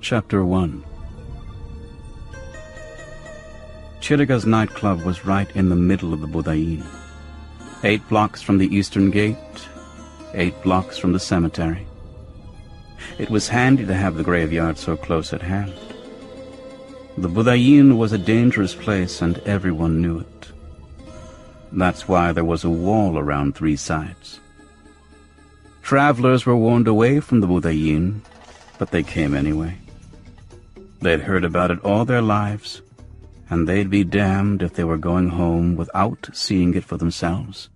Chapter 1. Chiriga's nightclub was right in the middle of the Budayin. 8 blocks from the eastern gate, 8 blocks from the cemetery. It was handy to have the graveyard so close at hand. The Budayin was a dangerous place, and everyone knew it. That's why there was a wall around 3 sides. Travelers were warned away from the Budayin, but they came anyway. They'd heard about it all their lives, and they'd be damned if they were going home without seeing it for themselves.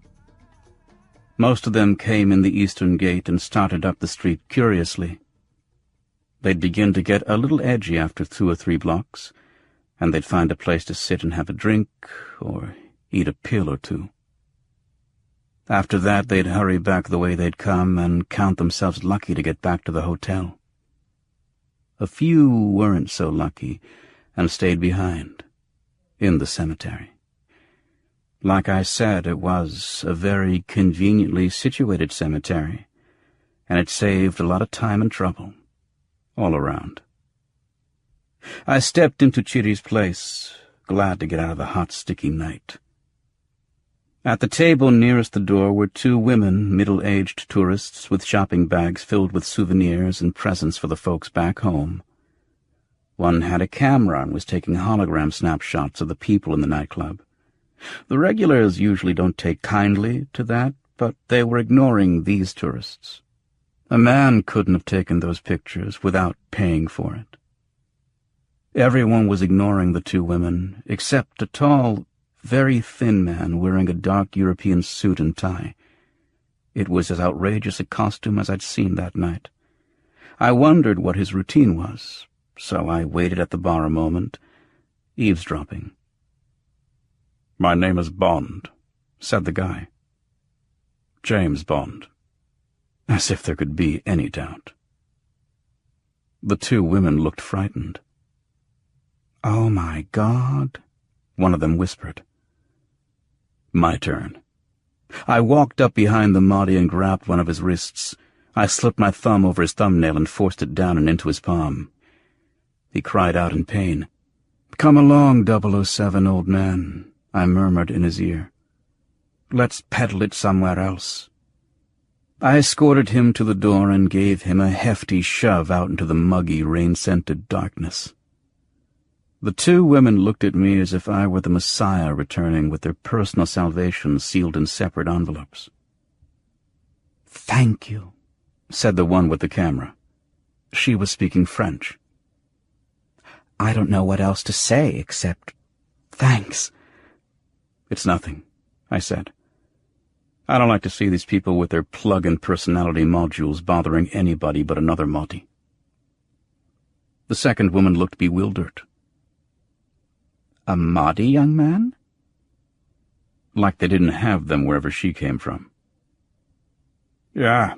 Most of them came in the eastern gate and started up the street curiously. They'd begin to get a little edgy after 2 or 3 blocks, and they'd find a place to sit and have a drink or eat a pill or 2. After that, they'd hurry back the way they'd come and count themselves lucky to get back to the hotel. A few weren't so lucky and stayed behind, in the cemetery. Like I said, it was a very conveniently situated cemetery, and it saved a lot of time and trouble, all around. I stepped into Chiri's place, glad to get out of the hot, sticky night. At the table nearest the door were 2 women, middle-aged tourists with shopping bags filled with souvenirs and presents for the folks back home. One had a camera and was taking hologram snapshots of the people in the nightclub. The regulars usually don't take kindly to that, but they were ignoring these tourists. A man couldn't have taken those pictures without paying for it. Everyone was ignoring the 2 women, except a tall, very thin man wearing a dark European suit and tie. It was as outrageous a costume as I'd seen that night. I wondered what his routine was, so I waited at the bar a moment, eavesdropping. "My name is Bond," said the guy. "James Bond." As if there could be any doubt. The 2 women looked frightened. "Oh, my God," one of them whispered. My turn. I walked up behind the Mahdi and grabbed one of his wrists. I slipped my thumb over his thumbnail and forced it down and into his palm. He cried out in pain. "Come along, 007, old man," I murmured in his ear. "Let's peddle it somewhere else." I escorted him to the door and gave him a hefty shove out into the muggy, rain-scented darkness. The 2 women looked at me as if I were the Messiah returning with their personal salvation sealed in separate envelopes. "Thank you," said the one with the camera. She was speaking French. "I don't know what else to say except thanks." "It's nothing," I said. "I don't like to see these people with their plug-in personality modules bothering anybody but another Mahdi." The second woman looked bewildered. "A Mahdi, young man?" Like they didn't have them wherever she came from. "Yeah,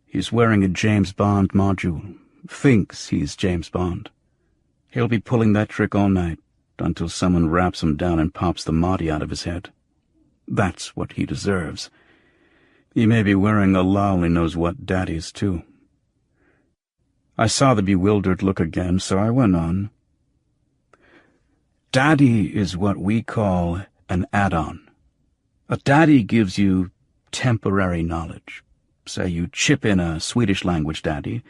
he's wearing a James Bond module. Thinks he's James Bond. He'll be pulling that trick all night, until someone wraps him down and pops the Mahdi out of his head. That's what he deserves. He may be wearing Allah only knows what daddies, too." I saw the bewildered look again, so I went on. "Daddy is what we call an add-on. A daddy gives you temporary knowledge. Say you chip in a Swedish language daddy,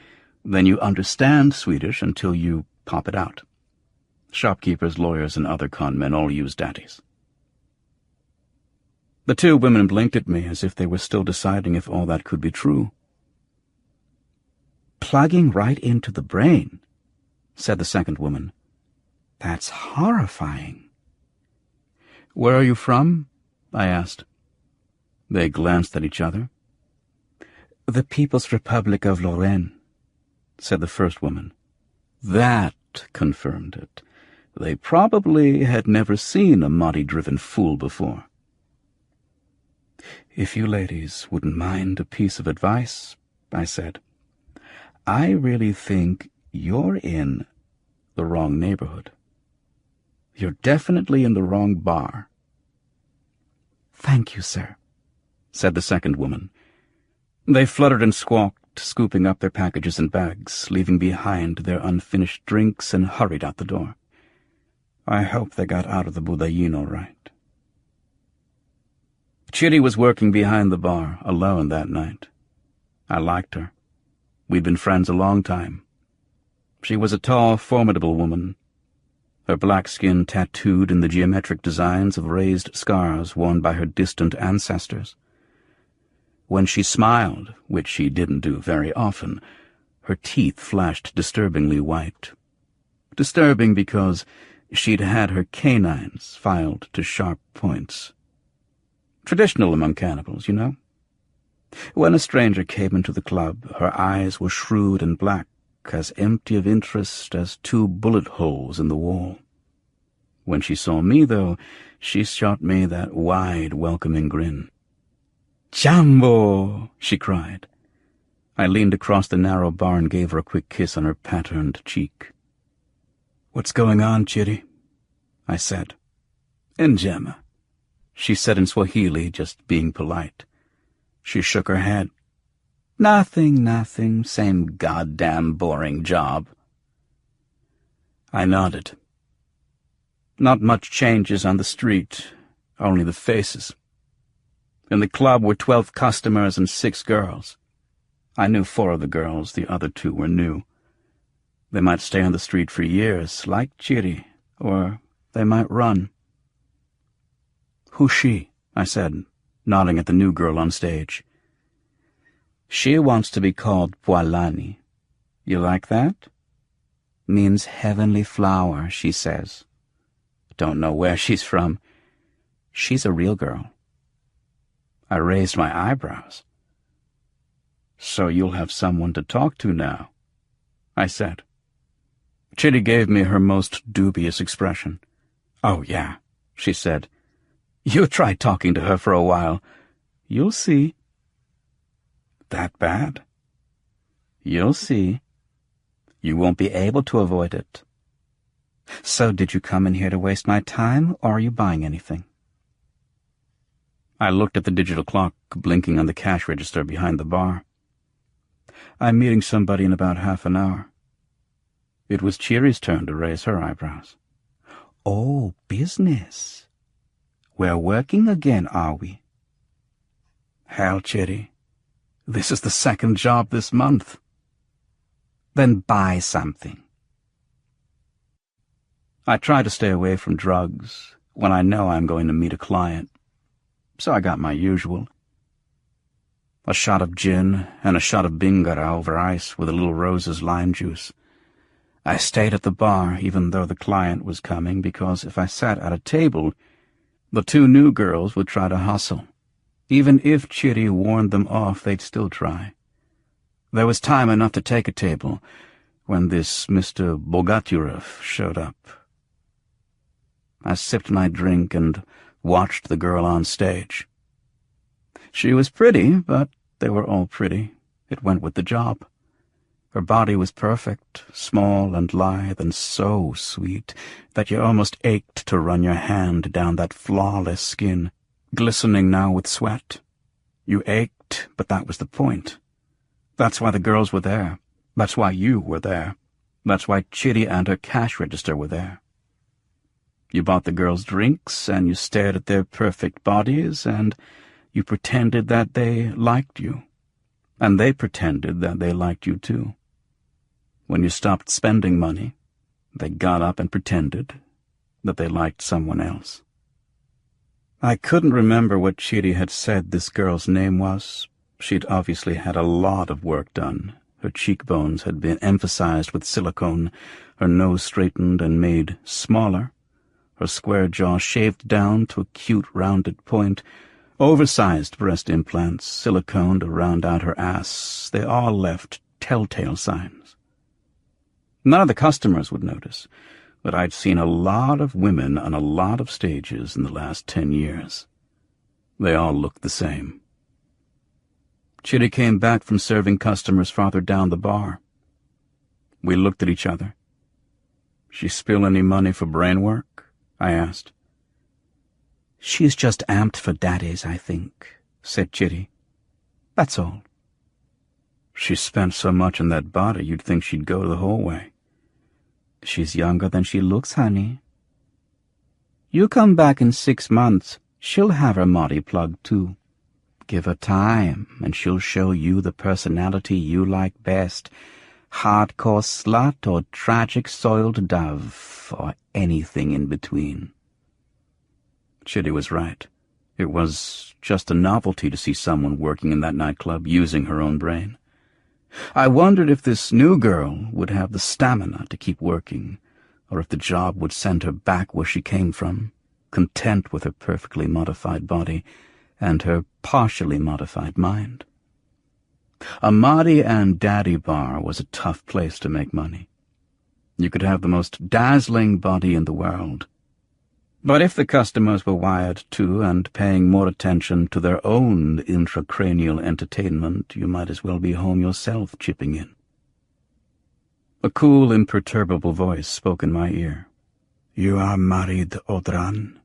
then you understand Swedish until you pop it out. Shopkeepers, lawyers, and other con men all use daddies." The 2 women blinked at me as if they were still deciding if all that could be true. "Plugging right into the brain," said the second woman. "That's horrifying." "Where are you from?" I asked. They glanced at each other. "The People's Republic of Lorraine," said the first woman. That confirmed it. They probably had never seen a Mahdi-driven fool before. "If you ladies wouldn't mind a piece of advice," I said. "I really think you're in the wrong neighborhood. You're definitely in the wrong bar." "Thank you, sir," said the second woman. They fluttered and squawked, packed, scooping up their packages and bags, leaving behind their unfinished drinks, and hurried out the door. I hope they got out of the Budayin all right. Chitty was working behind the bar, alone that night. I liked her. We'd been friends a long time. She was a tall, formidable woman, her black skin tattooed in the geometric designs of raised scars worn by her distant ancestors. When she smiled, which she didn't do very often, her teeth flashed disturbingly white. Disturbing because she'd had her canines filed to sharp points. Traditional among cannibals, you know. When a stranger came into the club, her eyes were shrewd and black, as empty of interest as 2 bullet holes in the wall. When she saw me, though, she shot me that wide, welcoming grin. "Jambo!" she cried. I leaned across the narrow bar and gave her a quick kiss on her patterned cheek. "What's going on, Chitty?" I said. "Njema," she said in Swahili, just being polite. She shook her head. Nothing, same goddamn boring job." I nodded. Not much changes on the street, only the faces. In the club were 12 customers and 6 girls. I knew 4 of the girls, the other 2 were new. They might stay on the street for years, like Chiri, or they might run. "Who's she?" I said, nodding at the new girl on stage. "She wants to be called Pualani. You like that?" "Means heavenly flower," she says. Don't know where she's from. She's a real girl. I raised my eyebrows. "So you'll have someone to talk to now," I said. Chitty gave me her most dubious expression. "Oh, yeah," she said. "You try talking to her for a while. You'll see." "That bad?" "You'll see. You won't be able to avoid it." "So did you come in here to waste my time, or are you buying anything?" I looked at the digital clock blinking on the cash register behind the bar. "I'm meeting somebody in about half an hour." It was Chiri's turn to raise her eyebrows. "Oh, business. We're working again, are we?" "Hell, Chiri. This is the 2nd job this month." "Then buy something." I try to stay away from drugs when I know I'm going to meet a client, so I got my usual. A shot of gin and a shot of bingara over ice with a little Rose's lime juice. I stayed at the bar even though the client was coming, because if I sat at a table, the 2 new girls would try to hustle. Even if Chiri warned them off, they'd still try. There was time enough to take a table when this Mr. Bogatyrev showed up. I sipped my drink and watched the girl on stage. She was pretty, but they were all pretty. It went with the job. Her body was perfect, small and lithe and so sweet that you almost ached to run your hand down that flawless skin, glistening now with sweat. You ached, but that was the point. That's why the girls were there. That's why you were there. That's why Chitty and her cash register were there. You bought the girls drinks, and you stared at their perfect bodies, and you pretended that they liked you. And they pretended that they liked you too. When you stopped spending money, they got up and pretended that they liked someone else. I couldn't remember what Chitty had said this girl's name was. She'd obviously had a lot of work done. Her cheekbones had been emphasized with silicone, her nose straightened and made smaller, her square jaw shaved down to a cute rounded point, oversized breast implants siliconed to round out her ass. They all left telltale signs. None of the customers would notice, but I'd seen a lot of women on a lot of stages in the last 10 years. They all looked the same. Chitty came back from serving customers farther down the bar. We looked at each other. "She spill any money for brain work?" I asked. "She's just amped for daddies, I think," said Chitty. "That's all." She spent so much on that body you'd think she'd go the whole way. She's younger than she looks, honey. You come back in 6 months, she'll have her body plugged too. Give her time, and she'll show you the personality you like best. Hardcore slut or tragic soiled dove, or anything in between. Chitty was right. It was just a novelty to see someone working in that nightclub using her own brain. I wondered if this new girl would have the stamina to keep working, or if the job would send her back where she came from, content with her perfectly modified body and her partially modified mind. A Mahdi and Daddy bar was a tough place to make money. You could have the most dazzling body in the world, but if the customers were wired to and paying more attention to their own intracranial entertainment, you might as well be home yourself chipping in. A cool, imperturbable voice spoke in my ear. "You are married, Odran."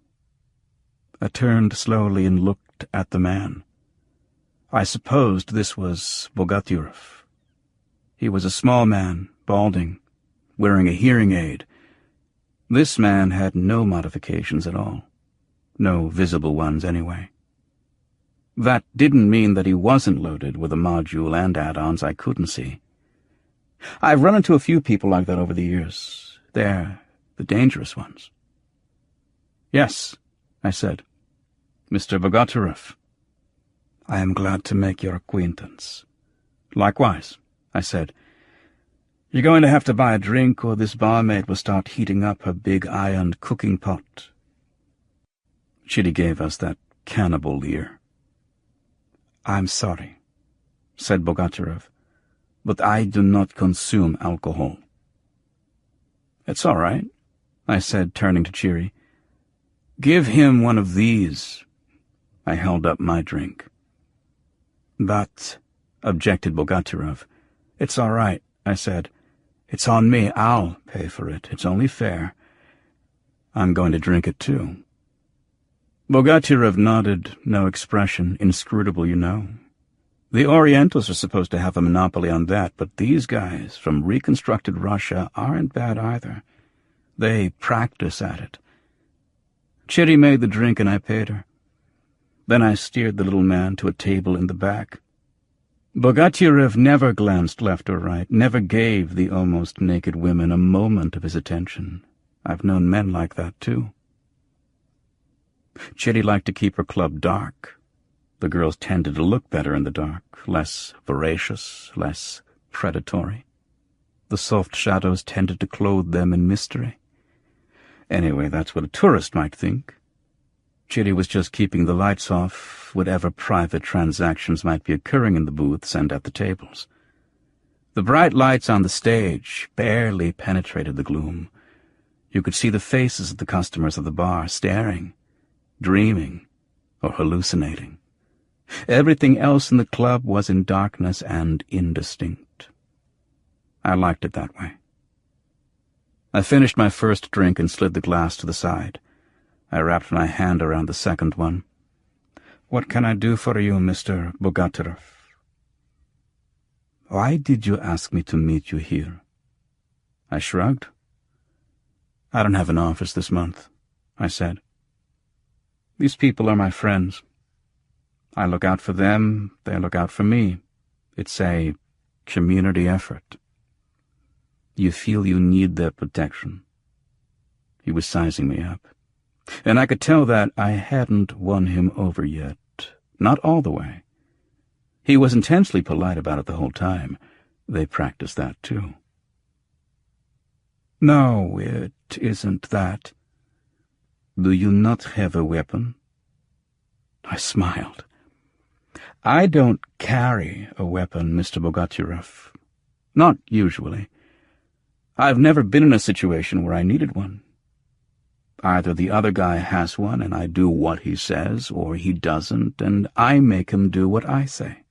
I turned slowly and looked at the man. I supposed this was Bogatyrev. He was a small man, balding, wearing a hearing aid. This man had no modifications at all. No visible ones, anyway. That didn't mean that he wasn't loaded with a module and add-ons I couldn't see. I've run into a few people like that over the years. They're the dangerous ones. "Yes," I said. "Mr. Bogatyrev. I am glad to make your acquaintance." "Likewise," I said. "You're going to have to buy a drink or this barmaid will start heating up her big ironed cooking pot." Chitty gave us that cannibal leer. "I'm sorry," said Bogatyrev, "but I do not consume alcohol." "It's all right," I said, turning to Chiri. "Give him one of these." I held up my drink. "But," objected Bogatyrev. "It's all right," I said. "It's on me. I'll pay for it. It's only fair. I'm going to drink it too." Bogatyrev nodded, no expression, inscrutable, you know. The Orientals are supposed to have a monopoly on that, but these guys from reconstructed Russia aren't bad either. They practice at it. Chitty made the drink and I paid her. Then I steered the little man to a table in the back. Bogatyrev never glanced left or right, never gave the almost naked women a moment of his attention. I've known men like that, too. Chitty liked to keep her club dark. The girls tended to look better in the dark, less voracious, less predatory. The soft shadows tended to clothe them in mystery. Anyway, that's what a tourist might think. Chitty was just keeping the lights off, whatever private transactions might be occurring in the booths and at the tables. The bright lights on the stage barely penetrated the gloom. You could see the faces of the customers of the bar staring, dreaming, or hallucinating. Everything else in the club was in darkness and indistinct. I liked it that way. I finished my first drink and slid the glass to the side. I wrapped my hand around the second one. "What can I do for you, Mr. Bogatyrev?" "Why did you ask me to meet you here?" I shrugged. "I don't have an office this month," I said. "These people are my friends. I look out for them, they look out for me. It's a community effort." "You feel you need their protection." He was sizing me up. And I could tell that I hadn't won him over yet. Not all the way. He was intensely polite about it the whole time. They practiced that, too. "No, it isn't that." "Do you not have a weapon?" I smiled. "I don't carry a weapon, Mr. Bogatyrev. Not usually. I've never been in a situation where I needed one. Either the other guy has one and I do what he says, or he doesn't and I make him do what I say.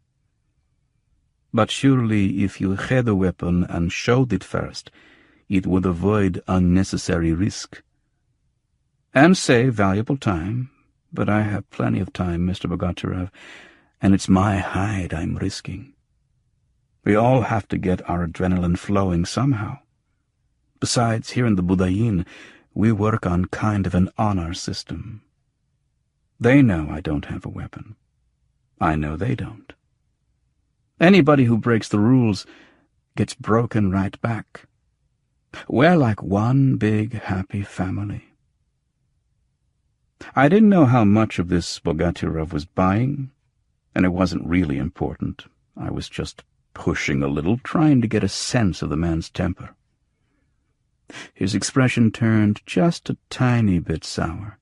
But surely if you had a weapon and showed it first, it would avoid unnecessary risk. And save valuable time, but I have plenty of time, Mr. Bogatyrev, and it's my hide I'm risking. We all have to get our adrenaline flowing somehow. Besides, here in the Budayin, we work on kind of an honor system. They know I don't have a weapon. I know they don't. Anybody who breaks the rules gets broken right back. We're like one big, happy family. I didn't know how much of this Bogatyrev was buying, and it wasn't really important. I was just pushing a little, trying to get a sense of the man's temper. His expression turned just a tiny bit sour.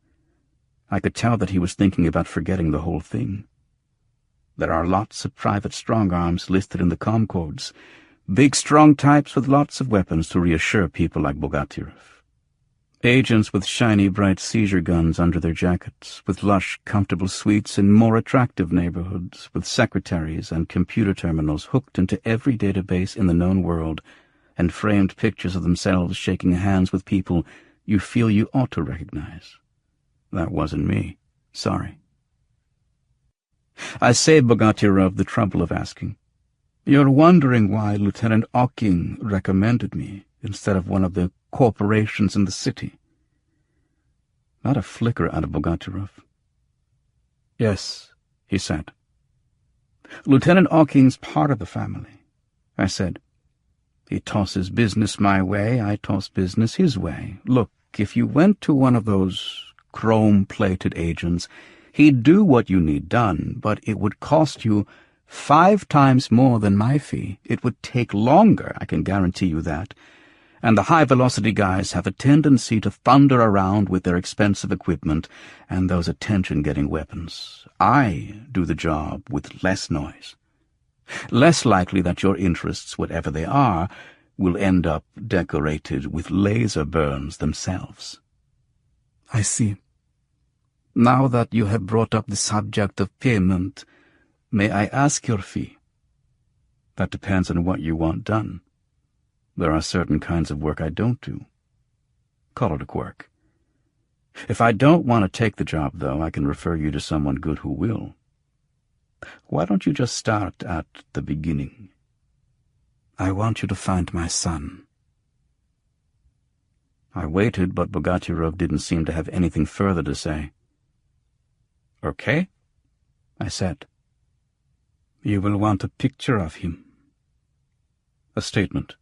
I could tell that he was thinking about forgetting the whole thing. There are lots of private strong-arms listed in the com codes, big, strong types with lots of weapons to reassure people like Bogatyrev. Agents with shiny, bright seizure guns under their jackets, with lush, comfortable suites in more attractive neighborhoods, with secretaries and computer terminals hooked into every database in the known world, and framed pictures of themselves shaking hands with people you feel you ought to recognize. That wasn't me. Sorry. I saved Bogatyrev the trouble of asking. You're wondering why Lieutenant Oking recommended me instead of one of the corporations in the city. Not a flicker out of Bogatyrev. Yes, he said. Lieutenant Oking's part of the family, I said. He tosses business my way, I toss business his way. Look, if you went to one of those chrome-plated agents, he'd do what you need done, but it would cost you 5 times more than my fee. It would take longer, I can guarantee you that. And the high-velocity guys have a tendency to thunder around with their expensive equipment and those attention-getting weapons. I do the job with less noise. Less likely that your interests, whatever they are, will end up decorated with laser burns themselves. I see. Now that you have brought up the subject of payment, may I ask your fee? That depends on what you want done. There are certain kinds of work I don't do. Call it a quirk. If I don't want to take the job, though, I can refer you to someone good who will. Why don't you just start at the beginning? I want you to find my son. I waited, but Bogatyrev didn't seem to have anything further to say. Okay, I said. You will want a picture of him. A statement.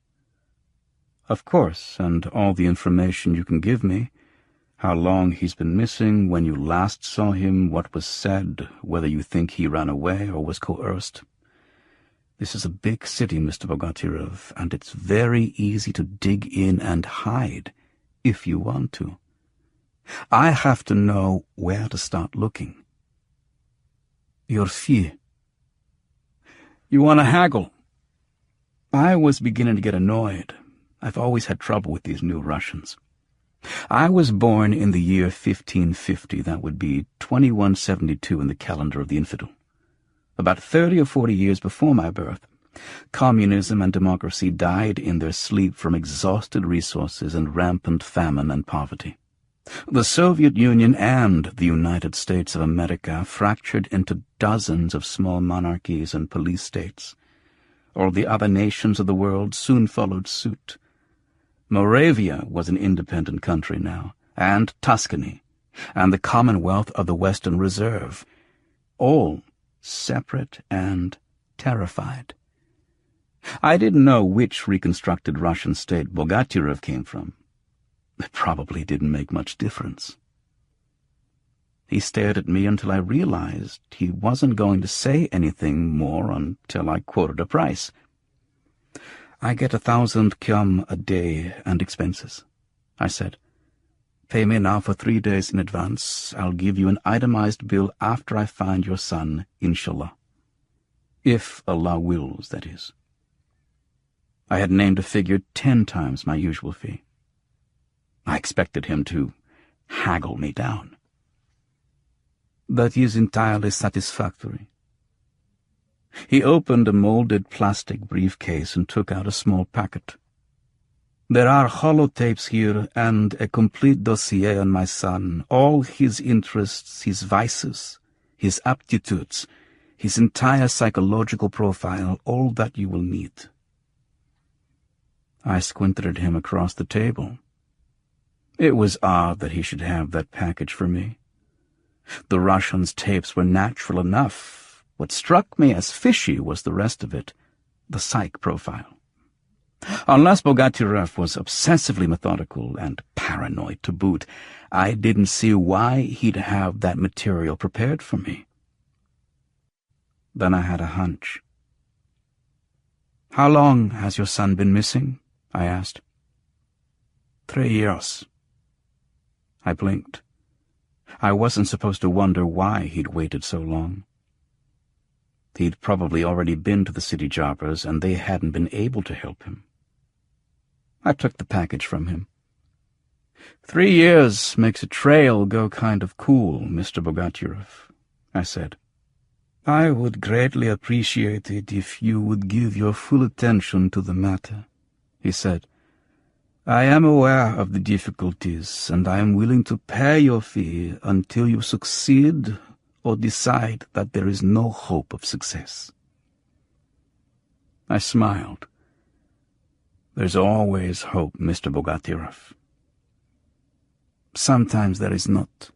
Of course, and all the information you can give me. How long he's been missing, when you last saw him, what was said, whether you think he ran away or was coerced. This is a big city, Mr. Bogatyrev, and it's very easy to dig in and hide, if you want to. I have to know where to start looking. Your fee. You want to haggle? I was beginning to get annoyed. I've always had trouble with these new Russians. I was born in the year 1550, that would be 2172 in the calendar of the infidel. About 30 or 40 years before my birth, communism and democracy died in their sleep from exhausted resources and rampant famine and poverty. The Soviet Union and the United States of America fractured into dozens of small monarchies and police states. All the other nations of the world soon followed suit. Moravia was an independent country now, and Tuscany, and the Commonwealth of the Western Reserve, all separate and terrified. I didn't know which reconstructed Russian state Bogatyrev came from. It probably didn't make much difference. He stared at me until I realized he wasn't going to say anything more until I quoted a price. I get 1,000 kyom a day and expenses, I said. Pay me now for 3 days in advance. I'll give you an itemized bill after I find your son, inshallah. If Allah wills, that is. I had named a figure 10 times my usual fee. I expected him to haggle me down. That is entirely satisfactory. He opened a molded plastic briefcase and took out a small packet. There are holotapes here and a complete dossier on my son, all his interests, his vices, his aptitudes, his entire psychological profile, all that you will need. I squinted at him across the table. It was odd that he should have that package for me. The Russian's tapes were natural enough. What struck me as fishy was the rest of it, the psych profile. Unless Bogatyrev was obsessively methodical and paranoid to boot, I didn't see why he'd have that material prepared for me. Then I had a hunch. "How long has your son been missing?" I asked. 3 years. I blinked. I wasn't supposed to wonder why he'd waited so long. He'd probably already been to the city jobbers, and they hadn't been able to help him. I took the package from him. 3 years makes a trail go kind of cool, Mr. Bogatyrev, I said. I would greatly appreciate it if you would give your full attention to the matter, he said. I am aware of the difficulties, and I am willing to pay your fee until you succeed or decide that there is no hope of success. I smiled. There's always hope, Mr. Bogatyrev. Sometimes there is not.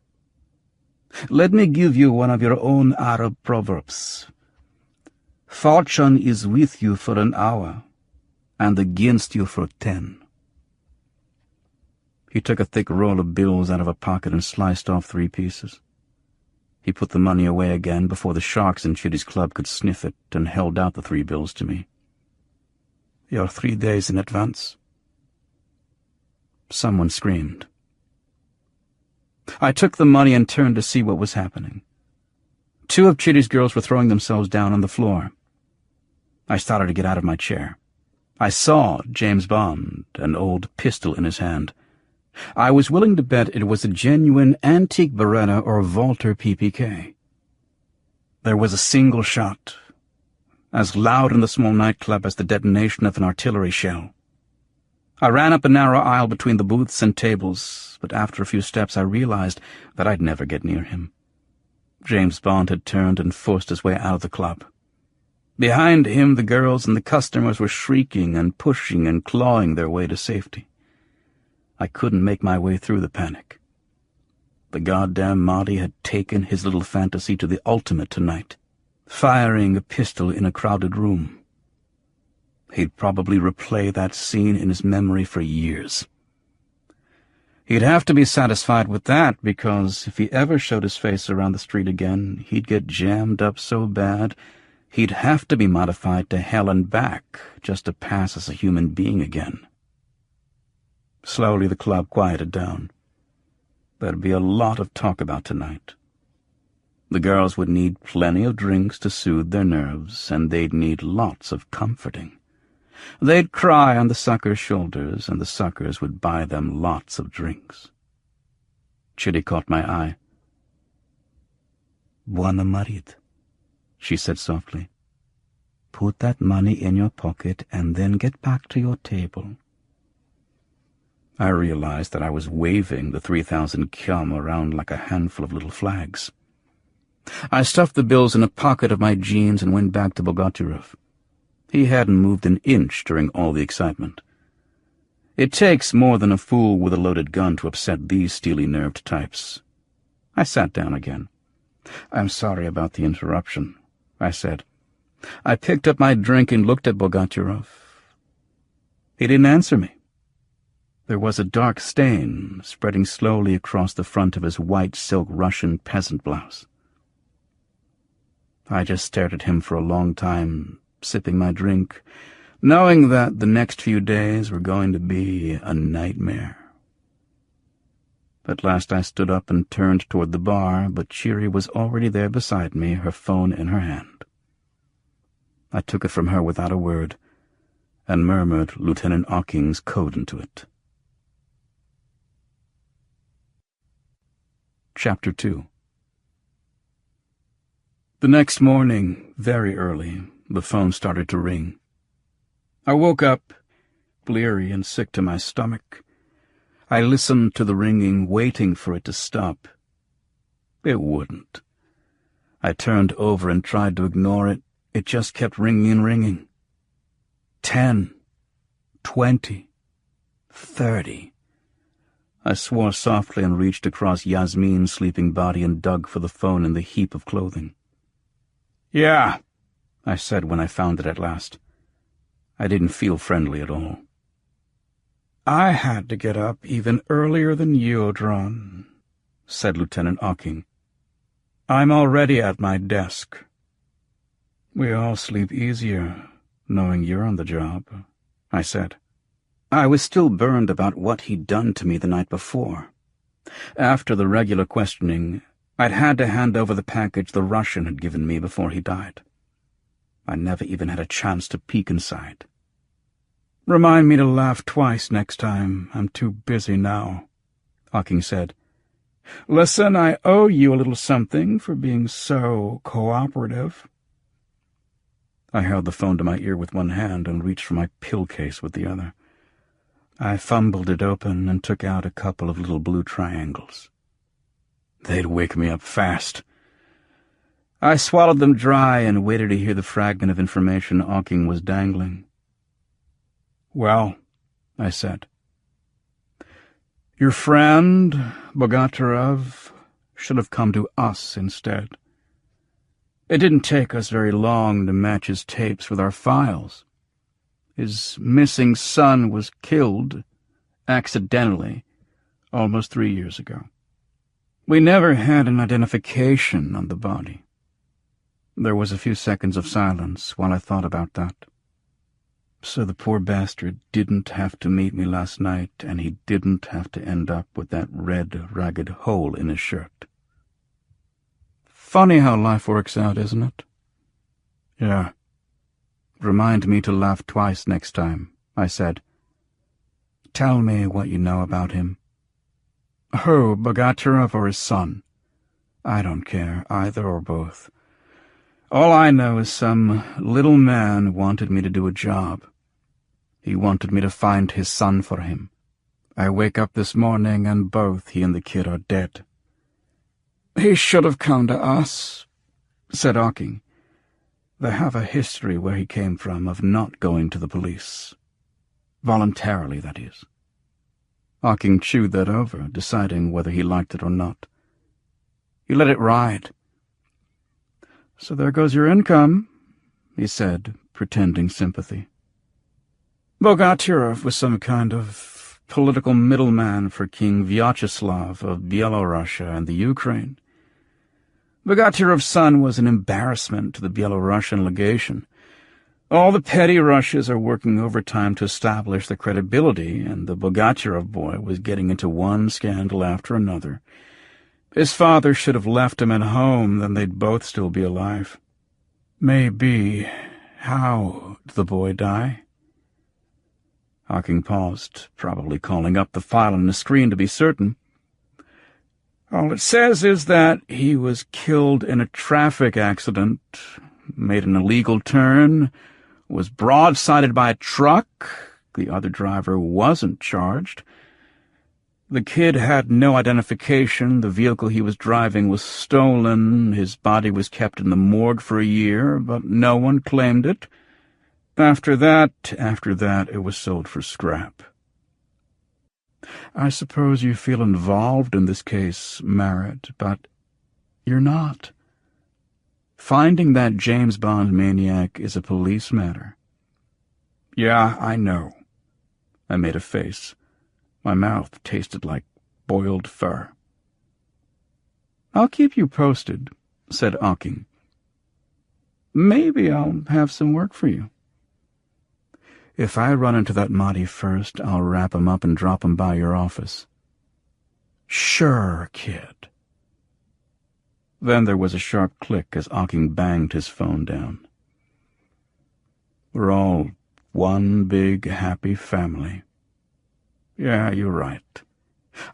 Let me give you one of your own Arab proverbs. Fortune is with you for an hour, and against you for 10. He took a thick roll of bills out of a pocket and sliced off 3 pieces. He put the money away again before the sharks in Chitty's club could sniff it, and held out the 3 bills to me. You're 3 days in advance. Someone screamed. I took the money and turned to see what was happening. 2 of Chitty's girls were throwing themselves down on the floor. I started to get out of my chair. I saw James Bond, an old pistol in his hand. I was willing to bet it was a genuine antique Beretta or Walter PPK. There was a single shot, as loud in the small nightclub as the detonation of an artillery shell. I ran up a narrow aisle between the booths and tables, but after a few steps I realized that I'd never get near him. James Bond had turned and forced his way out of the club. Behind him, the girls and the customers were shrieking and pushing and clawing their way to safety. I couldn't make my way through the panic. The goddamn Mahdi had taken his little fantasy to the ultimate tonight, firing a pistol in a crowded room. He'd probably replay that scene in his memory for years. He'd have to be satisfied with that, because if he ever showed his face around the street again, he'd get jammed up so bad he'd have to be modified to hell and back just to pass as a human being again. Slowly the club quieted down. There'd be a lot of talk about tonight. The girls would need plenty of drinks to soothe their nerves, and they'd need lots of comforting. They'd cry on the suckers' shoulders, and the suckers would buy them lots of drinks. Chitty caught my eye. Buona marit, she said softly. Put that money in your pocket and then get back to your table. I realized that I was waving the 3,000 kyom around like a handful of little flags. I stuffed the bills in a pocket of my jeans and went back to Bogatyrev. He hadn't moved an inch during all the excitement. It takes more than a fool with a loaded gun to upset these steely-nerved types. I sat down again. I'm sorry about the interruption, I said. I picked up my drink and looked at Bogatyrev. He didn't answer me. There was a dark stain spreading slowly across the front of his white silk Russian peasant blouse. I just stared at him for a long time, sipping my drink, knowing that the next few days were going to be a nightmare. At last I stood up and turned toward the bar, but Chiri was already there beside me, her phone in her hand. I took it from her without a word, and murmured Lieutenant Ocking's code into it. Chapter 2. The next morning, very early, the phone started to ring. I woke up, bleary and sick to my stomach. I listened to the ringing, waiting for it to stop. It wouldn't. I turned over and tried to ignore it. It just kept ringing and ringing. 10, 20, 30. I swore softly and reached across Yasmin's sleeping body and dug for the phone in the heap of clothing. "Yeah," I said when I found it at last. I didn't feel friendly at all. "I had to get up even earlier than you, Dron," said Lieutenant Ocking. "I'm already at my desk." "We all sleep easier, knowing you're on the job," I said. I was still burned about what he'd done to me the night before. After the regular questioning, I'd had to hand over the package the Russian had given me before he died. I never even had a chance to peek inside. "Remind me to laugh twice next time. I'm too busy now," Ocking said. "Listen, I owe you a little something for being so cooperative." I held the phone to my ear with one hand and reached for my pill case with the other. I fumbled it open and took out a couple of little blue triangles. They'd wake me up fast. I swallowed them dry and waited to hear the fragment of information Ocking was dangling. "Well," I said, "your friend, Bogatyrev, should have come to us instead. It didn't take us very long to match his tapes with our files. His missing son was killed, accidentally, almost 3 years ago. We never had an identification on the body." There was a few seconds of silence while I thought about that. So the poor bastard didn't have to meet me last night, and he didn't have to end up with that red, ragged hole in his shirt. Funny how life works out, isn't it? Yeah. Remind me to laugh twice next time, I said. Tell me what you know about him. Who, Bogatyrev or his son? I don't care, either or both. All I know is some little man wanted me to do a job. He wanted me to find his son for him. I wake up this morning and both he and the kid are dead. He should have come to us, said Ocking. They have a history where he came from of not going to the police. Voluntarily, that is. Ocking chewed that over, deciding whether he liked it or not. He let it ride. So there goes your income, he said, pretending sympathy. Bogatyrev was some kind of political middleman for King Vyacheslav of Byelorussia and the Ukraine. Bogatyrev's son was an embarrassment to the Byelorussian legation. All the petty Russias are working overtime to establish the credibility, and the Bogatyrev boy was getting into one scandal after another. His father should have left him at home, then they'd both still be alive. Maybe. How did the boy die? Ocking paused, probably calling up the file on the screen to be certain. All it says is that he was killed in a traffic accident, made an illegal turn, was broadsided by a truck. The other driver wasn't charged. The kid had no identification. The vehicle he was driving was stolen. His body was kept in the morgue for a year, but no one claimed it. After that, it was sold for scrap. I suppose you feel involved in this case, Merritt, but you're not. Finding that James Bond maniac is a police matter. Yeah, I know. I made a face. My mouth tasted like boiled fur. I'll keep you posted, said Ocking. Maybe I'll have some work for you. If I run into that Mahdi first, I'll wrap him up and drop him by your office. Sure, kid. Then there was a sharp click as Ocking banged his phone down. We're all one big happy family. Yeah, you're right.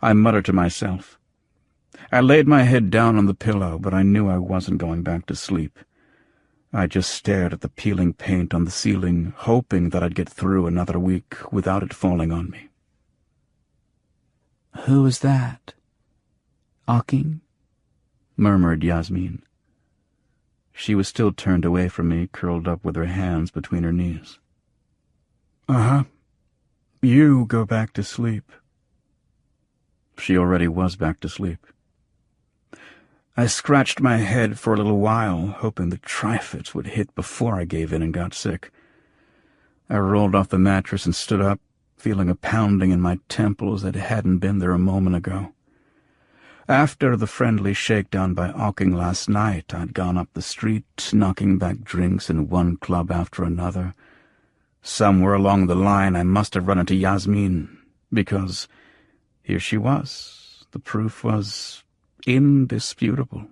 I muttered to myself. I laid my head down on the pillow, but I knew I wasn't going back to sleep. I just stared at the peeling paint on the ceiling, hoping that I'd get through another week without it falling on me. Who is that? Ocking? Murmured Yasmin. She was still turned away from me, curled up with her hands between her knees. "Uh-huh. You go back to sleep." She already was back to sleep. I scratched my head for a little while, hoping the Triffids would hit before I gave in and got sick. I rolled off the mattress and stood up, feeling a pounding in my temples that hadn't been there a moment ago. After the friendly shakedown by Auking last night, I'd gone up the street, knocking back drinks in one club after another. Somewhere along the line I must have run into Yasmin, because here she was. The proof was indisputable.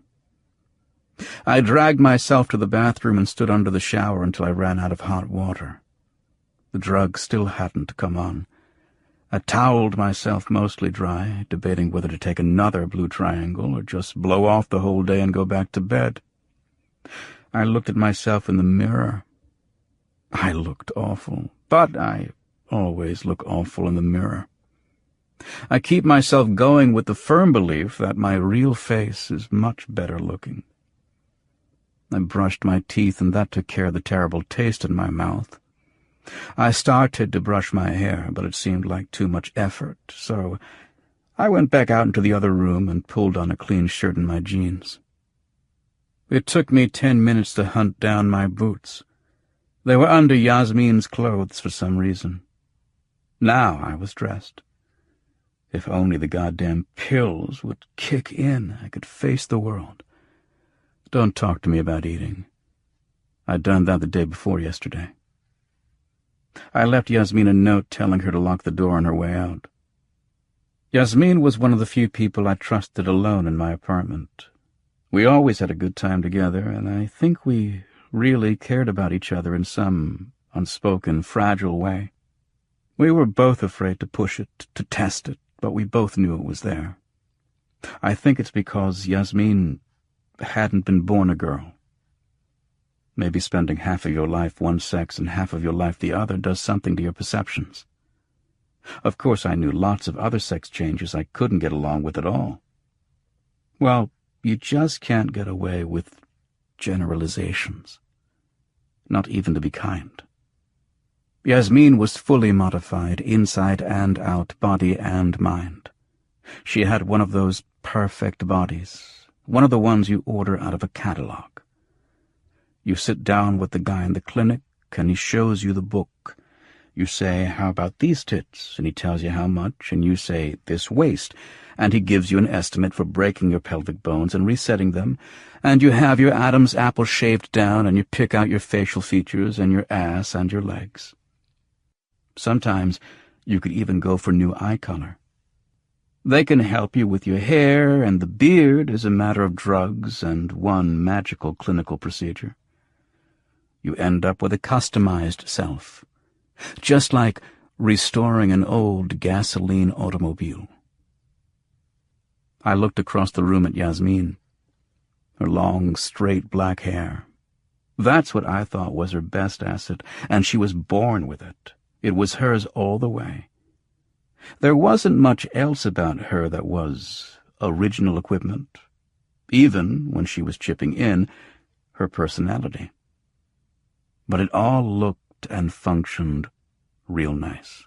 I dragged myself to the bathroom and stood under the shower until I ran out of hot water. The drug still hadn't come on. I toweled myself mostly dry, debating whether to take another blue triangle or just blow off the whole day and go back to bed. I looked at myself in the mirror. I looked awful, but I always look awful in the mirror. I keep myself going with the firm belief that my real face is much better looking. I brushed my teeth, and that took care of the terrible taste in my mouth. I started to brush my hair, but it seemed like too much effort, so I went back out into the other room and pulled on a clean shirt and my jeans. It took me 10 minutes to hunt down my boots. They were under Yasmin's clothes for some reason. Now I was dressed. If only the goddamn pills would kick in, I could face the world. Don't talk to me about eating. I'd done that the day before yesterday. I left Yasmin a note telling her to lock the door on her way out. Yasmin was one of the few people I trusted alone in my apartment. We always had a good time together, and I think we really cared about each other in some unspoken, fragile way. We were both afraid to push it, to test it, but we both knew it was there. I think it's because Yasmin hadn't been born a girl. Maybe spending half of your life one sex and half of your life the other does something to your perceptions. Of course, I knew lots of other sex changes I couldn't get along with at all. Well, you just can't get away with generalizations. Not even to be kind. Yasmin was fully modified, inside and out, body and mind. She had one of those perfect bodies, one of the ones you order out of a catalog. You sit down with the guy in the clinic, and he shows you the book. You say, "How about these tits?" And he tells you how much, and you say, "This waist," and he gives you an estimate for breaking your pelvic bones and resetting them, and you have your Adam's apple shaved down, and you pick out your facial features and your ass and your legs. Sometimes you could even go for new eye color. They can help you with your hair, and the beard is a matter of drugs and one magical clinical procedure. You end up with a customized self, just like restoring an old gasoline automobile. I looked across the room at Yasmin, her long, straight black hair. That's what I thought was her best asset, and she was born with it. It was hers all the way. There wasn't much else about her that was original equipment, even when she was chipping in her personality. But it all looked and functioned real nice.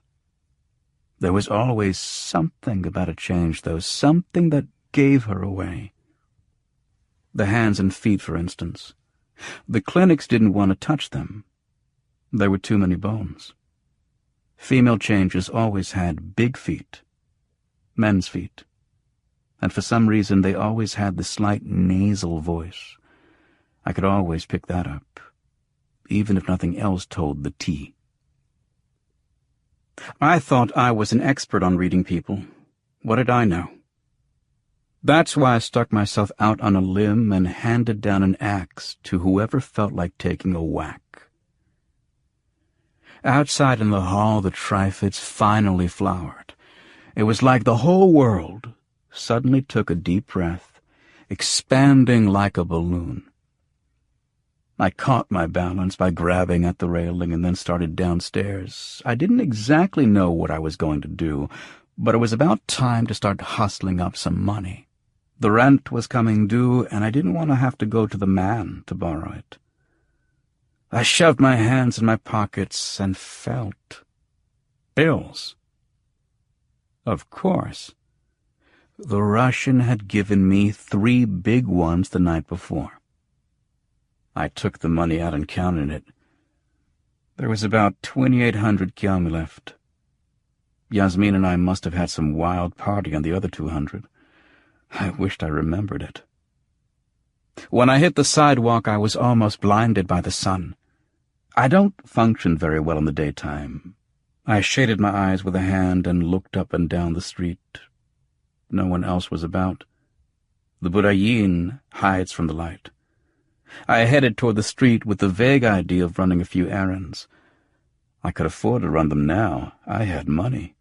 There was always something about a change, though, something that gave her away. The hands and feet, for instance. The clinics didn't want to touch them. There were too many bones. Female changes always had big feet, men's feet, and for some reason they always had the slight nasal voice. I could always pick that up, even if nothing else told the T. I thought I was an expert on reading people. What did I know? That's why I stuck myself out on a limb and handed down an axe to whoever felt like taking a whack. Outside in the hall, the Triffids finally flowered. It was like the whole world suddenly took a deep breath, expanding like a balloon. I caught my balance by grabbing at the railing and then started downstairs. I didn't exactly know what I was going to do, but it was about time to start hustling up some money. The rent was coming due, and I didn't want to have to go to the man to borrow it. I shoved my hands in my pockets and felt bills. Of course. The Russian had given me 3 big ones the night before. I took the money out and counted it. There was about 2,800 kyam left. Yasmin and I must have had some wild party on the other 200. I wished I remembered it. When I hit the sidewalk, I was almost blinded by the sun. I don't function very well in the daytime. I shaded my eyes with a hand and looked up and down the street. No one else was about. The Budayin hides from the light. I headed toward the street with the vague idea of running a few errands. I could afford to run them now. I had money.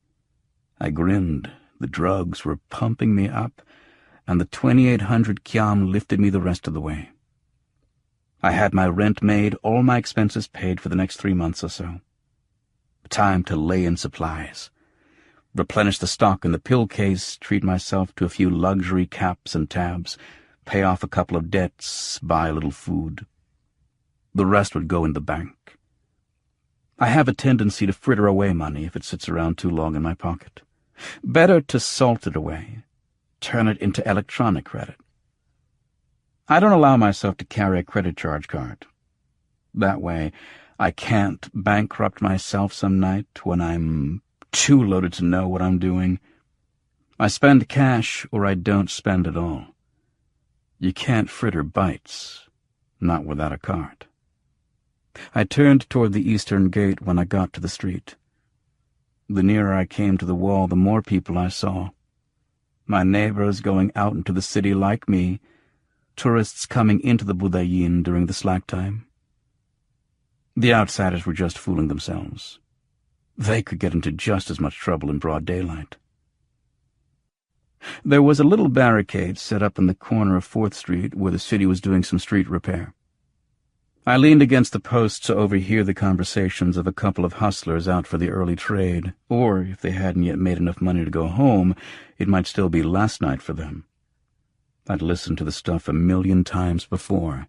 I grinned. The drugs were pumping me up, and the 2,800 kyam lifted me the rest of the way. I had my rent made, all my expenses paid for the next 3 months or so. Time to lay in supplies. Replenish the stock in the pill case, treat myself to a few luxury caps and tabs, pay off a couple of debts, buy a little food. The rest would go in the bank. I have a tendency to fritter away money if it sits around too long in my pocket. Better to salt it away, turn it into electronic credit. I don't allow myself to carry a credit charge card. That way, I can't bankrupt myself some night when I'm too loaded to know what I'm doing. I spend cash or I don't spend at all. You can't fritter bites, not without a card. I turned toward the eastern gate when I got to the street. The nearer I came to the wall, the more people I saw. My neighbors going out into the city like me, tourists coming into the Budayin during the slack time. The outsiders were just fooling themselves. They could get into just as much trouble in broad daylight. There was a little barricade set up in the corner of 4th Street where the city was doing some street repair. I leaned against the post to overhear the conversations of a couple of hustlers out for the early trade, or if they hadn't yet made enough money to go home, it might still be last night for them. I'd listened to the stuff 1,000,000 times before,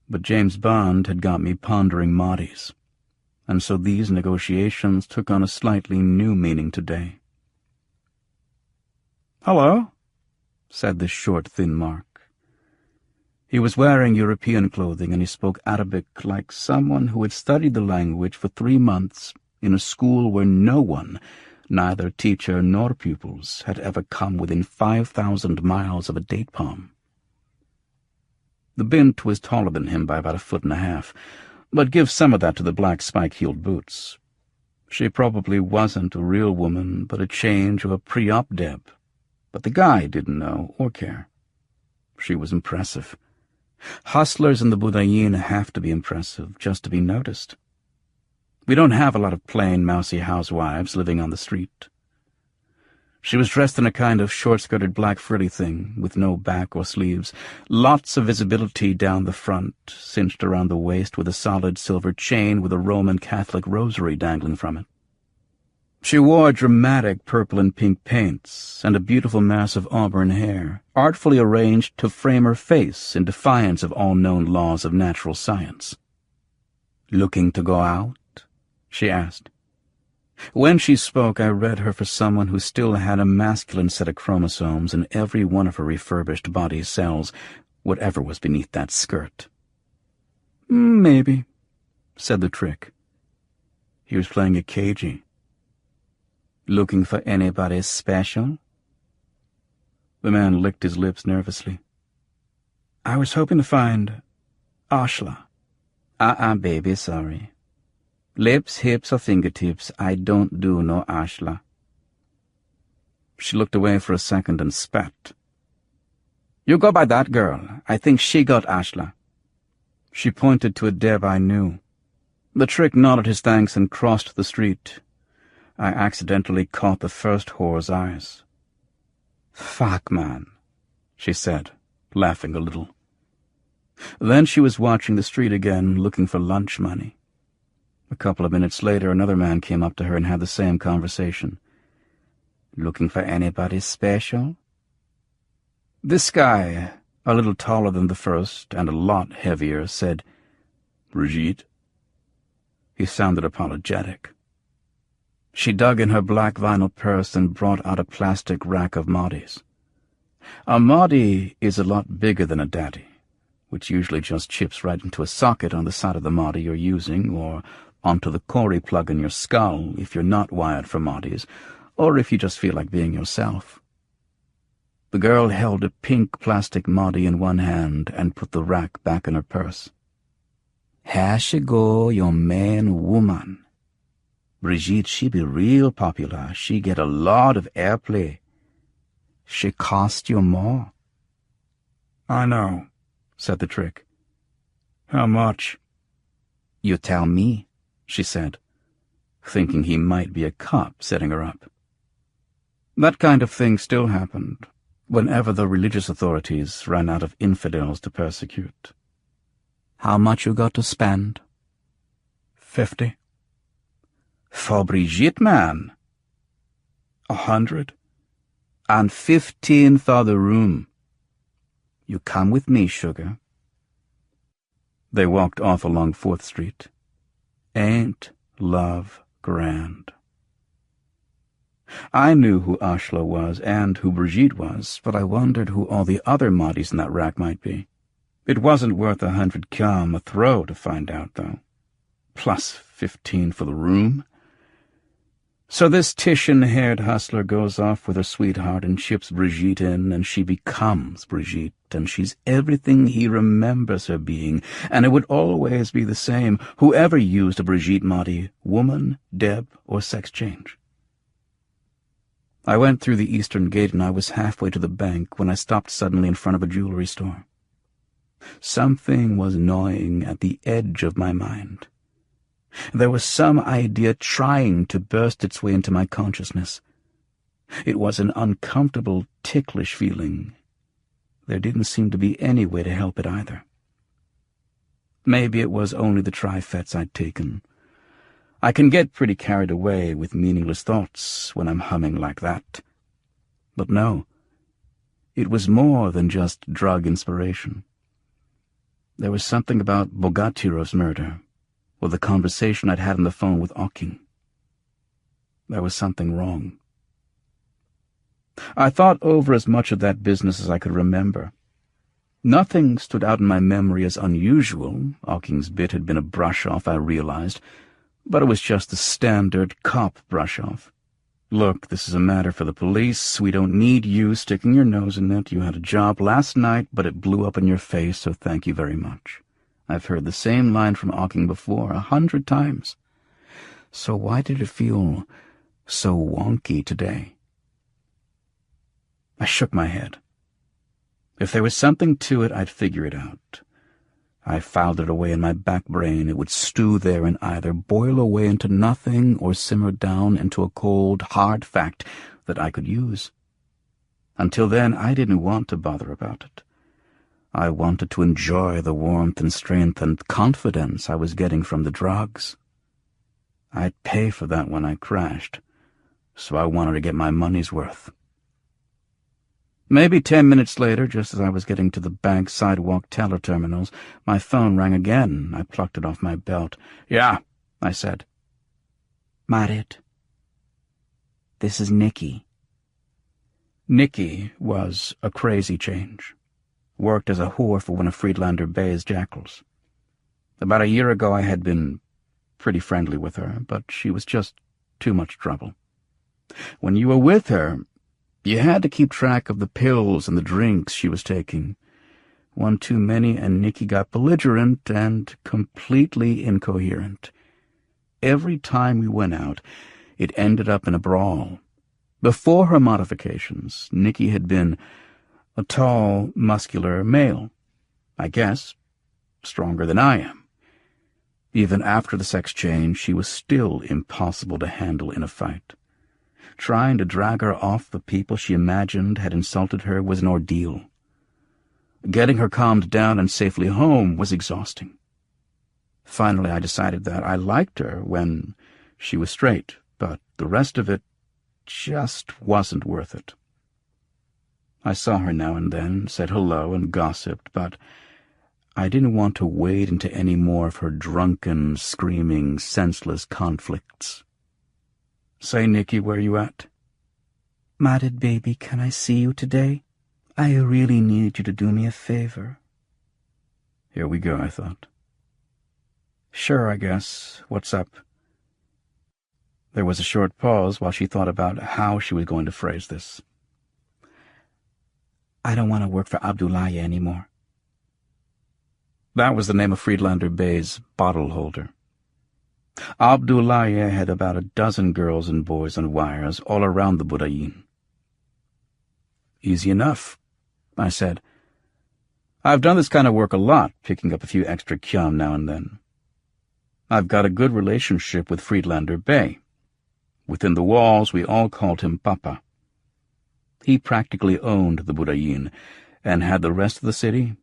but James Bond had got me pondering Mahdi's, and so these negotiations took on a slightly new meaning today. "Hello," said the short, thin Mark. He was wearing European clothing, and he spoke Arabic like someone who had studied the language for 3 months in a school where no one, neither teacher nor pupils, had ever come within 5,000 miles of a date palm. The bint was taller than him by about 1.5 feet, but give some of that to the black spike-heeled boots. She probably wasn't a real woman, but a change of a pre-op deb. But the guy didn't know or care. She was impressive. Hustlers in the Budayin have to be impressive just to be noticed. We don't have a lot of plain, mousy housewives living on the street. She was dressed in a kind of short-skirted black frilly thing, with no back or sleeves, lots of visibility down the front, cinched around the waist with a solid silver chain with a Roman Catholic rosary dangling from it. She wore dramatic purple and pink paints and a beautiful mass of auburn hair, artfully arranged to frame her face in defiance of all known laws of natural science. "Looking to go out?" she asked. When she spoke, I read her for someone who still had a masculine set of chromosomes in every one of her refurbished body cells, whatever was beneath that skirt. "Maybe," said the trick. He was playing it cagey. "Looking for anybody special?" The man licked his lips nervously. "I was hoping to find Ashla." Baby, sorry. Lips, hips, or fingertips, I don't do no Ashla." She looked away for a second and spat. "You go by that girl. I think she got Ashla." She pointed to a deb I knew. The trick nodded his thanks and crossed the street. I accidentally caught the first whore's eyes. "Fuck, man," she said, laughing a little. Then she was watching the street again, looking for lunch money. A couple of minutes later, another man came up to her and had the same conversation. "Looking for anybody special?" This guy, a little taller than the first and a lot heavier, said, "Brigitte?" He sounded apologetic. She dug in her black vinyl purse and brought out a plastic rack of moddies. A moddy is a lot bigger than a daddy, which usually just chips right into a socket on the side of the moddy you're using, or onto the Corey plug in your skull if you're not wired for moddies, or if you just feel like being yourself. The girl held a pink plastic moddy in one hand and put the rack back in her purse. "Here she go, your main woman. Brigitte, she be real popular. She get a lot of airplay. She cost you more." "I know," said the trick. "How much?" "You tell me," she said, thinking he might be a cop setting her up. That kind of thing still happened whenever the religious authorities ran out of infidels to persecute. "How much you got to spend?" 50. "For Brigitte, man?" 100. "And 15 for the room. You come with me, sugar." They walked off along 4th Street. Ain't love grand? I knew who Ashla was and who Brigitte was, but I wondered who all the other moddies in that rack might be. It wasn't worth 100 km a throw to find out, though. Plus 15 for the room. So this Titian-haired hustler goes off with her sweetheart and chips Brigitte in, and she becomes Brigitte, and she's everything he remembers her being, and it would always be the same, whoever used a Brigitte moddy, woman, deb, or sex change. I went through the eastern gate and I was halfway to the bank when I stopped suddenly in front of a jewelry store. Something was gnawing at the edge of my mind. There was some idea trying to burst its way into my consciousness. It was an uncomfortable, ticklish feeling. There didn't seem to be any way to help it either. Maybe it was only the trifets I'd taken. I can get pretty carried away with meaningless thoughts when I'm humming like that. But no, it was more than just drug inspiration. There was something about Bogatirov's murder, or the conversation I'd had on the phone with Oking. There was something wrong. I thought over as much of that business as I could remember. Nothing stood out in my memory as unusual. Oking's bit had been a brush-off, I realized, but it was just the standard cop brush-off. "Look, this is a matter for the police. We don't need you sticking your nose in it. You had a job last night, but it blew up in your face, so thank you very much." I've heard the same line from Oking before 100 times. So why did it feel so wonky today? I shook my head. If there was something to it, I'd figure it out. I filed it away in my back brain. It would stew there and either boil away into nothing or simmer down into a cold, hard fact that I could use. Until then, I didn't want to bother about it. I wanted to enjoy the warmth and strength and confidence I was getting from the drugs. I'd pay for that when I crashed, so I wanted to get my money's worth. Maybe 10 minutes later, just as I was getting to the bank sidewalk teller terminals, my phone rang again. I plucked it off my belt. "Yeah," I said. "Marit, this is Nikki." Nikki was a crazy change. Worked as a whore for one of Friedlander Bay's jackals. About a year ago I had been pretty friendly with her, but she was just too much trouble. When you were with her, you had to keep track of the pills and the drinks she was taking. One too many and Nikki got belligerent and completely incoherent. Every time we went out, it ended up in a brawl. Before her modifications, Nikki had been a tall, muscular male. I guess stronger than I am. Even after the sex change, she was still impossible to handle in a fight. Trying to drag her off the people she imagined had insulted her was an ordeal. Getting her calmed down and safely home was exhausting. Finally, I decided that I liked her when she was straight, but the rest of it just wasn't worth it. I saw her now and then, said hello and gossiped, but I didn't want to wade into any more of her drunken, screaming, senseless conflicts. "Say, Nicky, where you at?" "Matted baby, can I see you today? I really need you to do me a favor." Here we go, I thought. "Sure, I guess. What's up?" There was a short pause while she thought about how she was going to phrase this. "I don't want to work for Abdullahi anymore." That was the name of Friedlander Bey's bottle holder. Abdullahi had about a dozen girls and boys on wires all around the Budayin. "Easy enough," I said. "I've done this kind of work a lot, picking up a few extra kyam now and then. I've got a good relationship with Friedlander Bey. Within the walls, we all called him Papa. He practically owned the Budayin, and had the rest of the city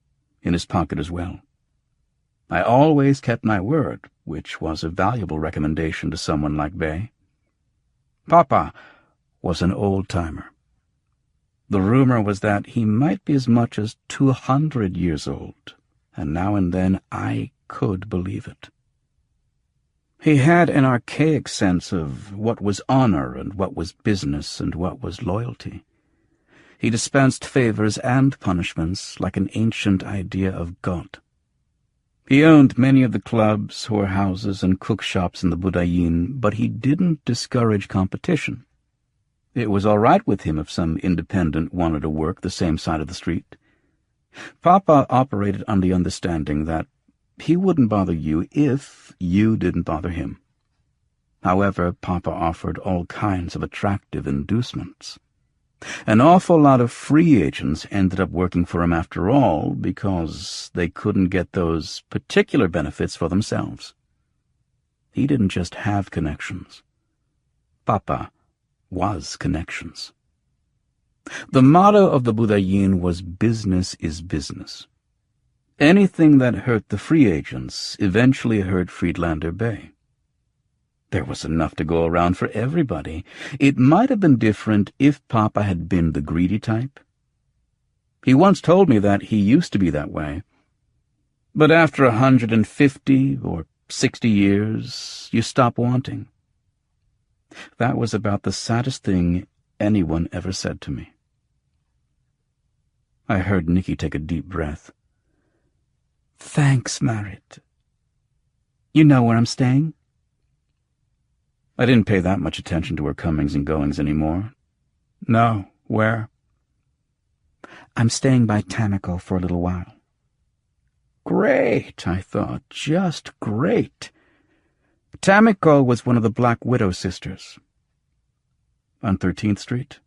in his pocket as well. I always kept my word, which was a valuable recommendation to someone like Bey. Papa was an old-timer. The rumor was that he might be as much as 200 years old, and now and then I could believe it. He had an archaic sense of what was honor and what was business and what was loyalty. He dispensed favors and punishments like an ancient idea of God. He owned many of the clubs, whorehouses, and cookshops in the Budayin, but he didn't discourage competition. It was all right with him if some independent wanted to work the same side of the street. Papa operated on the understanding that he wouldn't bother you if you didn't bother him. However, Papa offered all kinds of attractive inducements. An awful lot of free agents ended up working for him after all because they couldn't get those particular benefits for themselves. He didn't just have connections. Papa was connections. The motto of the Budayin was business is business. Anything that hurt the free agents eventually hurt Friedlander Bey. There was enough to go around for everybody. It might have been different if Papa had been the greedy type. He once told me that he used to be that way. But after 150 or 60 years, you stop wanting. That was about the saddest thing anyone ever said to me. I heard Nicky take a deep breath. "Thanks, Marit. You know where I'm staying?" I didn't pay that much attention to her comings and goings anymore. "No, where?" "I'm staying by Tamiko for a little while." Great, I thought, just great. Tamiko was one of the Black Widow sisters. On 13th Street?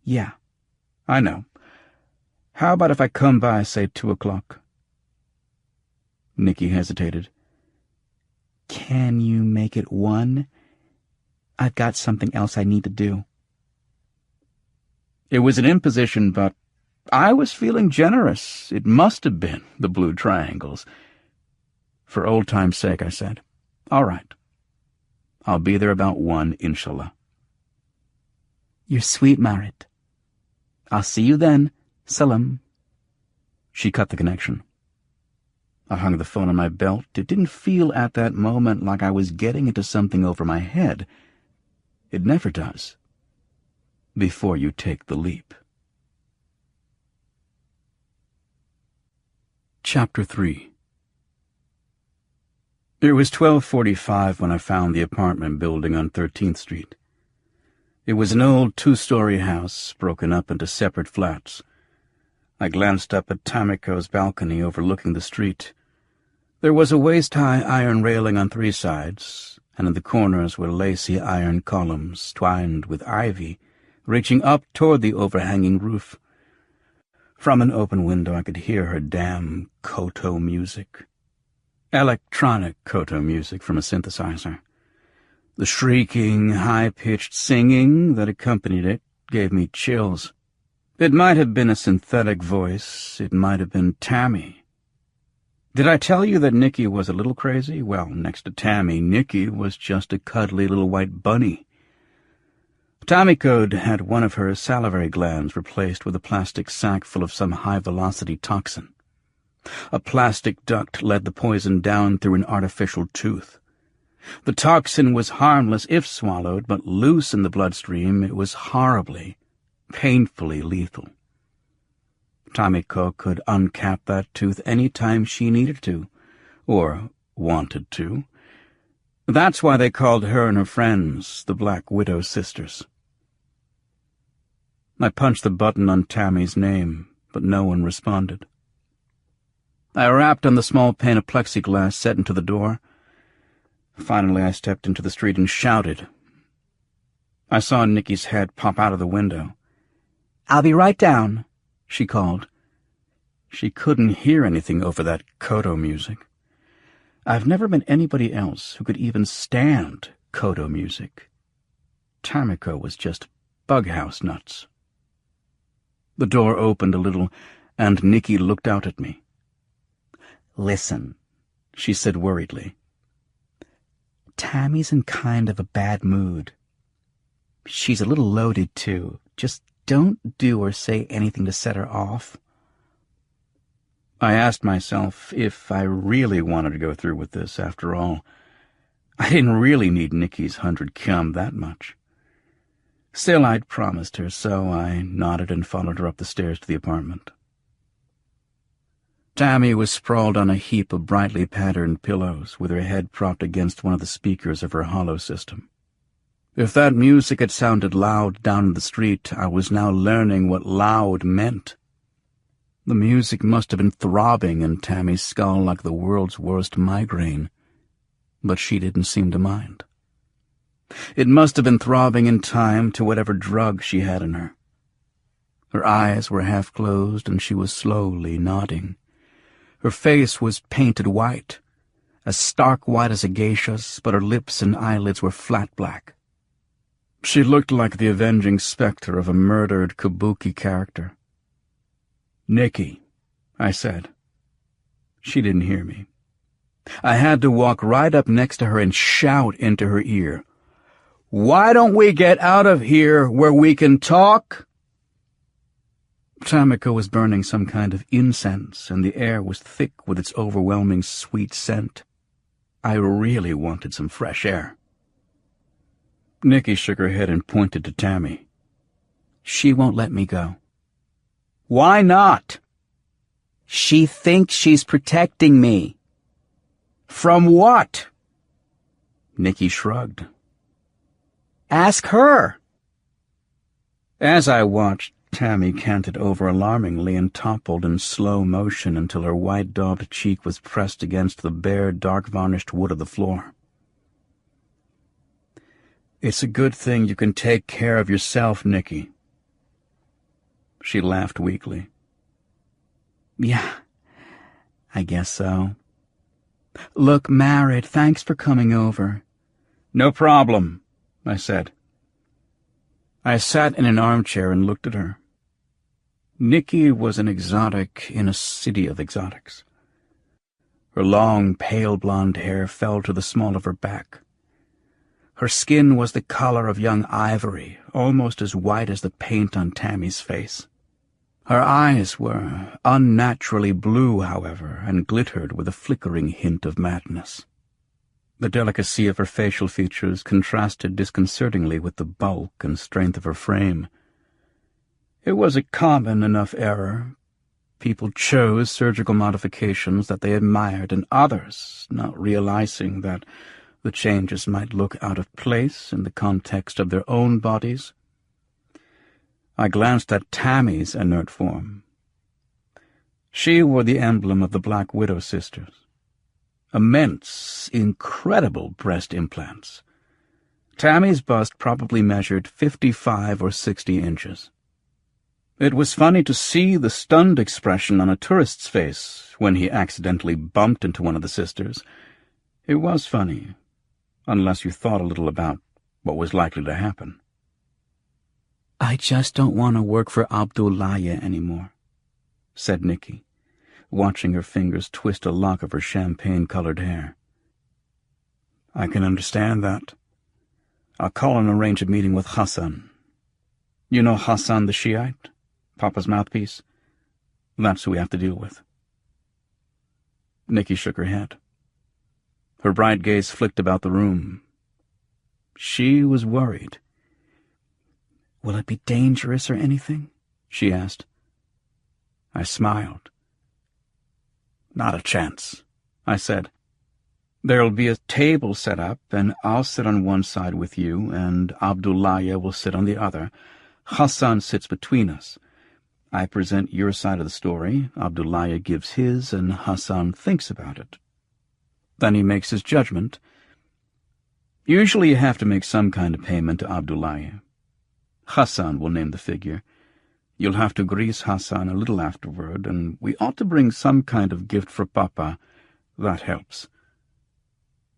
"Yeah." I know. How about if I come by, say, 2 o'clock? Nicky hesitated. "Can you make it 1? I've got something else I need to do." It was an imposition, but I was feeling generous. It must have been the blue triangles. For old time's sake, I said, "All right. I'll be there about 1, inshallah." "You're sweet, Marit. I'll see you then. Salam." She cut the connection. I hung the phone on my belt. It didn't feel at that moment like I was getting into something over my head. It never does. Before you take the leap. Chapter 3. It was 12:45 when I found the apartment building on 13th Street. It was an old 2-story house, broken up into separate flats. I glanced up at Tamiko's balcony overlooking the street. There was a waist-high iron railing on 3 sides, and in the corners were lacy iron columns twined with ivy, reaching up toward the overhanging roof. From an open window I could hear her damn koto music. Electronic koto music from a synthesizer. The shrieking, high-pitched singing that accompanied it gave me chills. It might have been a synthetic voice. It might have been Tammy. Did I tell you that Nicky was a little crazy? Well, next to Tammy, Nicky was just a cuddly little white bunny. Tamiko had one of her salivary glands replaced with a plastic sac full of some high-velocity toxin. A plastic duct led the poison down through an artificial tooth. The toxin was harmless if swallowed, but loose in the bloodstream it was horribly, painfully lethal. Tamiko could uncap that tooth any time she needed to, or wanted to. That's why they called her and her friends the Black Widow Sisters. I punched the button on Tammy's name, but no one responded. I rapped on the small pane of plexiglass set into the door. Finally, I stepped into the street and shouted. I saw Nikki's head pop out of the window. "I'll be right down," she called. She couldn't hear anything over that Kodo music. I've never met anybody else who could even stand Kodo music. Tamiko was just bughouse nuts. The door opened a little, and Nikki looked out at me. "Listen," she said worriedly. "Tammy's in kind of a bad mood. She's a little loaded, too. Just don't do or say anything to set her off." I asked myself if I really wanted to go through with this, after all. I didn't really need Nikki's 100 cum that much. Still, I'd promised her, so I nodded and followed her up the stairs to the apartment. Tammy was sprawled on a heap of brightly patterned pillows, with her head propped against one of the speakers of her hollow system. If that music had sounded loud down in the street, I was now learning what loud meant. The music must have been throbbing in Tammy's skull like the world's worst migraine, but she didn't seem to mind. It must have been throbbing in time to whatever drug she had in her. Her eyes were half closed, and she was slowly nodding. Her face was painted white, as stark white as a geisha's, but her lips and eyelids were flat black. She looked like the avenging specter of a murdered kabuki character. "Nikki," I said. She didn't hear me. I had to walk right up next to her and shout into her ear, "Why don't we get out of here where we can talk?" Tamiko was burning some kind of incense, and the air was thick with its overwhelming sweet scent. I really wanted some fresh air. Nikki shook her head and pointed to Tammy. "She won't let me go." "Why not?" "She thinks she's protecting me." "From what?" Nikki shrugged. "Ask her." As I watched, Tammy canted over alarmingly and toppled in slow motion until her white-daubed cheek was pressed against the bare, dark-varnished wood of the floor. "It's a good thing you can take care of yourself, Nikki." She laughed weakly. "Yeah, I guess so. Look, Marid, thanks for coming over." "No problem," I said. I sat in an armchair and looked at her. Nikki was an exotic in a city of exotics. Her long, pale blonde hair fell to the small of her back. Her skin was the color of young ivory, almost as white as the paint on Tammy's face. Her eyes were unnaturally blue, however, and glittered with a flickering hint of madness. The delicacy of her facial features contrasted disconcertingly with the bulk and strength of her frame. It was a common enough error. People chose surgical modifications that they admired in others, not realizing that the changes might look out of place in the context of their own bodies. I glanced at Tammy's inert form. She wore the emblem of the Black Widow Sisters. Immense, incredible breast implants. Tammy's bust probably measured 55 or 60 inches. It was funny to see the stunned expression on a tourist's face when he accidentally bumped into one of the sisters. It was funny, unless you thought a little about what was likely to happen. "I just don't want to work for Abdullaya anymore," said Nikki, watching her fingers twist a lock of her champagne-colored hair. "I can understand that. I'll call and arrange a meeting with Hassan. You know Hassan the Shiite, Papa's mouthpiece? That's who we have to deal with. Nikki shook her head. Her bright gaze flicked about the room. She was worried. "Will it be dangerous or anything?" she asked. I smiled. "Not a chance," I said. "There'll be a table set up, and I'll sit on one side with you, and Abdullaya will sit on the other. Hassan sits between us. I present your side of the story, Abdullaya gives his, and Hassan thinks about it. Then he makes his judgment. Usually you have to make some kind of payment to Abdullaya. Hassan will name the figure. You'll have to grease Hassan a little afterward, and we ought to bring some kind of gift for Papa. That helps."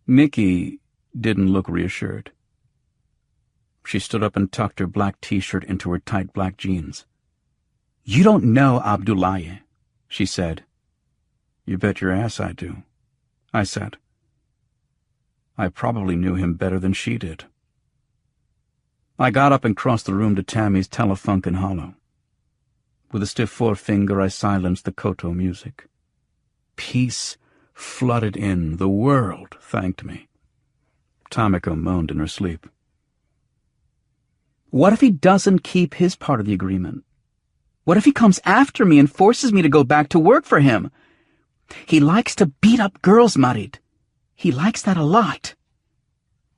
Nikki didn't look reassured. She stood up and tucked her black T-shirt into her tight black jeans. "You don't know Abdullaya," she said. "You bet your ass I do," I said. I probably knew him better than she did. I got up and crossed the room to Tammy's Telefunken Hollow. With a stiff forefinger, I silenced the koto music. Peace flooded in. The world thanked me. Tamiko moaned in her sleep. "What if he doesn't keep his part of the agreement? What if he comes after me and forces me to go back to work for him? He likes to beat up girls, Marit. He likes that a lot."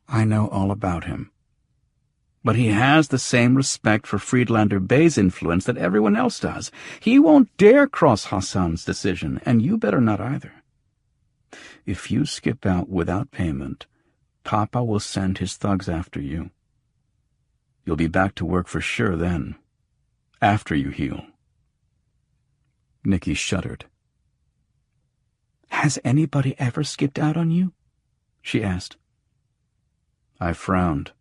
"I know all about him. But he has the same respect for Friedlander Bey's influence that everyone else does. He won't dare cross Hassan's decision, and you better not either. If you skip out without payment, Papa will send his thugs after you. You'll be back to work for sure then, after you heal." Nikki shuddered. "Has anybody ever skipped out on you?" she asked. I frowned.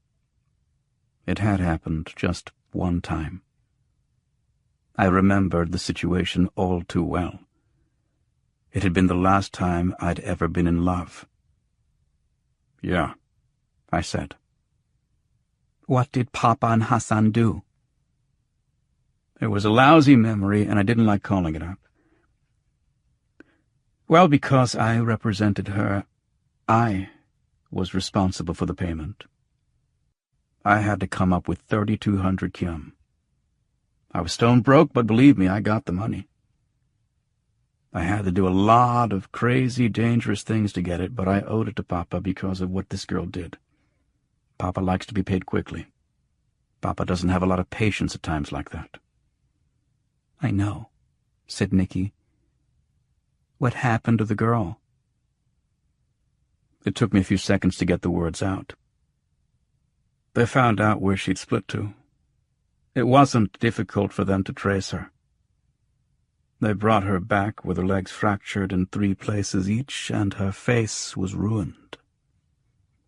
It had happened just one time. I remembered the situation all too well. It had been the last time I'd ever been in love. "Yeah," I said. "What did Papa and Hassan do?" It was a lousy memory, and I didn't like calling it up. Well, because I represented her, I was responsible for the payment. I had to come up with 3,200 kyum. I was stone broke, but believe me, I got the money. I had to do a lot of crazy, dangerous things to get it, but I owed it to Papa because of what this girl did. Papa likes to be paid quickly. Papa doesn't have a lot of patience at times like that. "I know," said Nikki. "What happened to the girl?" It took me a few seconds to get the words out. They found out where she'd split to. It wasn't difficult for them to trace her. They brought her back with her legs fractured in 3 places each, and her face was ruined.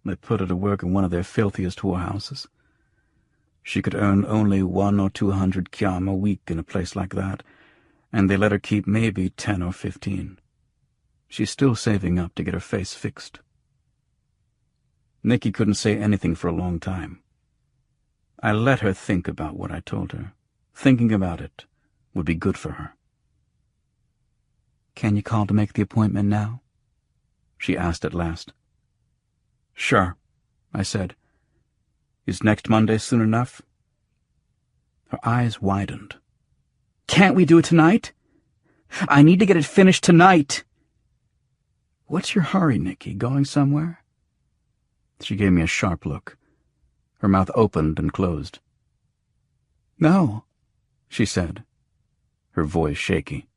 They put her to work in one of their filthiest whorehouses. She could earn only 100 or 200 kyam a week in a place like that, and they let her keep maybe 10 or 15. She's still saving up to get her face fixed. Nikki couldn't say anything for a long time. I let her think about what I told her. Thinking about it would be good for her. "Can you call to make the appointment now?" she asked at last. "Sure," I said. "Is next Monday soon enough?" Her eyes widened. "Can't we do it tonight? I need to get it finished tonight." "What's your hurry, Nikki? Going somewhere?" She gave me a sharp look. Her mouth opened and closed. "No," she said, her voice shaky.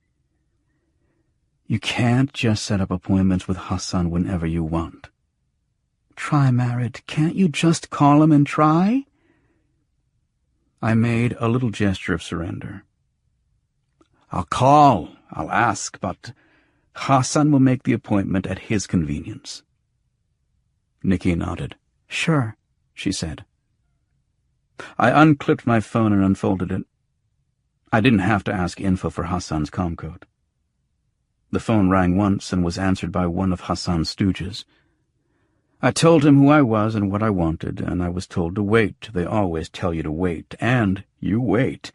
"You can't just set up appointments with Hassan whenever you want. Try, Marit. Can't you just call him and try?" I made a little gesture of surrender. "I'll call, I'll ask, but Hassan will make the appointment at his convenience." Nikki nodded. "Sure," she said. I unclipped my phone and unfolded it. I didn't have to ask info for Hassan's comcode. The phone rang once and was answered by one of Hassan's stooges. I told him who I was and what I wanted, and I was told to wait. They always tell you to wait, and You wait.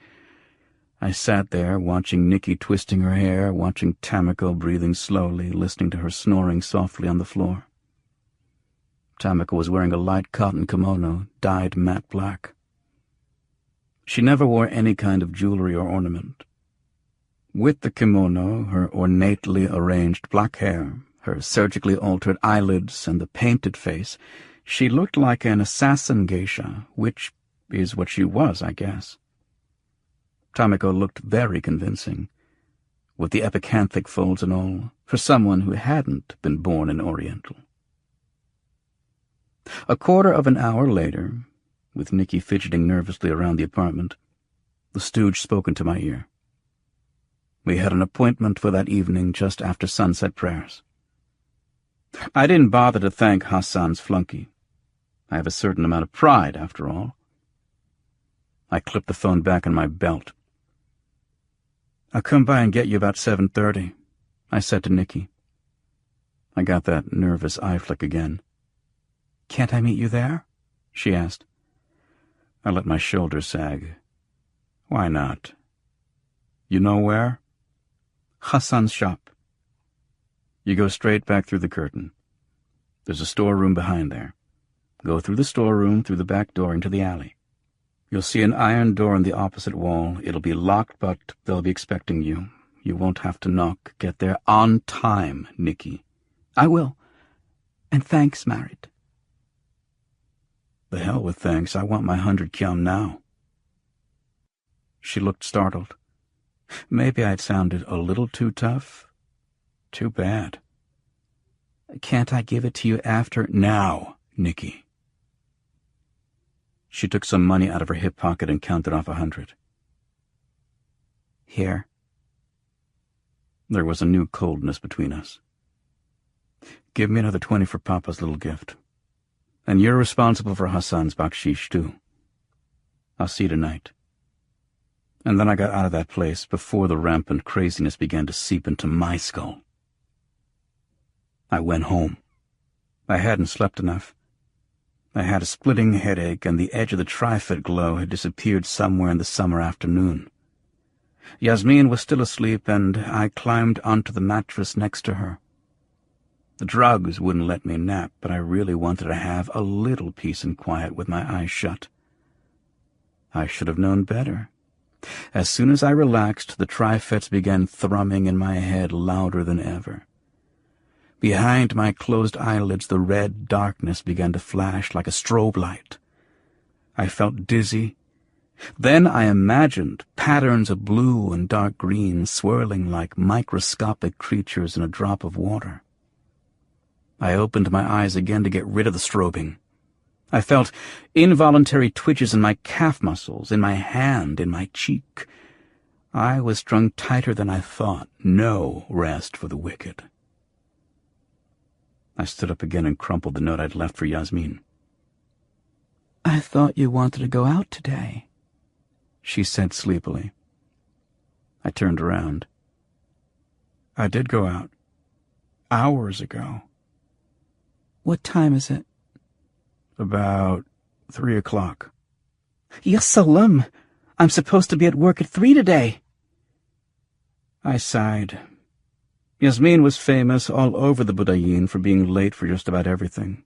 I sat there, watching Nikki twisting her hair, watching Tamiko breathing slowly, listening to her snoring softly on the floor. Tamiko was wearing a light cotton kimono, dyed matte black. She never wore any kind of jewelry or ornament. With the kimono, her ornately arranged black hair, her surgically altered eyelids, and the painted face, she looked like an assassin geisha, which is what she was, I guess. Tamiko looked very convincing, with the epicanthic folds and all, for someone who hadn't been born an Oriental. A quarter of an hour later, with Nikki fidgeting nervously around the apartment, the stooge spoke into my ear. We had an appointment for that evening just after sunset prayers. I didn't bother to thank Hassan's flunky. I have a certain amount of pride, after all. I clipped the phone back in my belt. "I'll come by and get you about 7:30, I said to Nikki. I got that nervous eye flick again. "Can't I meet you there?" she asked. I let my shoulders sag. "Why not? You know where?" "Hassan's shop." "You go straight back through the curtain. There's a storeroom behind there. Go through the storeroom, through the back door, into the alley. You'll see an iron door on the opposite wall. It'll be locked, but they'll be expecting you. You won't have to knock. Get there on time, Nikki." "I will. And thanks, Marit." "The hell with thanks. I want my 100 kyum now." She looked startled. Maybe I'd sounded a little too tough. Too bad. "Can't I give it to you after?" "Now, Nikki." She took some money out of her hip pocket and counted off 100. "Here." There was a new coldness between us. "Give me another 20 for Papa's little gift. And you're responsible for Hassan's bakshish, too. I'll see you tonight." And then I got out of that place before the rampant craziness began to seep into my skull. I went home. I hadn't slept enough. I had a splitting headache, and the edge of the tri-fit glow had disappeared somewhere in the summer afternoon. Yasmin was still asleep, and I climbed onto the mattress next to her. The drugs wouldn't let me nap, but I really wanted to have a little peace and quiet with my eyes shut. I should have known better. As soon as I relaxed, the tri-fits began thrumming in my head louder than ever. Behind my closed eyelids, the red darkness began to flash like a strobe light. I felt dizzy. Then I imagined patterns of blue and dark green swirling like microscopic creatures in a drop of water. I opened my eyes again to get rid of the strobing. I felt involuntary twitches in my calf muscles, in my hand, in my cheek. I was strung tighter than I thought. No rest for the wicked. I stood up again and crumpled the note I'd left for Yasmin. "I thought you wanted to go out today," she said sleepily. I turned around. "I did go out. Hours ago." "What time is it?" "About 3 o'clock. "Ya salam! I'm supposed to be at work at 3 today." I sighed. Yasmin was famous all over the Budayin for being late for just about everything.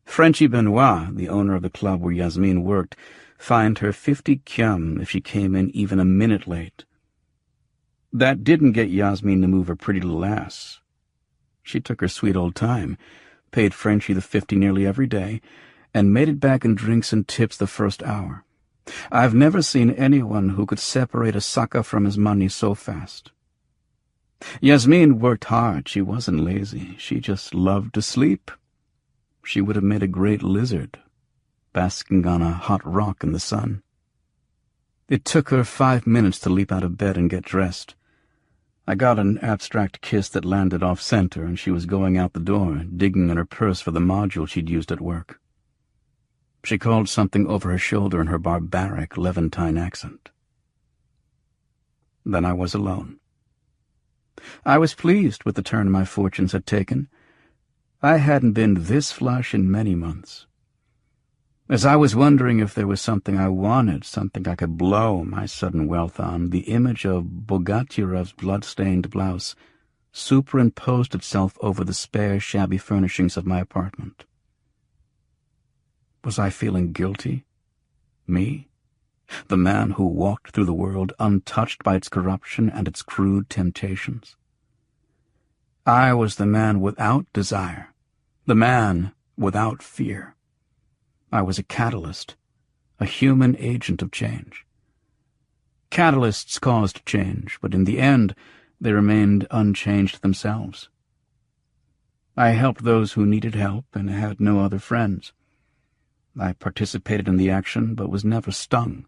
Frenchie Benoit, the owner of the club where Yasmin worked, fined her 50 kyum if she came in even a minute late. That didn't get Yasmin to move her pretty little ass. She took her sweet old time, paid Frenchie the 50 nearly every day, and made it back in drinks and tips the first hour. I've never seen anyone who could separate a sucker from his money so fast. Yasmin worked hard. She wasn't lazy. She just loved to sleep. She would have made a great lizard, basking on a hot rock in the sun. It took her 5 minutes to leap out of bed and get dressed. I got an abstract kiss that landed off-center, and she was going out the door, digging in her purse for the module she'd used at work. She called something over her shoulder in her barbaric Levantine accent. Then I was alone. I was pleased with the turn my fortunes had taken. I hadn't been this flush in many months. As I was wondering if there was something I wanted, something I could blow my sudden wealth on, the image of Bogatyrov's blood-stained blouse superimposed itself over the spare, shabby furnishings of my apartment. Was I feeling guilty? Me? The man who walked through the world untouched by its corruption and its crude temptations? I was the man without desire, the man without fear. I was a catalyst, a human agent of change. Catalysts caused change, but in the end they remained unchanged themselves. I helped those who needed help and had no other friends. I participated in the action, but was never stung.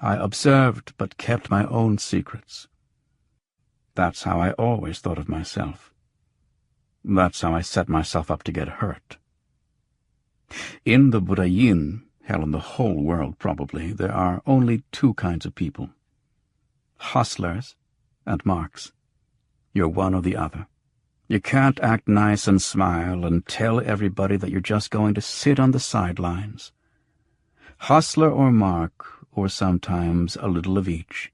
I observed, but kept my own secrets. That's how I always thought of myself. That's how I set myself up to get hurt. In the Burayin, hell, in the whole world probably, there are only two kinds of people: hustlers and marks. You're one or the other. You can't act nice and smile and tell everybody that you're just going to sit on the sidelines. Hustler or mark, or sometimes a little of each.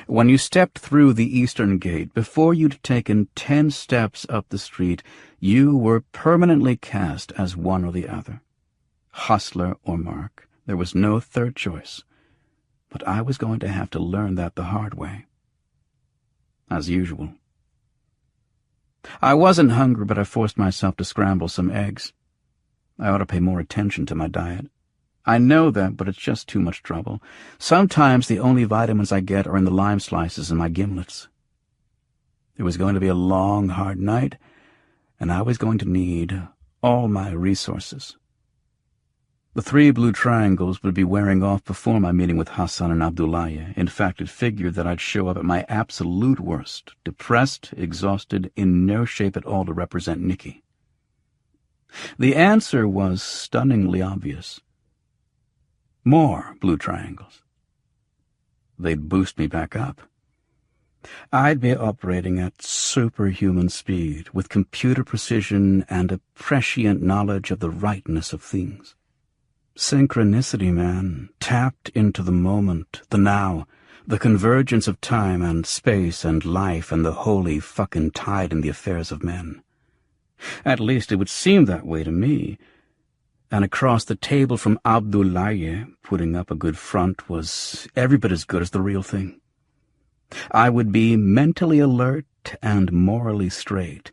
When you stepped through the eastern gate, before you'd taken 10 steps up the street, you were permanently cast as one or the other. Hustler or mark. There was no third choice. But I was going to have to learn that the hard way. As usual. I wasn't hungry, but I forced myself to scramble some eggs. I ought to pay more attention to my diet. I know that, but it's just too much trouble. Sometimes the only vitamins I get are in the lime slices in my gimlets. It was going to be a long, hard night, and I was going to need all my resources. The 3 blue triangles would be wearing off before my meeting with Hassan and Abdullahi. In fact, it figured that I'd show up at my absolute worst, depressed, exhausted, in no shape at all to represent Nikki. The answer was stunningly obvious. More blue triangles. They'd boost me back up. I'd be operating at superhuman speed, with computer precision and a prescient knowledge of the rightness of things. Synchronicity, man, tapped into the moment, the now, the convergence of time and space and life and the holy fucking tide in the affairs of men. At least it would seem that way to me. And across the table from Abdullahi, putting up a good front, was every bit as good as the real thing. I would be mentally alert and morally straight,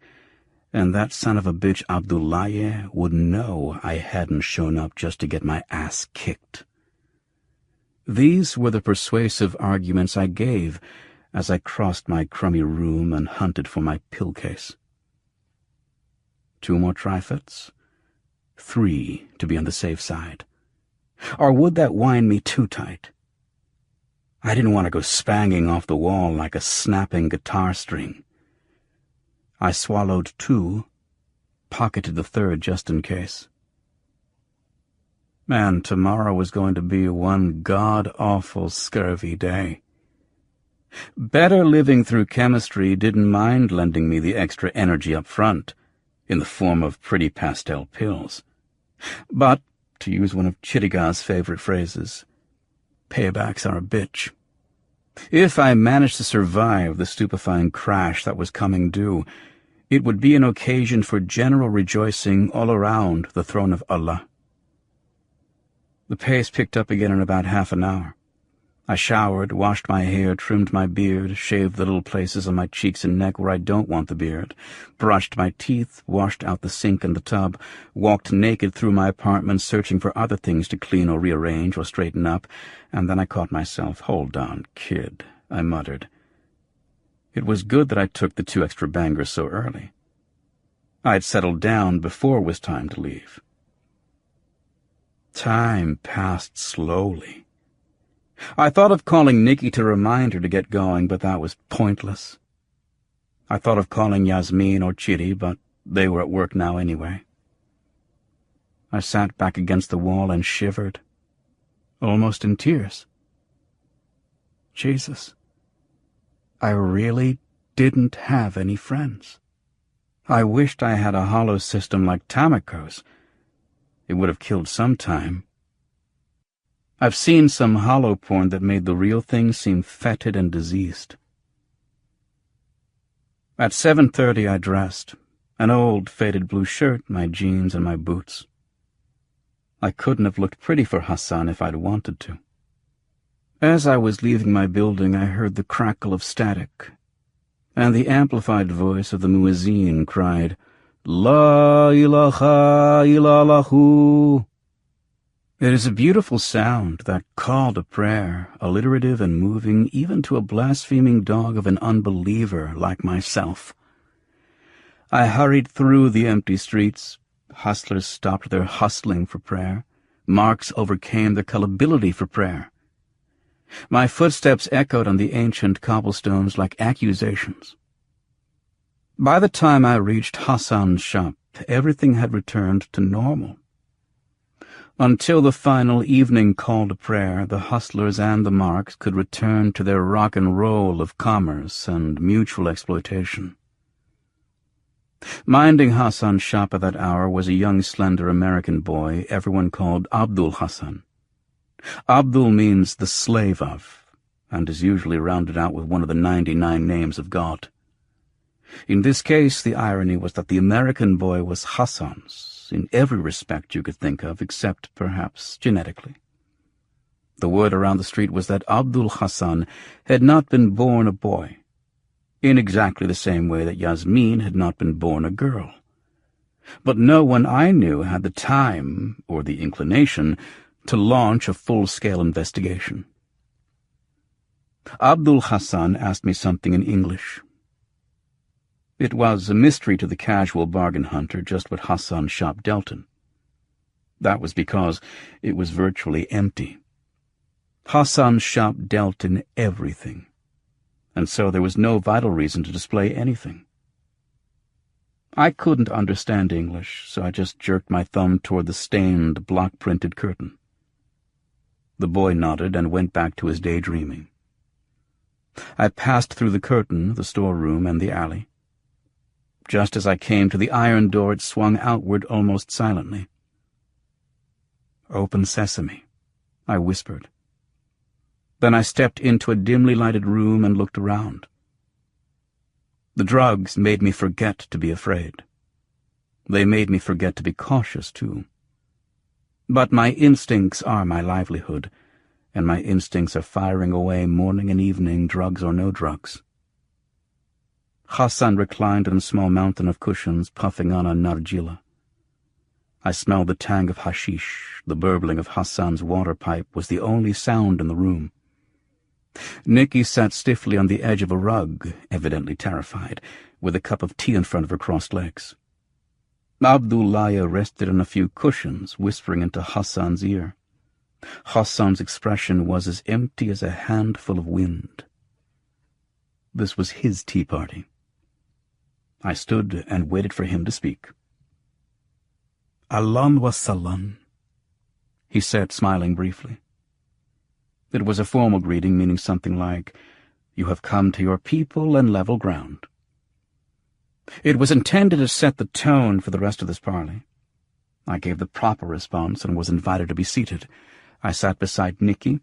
and that son of a bitch Abdullahi would know I hadn't shown up just to get my ass kicked. These were the persuasive arguments I gave as I crossed my crummy room and hunted for my pill case. 2 more trifets? 3 to be on the safe side. Or would that wind me too tight? I didn't want to go spanging off the wall like a snapping guitar string. I swallowed 2, pocketed the 3rd just in case. Man, tomorrow was going to be one god-awful scurvy day. Better Living Through Chemistry didn't mind lending me the extra energy up front, in the form of pretty pastel pills. But, to use one of Chiriga's favorite phrases, paybacks are a bitch. If I managed to survive the stupefying crash that was coming due, it would be an occasion for general rejoicing all around the throne of Allah. The pace picked up again in about half an hour. I showered, washed my hair, trimmed my beard, shaved the little places on my cheeks and neck where I don't want the beard, brushed my teeth, washed out the sink and the tub, walked naked through my apartment searching for other things to clean or rearrange or straighten up, and then I caught myself. "Hold on, kid," I muttered. It was good that I took the 2 extra bangers so early. I'd settled down before it was time to leave. Time passed slowly. I thought of calling Nikki to remind her to get going, but that was pointless. I thought of calling Yasmin or Chidi, but they were at work now anyway. I sat back against the wall and shivered, almost in tears. Jesus, I really didn't have any friends. I wished I had a hollow system like Tameko's. It would have killed some time. I've seen some hollow porn that made the real thing seem fetid and diseased. At 7:30 I dressed, an old faded blue shirt, my jeans, and my boots. I couldn't have looked pretty for Hassan if I'd wanted to. As I was leaving my building, I heard the crackle of static, and the amplified voice of the muezzin cried, La ilaha illallahu. It is a beautiful sound, that call to prayer, alliterative and moving even to a blaspheming dog of an unbeliever like myself. I hurried through the empty streets. Hustlers stopped their hustling for prayer. Marks overcame their gullibility for prayer. My footsteps echoed on the ancient cobblestones like accusations. By the time I reached Hassan's shop, everything had returned to normal. Until the final evening call to prayer, the hustlers and the marks could return to their rock and roll of commerce and mutual exploitation. Minding Hassan's shop at that hour was a young, slender American boy everyone called Abdul Hassan. Abdul means the slave of, and is usually rounded out with one of the 99 names of God. In this case, the irony was that the American boy was Hassan's, in every respect you could think of, except, perhaps, genetically. The word around the street was that Abdul Hassan had not been born a boy, in exactly the same way that Yasmin had not been born a girl. But no one I knew had the time, or the inclination, to launch a full-scale investigation. Abdul Hassan asked me something in English. It was a mystery to the casual bargain hunter just what Hassan's shop dealt in. That was because it was virtually empty. Hassan's shop dealt in everything, and so there was no vital reason to display anything. I couldn't understand English, so I just jerked my thumb toward the stained, block-printed curtain. The boy nodded and went back to his daydreaming. I passed through the curtain, the storeroom, and the alley. Just as I came to the iron door, it swung outward almost silently. "Open sesame," I whispered. Then I stepped into a dimly lighted room and looked around. The drugs made me forget to be afraid. They made me forget to be cautious, too. But my instincts are my livelihood, and my instincts are firing away morning and evening, drugs or no drugs. Hassan reclined on a small mountain of cushions, puffing on a nargila. I smelled the tang of hashish. The burbling of Hassan's water pipe was the only sound in the room. Nikki sat stiffly on the edge of a rug, evidently terrified, with a cup of tea in front of her crossed legs. Abdullaya rested on a few cushions, whispering into Hassan's ear. Hassan's expression was as empty as a handful of wind. This was his tea party. I stood and waited for him to speak. "Ahlan wa sahlan," he said, smiling briefly. It was a formal greeting meaning something like, "You have come to your people and level ground." It was intended to set the tone for the rest of this parley. I gave the proper response and was invited to be seated. I sat beside Nikki.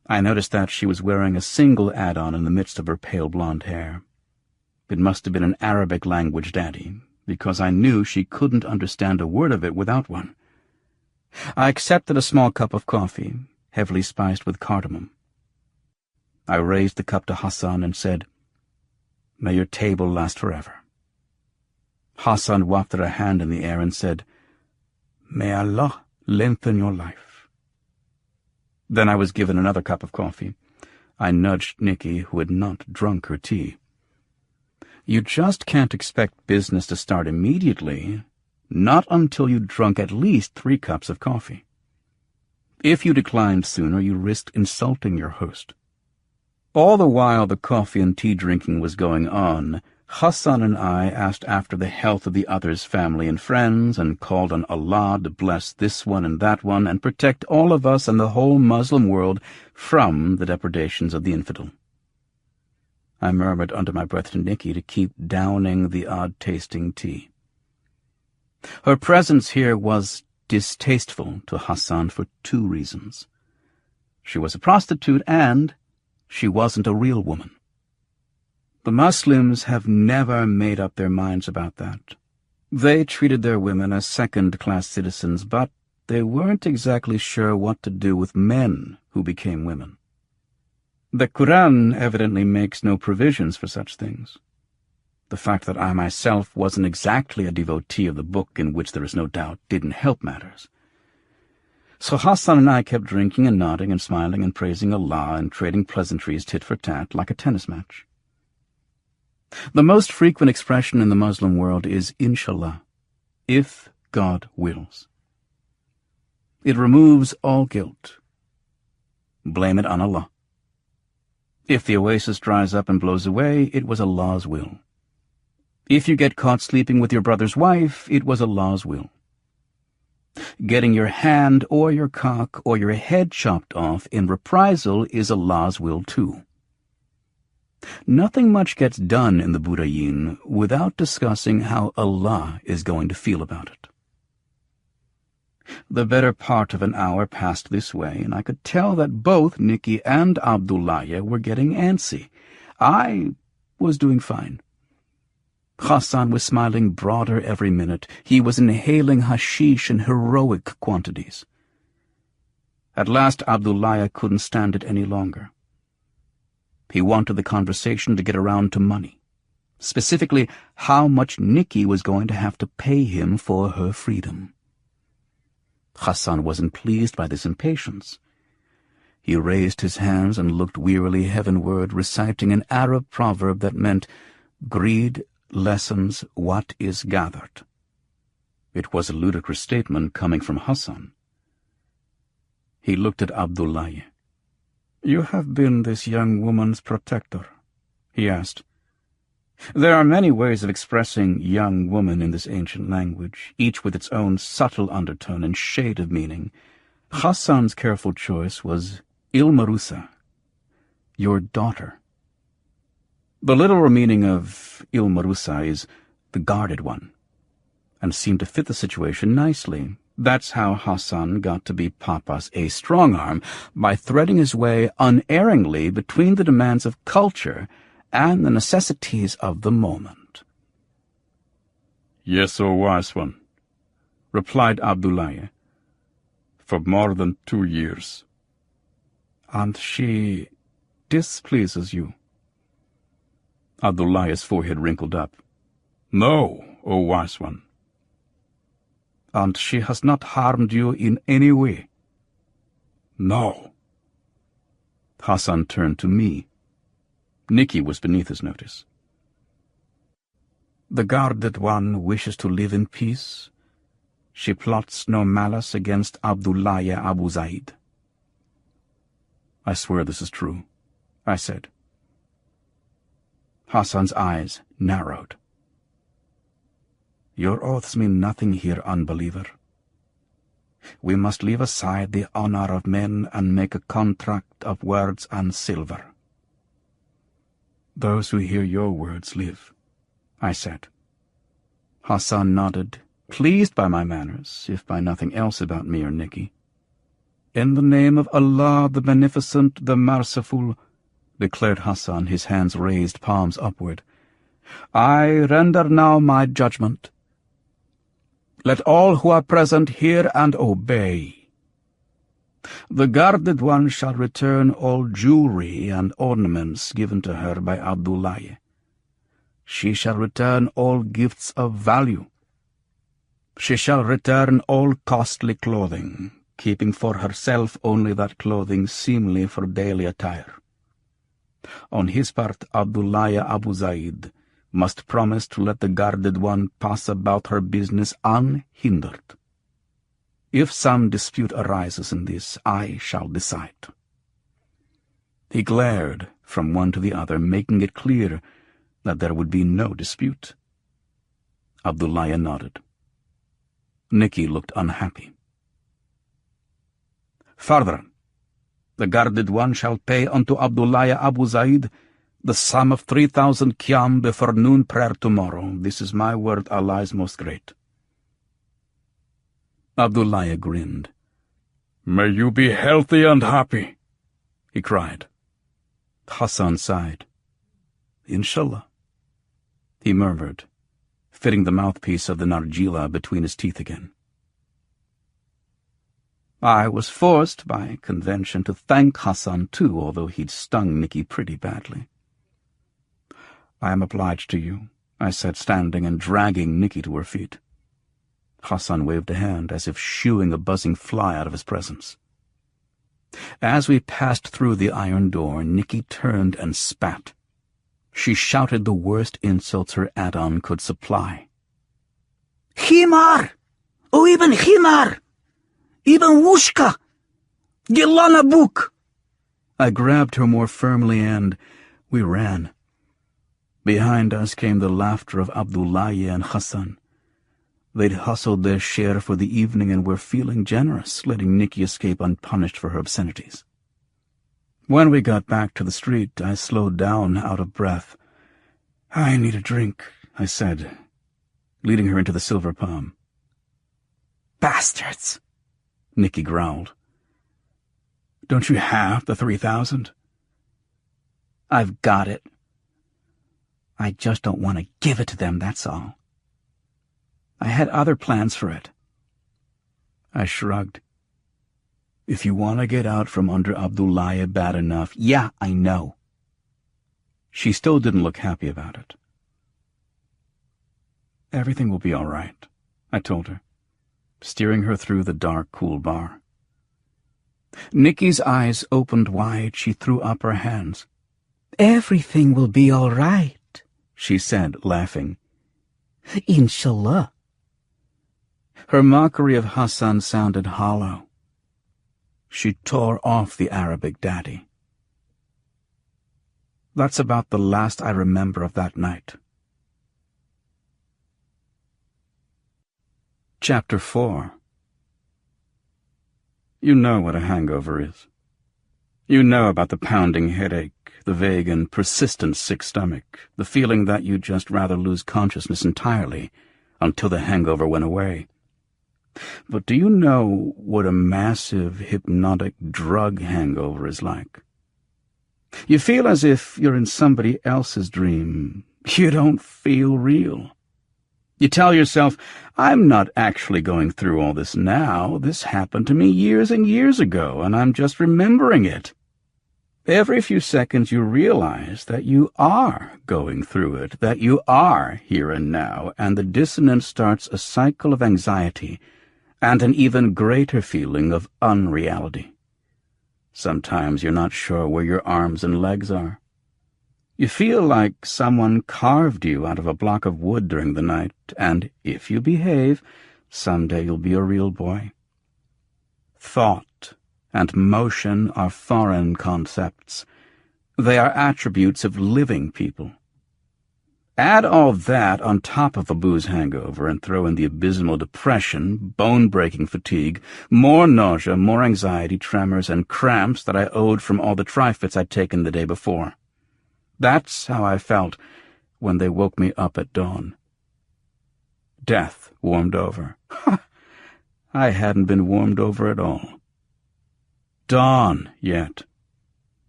I noticed that she was wearing a single add-on in the midst of her pale blonde hair. It must have been an Arabic language daddy, because I knew she couldn't understand a word of it without one. I accepted a small cup of coffee, heavily spiced with cardamom. I raised the cup to Hassan and said, "May your table last forever." Hassan wafted a hand in the air and said, "May Allah lengthen your life." Then I was given another cup of coffee. I nudged Nikki, who had not drunk her tea. "You just can't expect business to start immediately, not until you'd drunk at least 3 cups of coffee. If you declined sooner, you risked insulting your host." All the while the coffee and tea drinking was going on, Hassan and I asked after the health of the other's family and friends, and called on Allah to bless this one and that one, and protect all of us and the whole Muslim world from the depredations of the infidel. I murmured under my breath to Nikki to keep downing the odd-tasting tea. Her presence here was distasteful to Hassan for 2 reasons. She was a prostitute and she wasn't a real woman. The Muslims have never made up their minds about that. They treated their women as second-class citizens, but they weren't exactly sure what to do with men who became women. The Quran evidently makes no provisions for such things. The fact that I myself wasn't exactly a devotee of the book, in which there is no doubt, didn't help matters. So Hassan and I kept drinking and nodding and smiling and praising Allah and trading pleasantries tit for tat like a tennis match. The most frequent expression in the Muslim world is inshallah, if God wills. It removes all guilt. Blame it on Allah. If the oasis dries up and blows away, it was Allah's will. If you get caught sleeping with your brother's wife, it was Allah's will. Getting your hand or your cock or your head chopped off in reprisal is Allah's will too. Nothing much gets done in the Budayin without discussing how Allah is going to feel about it. The better part of an hour passed this way, and I could tell that both Nikki and Abdullaya were getting antsy. I was doing fine. Hassan was smiling broader every minute. He was inhaling hashish in heroic quantities. At last Abdullaya couldn't stand it any longer. He wanted the conversation to get around to money, specifically how much Nikki was going to have to pay him for her freedom. Hassan wasn't pleased by this impatience. He raised his hands and looked wearily heavenward, reciting an Arab proverb that meant, "Greed lessens what is gathered." It was a ludicrous statement coming from Hassan. He looked at Abdullaya. "You have been this young woman's protector?" he asked. There are many ways of expressing young woman in this ancient language, each with its own subtle undertone and shade of meaning. Hassan's careful choice was Ilmarusa, your daughter. The literal meaning of Ilmarusa is the guarded one, and seemed to fit the situation nicely. That's how Hassan got to be Papa's a strong-arm, by threading his way unerringly between the demands of culture and the necessities of the moment. "Yes, O wise one," replied Abdullaya, "for more than 2 years." "And she displeases you?" Abdullaya's forehead wrinkled up. "No, O wise one." "And she has not harmed you in any way?" "No." Hassan turned to me. Nikki was beneath his notice. "The guarded one wishes to live in peace. She plots no malice against Abdullaya Abu Zaid." "I swear this is true," I said. Hassan's eyes narrowed. "Your oaths mean nothing here, unbeliever. We must leave aside the honor of men and make a contract of words and silver." "Those who hear your words live," I said. Hassan nodded, pleased by my manners, if by nothing else about me or Nikki. "In the name of Allah, the Beneficent, the Merciful," declared Hassan, his hands raised, palms upward, "I render now my judgment. Let all who are present hear and obey. The guarded one shall return all jewelry and ornaments given to her by Abdullaya. She shall return all gifts of value. She shall return all costly clothing, keeping for herself only that clothing seemly for daily attire. On his part, Abdullaya Abu Zaid must promise to let the guarded one pass about her business unhindered. If some dispute arises in this, I shall decide." He glared from one to the other, making it clear that there would be no dispute. Abdullaya nodded. Nikki looked unhappy. "Further, the guarded one shall pay unto Abdullaya Abu Zaid the sum of 3,000 kyam before noon prayer tomorrow. This is my word, Allah is most great." Abdullahi grinned. "May you be healthy and happy," he cried. Hassan sighed. "Inshallah," he murmured, fitting the mouthpiece of the nargila between his teeth again. I was forced by convention to thank Hassan too, although he'd stung Nicky pretty badly. "I am obliged to you," I said, standing and dragging Nicky to her feet. Hassan waved a hand as if shooing a buzzing fly out of his presence. As we passed through the iron door, Nicky turned and spat. She shouted the worst insults her add-on could supply. "Himar! Oh, even Himar! Even Wushka! Gilana Book!" I grabbed her more firmly and we ran. Behind us came the laughter of Abdullahi and Hassan. They'd hustled their share for the evening and were feeling generous, letting Nicky escape unpunished for her obscenities. When we got back to the street, I slowed down, out of breath. "I need a drink," I said, leading her into the Silver Palm. "Bastards!" Nicky growled. "Don't you have the 3,000? "I've got it. I just don't want to give it to them, that's all. I had other plans for it." I shrugged. "If you want to get out from under Abdullahi bad enough, yeah, I know." She still didn't look happy about it. "Everything will be all right," I told her, steering her through the dark, cool bar. Nicky's eyes opened wide. She threw up her hands. "Everything will be all right," she said, laughing. "Inshallah." Her mockery of Hassan sounded hollow. She tore off the Arabic daddy. That's about the last I remember of that night. Chapter 4. You know what a hangover is. You know about the pounding headache, the vague and persistent sick stomach, the feeling that you'd just rather lose consciousness entirely until the hangover went away. But do you know what a massive hypnotic drug hangover is like? You feel as if you're in somebody else's dream. You don't feel real. You tell yourself, I'm not actually going through all this now. This happened to me years and years ago, and I'm just remembering it. Every few seconds you realize that you are going through it, that you are here and now, and the dissonance starts a cycle of anxiety and an even greater feeling of unreality. Sometimes you're not sure where your arms and legs are. You feel like someone carved you out of a block of wood during the night, and if you behave, someday you'll be a real boy. Thought and motion are foreign concepts. They are attributes of living people. Add all that on top of a booze hangover and throw in the abysmal depression, bone-breaking fatigue, more nausea, more anxiety, tremors, and cramps that I owed from all the Trifits I'd taken the day before. That's how I felt when they woke me up at dawn. Death warmed over. I hadn't been warmed over at all. Dawn yet.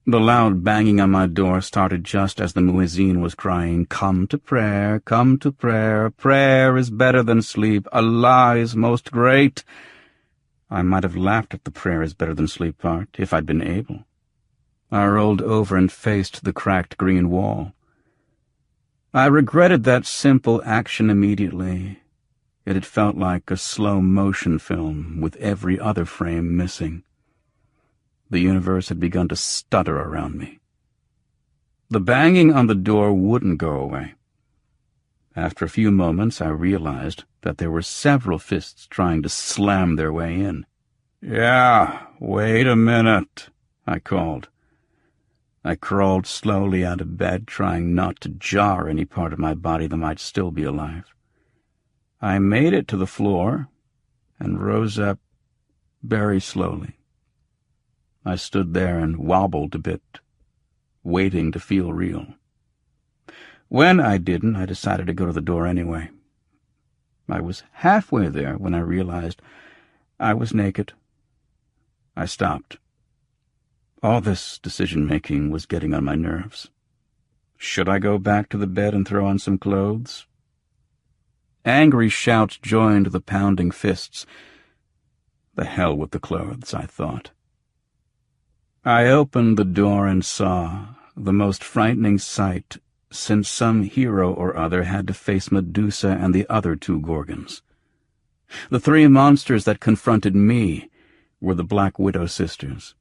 The loud banging on my door started just as the muezzin was crying, "Come to prayer, come to prayer. Prayer is better than sleep. Allah is most great." I might have laughed at the prayer is better than sleep part, if I'd been able. I rolled over and faced the cracked green wall. I regretted that simple action immediately. It had felt like a slow-motion film with every other frame missing. The universe had begun to stutter around me. The banging on the door wouldn't go away. After a few moments, I realized that there were several fists trying to slam their way in. "Yeah, wait a minute," I called. I crawled slowly out of bed, trying not to jar any part of my body that might still be alive. I made it to the floor and rose up very slowly. I stood there and wobbled a bit, waiting to feel real. When I didn't, I decided to go to the door anyway. I was halfway there when I realized I was naked. I stopped. All this decision-making was getting on my nerves. Should I go back to the bed and throw on some clothes? Angry shouts joined the pounding fists. The hell with the clothes, I thought. I opened the door and saw the most frightening sight since some hero or other had to face Medusa and the other two Gorgons. The three monsters that confronted me were the Black Widow sisters,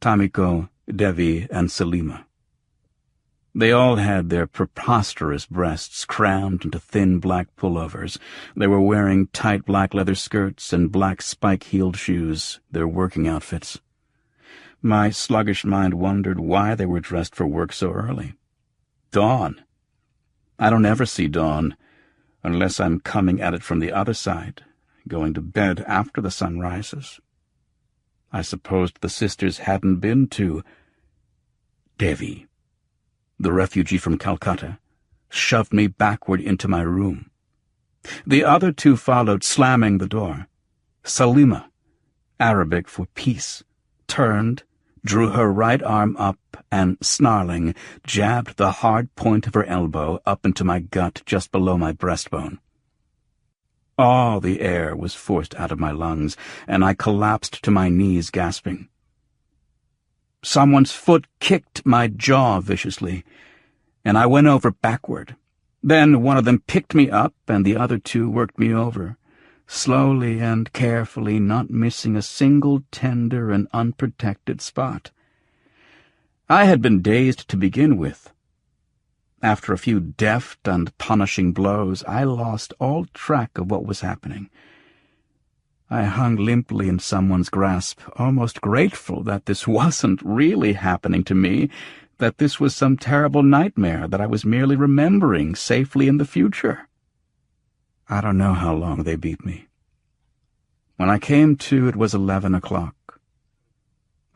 Tamiko, Devi, and Selima. They all had their preposterous breasts crammed into thin black pullovers. They were wearing tight black leather skirts and black spike-heeled shoes, their working outfits. My sluggish mind wondered why they were dressed for work so early. Dawn. I don't ever see dawn, unless I'm coming at it from the other side, going to bed after the sun rises. I supposed the sisters hadn't been to Devi, the refugee from Calcutta, shoved me backward into my room. The other two followed, slamming the door. Selima, Arabic for peace, turned, drew her right arm up, and, snarling, jabbed the hard point of her elbow up into my gut just below my breastbone. All the air was forced out of my lungs, and I collapsed to my knees, gasping. Someone's foot kicked my jaw viciously, and I went over backward. Then one of them picked me up, and the other two worked me over, slowly and carefully, not missing a single tender and unprotected spot. I had been dazed to begin with. After a few deft and punishing blows, I lost all track of what was happening. I hung limply in someone's grasp, almost grateful that this wasn't really happening to me, that this was some terrible nightmare that I was merely remembering safely in the future. I don't know how long they beat me. When I came to, it was 11 o'clock.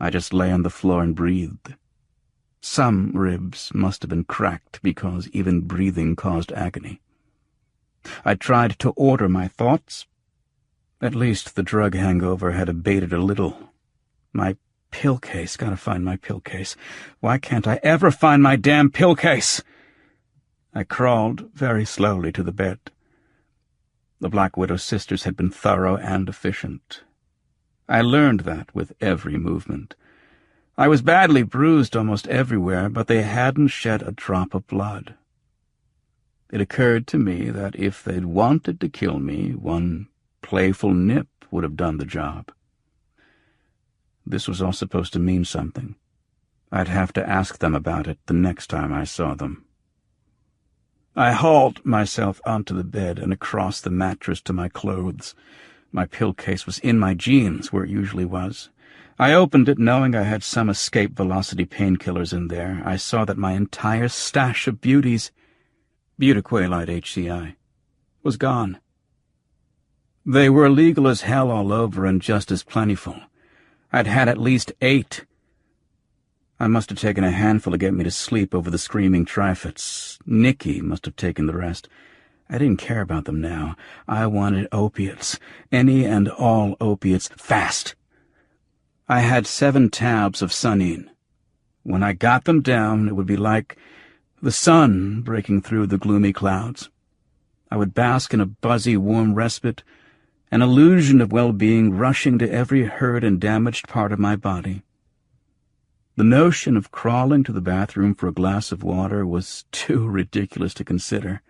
I just lay on the floor and breathed. Some ribs must have been cracked because even breathing caused agony. I tried to order my thoughts. At least the drug hangover had abated a little. My pill case. Gotta find my pill case. Why can't I ever find my damn pill case? I crawled very slowly to the bed. The Black Widow sisters had been thorough and efficient. I learned that with every movement. I was badly bruised almost everywhere, but they hadn't shed a drop of blood. It occurred to me that if they'd wanted to kill me, one playful nip would have done the job. This was all supposed to mean something. I'd have to ask them about it the next time I saw them. I hauled myself onto the bed and across the mattress to my clothes. My pill case was in my jeans, where it usually was. I opened it knowing I had some escape velocity painkillers in there. I saw that my entire stash of beauties, butaquolide HCI, was gone. They were illegal as hell all over and just as plentiful. I'd had at least 8. I must have taken a handful to get me to sleep over the screaming triffids. Nikki must have taken the rest. I didn't care about them now. I wanted opiates. Any and all opiates, fast. I had 7 tabs of Sunine. When I got them down, it would be like the sun breaking through the gloomy clouds. I would bask in a buzzy, warm respite, an illusion of well-being rushing to every hurt and damaged part of my body. The notion of crawling to the bathroom for a glass of water was too ridiculous to consider.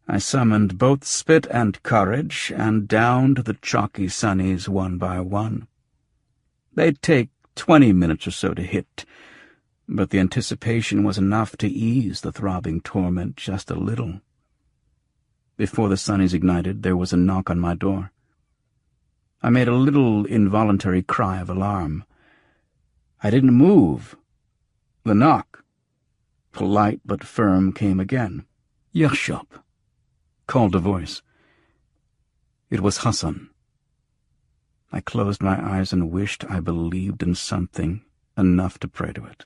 I summoned both spit and courage and downed the chalky sunnies one by one. They'd take 20 minutes or so to hit, but the anticipation was enough to ease the throbbing torment just a little. Before the sunnies ignited, there was a knock on my door. I made a little involuntary cry of alarm. I didn't move. The knock, polite but firm, came again. "Yershop," called a voice. It was Hassan. I closed my eyes and wished I believed in something enough to pray to it.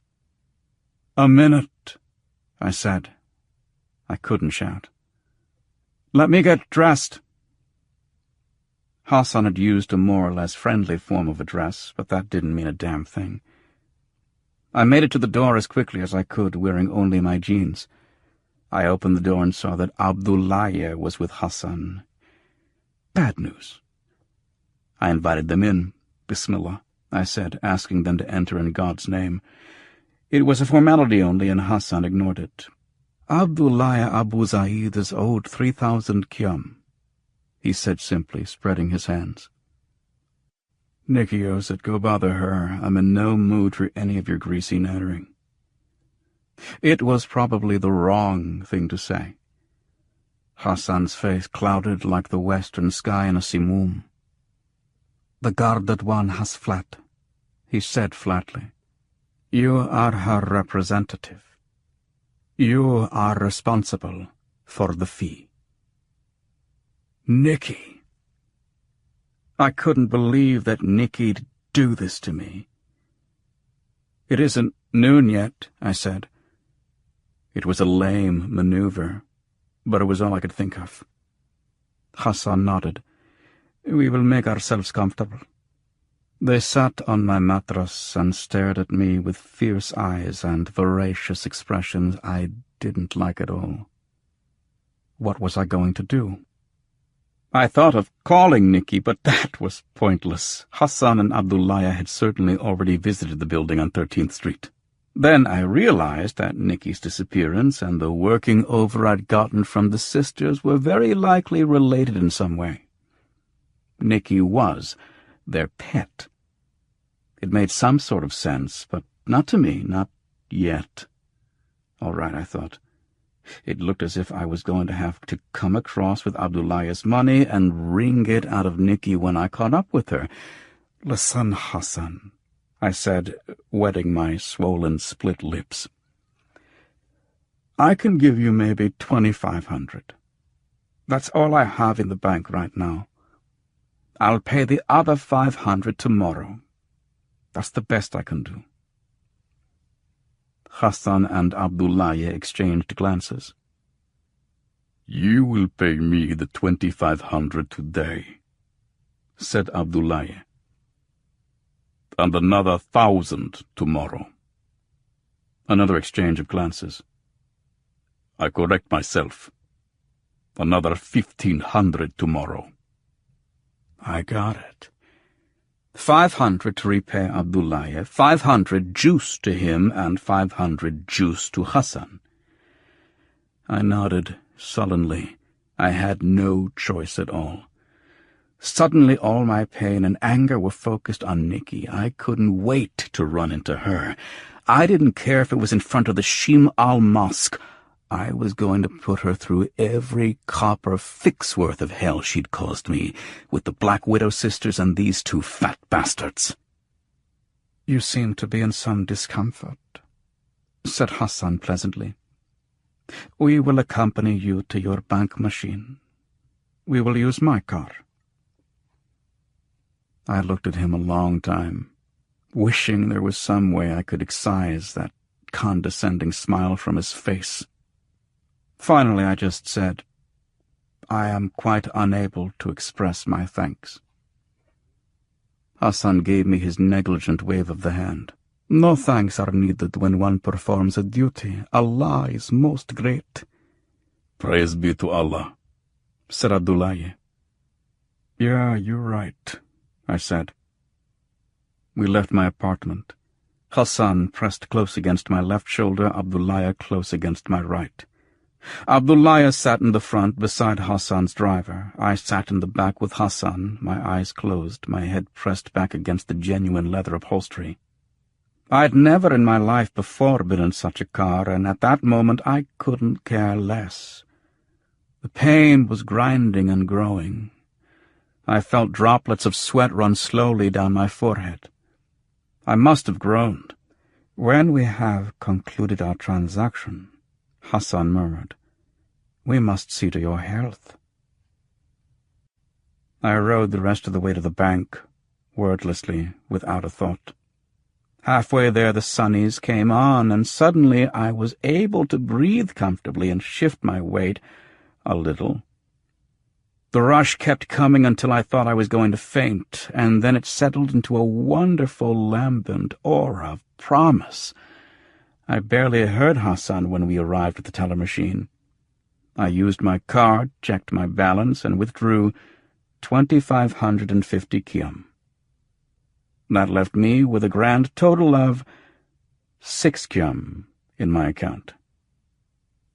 "A minute," I said. I couldn't shout. "Let me get dressed." Hassan had used a more or less friendly form of address, but that didn't mean a damn thing. I made it to the door as quickly as I could, wearing only my jeans. I opened the door and saw that Abdullaye was with Hassan. Bad news. I invited them in. Bismillah, I said, asking them to enter in God's name. It was a formality only, and Hassan ignored it. Abdullaye Abu Zaid is owed 3,000 kyam, he said simply, spreading his hands. Nikio said, go bother her. I'm in no mood for any of your greasy nattering. It was probably the wrong thing to say. Hassan's face clouded like the western sky in a simoom. The guarded one has fled, he said flatly. You are her representative. You are responsible for the fee. Nikki! I couldn't believe that Nikki'd do this to me. It isn't noon yet, I said. It was a lame maneuver, but it was all I could think of. Hassan nodded. We will make ourselves comfortable. They sat on my mattress and stared at me with fierce eyes and voracious expressions I didn't like at all. What was I going to do? I thought of calling Nikki, but that was pointless. Hassan and Abdullaye had certainly already visited the building on 13th Street. Then I realized that Nikki's disappearance and the working over I'd gotten from the sisters were very likely related in some way. Nikki was their pet. It made some sort of sense, but not to me, not yet. All right, I thought. It looked as if I was going to have to come across with Abdullaye's money and wring it out of Nikki when I caught up with her. Listen, Hassan, I said, wetting my swollen split lips. I can give you maybe 2,500. That's all I have in the bank right now. I'll pay the other 500 tomorrow. That's the best I can do. Hassan and Abdullaye exchanged glances. You will pay me the 2,500 today, said Abdullaye. And another 1,000 tomorrow. Another exchange of glances. I correct myself. Another 1,500 tomorrow. I got it. 500 to repay Abdullaye, 500 juice to him, and 500 juice to Hassan. I nodded sullenly. I had no choice at all. Suddenly all my pain and anger were focused on Nikki. I couldn't wait to run into her. I didn't care if it was in front of the Shim al-Mosque. I was going to put her through every copper fix worth of hell she'd caused me, with the Black Widow sisters and these two fat bastards. You seem to be in some discomfort, said Hassan pleasantly. We will accompany you to your bank machine. We will use my car. I looked at him a long time, wishing there was some way I could excise that condescending smile from his face. Finally, I just said, I am quite unable to express my thanks. Hassan gave me his negligent wave of the hand. No thanks are needed when one performs a duty. Allah is most great. Praise be to Allah, said Abdullaye. Yeah, you're right, I said. We left my apartment. Hassan pressed close against my left shoulder, Abdullaye close against my right. Abdullaye sat in the front beside Hassan's driver. I sat in the back with Hassan, my eyes closed, my head pressed back against the genuine leather upholstery. I'd never in my life before been in such a car, and at that moment I couldn't care less. The pain was grinding and growing. I felt droplets of sweat run slowly down my forehead. I must have groaned. When we have concluded our transaction, Hassan murmured, we must see to your health. I rode the rest of the way to the bank, wordlessly, without a thought. Halfway there the sunnies came on, and suddenly I was able to breathe comfortably and shift my weight a little. The rush kept coming until I thought I was going to faint, and then it settled into a wonderful lambent aura of promise. I barely heard Hassan when we arrived at the teller machine. I used my card, checked my balance, and withdrew 2,550 kyum. That left me with a grand total of 6 kyum in my account.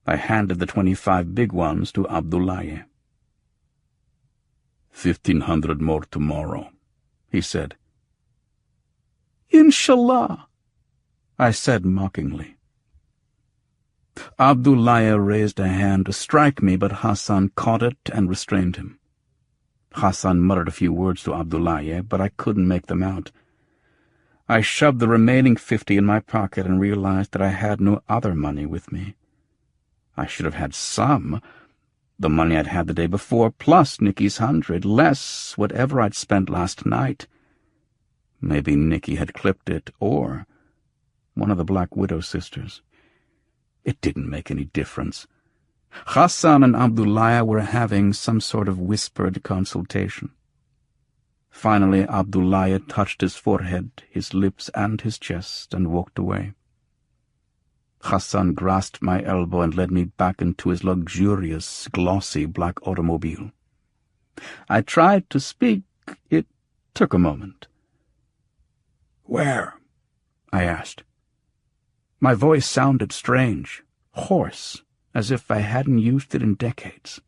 I handed the 25 big ones to Abdullahi. 1,500 more tomorrow, he said. Inshallah, I said mockingly. Abdullahi raised a hand to strike me, but Hassan caught it and restrained him. Hassan muttered a few words to Abdullahi, but I couldn't make them out. I shoved the remaining 50 in my pocket and realized that I had no other money with me. I should have had some. The money I'd had the day before, plus Nicky's 100, less whatever I'd spent last night. Maybe Nicky had clipped it, or one of the Black Widow sisters. It didn't make any difference. Hassan and Abdullahi were having some sort of whispered consultation. Finally, Abdullahi touched his forehead, his lips, and his chest, and walked away. Hassan grasped my elbow and led me back into his luxurious, glossy black automobile. I tried to speak. It took a moment. "Where?" I asked. My voice sounded strange, hoarse, as if I hadn't used it in decades.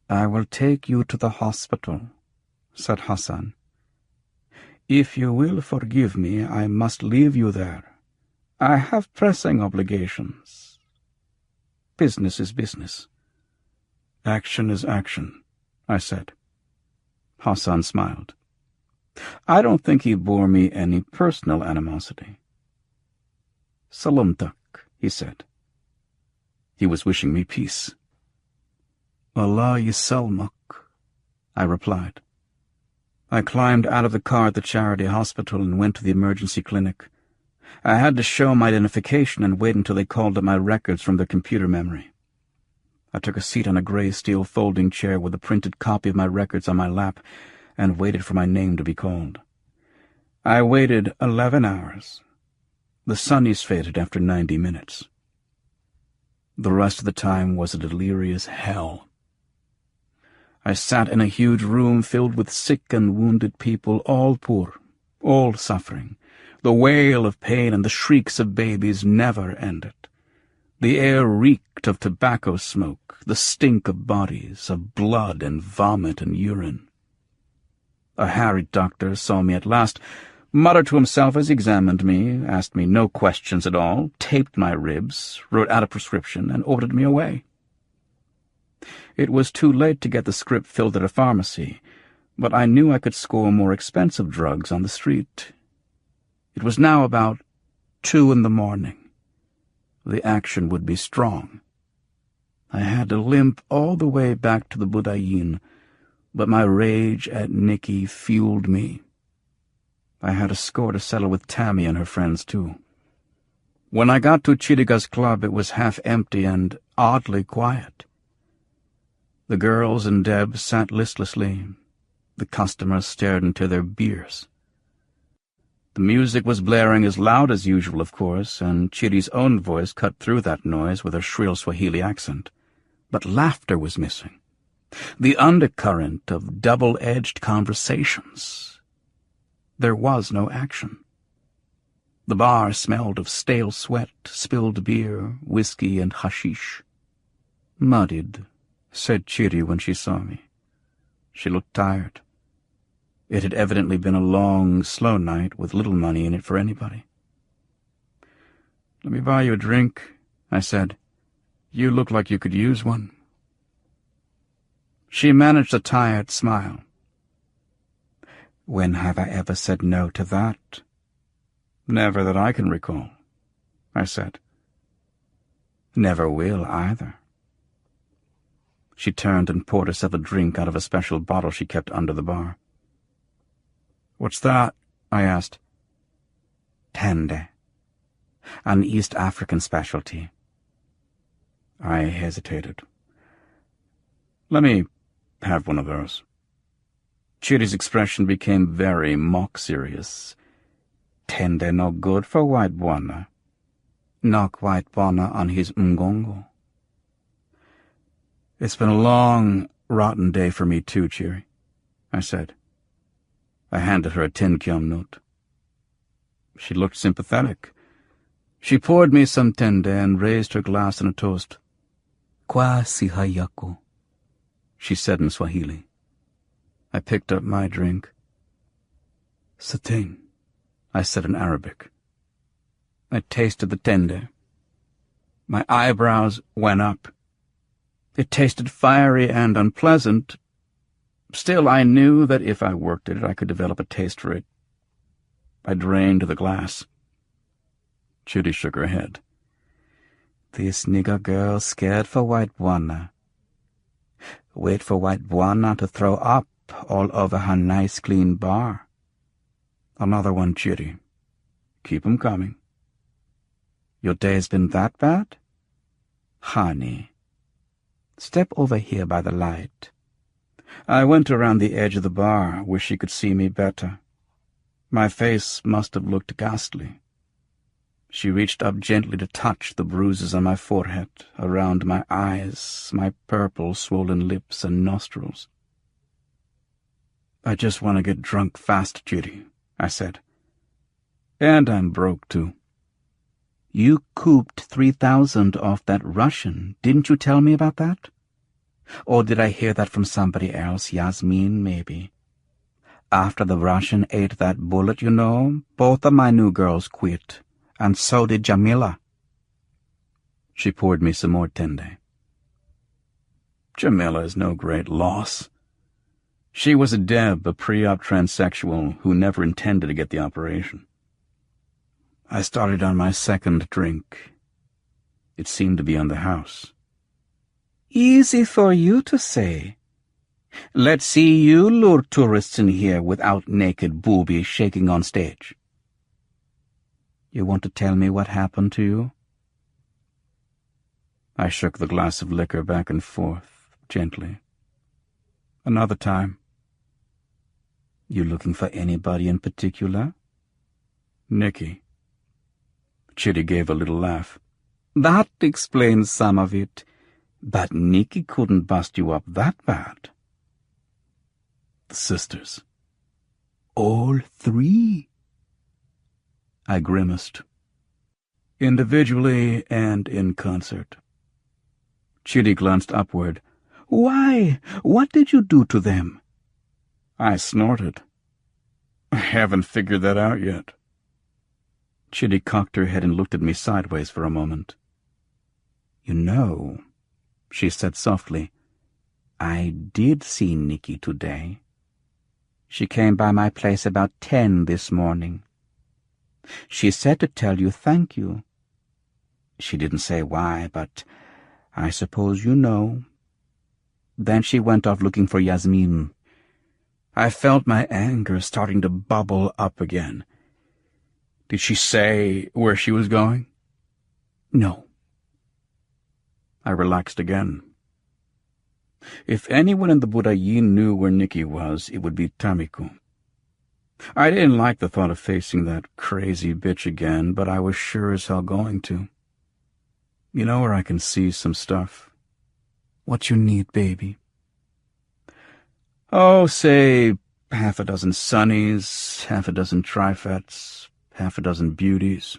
"I will take you to the hospital," said Hassan. "If you will forgive me, I must leave you there. I have pressing obligations. Business is business." "Action is action," I said. Hassan smiled. I don't think he bore me any personal animosity. "Salamtak," he said. He was wishing me peace. "Allah yisalmak," I replied. I climbed out of the car at the charity hospital and went to the emergency clinic. I had to show my identification and wait until they called up my records from their computer memory. I took a seat on a gray steel folding chair with a printed copy of my records on my lap and waited for my name to be called. I waited 11 hours. The sunnies faded after 90 minutes. The rest of the time was a delirious hell. I sat in a huge room filled with sick and wounded people, all poor, all suffering. The wail of pain and the shrieks of babies never ended. The air reeked of tobacco smoke, the stink of bodies, of blood and vomit and urine. A harried doctor saw me at last, muttered to himself as he examined me, asked me no questions at all, taped my ribs, wrote out a prescription, and ordered me away. It was too late to get the script filled at a pharmacy, but I knew I could score more expensive drugs on the street. It was now about 2 a.m. The action would be strong. I had to limp all the way back to the Budayin, but my rage at Nicky fueled me. I had a score to settle with Tammy and her friends, too. When I got to Chiriga's club, it was half empty and oddly quiet. The girls and Deb sat listlessly. The customers stared into their beers. The music was blaring as loud as usual, of course, and Chiri's own voice cut through that noise with her shrill Swahili accent. But laughter was missing. The undercurrent of double-edged conversations. There was no action. The bar smelled of stale sweat, spilled beer, whiskey, and hashish. "Muddied," said Chiri when she saw me. She looked tired. It had evidently been a long, slow night with little money in it for anybody. "Let me buy you a drink," I said. "You look like you could use one." She managed a tired smile. "When have I ever said no to that?" "Never that I can recall," I said. "Never will, either." She turned and poured herself a drink out of a special bottle she kept under the bar. "What's that?" I asked. "Tende. An East African specialty." I hesitated. "Let me have one of those." Chitty's expression became very mock-serious. "Tende no good for white bwana. Knock white bwana on his mgongo." "It's been a long, rotten day for me too, Chiri," I said. I handed her a 10 kyom note. She looked sympathetic. She poured me some tende and raised her glass in a toast. "Kwa siha yako," she said in Swahili. I picked up my drink. "Satain," I said in Arabic. I tasted the tende. My eyebrows went up. It tasted fiery and unpleasant. Still, I knew that if I worked at it, I could develop a taste for it. I drained the glass. Chitty shook her head. "This nigger girl scared for white bwana. Wait for white bwana to throw up all over her nice clean bar." "Another one, Chitty. Keep 'em coming." "Your day's been that bad? Honey, step over here by the light." I went around the edge of the bar where she could see me better. My face must have looked ghastly. She reached up gently to touch the bruises on my forehead, around my eyes, my purple, swollen lips and nostrils. "I just want to get drunk fast, Chitty," I said. "And I'm broke, too." "You cooped 3,000 off that Russian. Didn't you tell me about that? Or did I hear that from somebody else? Yasmin, maybe. After the Russian ate that bullet, you know, both of my new girls quit, and so did Jamila." She poured me some more tende. "Jamila is no great loss. She was a Deb, a pre-op transsexual who never intended to get the operation." I started on my second drink. It seemed to be on the house. "Easy for you to say. Let's see you lure tourists in here without naked boobies shaking on stage." "You want to tell me what happened to you?" I shook the glass of liquor back and forth, gently. "Another time." "You looking for anybody in particular?" "Nicky." Chitty gave a little laugh. "That explains some of it. But Nicky couldn't bust you up that bad." "The sisters." "All 3? I grimaced. "Individually and in concert." Chitty glanced upward. "Why? What did you do to them?" I snorted. "I haven't figured that out yet." Chitty cocked her head and looked at me sideways for a moment. "You know," she said softly, "I did see Nicky today. She came by my place about 10 this morning. She said to tell you thank you. She didn't say why, but I suppose you know. Then she went off looking for Yasmin." I felt my anger starting to bubble up again. "Did she say where she was going?" "No." I relaxed again. If anyone in the Budayin knew where Nicky was, it would be Tamiko. I didn't like the thought of facing that crazy bitch again, but I was sure as hell going to. You know where I can see some stuff? "What you need, baby?" "Oh, say, 6 Sunnies, 6 Trifets, 6 Beauties."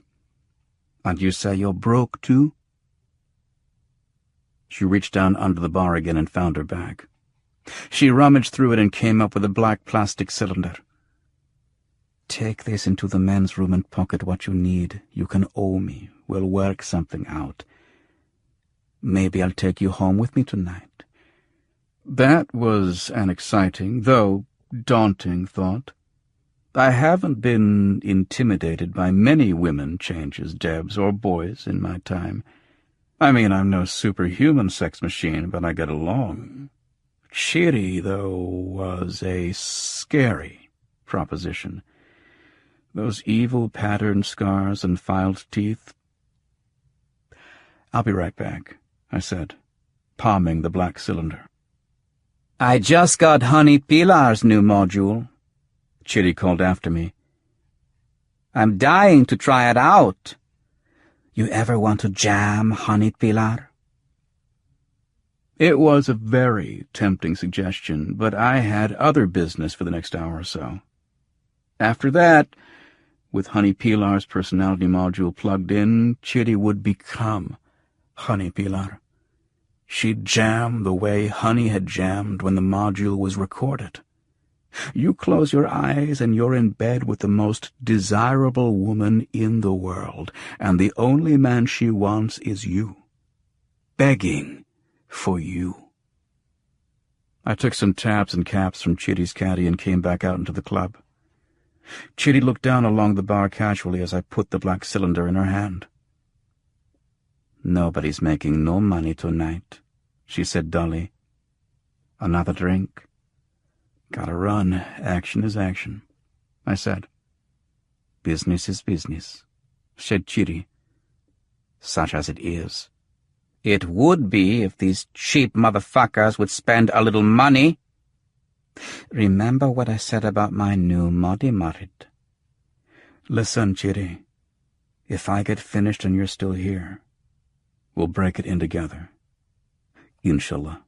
"And you say you're broke, too?" She reached down under the bar again and found her bag. She rummaged through it and came up with a black plastic cylinder. "Take this into the men's room and pocket what you need. You can owe me. We'll work something out. Maybe I'll take you home with me tonight." That was an exciting, though daunting thought. I haven't been intimidated by many women changes, Debs, or boys in my time. I mean, I'm no superhuman sex machine, but I get along. Chitty, though, was a scary proposition. Those evil patterned scars and filed teeth. "I'll be right back," I said, palming the black cylinder. "I just got Honey Pilar's new module," Chitty called after me. "I'm dying to try it out. You ever want to jam, Honey Pilar?" It was a very tempting suggestion, but I had other business for the next hour or so. After that, with Honey Pilar's personality module plugged in, Chitty would become Honey Pilar. She'd jam the way Honey had jammed when the module was recorded. You close your eyes and you're in bed with the most desirable woman in the world, and the only man she wants is you. Begging for you. I took some tabs and caps from Chitty's caddy and came back out into the club. Chitty looked down along the bar casually as I put the black cylinder in her hand. "Nobody's making no money tonight," she said dully. "Another drink?" "Gotta run. Action is action," I said. "Business is business," said Chitty. "Such as it is. It would be if these cheap motherfuckers would spend a little money. Remember what I said about my new Marid? Listen, Chitty. If I get finished and you're still here, we'll break it in together. Inshallah."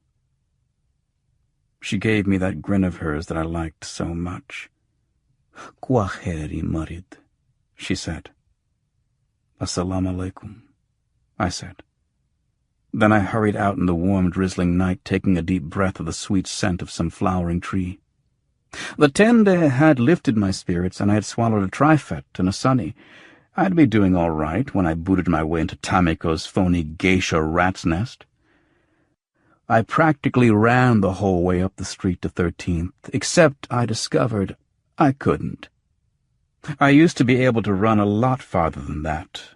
She gave me that grin of hers that I liked so much. "Kwaheri Marid," she said. "Assalamu alaikum," I said. Then I hurried out in the warm, drizzling night, taking a deep breath of the sweet scent of some flowering tree. The tende had lifted my spirits, and I had swallowed a trifet and a sunny. I'd be doing all right when I booted my way into Tamiko's phony geisha rat's nest. I practically ran the whole way up the street to 13th, except I discovered I couldn't. I used to be able to run a lot farther than that.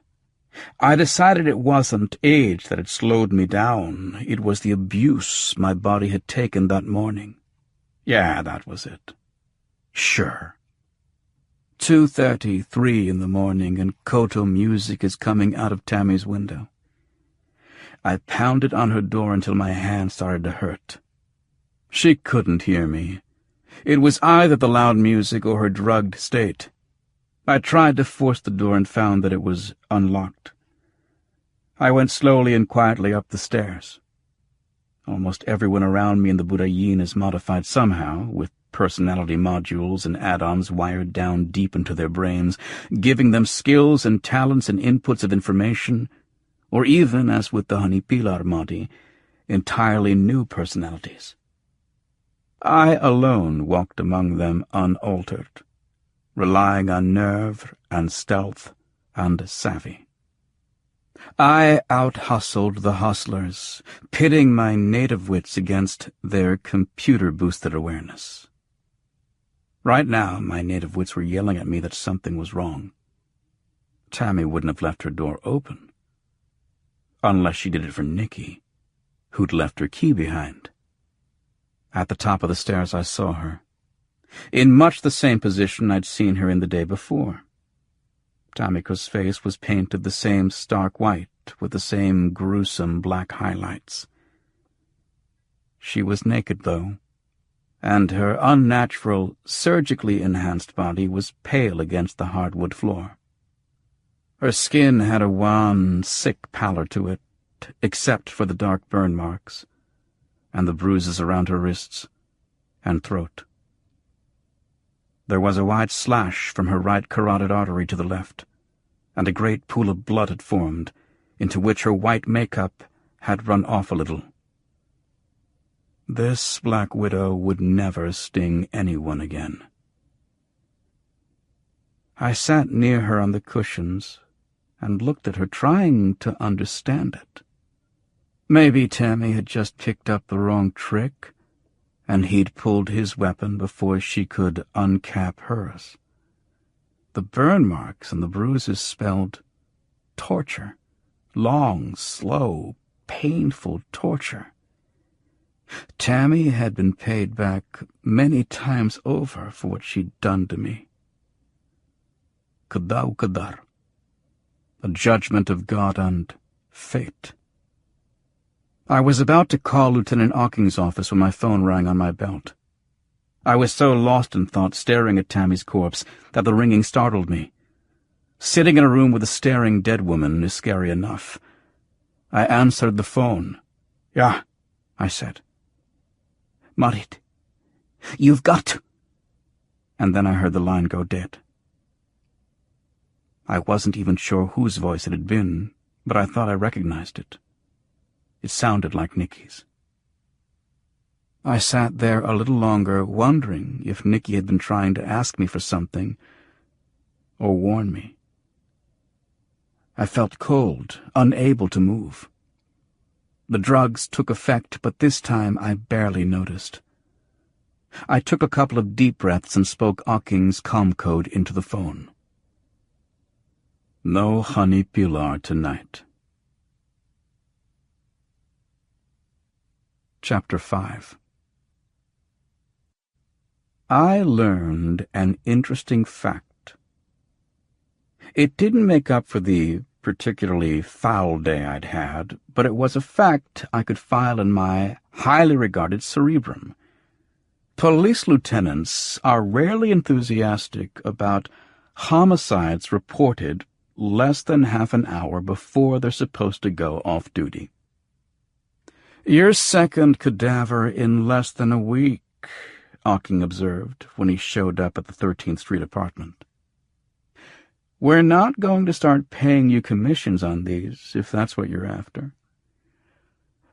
I decided it wasn't age that had slowed me down. It was the abuse my body had taken that morning. Yeah, that was it. Sure. 2:33 in the morning, and koto music is coming out of Tammy's window. I pounded on her door until my hand started to hurt. She couldn't hear me. It was either the loud music or her drugged state. I tried to force the door and found that it was unlocked. I went slowly and quietly up the stairs. Almost everyone around me in the Budayin is modified somehow, with personality modules and add-ons wired down deep into their brains, giving them skills and talents and inputs of information, or even, as with the Honey Pilar Modi, entirely new personalities. I alone walked among them unaltered, relying on nerve and stealth and savvy. I out-hustled the hustlers, pitting my native wits against their computer-boosted awareness. Right now, my native wits were yelling at me that something was wrong. Tammy wouldn't have left her door open, unless she did it for Nikki, who'd left her key behind. At the top of the stairs I saw her, in much the same position I'd seen her in the day before. Tamiko's face was painted the same stark white, with the same gruesome black highlights. She was naked, though, and her unnatural, surgically enhanced body was pale against the hardwood floor. Her skin had a wan, sick pallor to it, except for the dark burn marks and the bruises around her wrists and throat. There was a wide slash from her right carotid artery to the left, and a great pool of blood had formed, into which her white makeup had run off a little. This Black Widow would never sting anyone again. I sat near her on the cushions and looked at her, trying to understand it. Maybe Tammy had just picked up the wrong trick, and he'd pulled his weapon before she could uncap hers. The burn marks and the bruises spelled torture. Long, slow, painful torture. Tammy had been paid back many times over for what she'd done to me. Qada Qadar, a judgment of God and fate. I was about to call Lieutenant Ocking's office when my phone rang on my belt. I was so lost in thought, staring at Tammy's corpse, that the ringing startled me. Sitting in a room with a staring dead woman is scary enough. I answered the phone. "Yeah," I said. "Marit, you've got to—" And then I heard the line go dead. I wasn't even sure whose voice it had been, but I thought I recognized it. It sounded like Nikki's. I sat there a little longer, wondering if Nikki had been trying to ask me for something or warn me. I felt cold, unable to move. The drugs took effect, but this time I barely noticed. I took a couple of deep breaths and spoke Ocking's comm code into the phone. "No honey pilar tonight." Chapter 5. I learned an interesting fact. It didn't make up for the particularly foul day I'd had, but it was a fact I could file in my highly regarded cerebrum. Police lieutenants are rarely enthusiastic about homicides reported less than half an hour before they're supposed to go off duty. "Your second cadaver in less than a week," Ocking observed when he showed up at the 13th Street apartment. "We're not going to start paying you commissions on these, if that's what you're after.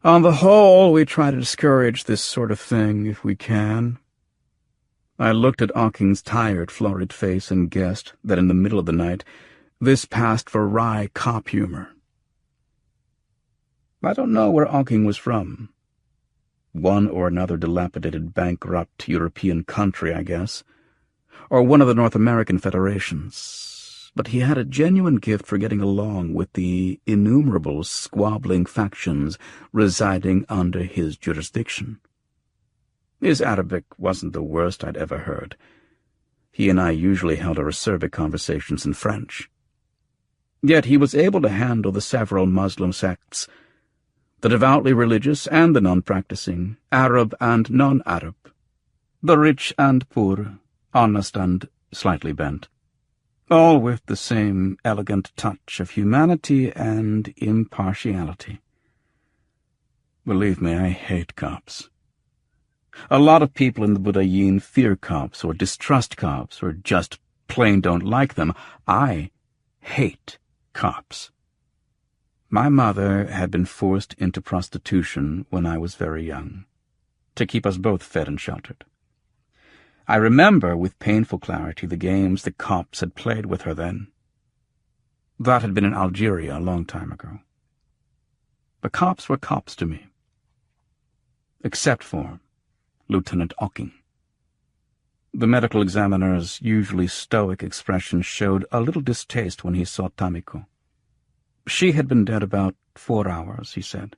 On the whole, we try to discourage this sort of thing if we can." I looked at Ocking's tired, florid face and guessed that in the middle of the night this passed for wry cop humor. I don't know where Ocking was from. One or another dilapidated, bankrupt European country, I guess, or one of the North American federations, but he had a genuine gift for getting along with the innumerable squabbling factions residing under his jurisdiction. His Arabic wasn't the worst I'd ever heard. He and I usually held our acerbic conversations in French. Yet he was able to handle the several Muslim sects, the devoutly religious and the non-practicing, Arab and non-Arab, the rich and poor, honest and slightly bent, all with the same elegant touch of humanity and impartiality. Believe me, I hate cops. A lot of people in the Budayin fear cops or distrust cops or just plain don't like them. I hate cops. My mother had been forced into prostitution when I was very young, to keep us both fed and sheltered. I remember with painful clarity the games the cops had played with her then. That had been in Algeria a long time ago. The cops were cops to me, except for Lieutenant Ocking. The medical examiner's usually stoic expression showed a little distaste when he saw Tamiko. She had been dead about 4 hours, he said.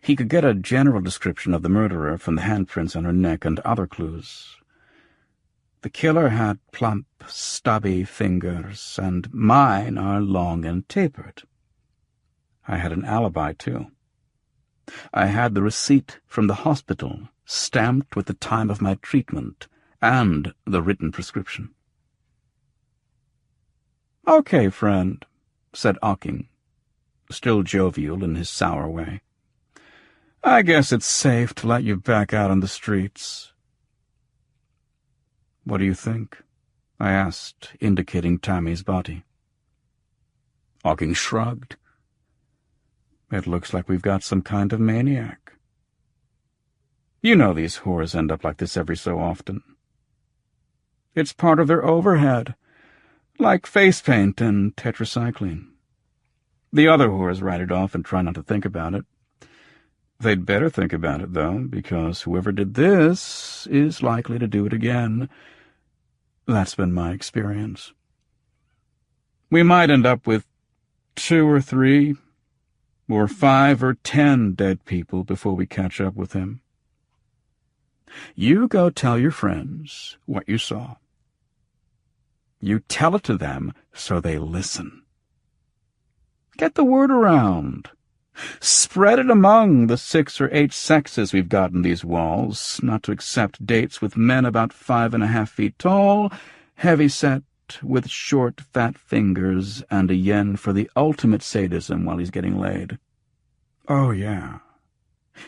He could get a general description of the murderer from the handprints on her neck and other clues. The killer had plump, stubby fingers, and mine are long and tapered. I had an alibi, too. I had the receipt from the hospital, stamped with the time of my treatment, and the written prescription. "Okay, friend," said Ocking, still jovial in his sour way. "I guess it's safe to let you back out on the streets." "What do you think?" I asked, indicating Tammy's body. Ocking shrugged. "It looks like we've got some kind of maniac. You know these whores end up like this every so often. It's part of their overhead, like face paint and tetracycline. The other whores write it off and try not to think about it. They'd better think about it, though, because whoever did this is likely to do it again. That's been my experience. We might end up with 2 or 3, or 5 or 10 dead people before we catch up with him. You go tell your friends what you saw. You tell it to them so they listen. Get the word around. Spread it among the 6 or 8 sexes we've got in these walls, not to accept dates with men about 5.5 feet tall, heavy-set, with short, fat fingers, and a yen for the ultimate sadism while he's getting laid. Oh, yeah.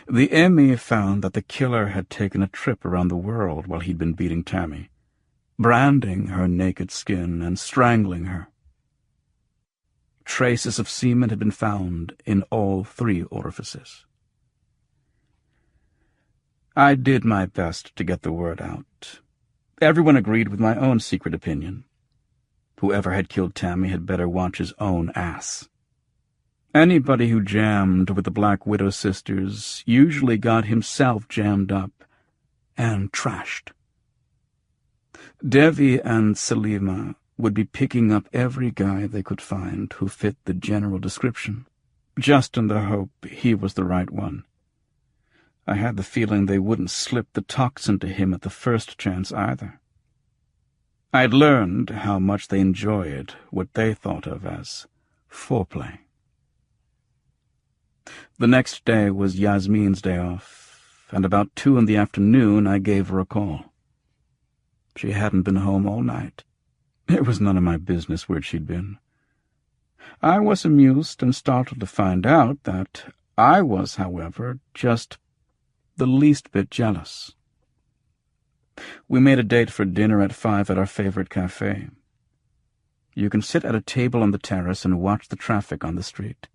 The Emmy found that the killer had taken a trip around the world while he'd been beating Tammy, branding her naked skin and strangling her. Traces of semen had been found in all 3 orifices. I did my best to get the word out. Everyone agreed with my own secret opinion. Whoever had killed Tammy had better watch his own ass. Anybody who jammed with the Black Widow sisters usually got himself jammed up and trashed. Devi and Salima would be picking up every guy they could find who fit the general description, just in the hope he was the right one. I had the feeling they wouldn't slip the toxin to him at the first chance either. I'd learned how much they enjoyed what they thought of as foreplay. The next day was Yasmin's day off, and about 2 in the afternoon I gave her a call. She hadn't been home all night. It was none of my business where she'd been. I was amused and startled to find out that I was, however, just the least bit jealous. We made a date for dinner at 5 at our favorite cafe. You can sit at a table on the terrace and watch the traffic on the street.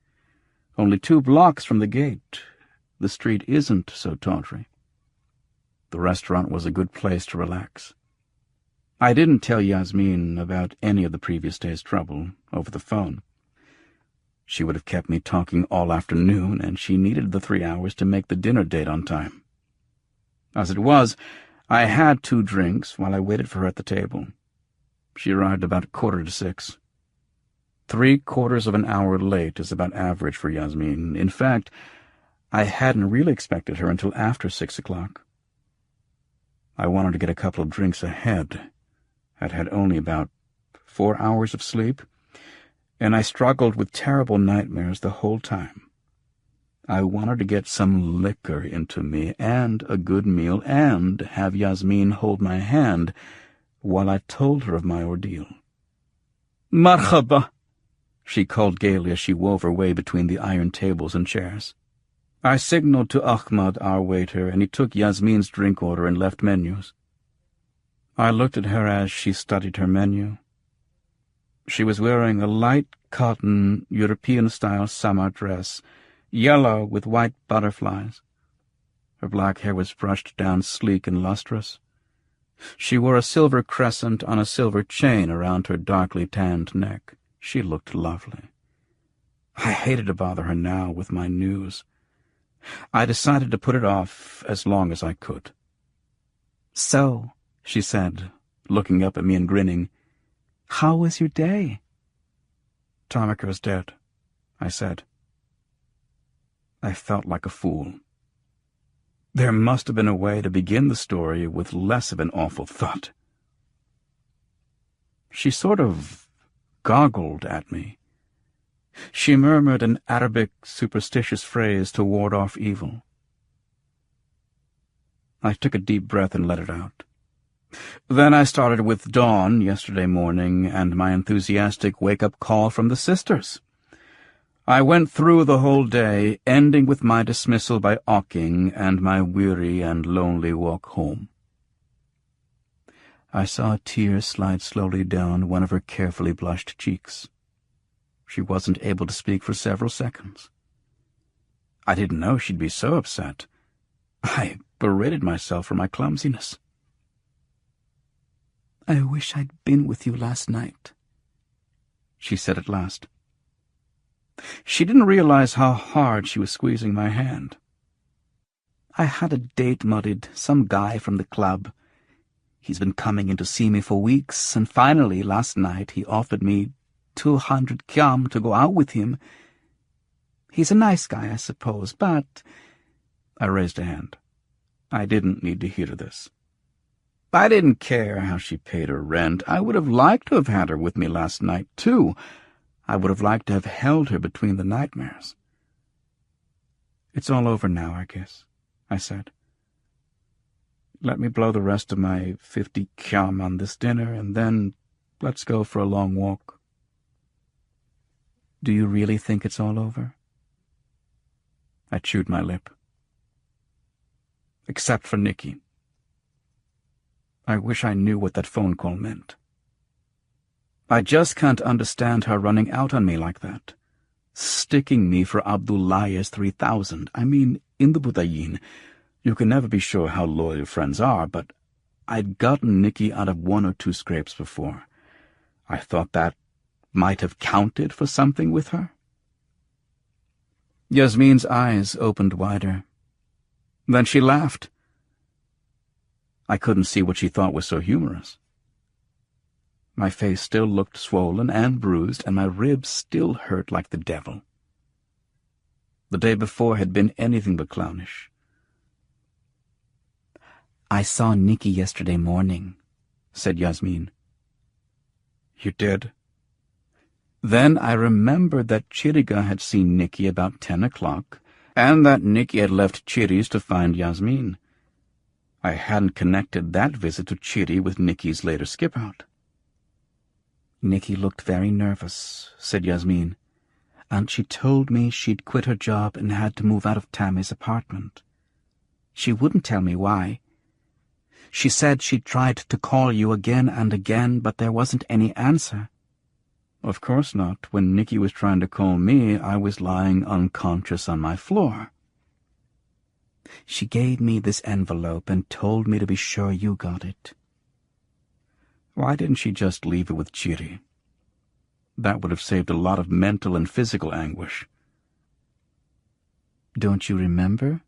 Only 2 blocks from the gate, the street isn't so tawdry. The restaurant was a good place to relax. I didn't tell Yasmin about any of the previous day's trouble over the phone. She would have kept me talking all afternoon, and she needed the 3 hours to make the dinner date on time. As it was, I had 2 drinks while I waited for her at the table. She arrived about 5:45. 3/4 of an hour late is about average for Yasmin. In fact, I hadn't really expected her until after 6 o'clock. I wanted to get a couple of drinks ahead. I'd had only about 4 hours of sleep, and I struggled with terrible nightmares the whole time. I wanted to get some liquor into me, and a good meal, and have Yasmin hold my hand while I told her of my ordeal. "Marhaba," she called gaily as she wove her way between the iron tables and chairs. I signaled to Ahmad, our waiter, and he took Yasmin's drink order and left menus. I looked at her as she studied her menu. She was wearing a light cotton, European-style summer dress, yellow with white butterflies. Her black hair was brushed down sleek and lustrous. She wore a silver crescent on a silver chain around her darkly tanned neck. She looked lovely. I hated to bother her now with my news. I decided to put it off as long as I could. "So," she said, looking up at me and grinning, "how was your day?" "Tomiko's dead," I said. I felt like a fool. There must have been a way to begin the story with less of an awful thought. She sort of goggled at me. She murmured an Arabic superstitious phrase to ward off evil. I took a deep breath and let it out. Then I started with Dawn yesterday morning and my enthusiastic wake-up call from the sisters. I went through the whole day, ending with my dismissal by awking and my weary and lonely walk home. I saw a tear slide slowly down one of her carefully blushed cheeks. She wasn't able to speak for several seconds. I didn't know she'd be so upset. I berated myself for my clumsiness. "I wish I'd been with you last night," she said at last. She didn't realize how hard she was squeezing my hand. "I had a date mudded, some guy from the club. He's been coming in to see me for weeks, and finally, last night, he offered me 200 kyam to go out with him. He's a nice guy, I suppose, but—" I raised a hand. I didn't need to hear this. I didn't care how she paid her rent. I would have liked to have had her with me last night, too. I would have liked to have held her between the nightmares. It's all over now, I guess, I said. Let me blow the rest of my 50 kyam on this dinner, and then let's go for a long walk. Do you really think it's all over? I chewed my lip. Except for Nikki. I wish I knew what that phone call meant. I just can't understand her running out on me like that. Sticking me for Abdullah's 3,000. I mean, in the Budayin, you can never be sure how loyal friends are, but I'd gotten Nikki out of 1 or 2 scrapes before. I thought that might have counted for something with her. Yasmin's eyes opened wider. Then she laughed. I couldn't see what she thought was so humorous. My face still looked swollen and bruised, and my ribs still hurt like the devil. The day before had been anything but clownish. I saw Nikki yesterday morning, said Yasmin. You did? Then I remembered that Chiriga had seen Nikki about 10 o'clock, and that Nikki had left Chiri's to find Yasmin. I hadn't connected that visit to Chiri with Nikki's later skip-out. Nikki looked very nervous, said Yasmin, and she told me she'd quit her job and had to move out of Tammy's apartment. She wouldn't tell me why. She said she'd tried to call you again and again, but there wasn't any answer. Of course not. When Nikki was trying to call me, I was lying unconscious on my floor. She gave me this envelope and told me to be sure you got it. Why didn't she just leave it with Chiri? That would have saved a lot of mental and physical anguish. Don't you remember?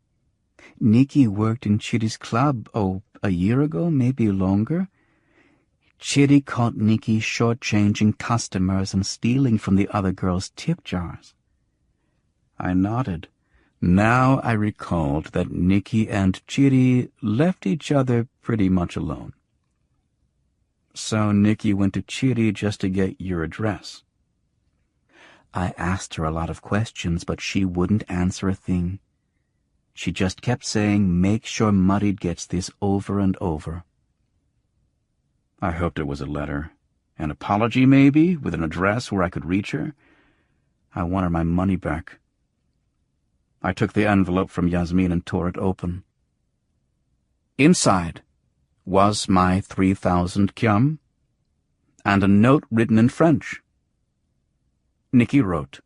Nikki worked in Chiri's club, a year ago, maybe longer. Chiri caught Nikki shortchanging customers and stealing from the other girls' tip jars. I nodded. Now I recalled that Nikki and Chiri left each other pretty much alone. So Nikki went to Chiri just to get your address. I asked her a lot of questions, but she wouldn't answer a thing. She just kept saying, make sure Muddied gets this over and over. I hoped it was a letter. An apology, maybe, with an address where I could reach her. I wanted my money back. I took the envelope from Yasmin and tore it open. Inside was my 3,000 kyam, and a note written in French. Nikki wrote,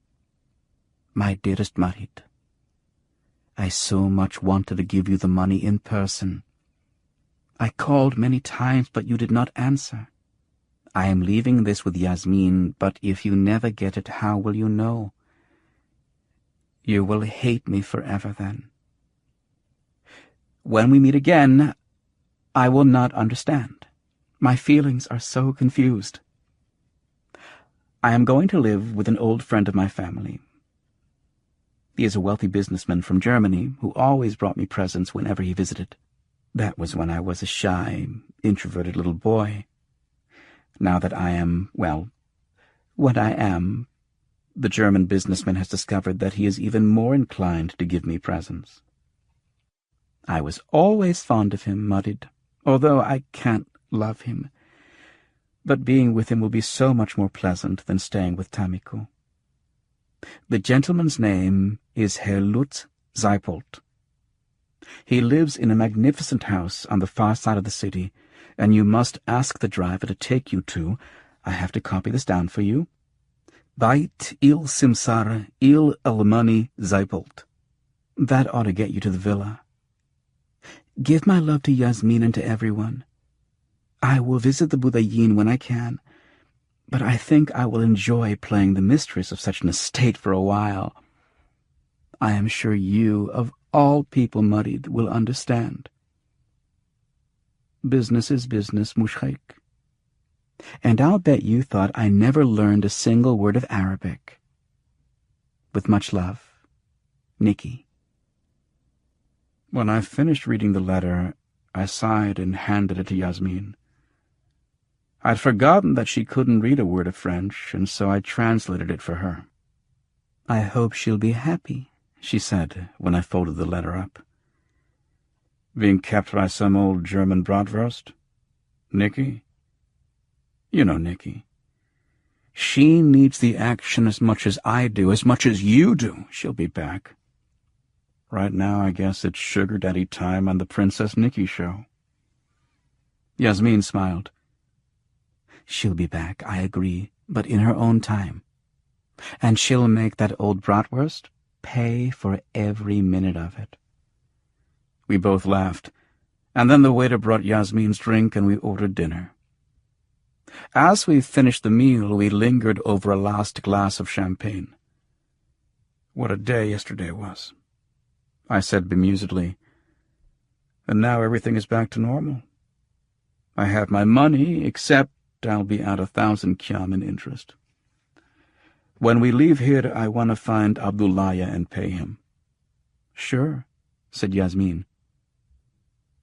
My dearest Marit, I so much wanted to give you the money in person. I called many times, but you did not answer. I am leaving this with Yasmin, but if you never get it, how will you know? You will hate me forever then. When we meet again, I will not understand. My feelings are so confused. I am going to live with an old friend of my family. He is a wealthy businessman from Germany who always brought me presents whenever he visited. That was when I was a shy, introverted little boy. Now that I am, well, what I am, the German businessman has discovered that he is even more inclined to give me presents. I was always fond of him, Muddied, although I can't love him. But being with him will be so much more pleasant than staying with Tamiko. The gentleman's name is Herr Lutz Seipold. He lives in a magnificent house on the far side of the city, and you must ask the driver to take you to, I have to copy this down for you, Beit il Simsar il Almani Seipold. That ought to get you to the villa. Give my love to Yasmin and to everyone. I will visit the Budayin when I can, but I think I will enjoy playing the mistress of such an estate for a while. I am sure you, of all people, Muddied, will understand. Business is business, Mushrik. And I'll bet you thought I never learned a single word of Arabic. With much love, Nikki. When I finished reading the letter, I sighed and handed it to Yasmin. I'd forgotten that she couldn't read a word of French, and so I translated it for her. I hope she'll be happy, she said when I folded the letter up. Being kept by some old German bratwurst? Nicky? You know Nicky. She needs the action as much as I do, as much as you do. She'll be back. Right now, I guess it's sugar daddy time on the Princess Nicky show. Yasmin smiled. She'll be back, I agree, but in her own time. And she'll make that old bratwurst pay for every minute of it. We both laughed, and then the waiter brought Yasmin's drink and we ordered dinner. As we finished the meal, we lingered over a last glass of champagne. What a day yesterday was, I said bemusedly. And now everything is back to normal. I have my money, except I'll be out 1,000 kyam in interest. When we leave here, I want to find Abdullaya and pay him. Sure, said Yasmin.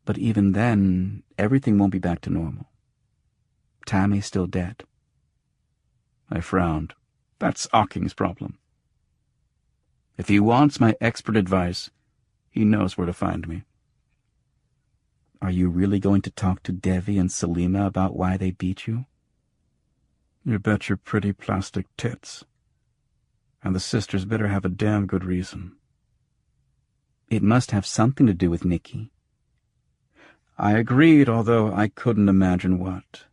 But even then, everything won't be back to normal. Tammy's still dead. I frowned. That's Ocking's problem. If he wants my expert advice, he knows where to find me. Are you really going to talk to Devi and Selima about why they beat you? You bet your pretty plastic tits. And the sisters better have a damn good reason. It must have something to do with Nicky. I agreed, although I couldn't imagine what.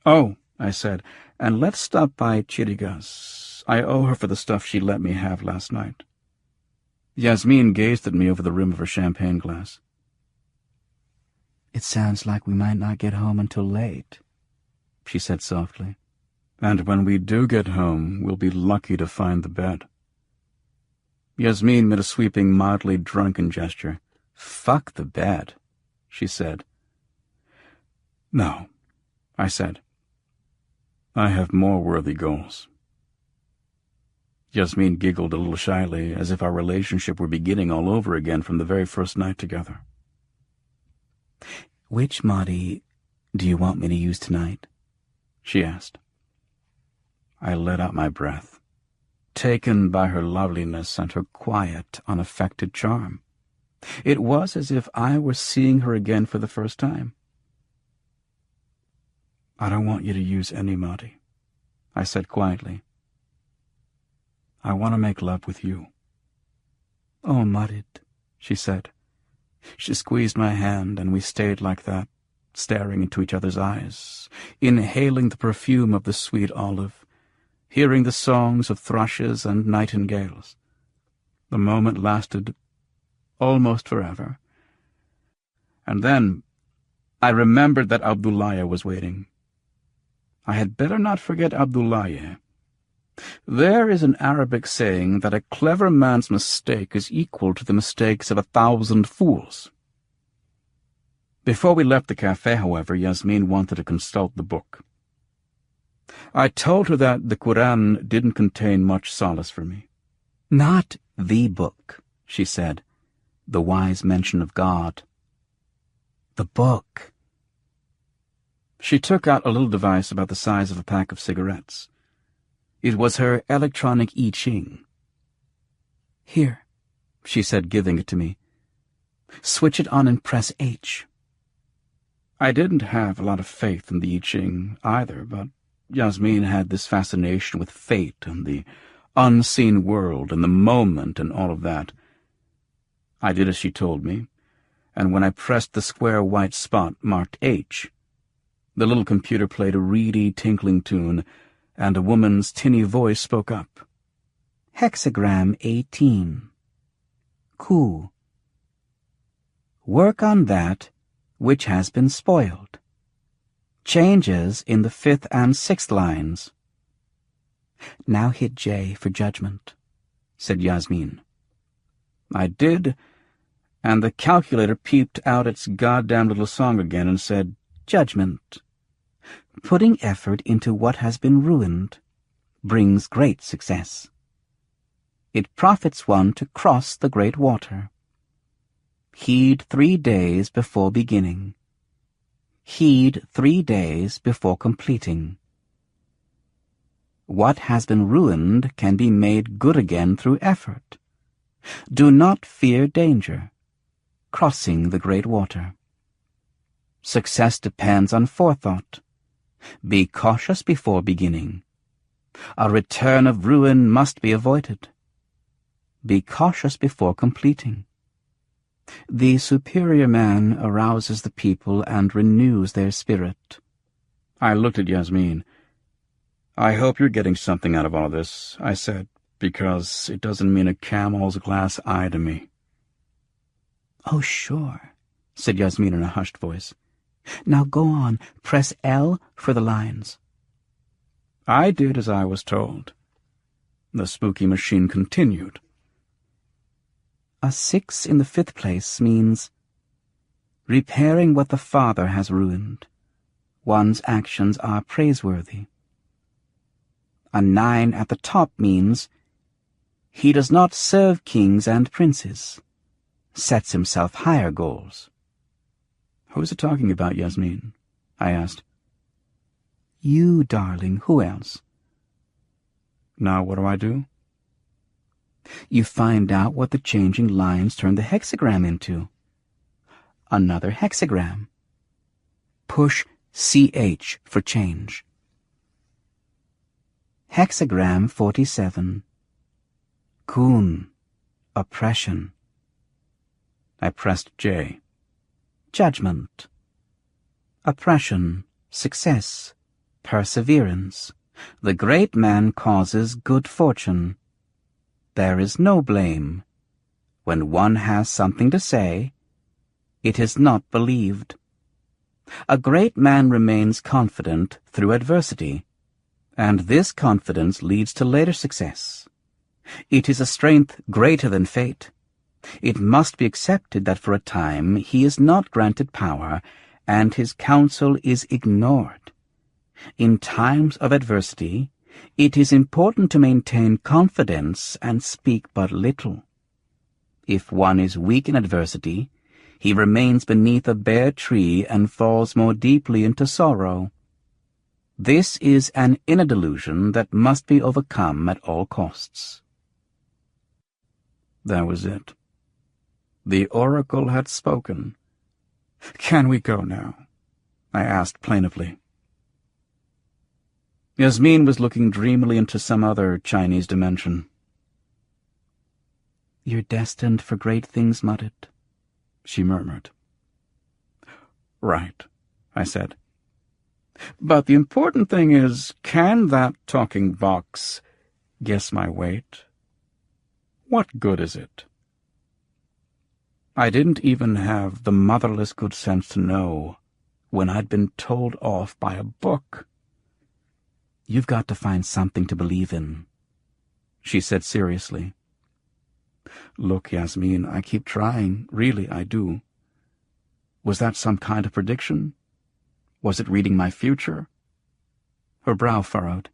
Oh, I said, and let's stop by Chiriga's. I owe her for the stuff she let me have last night. Yasmin gazed at me over the rim of her champagne glass. It sounds like we might not get home until late, she said softly. And when we do get home, we'll be lucky to find the bed. Yasmin made a sweeping, mildly drunken gesture. Fuck the bed, she said. No, I said. I have more worthy goals. Yasmin giggled a little shyly, as if our relationship were beginning all over again from the very first night together. Which Modi do you want me to use tonight? She asked. I let out my breath, taken by her loveliness and her quiet, unaffected charm. It was as if I were seeing her again for the first time. I don't want you to use any Modi, I said quietly. I want to make love with you. Oh, Marid, she said. She squeezed my hand, and we stayed like that, staring into each other's eyes, inhaling the perfume of the sweet olive, hearing the songs of thrushes and nightingales. The moment lasted almost forever. And then I remembered that Abdullaya was waiting. I had better not forget Abdullaya. There is an Arabic saying that a clever man's mistake is equal to the mistakes of 1,000 fools. Before we left the cafe, however, Yasmin wanted to consult the book. I told her that the Quran didn't contain much solace for me. Not the book, she said, the wise mention of God. The book. She took out a little device about the size of a pack of cigarettes. It was her electronic I Ching. Here, she said, giving it to me. Switch it on and press H. I didn't have a lot of faith in the I Ching either, but Yasmin had this fascination with fate and the unseen world and the moment and all of that. I did as she told me, and when I pressed the square white spot marked H, the little computer played a reedy, tinkling tune, and a woman's tinny voice spoke up. Hexagram 18. Cool. Work on that which has been spoiled. Changes in the 5th and 6th lines. Now hit J for judgment, said Yasmin. I did, and the calculator peeped out its goddamn little song again and said, Judgment. Putting effort into what has been ruined brings great success. It profits one to cross the great water. Heed 3 days before beginning. Heed 3 days before completing. What has been ruined can be made good again through effort. Do not fear danger, crossing the great water. Success depends on forethought. Be cautious before beginning. A return of ruin must be avoided. Be cautious before completing. The superior man arouses the people and renews their spirit. I looked at Yasmin. I hope you're getting something out of all this, I said, because it doesn't mean a camel's glass eye to me. Oh, sure, said Yasmin in a hushed voice. Now go on, press L for the lines. I did as I was told. The spooky machine continued. A 6 in the 5th place means repairing what the Father has ruined. One's actions are praiseworthy. A 9 at the top means he does not serve kings and princes, sets himself higher goals. Who is it talking about, Yasmin? I asked. You, darling, who else? Now what do I do? You find out what the changing lines turn the hexagram into. Another hexagram. Push CH for change. Hexagram 47. Kun, oppression. I pressed J. Judgment. Oppression, success, perseverance. The great man causes good fortune. There is no blame. When one has something to say, it is not believed. A great man remains confident through adversity, and this confidence leads to later success. It is a strength greater than fate. It must be accepted that for a time he is not granted power, and his counsel is ignored. In times of adversity, it is important to maintain confidence and speak but little. If one is weak in adversity, he remains beneath a bare tree and falls more deeply into sorrow. This is an inner delusion that must be overcome at all costs. That was it. The oracle had spoken. Can we go now? I asked plaintively. Yasmin was looking dreamily into some other Chinese dimension. You're destined for great things, Mudit, she murmured. Right, I said. But the important thing is, can that talking box guess my weight? What good is it? I didn't even have the motherless good sense to know when I'd been told off by a book. You've got to find something to believe in, she said seriously. Look, Yasmin, I keep trying. Really, I do. Was that some kind of prediction? Was it reading my future? Her brow furrowed.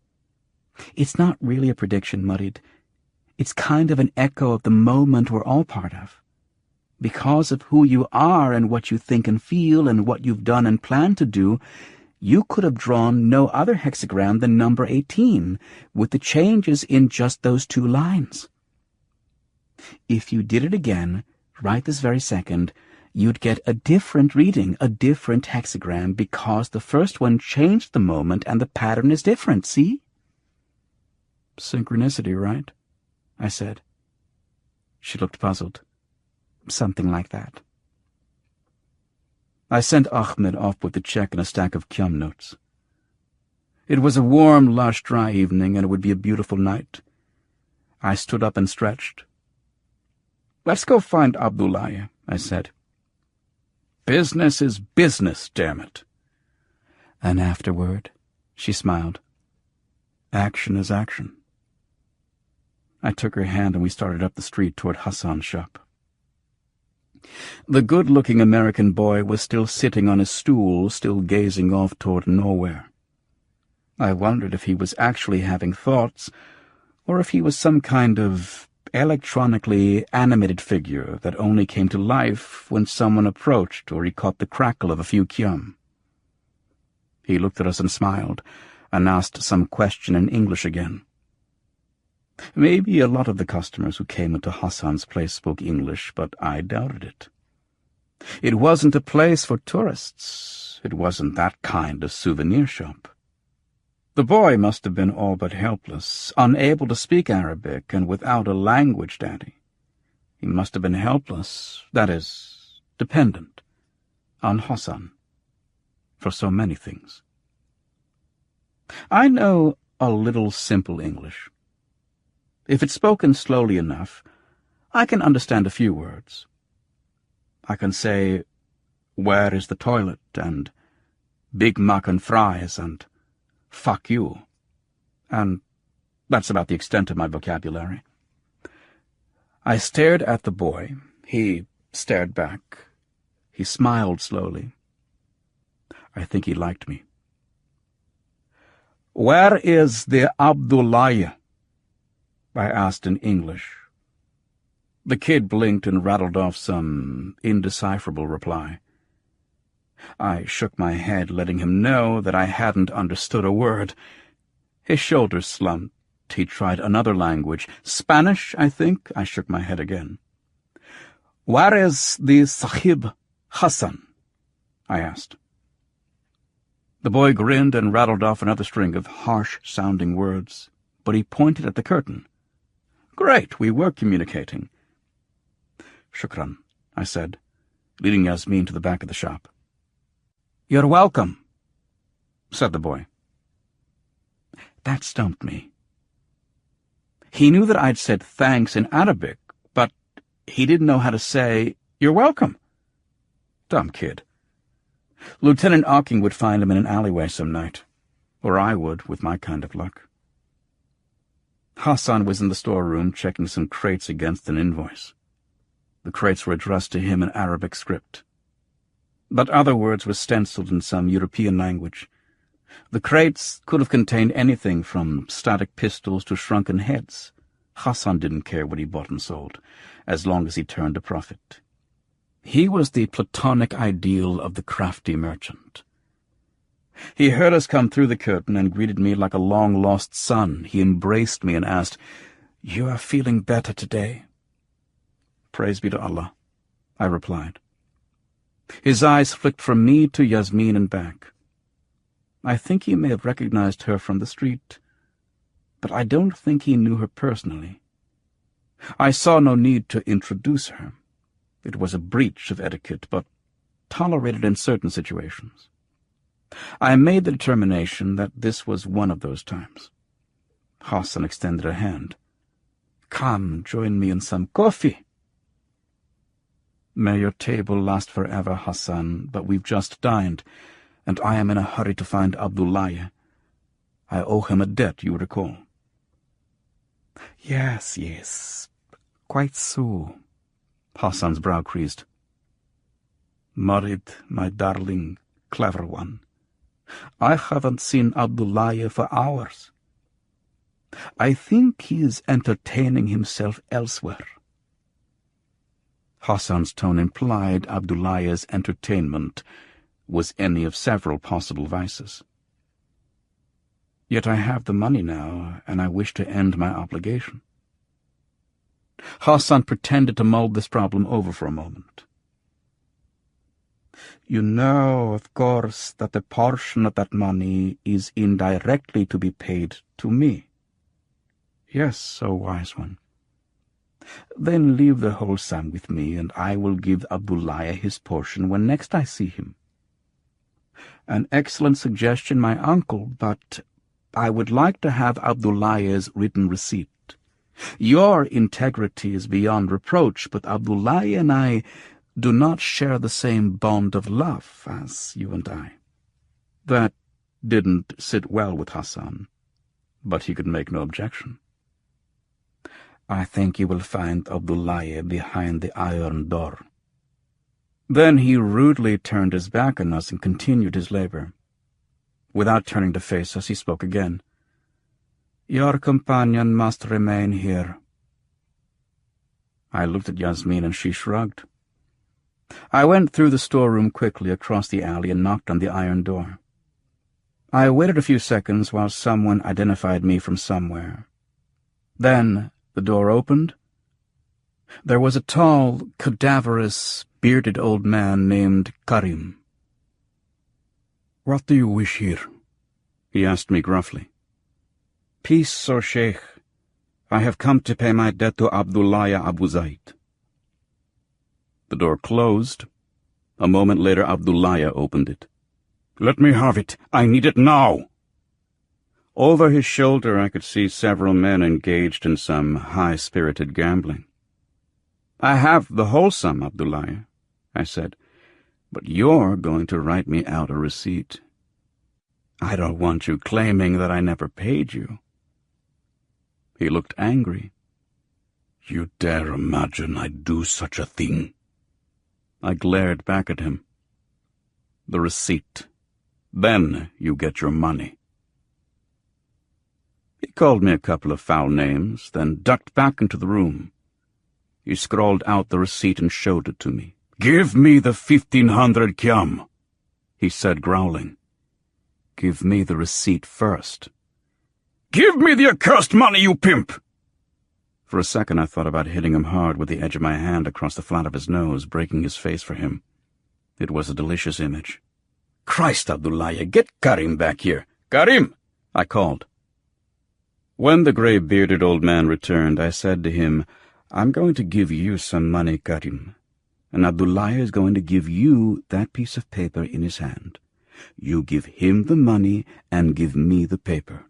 It's not really a prediction, Muddied. It's kind of an echo of the moment we're all part of. Because of who you are and what you think and feel and what you've done and plan to do, you could have drawn no other hexagram than number 18, with the changes in just those 2 lines. If you did it again, right this very second, you'd get a different reading, a different hexagram, because the first one changed the moment and the pattern is different, see? Synchronicity, right? I said. She looked puzzled. Something like that. I sent Ahmed off with the check and a stack of Kyum notes. It was a warm, lush, dry evening, and it would be a beautiful night. I stood up and stretched. Let's go find Abdullahi, I said. Business is business, damn it. And afterward, she smiled. Action is action. I took her hand and we started up the street toward Hassan's shop. The good-looking American boy was still sitting on his stool, still gazing off toward nowhere. I wondered if he was actually having thoughts, or if he was some kind of electronically animated figure that only came to life when someone approached or he caught the crackle of a few Kyum. He looked at us and smiled, and asked some question in English again. Maybe a lot of the customers who came into Hassan's place spoke English, but I doubted it. It wasn't a place for tourists. It wasn't that kind of souvenir shop. The boy must have been all but helpless, unable to speak Arabic and without a language daddy. He must have been helpless, that is, dependent, on Hassan, for so many things. I know a little simple English. If it's spoken slowly enough, I can understand a few words. I can say, "Where is the toilet?" and "Big Mac and fries," and "fuck you," and that's about the extent of my vocabulary. I stared at the boy. He stared back. He smiled slowly. I think he liked me. "Where is the Abdullahi?" I asked in English. The kid blinked and rattled off some indecipherable reply. I shook my head, letting him know that I hadn't understood a word. His shoulders slumped. He tried another language. Spanish, I think. I shook my head again. "Where is the Sahib Hassan?" I asked. The boy grinned and rattled off another string of harsh-sounding words, but he pointed at the curtain. Great, we were communicating. "Shukran," I said, leading Yasmin to the back of the shop. "You're welcome," said the boy. That stumped me. He knew that I'd said thanks in Arabic, but he didn't know how to say, "You're welcome." Dumb kid. Lieutenant Ocking would find him in an alleyway some night, or I would, with my kind of luck. Hassan was in the storeroom checking some crates against an invoice. The crates were addressed to him in Arabic script, but other words were stenciled in some European language. The crates could have contained anything from static pistols to shrunken heads. Hassan didn't care what he bought and sold, as long as he turned a profit. He was the platonic ideal of the crafty merchant. He heard us come through the curtain and greeted me like a long-lost son. He embraced me and asked, "You are feeling better today?" "Praise be to Allah," I replied. His eyes flicked from me to Yasmin and back. I think he may have recognized her from the street, but I don't think he knew her personally. I saw no need to introduce her. It was a breach of etiquette, but tolerated in certain situations. I made the determination that this was one of those times. Hassan extended a hand. "Come, join me in some coffee." "May your table last forever, Hassan, but we've just dined, and I am in a hurry to find Abdullahi. I owe him a debt, you recall." Yes, quite so." Hassan's brow creased. "Marid, my darling, clever one. I haven't seen Abdullahi for hours. I think he is entertaining himself elsewhere." Hassan's tone implied Abdullahi's entertainment was any of several possible vices. Yet I have the money now, and I wish to end my obligation. Hassan pretended to mull this problem over for a moment. "You know, of course, that a portion of that money is indirectly to be paid to me." "Yes, O wise one." "Then leave the whole sum with me, and I will give Abdullahi his portion when next I see him." "An excellent suggestion, my uncle, but I would like to have Abdullahi's written receipt. Your integrity is beyond reproach, but Abdullahi and I do not share the same bond of love as you and I." That didn't sit well with Hassan, but he could make no objection. "I think you will find Abdullahi behind the iron door." Then he rudely turned his back on us and continued his labor. Without turning to face us, he spoke again. "Your companion must remain here." I looked at Yasmin and she shrugged. I went through the storeroom quickly across the alley and knocked on the iron door. I waited a few seconds while someone identified me from somewhere. Then the door opened. There was a tall, cadaverous, bearded old man named Karim. "What do you wish here?" He asked me gruffly. "Peace, O Sheikh. I have come to pay my debt to Abdullahi Abu Zaid." The door closed. A moment later, Abdullahi opened it. "Let me have it. I need it now." Over his shoulder I could see several men engaged in some high-spirited gambling. "I have the whole sum, Abdullahi," I said, "but you're going to write me out a receipt. I don't want you claiming that I never paid you." He looked angry. "You dare imagine I'd do such a thing?" I glared back at him. "The receipt. Then you get your money." He called me a couple of foul names, then ducked back into the room. He scrawled out the receipt and showed it to me. "Give me the 1,500 kyam," he said, growling. "Give me the receipt first." "Give me the accursed money, you pimp!" For a second I thought about hitting him hard with the edge of my hand across the flat of his nose, breaking his face for him. It was a delicious image. "Christ, Abdullahi, get Karim back here. Karim!" I called. When the gray-bearded old man returned, I said to him, "I'm going to give you some money, Karim, and Abdullahi is going to give you that piece of paper in his hand. You give him the money and give me the paper."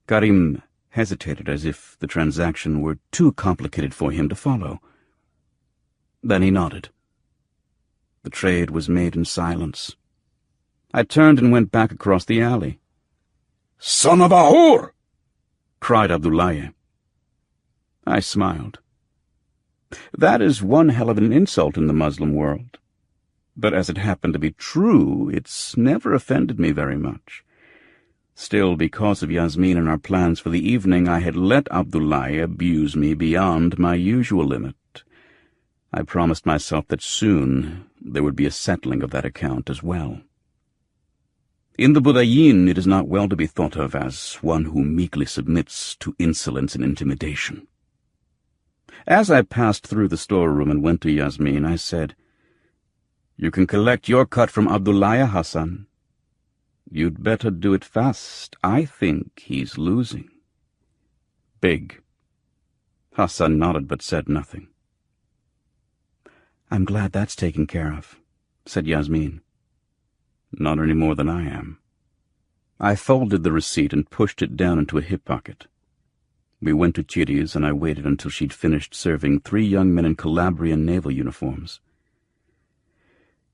Karim hesitated as if the transaction were too complicated for him to follow. Then he nodded. The trade was made in silence. I turned and went back across the alley. "Son of a whore!" cried Abdullahi. I smiled. That is one hell of an insult in the Muslim world. But as it happened to be true, it's never offended me very much. Still, because of Yasmin and our plans for the evening, I had let Abdullahi abuse me beyond my usual limit. I promised myself that soon there would be a settling of that account as well. In the Budayin, it is not well to be thought of as one who meekly submits to insolence and intimidation. As I passed through the storeroom and went to Yasmin, I said, "You can collect your cut from Abdullahi, Hassan. You'd better do it fast. I think he's losing." "Big." Hassan nodded but said nothing. "I'm glad that's taken care of," said Yasmin. "Not any more than I am." I folded the receipt and pushed it down into a hip pocket. We went to Chiri's, and I waited until she'd finished serving 3 young men in Calabrian naval uniforms.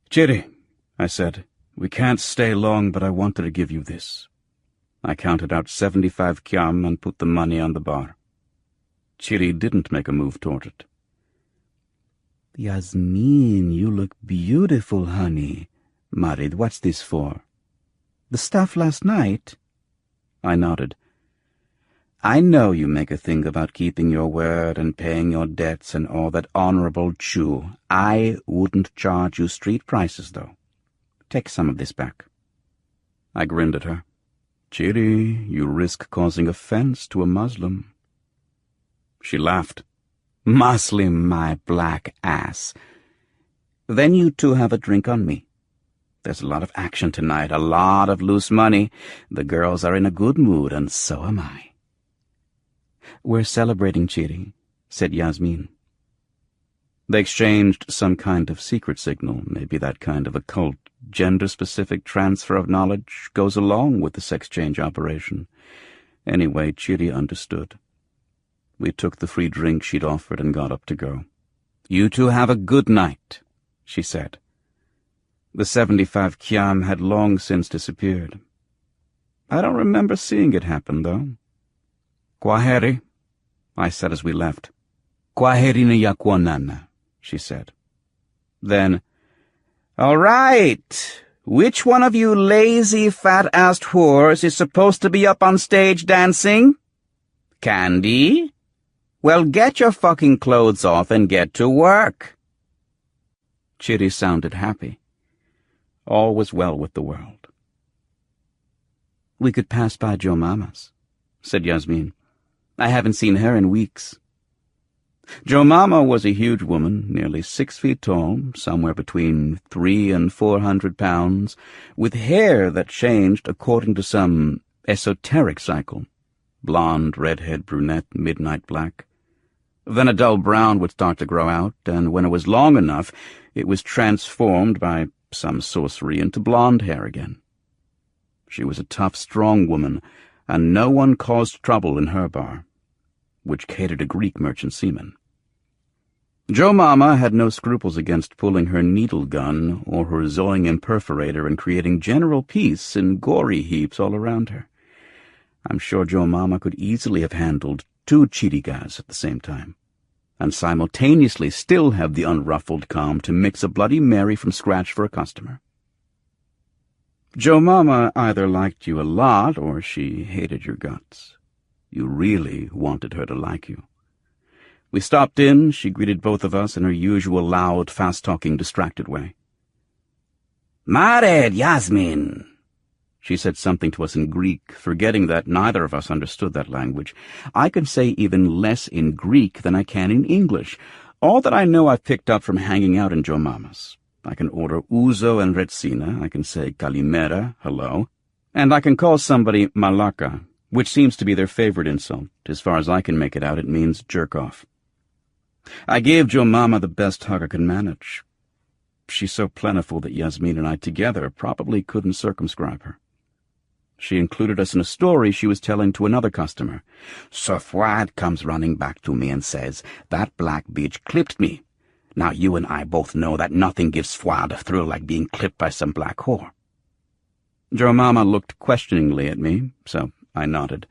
"Chiri," I said, "we can't stay long, but I wanted to give you this." I counted out 75 kyam and put the money on the bar. Chiri didn't make a move toward it. "Yasmin, you look beautiful, honey. Marid, what's this for? The stuff last night?" I nodded. "I know you make a thing about keeping your word and paying your debts and all that honorable chew. I wouldn't charge you street prices, though. Take some of this back." I grinned at her. "Chiri, you risk causing offense to a Muslim." She laughed. "Muslim, my black ass. Then you two have a drink on me. There's a lot of action tonight, a lot of loose money. The girls are in a good mood, and so am I." "We're celebrating, Chiri," said Yasmin. They exchanged some kind of secret signal, maybe that kind of occult, gender-specific transfer of knowledge goes along with the sex-change operation. Anyway, Chiri understood. We took the free drink she'd offered and got up to go. "You two have a good night," she said. The 75 kyam had long since disappeared. I don't remember seeing it happen, though. "Kwaheri," I said as we left. "Kwaheri na yakwanana," she said. Then, "All right, which one of you lazy, fat-assed whores is supposed to be up on stage dancing? Candy? Well, get your fucking clothes off and get to work." Chiri sounded happy. All was well with the world. "We could pass by Joe Mama's," said Yasmin. I haven't seen her in weeks. Jo Mama was a huge woman, nearly 6 feet tall, somewhere between 300 and 400 pounds, with hair that changed according to some esoteric cycle. Blonde, redhead, brunette, midnight black. Then a dull brown would start to grow out, and when it was long enough, it was transformed by some sorcery into blonde hair again. She was a tough, strong woman, and no one caused trouble in her bar, which catered to Greek merchant seamen. Jo Mama had no scruples against pulling her needle gun or her zoing perforator and creating general peace in gory heaps all around her. I'm sure Jo Mama could easily have handled 2 chirigas at the same time, and simultaneously still have the unruffled calm to mix a Bloody Mary from scratch for a customer. Jo Mama either liked you a lot or she hated your guts. You really wanted her to like you. We stopped in, she greeted both of us in her usual loud, fast-talking, distracted way. "Married, Yasmin!" She said something to us in Greek, forgetting that neither of us understood that language. I can say even less in Greek than I can in English. All that I know I've picked up from hanging out in Jo Mama's. I can order ouzo and retsina, I can say kalimera, hello, and I can call somebody malaka, which seems to be their favorite insult. As far as I can make it out, it means jerk-off. I gave Jo Mama the best hug I could manage. She's so plentiful that Yasmin and I together probably couldn't circumscribe her. She included us in a story she was telling to another customer. "So Fuad comes running back to me and says, 'That black bitch clipped me.' Now you and I both know that nothing gives Fuad a thrill like being clipped by some black whore." Jo Mama looked questioningly at me, so I nodded.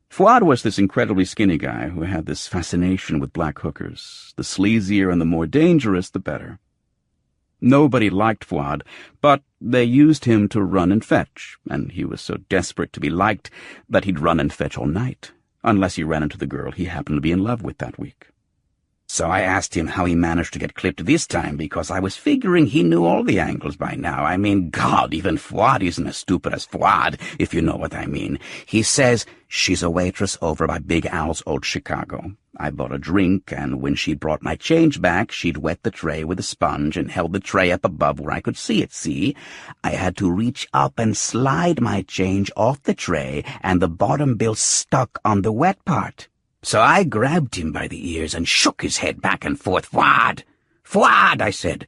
Fuad was this incredibly skinny guy who had this fascination with black hookers. The sleazier and the more dangerous, the better. Nobody liked Fuad, but they used him to run and fetch, and he was so desperate to be liked that he'd run and fetch all night, unless he ran into the girl he happened to be in love with that week. So I asked him how he managed to get clipped this time, because I was figuring he knew all the angles by now. I mean, God, even Fuad isn't as stupid as Fuad, if you know what I mean. He says, "She's a waitress over by Big Al's Old Chicago. I bought a drink, and when she'd brought my change back, she'd wet the tray with a sponge and held the tray up above where I could see it, see? I had to reach up and slide my change off the tray, and the bottom bill stuck on the wet part. So I grabbed him by the ears and shook his head back and forth. 'Fuad! Fuad!' I said.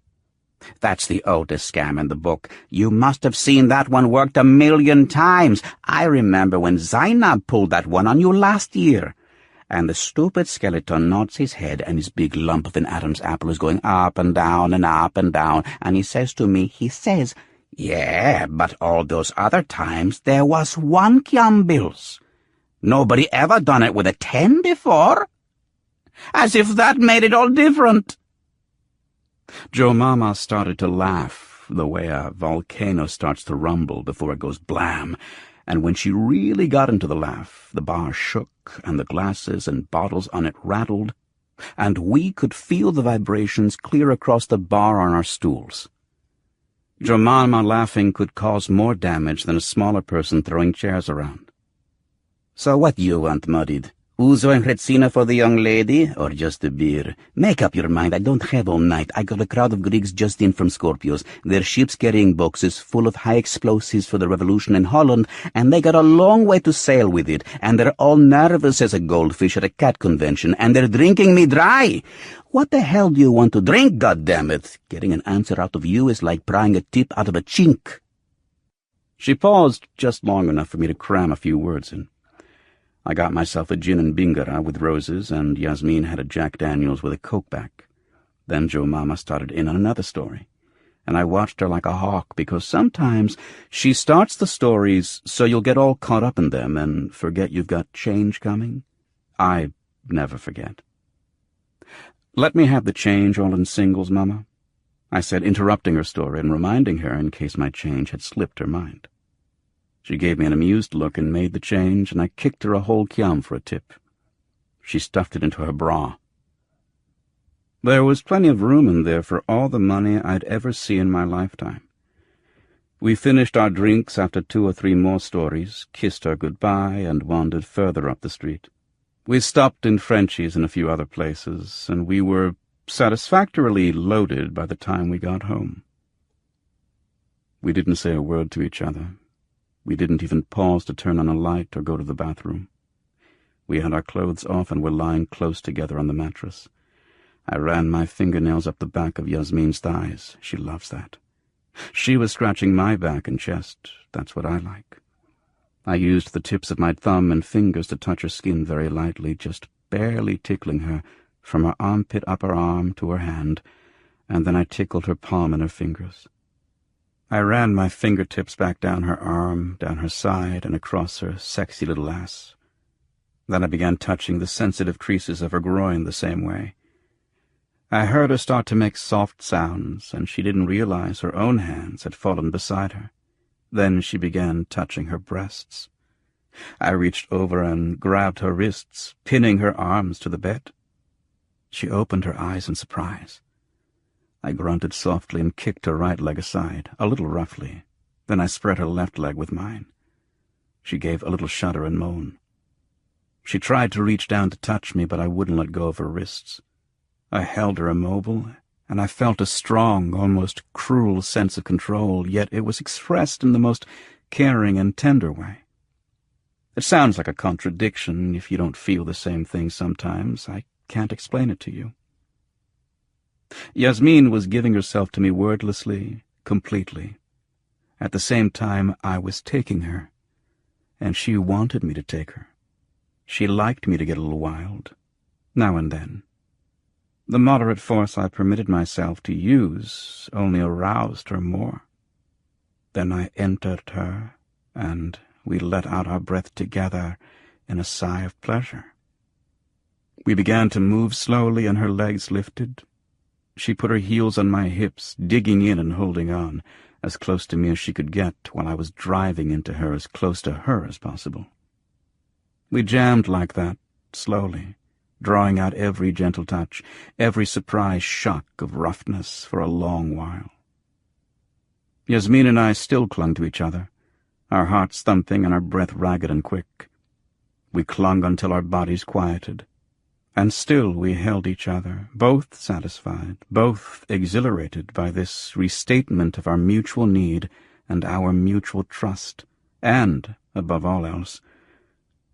That's the oldest scam in the book. You must have seen that one worked 1,000,000 times. I remember when Zainab pulled that one on you last year." And the stupid skeleton nods his head, and his big lump of an Adam's apple is going up and down and up and down, and he says to me, "Yeah, but all those other times there was 1 Kyam bills. Nobody ever done it with a 10 before. As if that made it all different." Jo Mama started to laugh, the way a volcano starts to rumble before it goes blam, and when she really got into the laugh, the bar shook, and the glasses and bottles on it rattled, and we could feel the vibrations clear across the bar on our stools. Jo Mama laughing could cause more damage than a smaller person throwing chairs around. "So what you want, Muddied? Ouzo and retsina for the young lady, or just a beer? Make up your mind. I don't have all night. I got a crowd of Greeks just in from Scorpios. Their ships carrying boxes full of high explosives for the revolution in Holland, and they got a long way to sail with it, and they're all nervous as a goldfish at a cat convention, and they're drinking me dry. What the hell do you want to drink, goddammit? Getting an answer out of you is like prying a tip out of a chink." She paused just long enough for me to cram a few words in. I got myself a gin and bingara with roses, and Yasmin had a Jack Daniels with a Coke back. Then Jo Mama started in on another story, and I watched her like a hawk, because sometimes she starts the stories so you'll get all caught up in them and forget you've got change coming. I never forget. "Let me have the change all in singles, Mama," I said, interrupting her story and reminding her in case my change had slipped her mind. She gave me an amused look and made the change, and I kicked her a whole kyam for a tip. She stuffed it into her bra. There was plenty of room in there for all the money I'd ever see in my lifetime. We finished our drinks after 2 or 3 more stories, kissed her goodbye, and wandered further up the street. We stopped in Frenchie's and a few other places, and we were satisfactorily loaded by the time we got home. We didn't say a word to each other. We didn't even pause to turn on a light or go to the bathroom. We had our clothes off and were lying close together on the mattress. I ran my fingernails up the back of Yasmin's thighs. She loves that. She was scratching my back and chest. That's what I like. I used the tips of my thumb and fingers to touch her skin very lightly, just barely tickling her from her armpit up her arm to her hand, and then I tickled her palm and her fingers. I ran my fingertips back down her arm, down her side, and across her sexy little ass. Then I began touching the sensitive creases of her groin the same way. I heard her start to make soft sounds, and she didn't realize her own hands had fallen beside her. Then she began touching her breasts. I reached over and grabbed her wrists, pinning her arms to the bed. She opened her eyes in surprise. I grunted softly and kicked her right leg aside, a little roughly. Then I spread her left leg with mine. She gave a little shudder and moan. She tried to reach down to touch me, but I wouldn't let go of her wrists. I held her immobile, and I felt a strong, almost cruel sense of control, yet it was expressed in the most caring and tender way. It sounds like a contradiction if you don't feel the same thing sometimes. I can't explain it to you. Yasmin was giving herself to me wordlessly, completely. At the same time, I was taking her, and she wanted me to take her. She liked me to get a little wild, now and then. The moderate force I permitted myself to use only aroused her more. Then I entered her, and we let out our breath together in a sigh of pleasure. We began to move slowly, and her legs lifted. She put her heels on my hips, digging in and holding on, as close to me as she could get, while I was driving into her as close to her as possible. We jammed like that, slowly, drawing out every gentle touch, every surprise shock of roughness for a long while. Yasmin and I still clung to each other, our hearts thumping and our breath ragged and quick. We clung until our bodies quieted, and still we held each other, both satisfied, both exhilarated by this restatement of our mutual need and our mutual trust, and, above all else,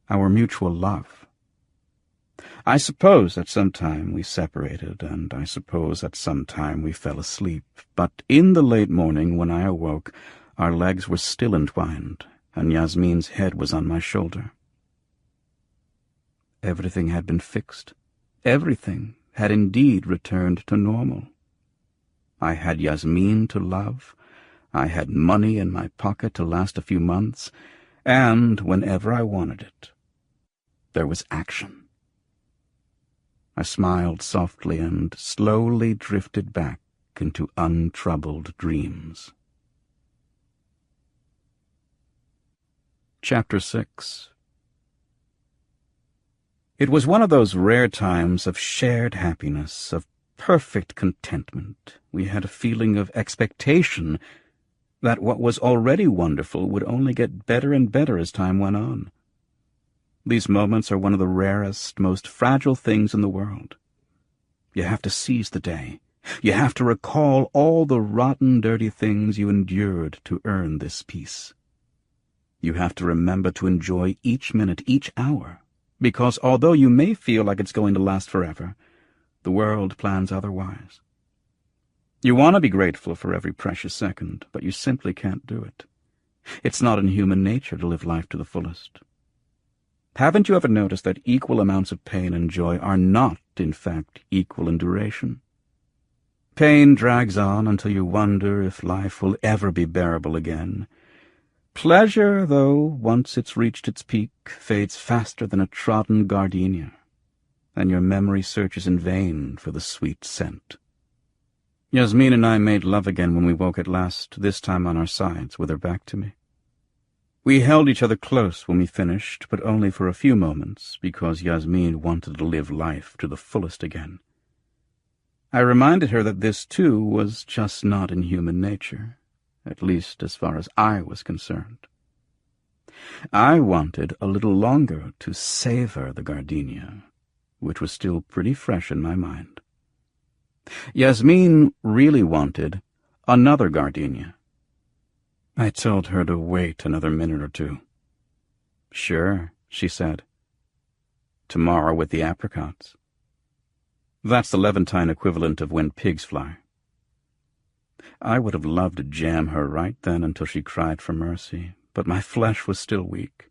our mutual love. I suppose at some time we separated, and I suppose at some time we fell asleep, but in the late morning when I awoke, our legs were still entwined, and Yasmin's head was on my shoulder. Everything had been fixed. Everything had indeed returned to normal. I had Yasmin to love, I had money in my pocket to last a few months, and whenever I wanted it, there was action. I smiled softly and slowly drifted back into untroubled dreams. Chapter 6. It was one of those rare times of shared happiness, of perfect contentment. We had a feeling of expectation that what was already wonderful would only get better and better as time went on. These moments are one of the rarest, most fragile things in the world. You have to seize the day. You have to recall all the rotten, dirty things you endured to earn this peace. You have to remember to enjoy each minute, each hour, because although you may feel like it's going to last forever, the world plans otherwise. You want to be grateful for every precious second, but you simply can't do it. It's not in human nature to live life to the fullest. Haven't you ever noticed that equal amounts of pain and joy are not, in fact, equal in duration? Pain drags on until you wonder if life will ever be bearable again. Pleasure, though, once it's reached its peak, fades faster than a trodden gardenia, and your memory searches in vain for the sweet scent. Yasmin and I made love again when we woke at last, this time on our sides, with her back to me. We held each other close when we finished, but only for a few moments, because Yasmin wanted to live life to the fullest again. I reminded her that this, too, was just not in human nature, at least as far as I was concerned. I wanted a little longer to savor the gardenia, which was still pretty fresh in my mind. Yasmin really wanted another gardenia. I told her to wait another minute or two. "Sure," she said. "Tomorrow with the apricots." That's the Levantine equivalent of when pigs fly. I would have loved to jam her right then until she cried for mercy, but my flesh was still weak.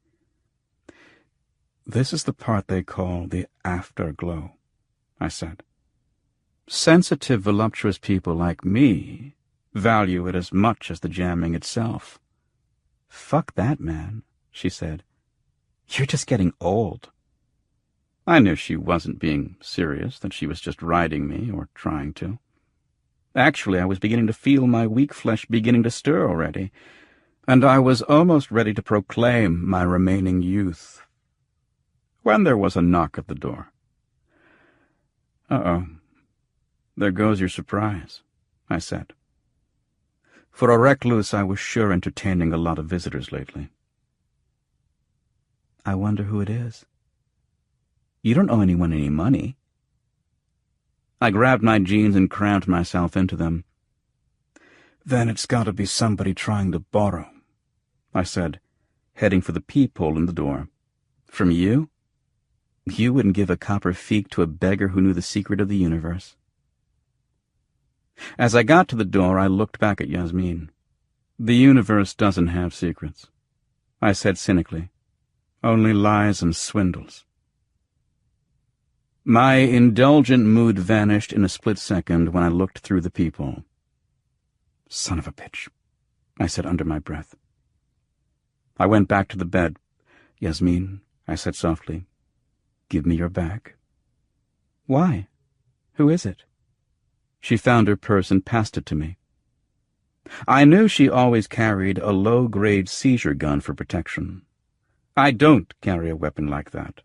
"This is the part they call the afterglow," I said. "Sensitive, voluptuous people like me value it as much as the jamming itself." "Fuck that, man," she said. "You're just getting old." I knew she wasn't being serious, that she was just riding me, or trying to. Actually, I was beginning to feel my weak flesh beginning to stir already, and I was almost ready to proclaim my remaining youth, when there was a knock at the door. "Uh-oh. There goes your surprise," I said. For a recluse, I was sure entertaining a lot of visitors lately. "I wonder who it is. You don't owe anyone any money." I grabbed my jeans and crammed myself into them. "Then it's got to be somebody trying to borrow," I said, heading for the peephole in the door. "From you? You wouldn't give a copper feek to a beggar who knew the secret of the universe." As I got to the door, I looked back at Yasmin. "The universe doesn't have secrets," I said cynically. "Only lies and swindles." My indulgent mood vanished in a split second when I looked through the peephole. "Son of a bitch," I said under my breath. I went back to the bed. "Yasmin," I said softly, "give me your bag." "Why? Who is it?" She found her purse and passed it to me. I knew she always carried a low-grade seizure gun for protection. I don't carry a weapon like that.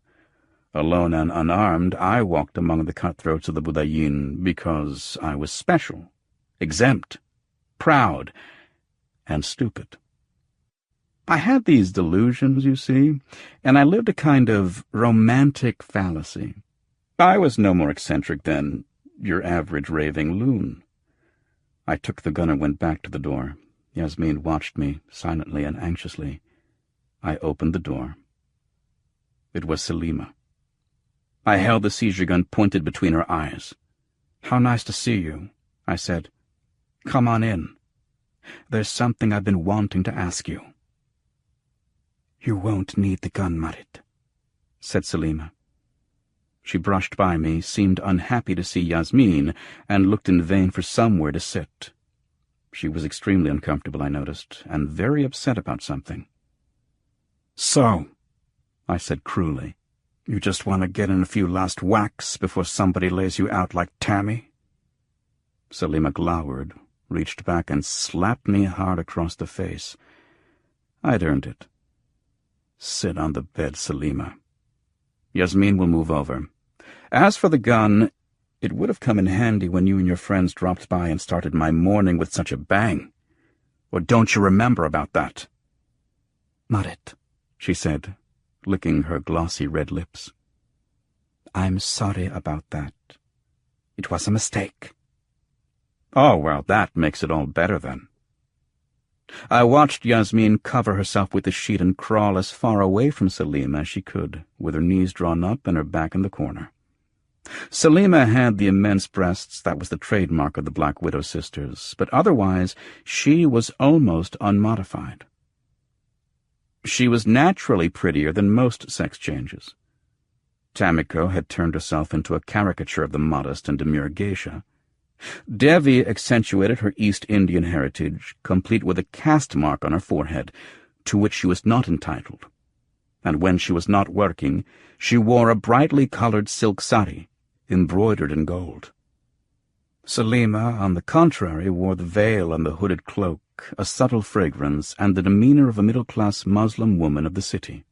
Alone and unarmed, I walked among the cutthroats of the Budayin because I was special, exempt, proud, and stupid. I had these delusions, you see, and I lived a kind of romantic fallacy. I was no more eccentric than your average raving loon. I took the gun and went back to the door. Yasmin watched me silently and anxiously. I opened the door. It was Selima. I held the seizure gun pointed between her eyes. "How nice to see you," I said. "Come on in. There's something I've been wanting to ask you." "You won't need the gun, Marit," said Selima. She brushed by me, seemed unhappy to see Yasmin, and looked in vain for somewhere to sit. She was extremely uncomfortable, I noticed, and very upset about something. "So," I said cruelly, "you just want to get in a few last whacks before somebody lays you out like Tammy?" Selima glowered, reached back and slapped me hard across the face. I'd earned it. "Sit on the bed, Selima. Yasmin will move over. As for the gun, it would have come in handy when you and your friends dropped by and started my morning with such a bang. Or don't you remember about that?" "Marit," she said, licking her glossy red lips. "I'm sorry about that. It was a mistake." "Oh, well, that makes it all better then." I watched Yasmin cover herself with the sheet and crawl as far away from Selima as she could, with her knees drawn up and her back in the corner. Selima had the immense breasts that was the trademark of the Black Widow sisters, but otherwise she was almost unmodified. She was naturally prettier than most sex changes. Tamiko had turned herself into a caricature of the modest and demure geisha. Devi accentuated her East Indian heritage, complete with a caste mark on her forehead, to which she was not entitled. And when she was not working, she wore a brightly colored silk sari, embroidered in gold. Selima, on the contrary, wore the veil and the hooded cloak, a subtle fragrance, and the demeanor of a middle-class Muslim woman of the city.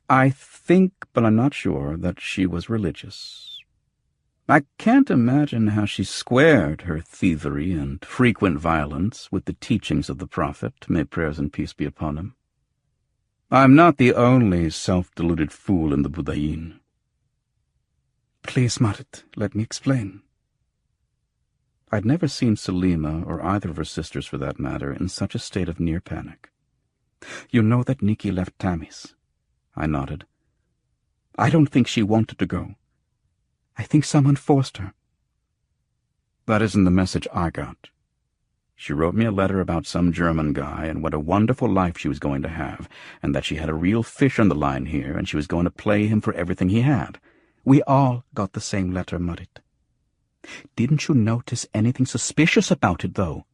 I think, but I'm not sure, that she was religious. I can't imagine how she squared her thievery and frequent violence with the teachings of the Prophet, may prayers and peace be upon him. I'm not the only self-deluded fool in the Budayin. Please, Marit, let me explain. I'd never seen Selima, or either of her sisters for that matter, in such a state of near panic. You know that Nikki left Tammy's? I nodded. I don't think she wanted to go. I think someone forced her. That isn't the message I got. She wrote me a letter about some German guy and what a wonderful life she was going to have, and that she had a real fish on the line here, and she was going to play him for everything he had. We all got the same letter, Marit. Didn't you notice anything suspicious about it, though?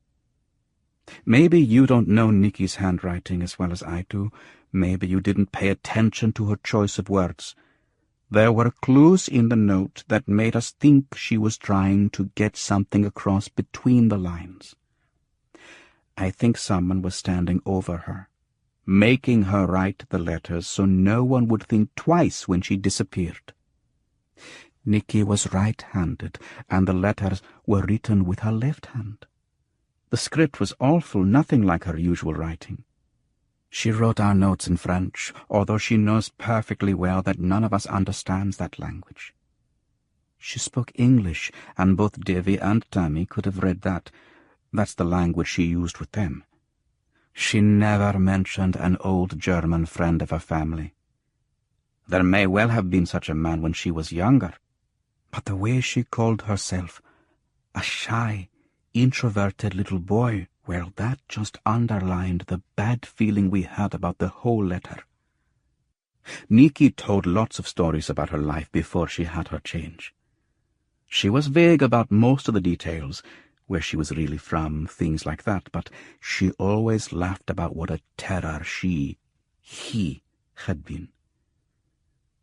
Maybe you don't know Nikki's handwriting as well as I do. Maybe you didn't pay attention to her choice of words. There were clues in the note that made us think she was trying to get something across between the lines. I think someone was standing over her, making her write the letters so no one would think twice when she disappeared. Nikki was right-handed, and the letters were written with her left hand. The script was awful, nothing like her usual writing. She wrote our notes in French, although she knows perfectly well that none of us understands that language. She spoke English, and both Davy and Tammy could have read that. That's the language she used with them. She never mentioned an old German friend of her family. There may well have been such a man when she was younger, but the way she called herself a shy, introverted little boy, well, that just underlined the bad feeling we had about the whole letter. Nikki told lots of stories about her life before she had her change. She was vague about most of the details, where she was really from, things like that, but she always laughed about what a terror he had been.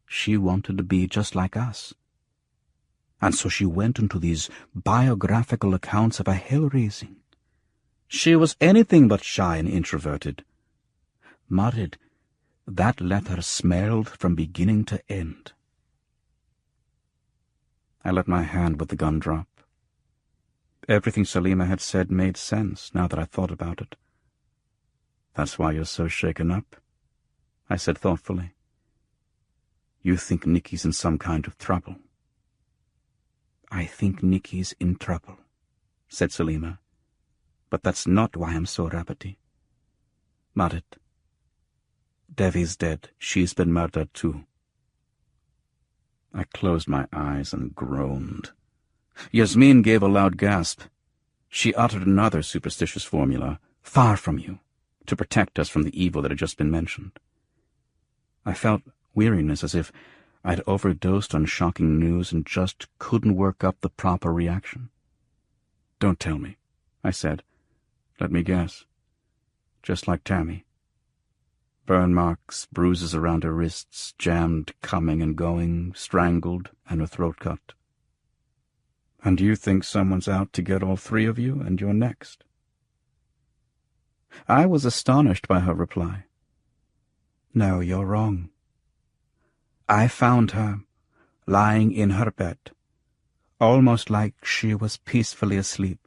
She wanted to be just like us. And so she went into these biographical accounts of her hell-raising. She was anything but shy and introverted. Marit, that letter smelled from beginning to end. I let my hand with the gun drop. Everything Selima had said made sense now that I thought about it. That's why you're so shaken up, I said thoughtfully. You think Nikki's in some kind of trouble. I think Nikki's in trouble, said Selima, but that's not why I'm so rabbity. Marit, Devi's dead. She's been murdered too. I closed my eyes and groaned. Yasmin gave a loud gasp. She uttered another superstitious formula, far from you, to protect us from the evil that had just been mentioned. I felt weariness, as if I'd overdosed on shocking news and just couldn't work up the proper reaction. Don't tell me, I said. Let me guess. Just like Tammy. Burn marks, bruises around her wrists, jammed, coming and going, strangled, and her throat cut. And you think someone's out to get all three of you, and you're next? I was astonished by her reply. No, you're wrong. I found her, lying in her bed, almost like she was peacefully asleep.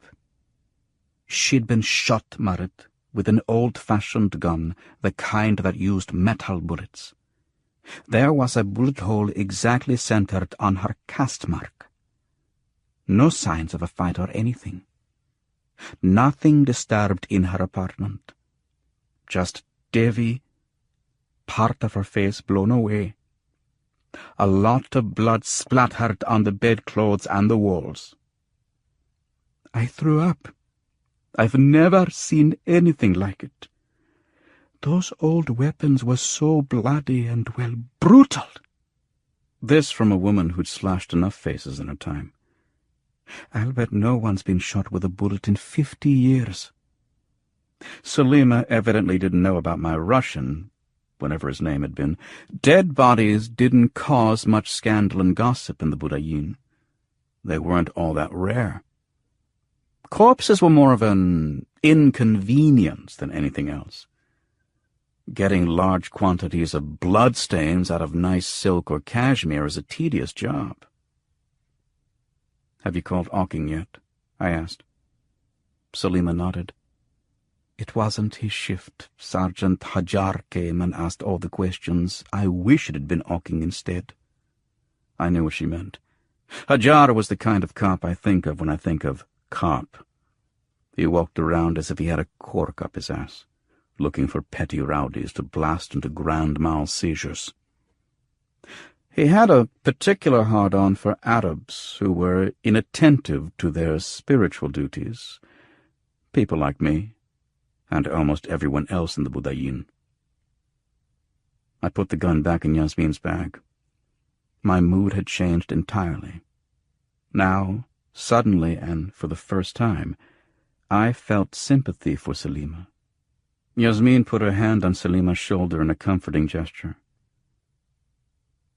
She'd been shot, Marit, with an old-fashioned gun, the kind that used metal bullets. There was a bullet hole exactly centered on her cast mark. No signs of a fight or anything. Nothing disturbed in her apartment. Just Devi, part of her face blown away. A lot of blood splattered on the bedclothes and the walls. I threw up. I've never seen anything like it. Those old weapons were so bloody and, well, brutal. This from a woman who'd slashed enough faces in her time. I'll bet no one's been shot with a bullet in 50 years. Selima evidently didn't know about my Russian, whatever his name had been. Dead bodies didn't cause much scandal and gossip in the Budayin. They weren't all that rare. Corpses were more of an inconvenience than anything else. Getting large quantities of bloodstains out of nice silk or cashmere is a tedious job. Have you called Auking yet? I asked. Selima nodded. It wasn't his shift. Sergeant Hajar came and asked all the questions. I wish it had been Oking instead. I knew what she meant. Hajar was the kind of cop I think of when I think of cop. He walked around as if he had a cork up his ass, looking for petty rowdies to blast into grand mal seizures. He had a particular hard-on for Arabs who were inattentive to their spiritual duties, people like me, and almost everyone else in the Budayin. I put the gun back in Yasmin's bag. My mood had changed entirely. Now, suddenly and for the first time, I felt sympathy for Salima. Yasmin put her hand on Salima's shoulder in a comforting gesture.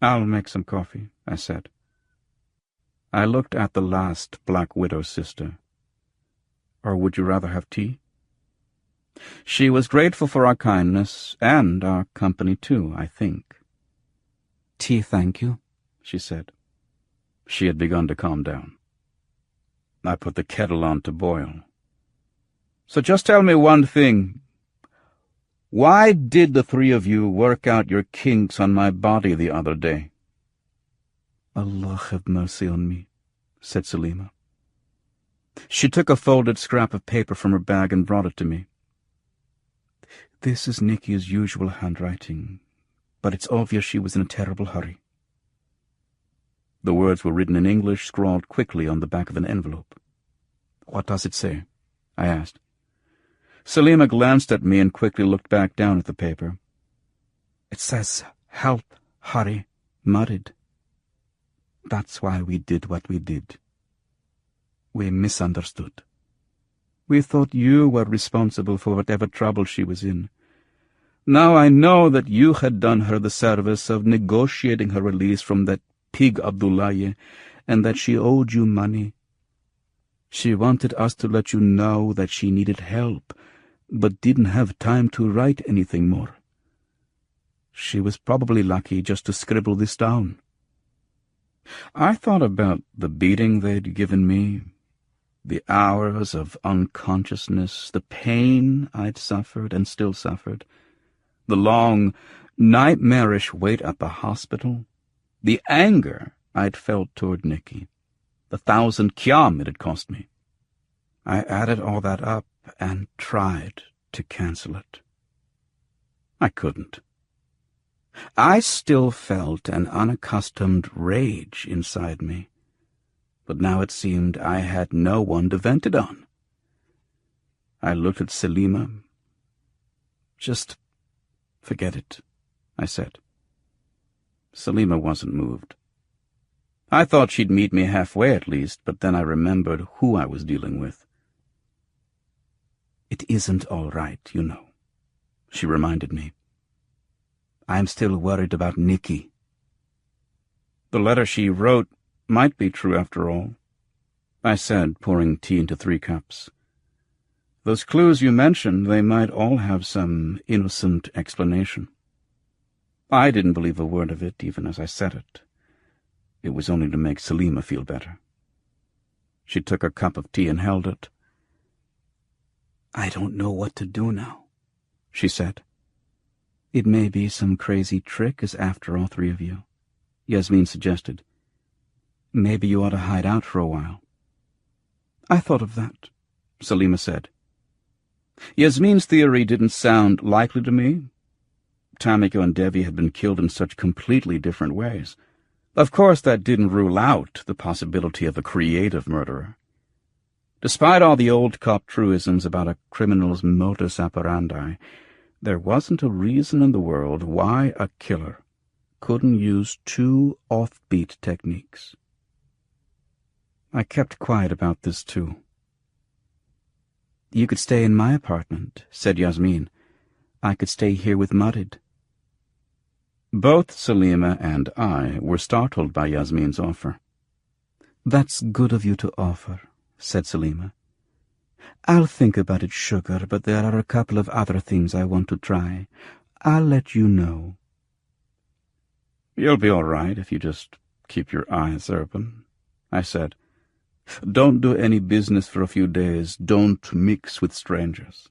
"I'll make some coffee," I said. I looked at the last Black Widow sister. "Or would you rather have tea?" She was grateful for our kindness, and our company too, I think. "Tea, thank you," she said. She had begun to calm down. I put the kettle on to boil. "So just tell me one thing. Why did the three of you work out your kinks on my body the other day?" "Allah have mercy on me," said Salima. She took a folded scrap of paper from her bag and brought it to me. "This is Nikki's usual handwriting, but it's obvious she was in a terrible hurry." The words were written in English, scrawled quickly on the back of an envelope. "What does it say?" I asked. Salima glanced at me and quickly looked back down at the paper. "It says, 'Help, hurry, married.' That's why we did what we did. We misunderstood. We thought you were responsible for whatever trouble she was in. Now I know that you had done her the service of negotiating her release from that pig Abdullahi, and that she owed you money. She wanted us to let you know that she needed help, but didn't have time to write anything more. She was probably lucky just to scribble this down." I thought about the beating they'd given me, the hours of unconsciousness, the pain I'd suffered and still suffered, the long, nightmarish wait at the hospital, the anger I'd felt toward Nikki, the 1,000 kyam it had cost me. I added all that up and tried to cancel it. I couldn't. I still felt an unaccustomed rage inside me, but now it seemed I had no one to vent it on. I looked at Salima. "Just forget it," I said. Salima wasn't moved. I thought she'd meet me halfway at least, but then I remembered who I was dealing with. "It isn't all right, you know," she reminded me. "I'm still worried about Nikki." The letter she wrote might be true after all, I said, pouring tea into 3 cups. "Those clues you mentioned, they might all have some innocent explanation." I didn't believe a word of it, even as I said it. It was only to make Salima feel better. She took her cup of tea and held it. "I don't know what to do now," she said. "It may be some crazy trick is after all 3 of you," Yasmin suggested. "Maybe you ought to hide out for a while." "I thought of that," Salima said. Yasmin's theory didn't sound likely to me. Tamiko and Devi had been killed in such completely different ways. Of course, that didn't rule out the possibility of a creative murderer. Despite all the old cop truisms about a criminal's modus operandi, there wasn't a reason in the world why a killer couldn't use 2 offbeat techniques. I kept quiet about this, too. "You could stay in my apartment," said Yasmin. "I could stay here with Marid." Both Salima and I were startled by Yasmin's offer. "That's good of you to offer," said Salima. "I'll think about it, sugar, but there are a couple of other things I want to try. I'll let you know." "You'll be all right if you just keep your eyes open," I said. "Don't do any business for a few days. Don't mix with strangers."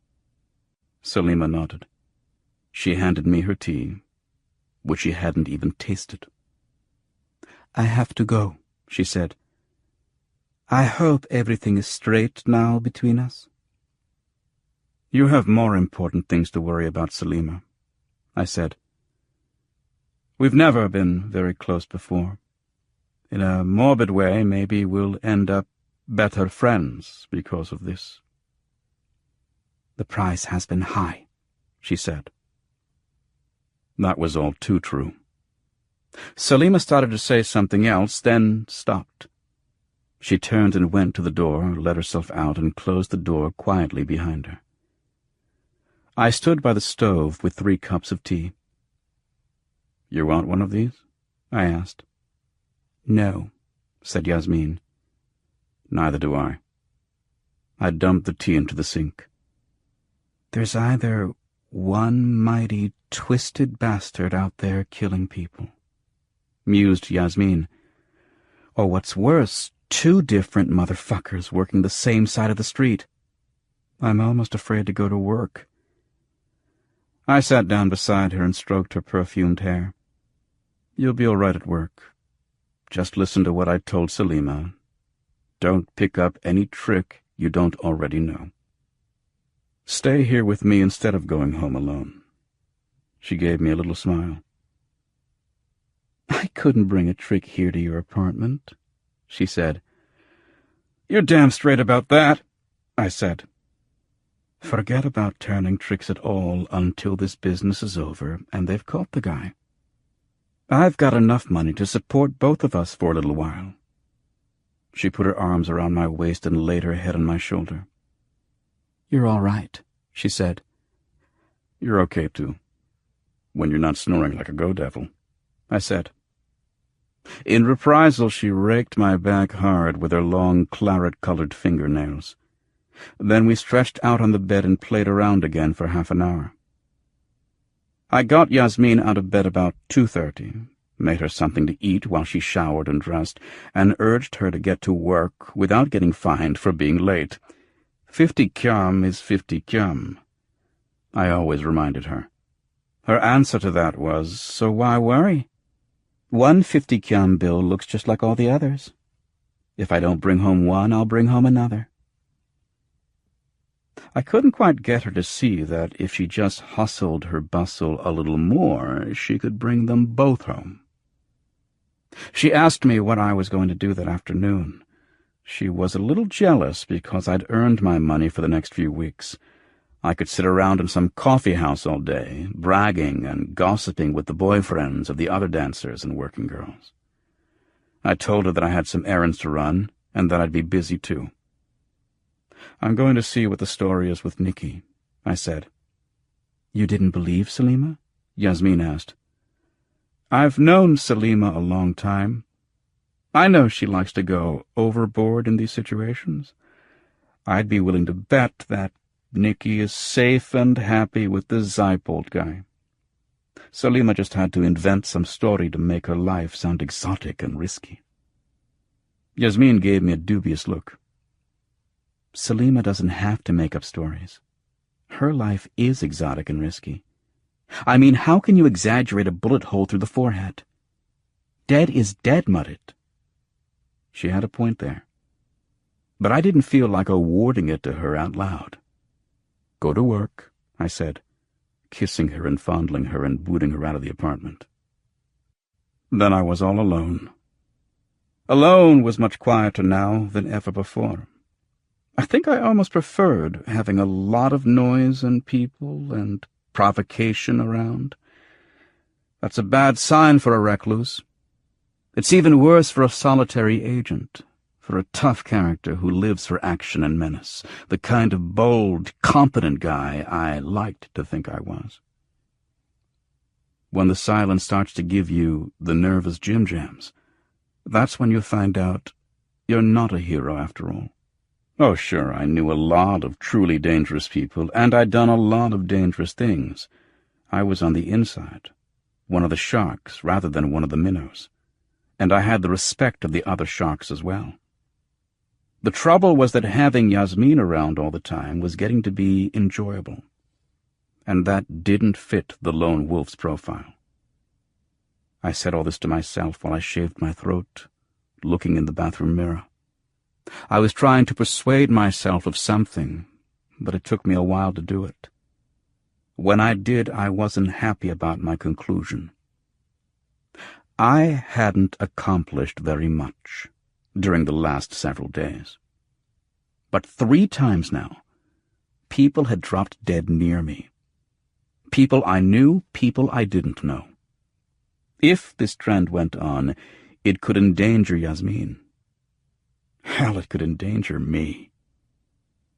Salima nodded. She handed me her tea, which she hadn't even tasted. "I have to go," she said. "I hope everything is straight now between us." "You have more important things to worry about, Salima," I said. "We've never been very close before. In a morbid way, maybe we'll end up better friends because of this." "The price has been high," she said. That was all too true. Salima started to say something else, then stopped. She turned and went to the door, let herself out, and closed the door quietly behind her. I stood by the stove with 3 cups of tea. "You want one of these?" I asked. "No," said Yasmin. "Neither do I." I dumped the tea into the sink. "There's either one mighty twisted bastard out there killing people," mused Yasmin, "or what's worse, 2 different motherfuckers working the same side of the street. I'm almost afraid to go to work." I sat down beside her and stroked her perfumed hair. "You'll be all right at work. Just listen to what I told Salima. Don't pick up any trick you don't already know. Stay here with me instead of going home alone." She gave me a little smile. "I couldn't bring a trick here to your apartment," she said. "You're damn straight about that," I said. "Forget about turning tricks at all until this business is over and they've caught the guy. I've got enough money to support both of us for a little while." She put her arms around my waist and laid her head on my shoulder. "You're all right," she said. "You're okay, too. When you're not snoring like a go-devil," I said. In reprisal, she raked my back hard with her long claret-colored fingernails. Then we stretched out on the bed and played around again for half an hour. I got Yasmin out of bed about 2:30, made her something to eat while she showered and dressed, and urged her to get to work without getting fined for being late. 50 kyam is 50 kyam, I always reminded her. Her answer to that was, "So why worry? One 50 kyam bill looks just like all the others. If I don't bring home one, I'll bring home another." I couldn't quite get her to see that if she just hustled her bustle a little more, she could bring them both home. She asked me what I was going to do that afternoon. She was a little jealous because I'd earned my money for the next few weeks. I could sit around in some coffee house all day, bragging and gossiping with the boyfriends of the other dancers and working girls. I told her that I had some errands to run and that I'd be busy too. "I'm going to see what the story is with Nikki," I said. "You didn't believe Salima?" Yasmin asked. "I've known Salima a long time. I know she likes to go overboard in these situations. I'd be willing to bet that Nikki is safe and happy with the Zypold guy. Salima just had to invent some story to make her life sound exotic and risky." Yasmin gave me a dubious look. "Salima doesn't have to make up stories. Her life is exotic and risky. I mean, how can you exaggerate a bullet hole through the forehead? Dead is dead, muttered." She had a point there. But I didn't feel like awarding it to her out loud. "Go to work," I said, kissing her and fondling her and booting her out of the apartment. Then I was all alone. Alone was much quieter now than ever before. I think I almost preferred having a lot of noise and people and provocation around. That's a bad sign for a recluse. It's even worse for a solitary agent, for a tough character who lives for action and menace, the kind of bold, competent guy I liked to think I was. When the silence starts to give you the nervous jim-jams, that's when you find out you're not a hero after all. Oh, sure, I knew a lot of truly dangerous people, and I'd done a lot of dangerous things. I was on the inside, one of the sharks rather than one of the minnows, and I had the respect of the other sharks as well. The trouble was that having Yasmin around all the time was getting to be enjoyable. and that didn't fit the lone wolf's profile. I said all this to myself while I shaved my throat, looking in the bathroom mirror. I was trying to persuade myself of something, but it took me a while to do it. When I did, I wasn't happy about my conclusion. I hadn't accomplished very much during the last several days. But 3 times now, people had dropped dead near me. People I knew, people I didn't know. If this trend went on, it could endanger Yasmin. Hell, it could endanger me.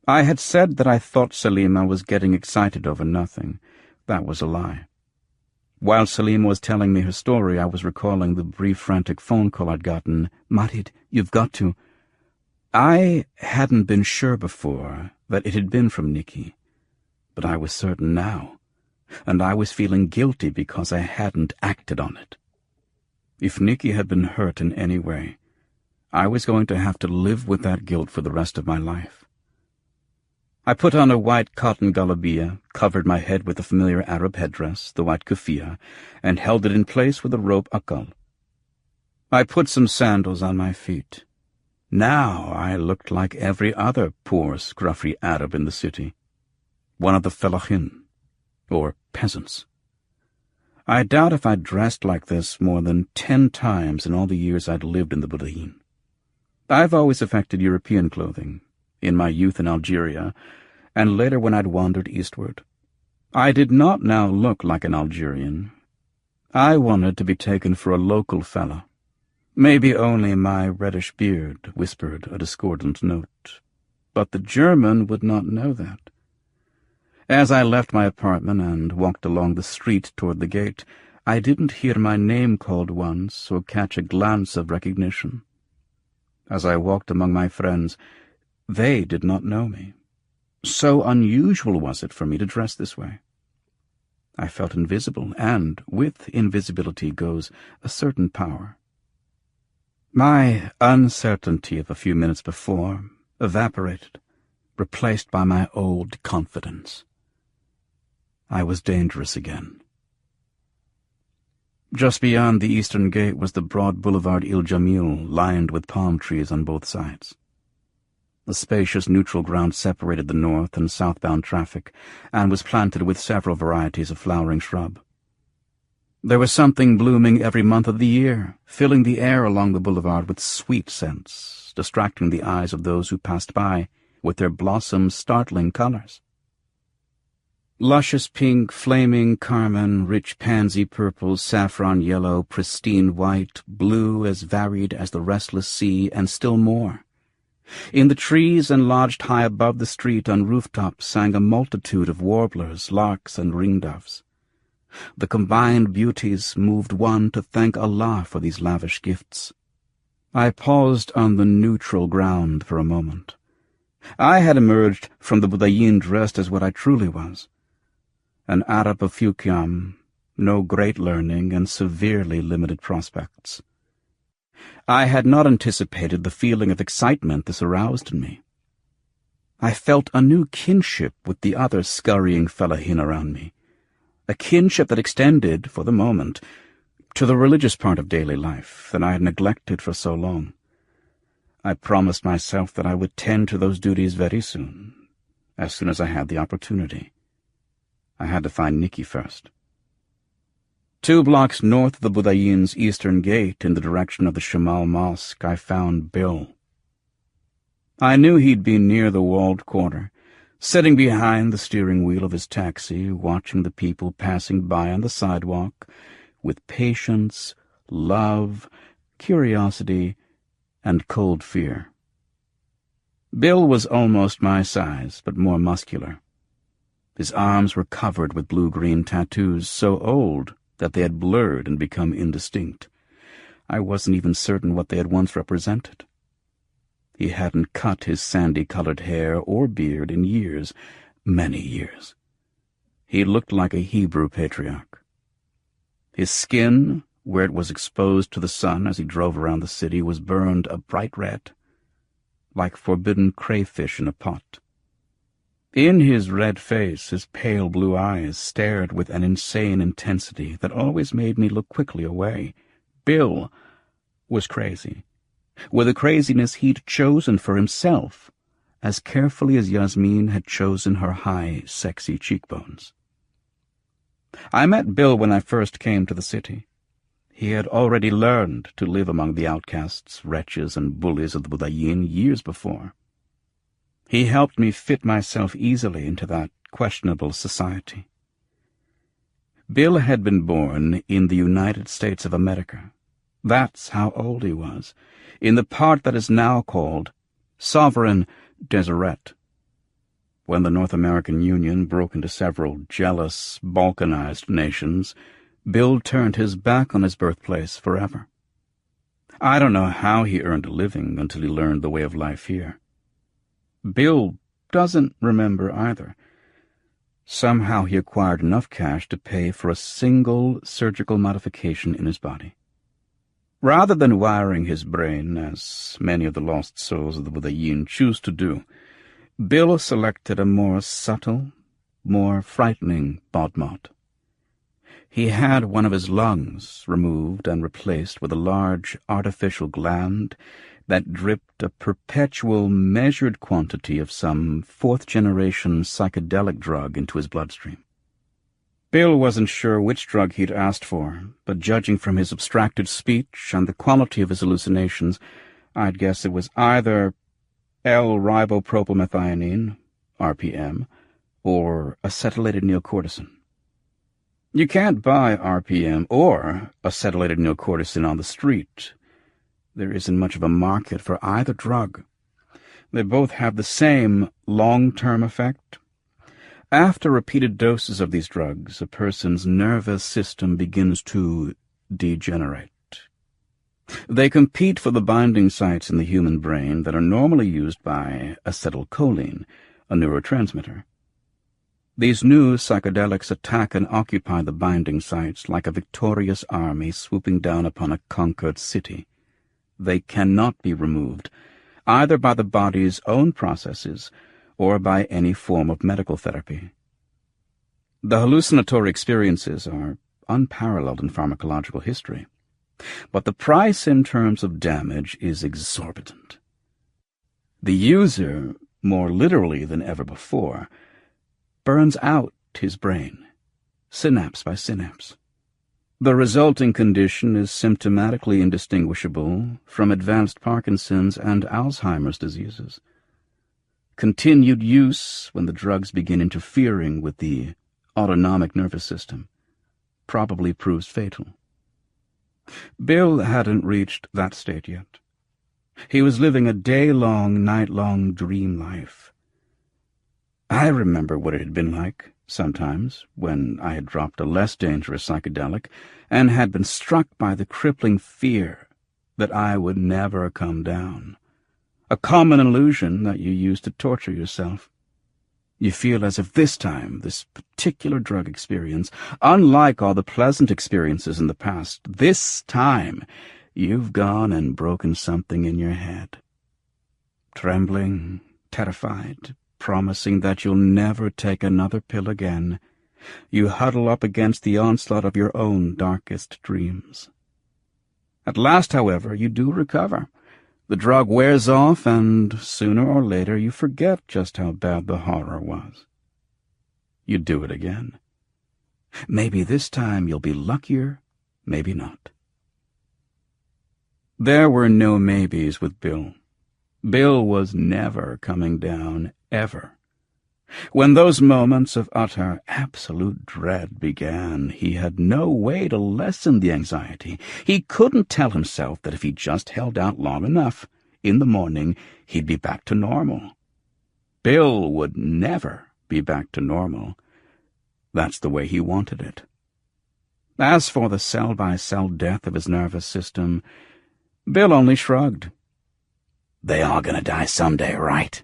I had said that I thought Salima was getting excited over nothing. That was a lie. While Salima was telling me her story, I was recalling the brief frantic phone call I'd gotten. "Majid, you've got to—" I hadn't been sure before that it had been from Nikki, but I was certain now, and I was feeling guilty because I hadn't acted on it. If Nikki had been hurt in any way, I was going to have to live with that guilt for the rest of my life. I put on a white cotton galabiya, covered my head with the familiar Arab headdress, the white kufiya, and held it in place with a rope akal. I put some sandals on my feet. Now I looked like every other poor, scruffy Arab in the city, one of the fellachin, or peasants. I doubt if I'd dressed like this more than 10 times in all the years I'd lived in the Budayin. I've always affected European clothing, in my youth in Algeria, and later when I'd wandered eastward. I did not now look like an Algerian. I wanted to be taken for a local fella. Maybe only my reddish beard whispered a discordant note, but the German would not know that. As I left my apartment and walked along the street toward the gate, I didn't hear my name called once or catch a glance of recognition. As I walked among my friends, they did not know me. So unusual was it for me to dress this way. I felt invisible, and with invisibility goes a certain power. My uncertainty of a few minutes before evaporated, replaced by my old confidence. I was dangerous again. Just beyond the eastern gate was the broad boulevard Il Jamil, lined with palm trees on both sides. The spacious neutral ground separated the north and southbound traffic, and was planted with several varieties of flowering shrub. There was something blooming every month of the year, filling the air along the boulevard with sweet scents, distracting the eyes of those who passed by with their blossoms' startling colors. Luscious pink, flaming carmine, rich pansy purple, saffron yellow, pristine white, blue as varied as the restless sea, and still more. In the trees and lodged high above the street on rooftops sang a multitude of warblers, larks, and ringdoves. The combined beauties moved one to thank Allah for these lavish gifts. I paused on the neutral ground for a moment. I had emerged from the Budayin dressed as what I truly was, an Arab of few qiyam, no great learning, and severely limited prospects. I had not anticipated the feeling of excitement this aroused in me. I felt a new kinship with the other scurrying fellahin around me, a kinship that extended, for the moment, to the religious part of daily life that I had neglected for so long. I promised myself that I would tend to those duties very soon as I had the opportunity. I had to find Nikki first. 2 blocks north of the Budayin's eastern gate, in the direction of the Shamal Mosque, I found Bill. I knew he'd been near the walled quarter, sitting behind the steering wheel of his taxi, watching the people passing by on the sidewalk, with patience, love, curiosity, and cold fear. Bill was almost my size, but more muscular. His arms were covered with blue-green tattoos, so old that they had blurred and become indistinct. I wasn't even certain what they had once represented. He hadn't cut his sandy-colored hair or beard in years, many years. He looked like a Hebrew patriarch. His skin, where it was exposed to the sun as he drove around the city, was burned a bright red, like forbidden crayfish in a pot. In his red face, his pale blue eyes stared with an insane intensity that always made me look quickly away. Bill was crazy, with a craziness he'd chosen for himself, as carefully as Yasmin had chosen her high, sexy cheekbones. I met Bill when I first came to the city. He had already learned to live among the outcasts, wretches, and bullies of the Budayin years before. He helped me fit myself easily into that questionable society. Bill had been born in the United States of America. That's how old he was, in the part that is now called Sovereign Deseret. When the North American Union broke into several jealous, balkanized nations, Bill turned his back on his birthplace forever. I don't know how he earned a living until he learned the way of life here. Bill doesn't remember either. Somehow he acquired enough cash to pay for a single surgical modification in his body. Rather than wiring his brain, as many of the lost souls of the Budayin choose to do, Bill selected a more subtle, more frightening bod-mod. He had one of his lungs removed and replaced with a large artificial gland that dripped a perpetual measured quantity of some fourth-generation psychedelic drug into his bloodstream. Bill wasn't sure which drug he'd asked for, but judging from his abstracted speech and the quality of his hallucinations, I'd guess it was either L-ribopropylmethionine, RPM, or acetylated neocortisin. You can't buy RPM or acetylated neocortisin on the street. There isn't much of a market for either drug. They both have the same long-term effect. After repeated doses of these drugs, a person's nervous system begins to degenerate. They compete for the binding sites in the human brain that are normally used by acetylcholine, a neurotransmitter. These new psychedelics attack and occupy the binding sites like a victorious army swooping down upon a conquered city. They cannot be removed, either by the body's own processes or by any form of medical therapy. The hallucinatory experiences are unparalleled in pharmacological history, but the price in terms of damage is exorbitant. The user, more literally than ever before, burns out his brain, synapse by synapse. The resulting condition is symptomatically indistinguishable from advanced Parkinson's and Alzheimer's diseases. Continued use, when the drugs begin interfering with the autonomic nervous system, probably proves fatal. Bill hadn't reached that state yet. He was living a day-long, night-long dream life. I remember what it had been like, sometimes, when I had dropped a less dangerous psychedelic and had been struck by the crippling fear that I would never come down. A common illusion that you use to torture yourself. You feel as if this time, this particular drug experience, unlike all the pleasant experiences in the past, this time you've gone and broken something in your head. Trembling, terrified, promising that you'll never take another pill again, you huddle up against the onslaught of your own darkest dreams. At last, however, you do recover. The drug wears off, and sooner or later you forget just how bad the horror was. You do it again. Maybe this time you'll be luckier, maybe not. There were no maybes with Bill. Bill was never coming down, ever. When those moments of utter, absolute dread began, he had no way to lessen the anxiety. He couldn't tell himself that if he just held out long enough, in the morning, he'd be back to normal. Bill would never be back to normal. That's the way he wanted it. As for the cell-by-cell death of his nervous system, Bill only shrugged. "They are going to die someday, right?"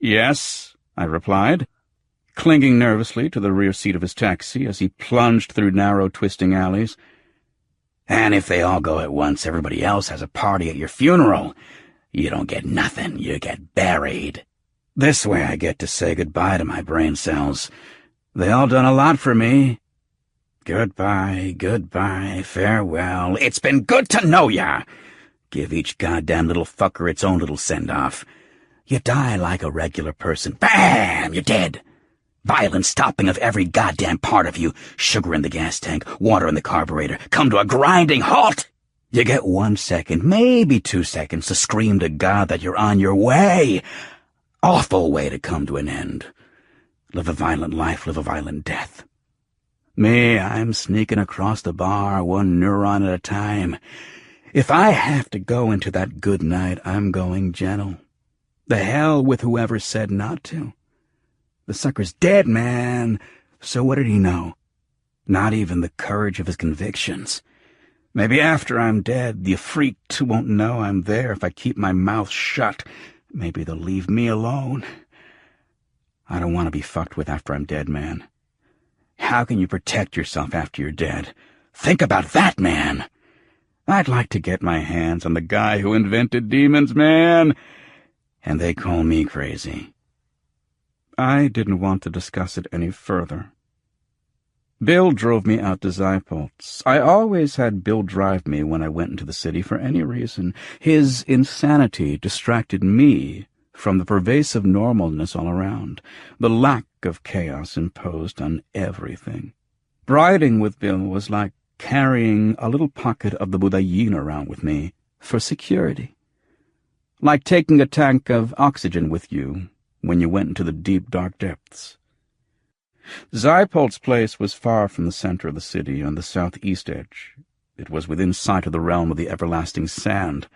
"Yes," I replied, clinging nervously to the rear seat of his taxi as he plunged through narrow, twisting alleys. "And if they all go at once, everybody else has a party at your funeral. You don't get nothing, you get buried." This way I get to say goodbye to my brain cells. They all done a lot for me. Goodbye, goodbye, farewell. It's been good to know ya. Give each goddamn little fucker its own little send-off. You die like a regular person. Bam! You're dead. Violent stopping of every goddamn part of you. Sugar in the gas tank, water in the carburetor. Come to a grinding halt. You get 1 second, maybe 2 seconds to scream to God that you're on your way. Awful way to come to an end. Live a violent life, live a violent death. Me, I'm sneaking across the bar, one neuron at a time. If I have to go into that good night, I'm going gentle. The hell with whoever said not to. The sucker's dead, man. So what did he know? Not even the courage of his convictions. Maybe after I'm dead, the freak won't know I'm there if I keep my mouth shut. Maybe they'll leave me alone. I don't want to be fucked with after I'm dead, man. How can you protect yourself after you're dead? Think about that, man. I'd like to get my hands on the guy who invented demons, man. And they call me crazy. I didn't want to discuss it any further. Bill drove me out to Zypolt's. I always had Bill drive me when I went into the city for any reason. His insanity distracted me from the pervasive normalness all around, the lack of chaos imposed on everything. Riding with Bill was like carrying a little pocket of the Budayin around with me for security. Like taking a tank of oxygen with you when you went into the deep, dark depths. Zypolt's place was far from the center of the city on the southeast edge. It was within sight of the realm of the everlasting sand,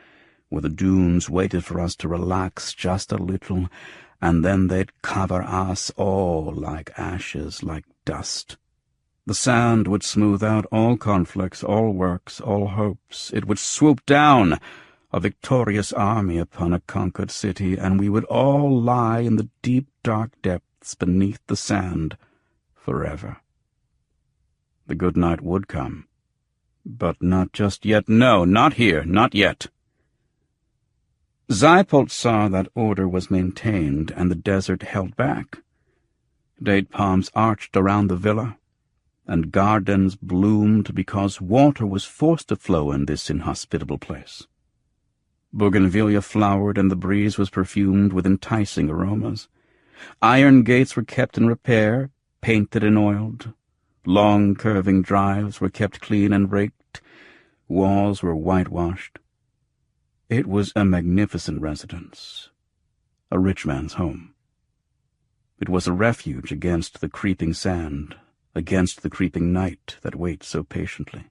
where the dunes waited for us to relax just a little, and then they'd cover us all like ashes, like dust. The sand would smooth out all conflicts, all works, all hopes. It would swoop down, a victorious army upon a conquered city, and we would all lie in the deep, dark depths beneath the sand forever. The good night would come, but not just yet. No, not here, not yet. Zypolt saw that order was maintained and the desert held back. Date palms arched around the villa, and gardens bloomed because water was forced to flow in this inhospitable place. Bougainvillea flowered and the breeze was perfumed with enticing aromas. Iron gates were kept in repair, painted and oiled. Long curving drives were kept clean and raked. Walls were whitewashed. It was a magnificent residence, a rich man's home. It was a refuge against the creeping sand, against the creeping night that waits so patiently.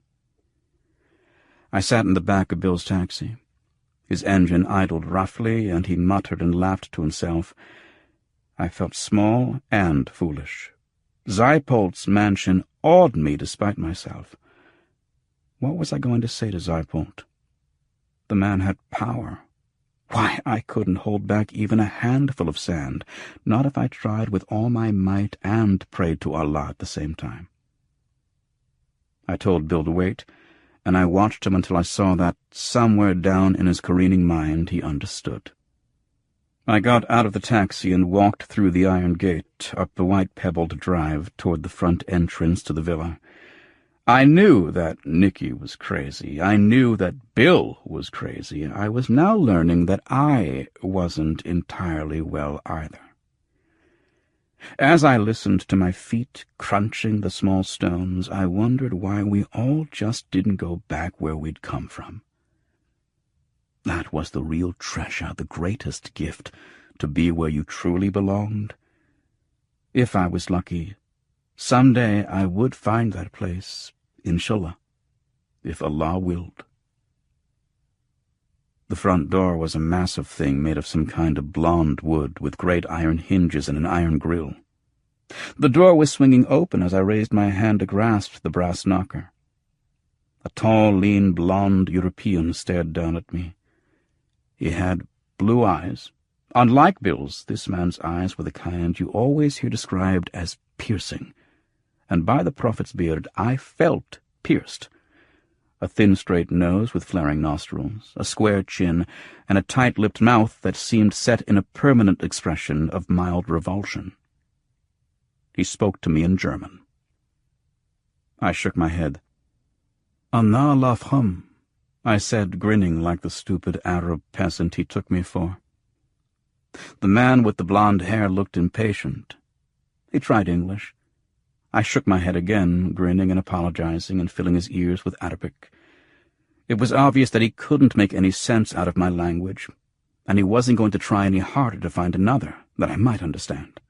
I sat in the back of Bill's taxi. His engine idled roughly, and he muttered and laughed to himself. I felt small and foolish. Zypolt's mansion awed me despite myself. What was I going to say to Zypolt? The man had power. Why, I couldn't hold back even a handful of sand, not if I tried with all my might and prayed to Allah at the same time. I told Bill to wait, and I watched him until I saw that, somewhere down in his careening mind, he understood. I got out of the taxi and walked through the iron gate, up the white-pebbled drive toward the front entrance to the villa. I knew that Nicky was crazy. I knew that Bill was crazy. I was now learning that I wasn't entirely well either. As I listened to my feet crunching the small stones, I wondered why we all just didn't go back where we'd come from. That was the real treasure, the greatest gift, to be where you truly belonged. If I was lucky, someday I would find that place, inshallah, if Allah willed. The front door was a massive thing made of some kind of blonde wood with great iron hinges and an iron grill. The door was swinging open as I raised my hand to grasp the brass knocker. A tall, lean, blonde European stared down at me. He had blue eyes. Unlike Bill's, this man's eyes were the kind you always hear described as piercing, and by the Prophet's beard I felt pierced. a thin, straight nose with flaring nostrils, a square chin, and a tight-lipped mouth that seemed set in a permanent expression of mild revulsion. He spoke to me in German. I shook my head. "Anna lafham," I said, grinning like the stupid Arab peasant he took me for. The man with the blonde hair looked impatient. He tried English. I shook my head again, grinning and apologizing and filling his ears with Arabic. It was obvious that he couldn't make any sense out of my language, and he wasn't going to try any harder to find another that I might understand.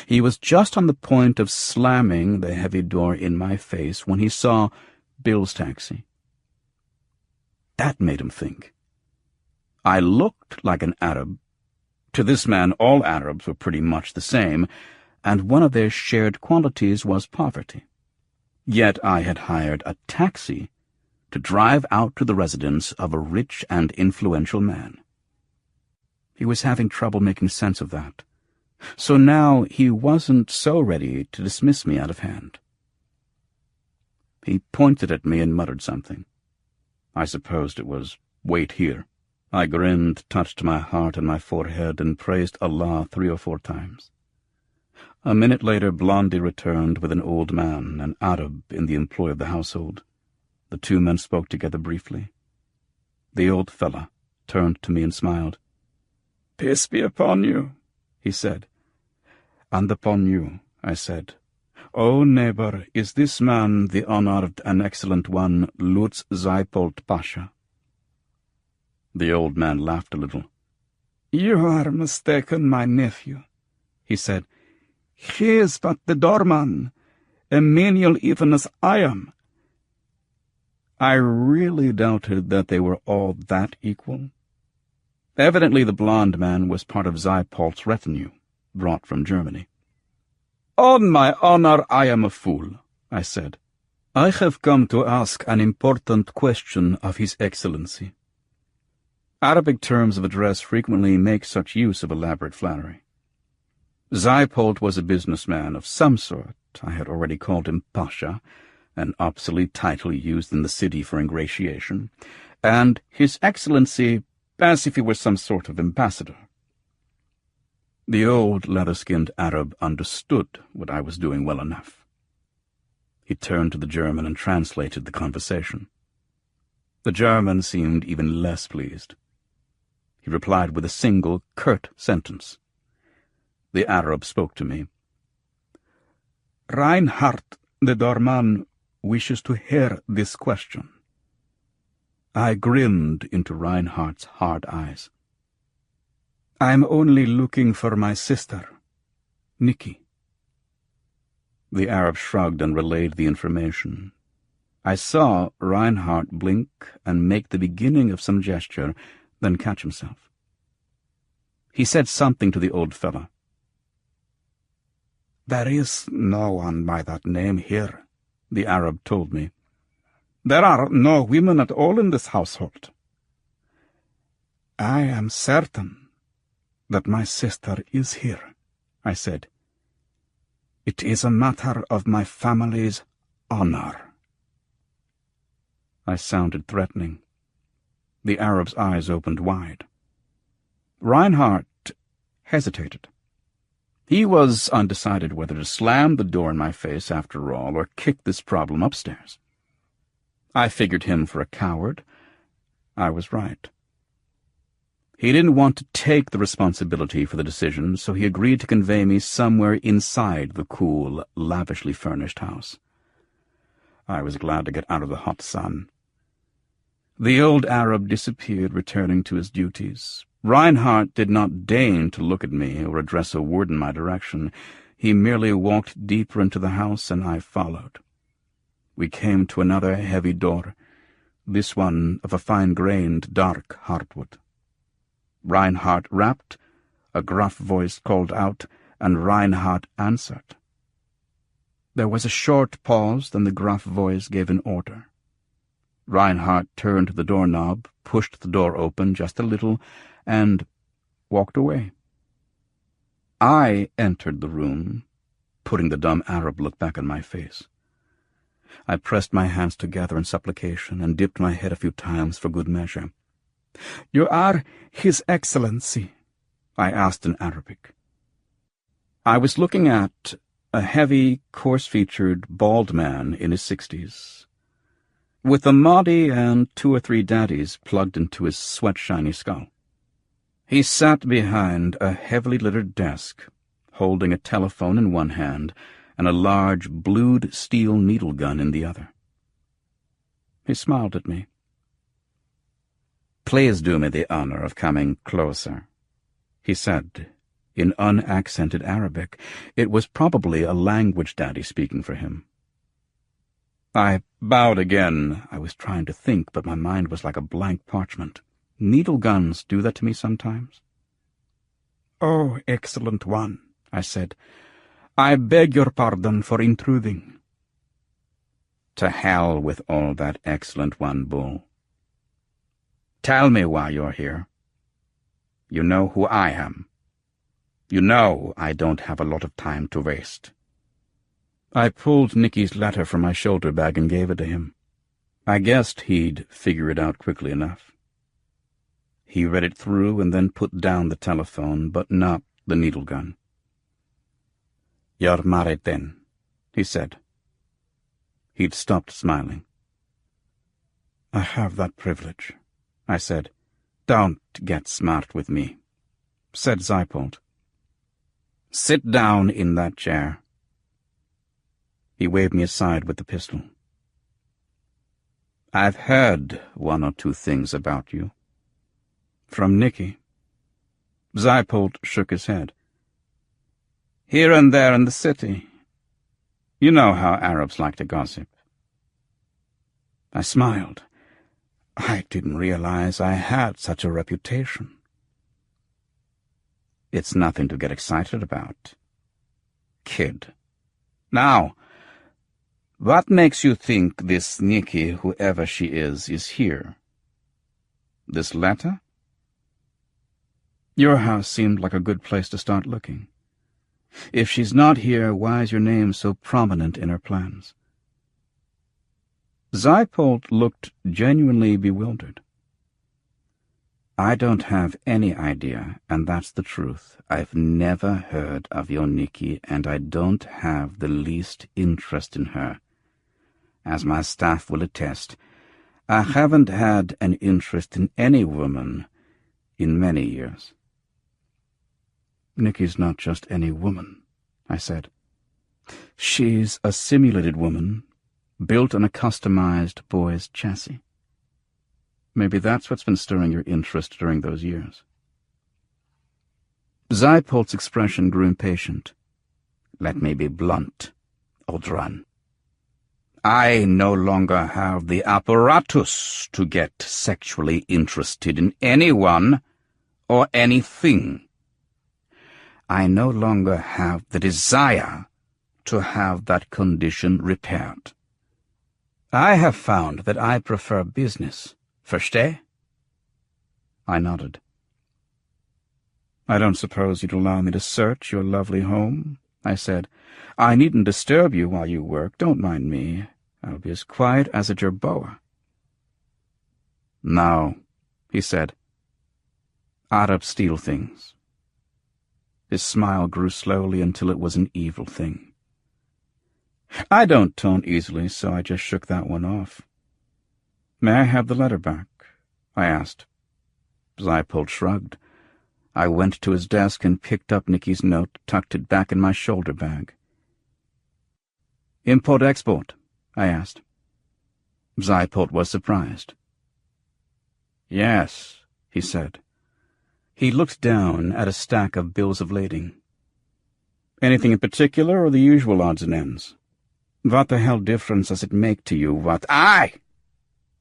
He was just on the point of slamming the heavy door in my face when he saw Bill's taxi. That made him think. I looked like an Arab. To this man, all Arabs were pretty much the same, and one of their shared qualities was poverty. Yet I had hired a taxi to drive out to the residence of a rich and influential man. He was having trouble making sense of that, so now he wasn't so ready to dismiss me out of hand. He pointed at me and muttered something. I supposed it was, "Wait here." I grinned, touched my heart and my forehead, and praised Allah 3 or 4 times. A minute later, Blondie returned with an old man, an Arab in the employ of the household. The 2 men spoke together briefly. The old fella turned to me and smiled. "Peace be upon you," he said. "And upon you," I said. "O neighbor, is this man the honored and excellent one, Lutz Seipold Pasha?" The old man laughed a little. "You are mistaken, my nephew," he said. "He is but the doorman, a menial even as I am." I really doubted that they were all that equal. Evidently the blond man was part of Seipold's retinue, brought from Germany. "On my honor, I am a fool," I said. "I have come to ask an important question of His Excellency." Arabic terms of address frequently make such use of elaborate flattery. Seipold was a businessman of some sort. I had already called him Pasha, an obsolete title used in the city for ingratiation, and His Excellency as if he were some sort of ambassador. The old leather-skinned Arab understood what I was doing well enough. He turned to the German and translated the conversation. The German seemed even less pleased. He replied with a single, curt sentence. The Arab spoke to me. "Reinhard, the doorman, wishes to hear this question." I grinned into Reinhardt's hard eyes. "I'm only looking for my sister, Nikki." The Arab shrugged and relayed the information. I saw Reinhardt blink and make the beginning of some gesture, then catch himself. He said something to the old fellow. "There is no one by that name here," the Arab told me. "There are no women at all in this household." "I am certain that my sister is here," I said. "It is a matter of my family's honor." I sounded threatening. The Arab's eyes opened wide. Reinhardt hesitated. He was undecided whether to slam the door in my face after all or kick this problem upstairs. I figured him for a coward. I was right. He didn't want to take the responsibility for the decision, so he agreed to convey me somewhere inside the cool, lavishly furnished house. I was glad to get out of the hot sun. The old Arab disappeared, returning to his duties. Reinhardt did not deign to look at me or address a word in my direction. He merely walked deeper into the house, and I followed. We came to another heavy door, this one of a fine-grained, dark hardwood. Reinhardt rapped, a gruff voice called out, and Reinhardt answered. There was a short pause, then the gruff voice gave an order. Reinhardt turned to the doorknob, pushed the door open just a little, and walked away. I entered the room, putting the dumb Arab look back on my face. I pressed my hands together in supplication and dipped my head a few times for good measure. "You are His Excellency?" I asked in Arabic. I was looking at a heavy, coarse-featured, bald man in his 60s, with a Mahdi and 2 or 3 daddies plugged into his sweat-shiny skull. He sat behind a heavily littered desk, holding a telephone in one hand and a large blued steel needle gun in the other. He smiled at me. "Please do me the honor of coming closer," he said, in unaccented Arabic. It was probably a language daddy speaking for him. I bowed again. I was trying to think, but my mind was like a blank parchment. Needle guns do that to me sometimes. "Oh, excellent one," I said. "I beg your pardon for intruding." "To hell with all that excellent one, bull. Tell me why you're here. You know who I am. You know I don't have a lot of time to waste." I pulled Nicky's letter from my shoulder bag and gave it to him. I guessed he'd figure it out quickly enough. He read it through and then put down the telephone, but not the needle gun. "You're married then," he said. He'd stopped smiling. "I have that privilege," I said. "Don't get smart with me," said Zypold. "Sit down in that chair." He waved me aside with the pistol. "I've heard 1 or 2 things about you." "From Nicky?" Zypold shook his head. "Here and there in the city. You know how Arabs like to gossip." I smiled. I didn't realize I had such a reputation. "It's nothing to get excited about, kid. Now, what makes you think this Nicky, whoever she is here? This letter?" "Your house seemed like a good place to start looking. If she's not here, why is your name so prominent in her plans?" Zypold looked genuinely bewildered. "I don't have any idea, and that's the truth. I've never heard of your Nicky, and I don't have the least interest in her. As my staff will attest, I haven't had an interest in any woman in many years." "Nicky's not just any woman," I said. "She's a simulated woman, built on a customized boy's chassis. Maybe that's what's been stirring your interest during those years." Zypold's expression grew impatient. "Let me be blunt, Odran. I no longer have the apparatus to get sexually interested in anyone or anything. I no longer have the desire to have that condition repaired. I have found that I prefer business. Versteh?" I nodded. "I don't suppose you'd allow me to search your lovely home?" I said. "I needn't disturb you while you work. Don't mind me. I'll be as quiet as a jerboa." "No," he said. "Arabs steal things." His smile grew slowly until it was an evil thing. I don't tone easily, so I just shook that one off. "May I have the letter back?" I asked. Zypold shrugged. I went to his desk and picked up Nicky's note, tucked it back in my shoulder bag. "Import-export?" I asked. Zypold was surprised. "Yes," he said. He looked down at a stack of bills of lading. "Anything in particular, or the usual odds and ends? What the hell difference does it make to you what I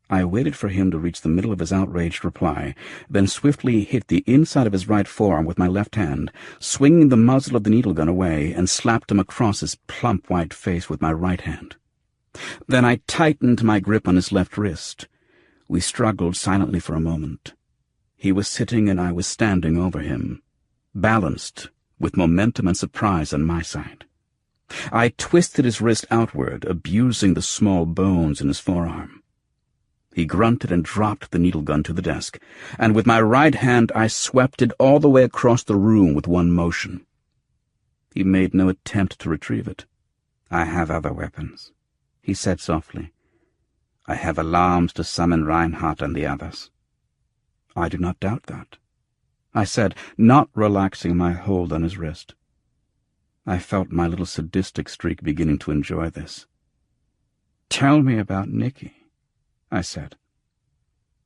waited for him to reach the middle of his outraged reply, then swiftly hit the inside of his right forearm with my left hand, swinging the muzzle of the needle gun away, and slapped him across his plump white face with my right hand. Then I tightened my grip on his left wrist. We struggled silently for a moment. He was sitting and I was standing over him, balanced, with momentum and surprise on my side. I twisted his wrist outward, abusing the small bones in his forearm. He grunted and dropped the needle gun to the desk, and with my right hand I swept it all the way across the room with one motion. He made no attempt to retrieve it. "I have other weapons," he said softly. "I have alarms to summon Reinhardt and the others." "I do not doubt that," I said, not relaxing my hold on his wrist. I felt my little sadistic streak beginning to enjoy this. "Tell me about Nikki," I said.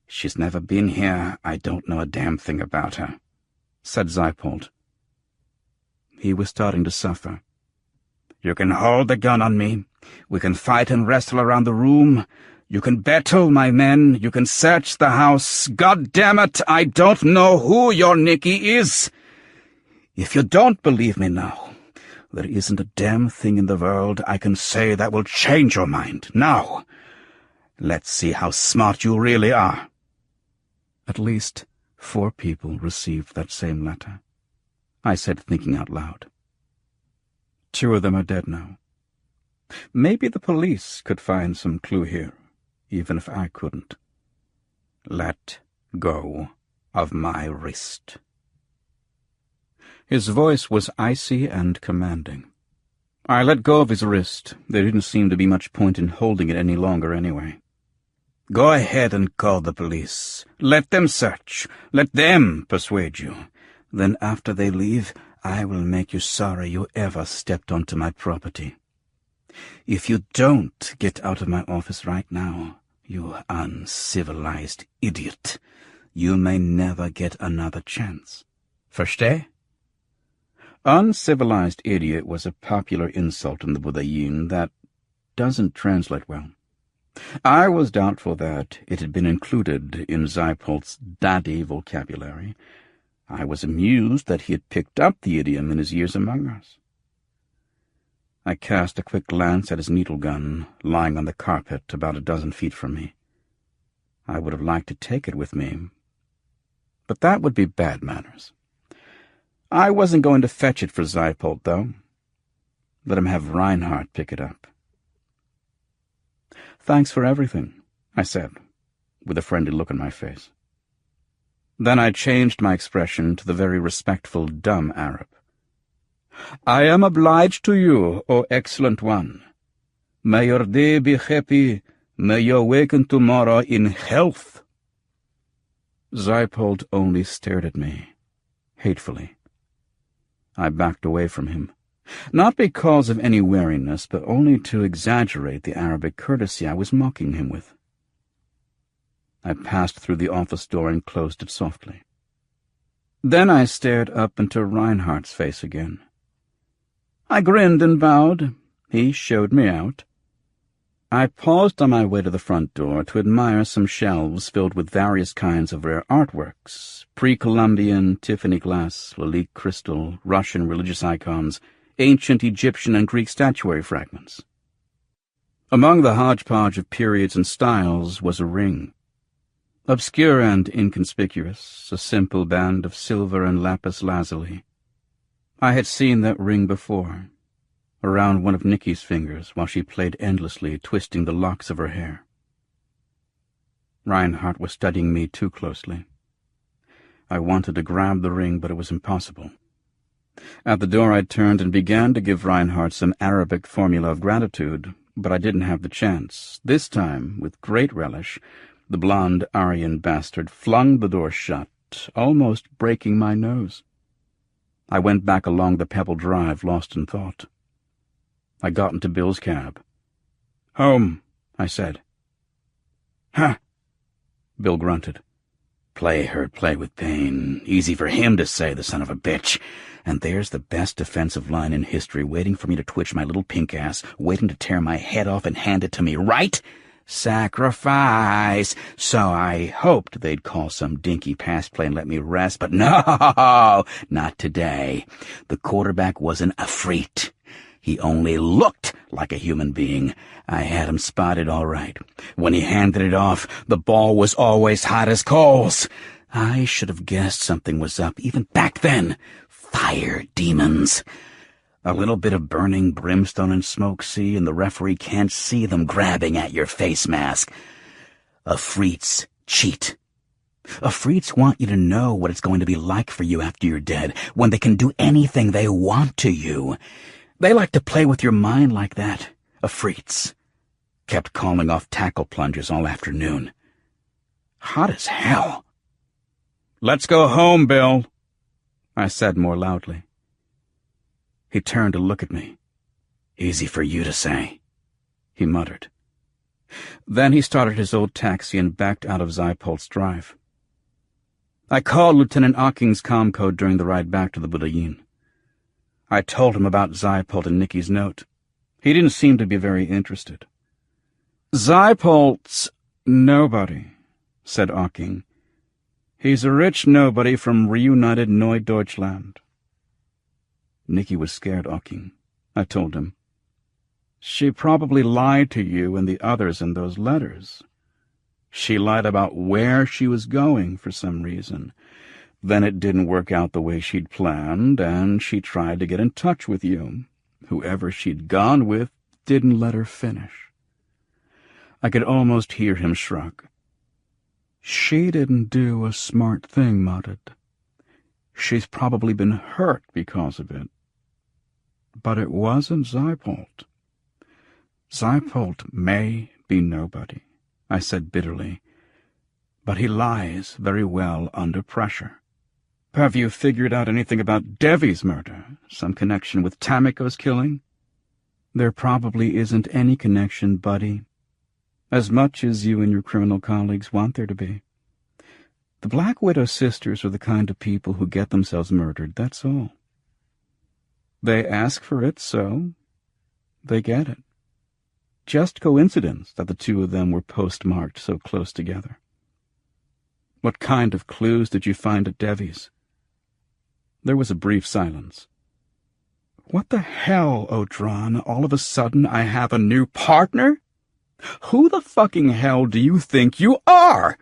"She's never been here. I don't know a damn thing about her," said Zeipold. He was starting to suffer. "You can hold the gun on me. We can fight and wrestle around the room. You can battle my men. You can search the house. God damn it, I don't know who your Nikki is. If you don't believe me now, there isn't a damn thing in the world I can say that will change your mind. Now, let's see how smart you really are." At least 4 people received that same letter, I said, thinking out loud. 2 of them are dead now. Maybe the police could find some clue here, even if I couldn't. "Let go of my wrist." His voice was icy and commanding. I let go of his wrist. There didn't seem to be much point in holding it any longer anyway. "Go ahead and call the police. Let them search. Let them persuade you. Then after they leave, I will make you sorry you ever stepped onto my property. If you don't get out of my office right now, you uncivilized idiot, you may never get another chance. Versteh?" Uncivilized idiot was a popular insult in the Budayin that doesn't translate well. I was doubtful that it had been included in Zeipold's daddy vocabulary. I was amused that he had picked up the idiom in his years among us. I cast a quick glance at his needle gun, lying on the carpet about a dozen feet from me. I would have liked to take it with me, but that would be bad manners. I wasn't going to fetch it for Zeipold, though. Let him have Reinhardt pick it up. "Thanks for everything," I said, with a friendly look on my face. Then I changed my expression to the very respectful dumb Arab. "I am obliged to you, O excellent one. May your day be happy. May you awaken tomorrow in health." Zeipold only stared at me, hatefully. I backed away from him, not because of any wariness, but only to exaggerate the Arabic courtesy I was mocking him with. I passed through the office door and closed it softly. Then I stared up into Reinhardt's face again. I grinned and bowed. He showed me out. I paused on my way to the front door to admire some shelves filled with various kinds of rare artworks, pre-Columbian, Tiffany glass, Lalique crystal, Russian religious icons, ancient Egyptian and Greek statuary fragments. Among the hodgepodge of periods and styles was a ring. Obscure and inconspicuous, a simple band of silver and lapis lazuli. I had seen that ring before, around one of Nikki's fingers while she played endlessly, twisting the locks of her hair. Reinhardt was studying me too closely. I wanted to grab the ring, but it was impossible. At the door I turned and began to give Reinhardt some Arabic formula of gratitude, but I didn't have the chance. This time, with great relish, the blond Aryan bastard flung the door shut, almost breaking my nose. I went back along the pebble drive, lost in thought. I got into Bill's cab. "Home," I said. "Huh," Bill grunted. Play hurt play with pain. Easy for him to say, the son of a bitch. And there's the best defensive line in history waiting for me to twitch my little pink ass, waiting to tear my head off and hand it to me, right? Sacrifice. So I hoped they'd call some dinky pass play and let me rest, but no, not today. The quarterback wasn't a freak. He only looked like a human being. I had him spotted all right. When he handed it off, the ball was always hot as coals. I should have guessed something was up even back then. Fire demons. A little bit of burning brimstone and smoke, see, and the referee can't see them grabbing at your face mask. Afrits cheat. Afrits want you to know what it's going to be like for you after you're dead, when they can do anything they want to you. They like to play with your mind like that, Afrits. Kept calling off tackle plungers all afternoon. Hot as hell. "Let's go home, Bill," I said more loudly. He turned to look at me. "Easy for you to say," he muttered. Then he started his old taxi and backed out of Zypolt's drive. I called Lieutenant Ocking's comm code during the ride back to the Budayin. I told him about Zypolt and Nicky's note. He didn't seem to be very interested. "Zypolt's nobody," said Ocking. "He's a rich nobody from reunited Neu-Deutschland." Nicky was scared, Ocking, I told him. "She probably lied to you and the others in those letters. She lied about where she was going for some reason. Then it didn't work out the way she'd planned, and she tried to get in touch with you. Whoever she'd gone with didn't let her finish." I could almost hear him shrug. "She didn't do a smart thing, Mudded. She's probably been hurt because of it. But it wasn't Zypolt. Zypolt may be nobody," I said bitterly, "but he lies very well under pressure. Have you figured out anything about Devi's murder? Some connection with Tamiko's killing?" "There probably isn't any connection, buddy. As much as you and your criminal colleagues want there to be. The Black Widow sisters are the kind of people who get themselves murdered, that's all. They ask for it, so they get it. Just coincidence that the two of them were postmarked so close together." "What kind of clues did you find at Devi's?" There was a brief silence. "What the hell, Odron? All of a sudden I have a new partner? Who the fucking hell do you think you are?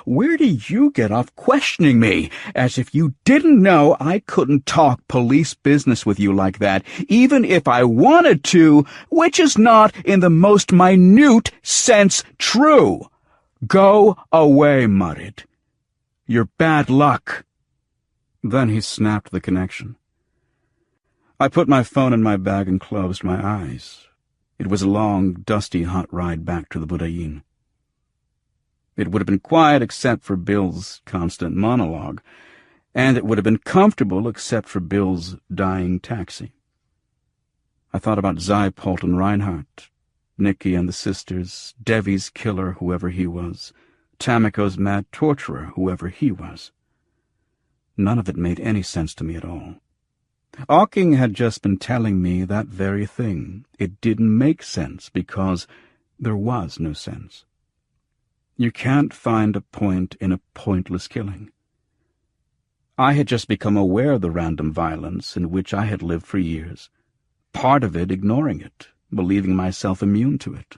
Where do you get off questioning me, as if you didn't know I couldn't talk police business with you like that, even if I wanted to, which is not in the most minute sense true? Go away, Mudded. You're bad luck." Then he snapped the connection. I put my phone in my bag and closed my eyes. It was a long, dusty, hot ride back to the Budayin. It would have been quiet except for Bill's constant monologue, and it would have been comfortable except for Bill's dying taxi. I thought about Zypolt and Reinhardt, Nicky and the sisters, Devi's killer, whoever he was, Tamiko's mad torturer, whoever he was. None of it made any sense to me at all. Ocking had just been telling me that very thing. It didn't make sense because there was no sense. You can't find a point in a pointless killing. I had just become aware of the random violence in which I had lived for years, part of it ignoring it, believing myself immune to it.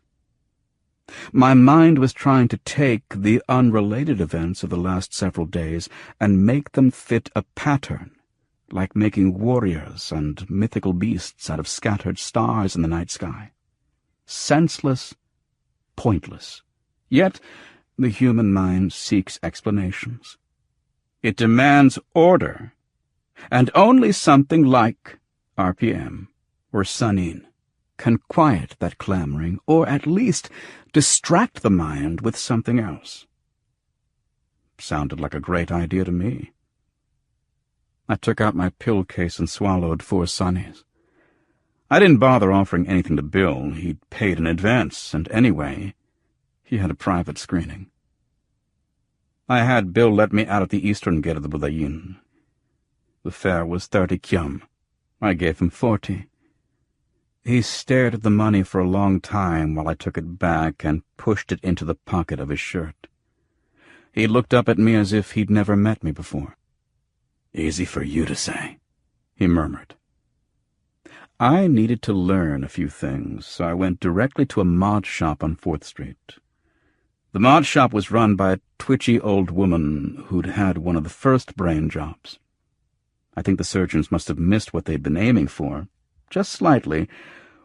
My mind was trying to take the unrelated events of the last several days and make them fit a pattern, like making warriors and mythical beasts out of scattered stars in the night sky. Senseless, pointless. Yet the human mind seeks explanations. It demands order, and only something like RPM or Sunin can quiet that clamoring, or at least distract the mind with something else. Sounded like a great idea to me. I took out my pill case and swallowed 4 Sunnies. I didn't bother offering anything to Bill. He'd paid in advance, and anyway, he had a private screening. I had Bill let me out at the eastern gate of the Budayin. The fare was 30 kyum. I gave him 40. He stared at the money for a long time while I took it back and pushed it into the pocket of his shirt. He looked up at me as if he'd never met me before. "Easy for you to say," he murmured. I needed to learn a few things, so I went directly to a mod shop on 4th Street. The mod shop was run by a twitchy old woman who'd had one of the first brain jobs. I think the surgeons must have missed what they'd been aiming for, just slightly,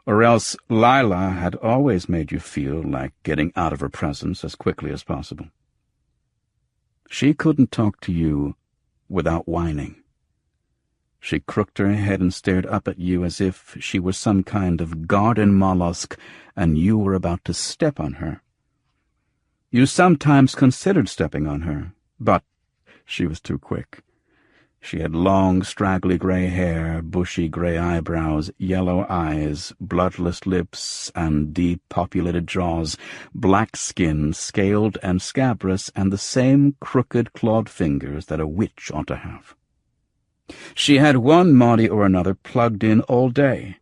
or else Lila had always made you feel like getting out of her presence as quickly as possible. She couldn't talk to you without whining. She crooked her head and stared up at you as if she were some kind of garden mollusk and you were about to step on her. You sometimes considered stepping on her, but she was too quick. She had long, straggly gray hair, bushy gray eyebrows, yellow eyes, bloodless lips, and depopulated jaws, black skin, scaled and scabrous, and the same crooked clawed fingers that a witch ought to have. She had one Maudie or another plugged in all day,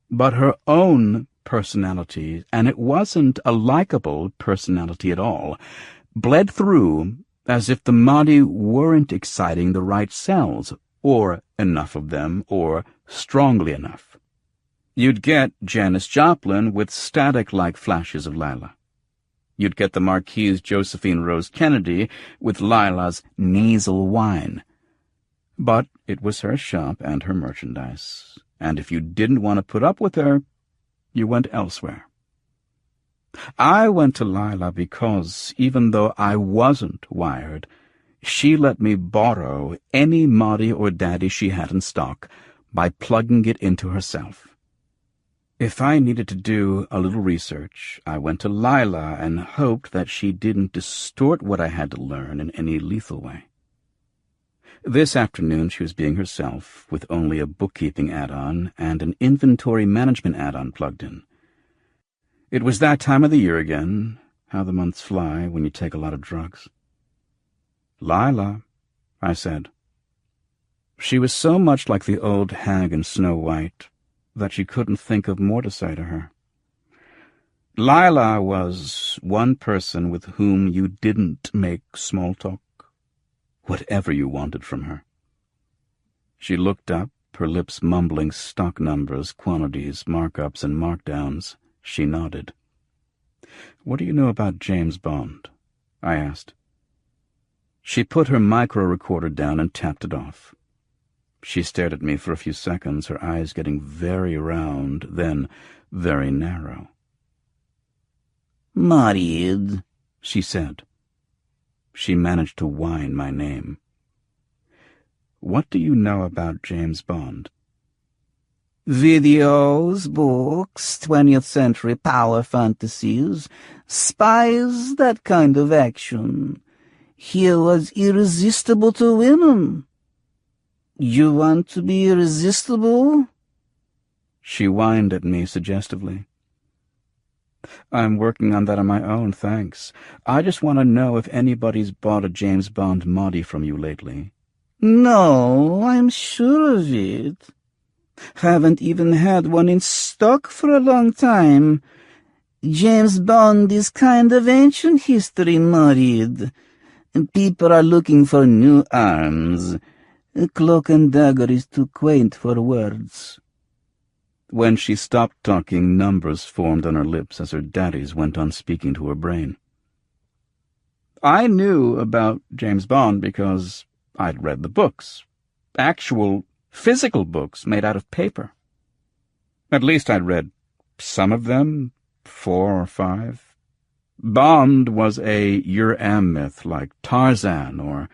but her own personality, and it wasn't a likable personality at all, bled through as if the Maudie weren't exciting the right cells, or enough of them, or strongly enough. You'd get Janis Joplin with static-like flashes of Lila. You'd get the Marquise Josephine Rose Kennedy with Lila's nasal whine. But it was her shop and her merchandise, and if you didn't want to put up with her, you went elsewhere. I went to Lila because, even though I wasn't wired, she let me borrow any Maudie or Daddy she had in stock by plugging it into herself. If I needed to do a little research, I went to Lila and hoped that she didn't distort what I had to learn in any lethal way. This afternoon she was being herself, with only a bookkeeping add-on and an inventory management add-on plugged in. It was that time of the year again, how the months fly when you take a lot of drugs. "Lila," I said. She was so much like the old hag in Snow White that she couldn't think of more to say to her. Lila was one person with whom you didn't make small talk, whatever you wanted from her. She looked up, her lips mumbling stock numbers, quantities, markups, and markdowns. She nodded. "What do you know about James Bond?" I asked. She put her micro-recorder down and tapped it off. She stared at me for a few seconds, her eyes getting very round, then very narrow. "Married," she said. She managed to whine my name. "What do you know about James Bond?" "Videos, books, 20th century power fantasies, spies, that kind of action. He was irresistible to women. You want to be irresistible?" She whined at me suggestively. "I'm working on that on my own, thanks. I just want to know if anybody's bought a James Bond Maudie from you lately." "No, I'm sure of it. Haven't even had one in stock for a long time. James Bond is kind of ancient history, Married. People are looking for new arms. Cloak and dagger is too quaint for words." When she stopped talking, numbers formed on her lips as her daddies went on speaking to her brain. I knew about James Bond because I'd read the books. Actual, physical books made out of paper. At least I'd read some of them, 4 or 5. Bond was a Ur-Am myth like Tarzan or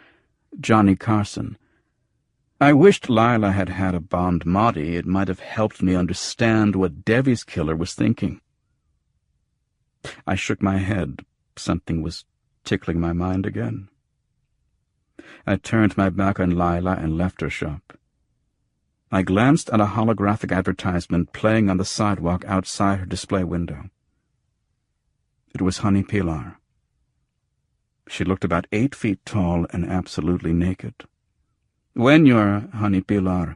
Johnny Carson. I wished Lila had had a Bond Maudie. It might have helped me understand what Devi's killer was thinking. I shook my head. Something was tickling my mind again. I turned my back on Lila and left her shop. I glanced at a holographic advertisement playing on the sidewalk outside her display window. It was Honey Pilar. She looked about 8 feet tall and absolutely naked. When you're Honey Pilar,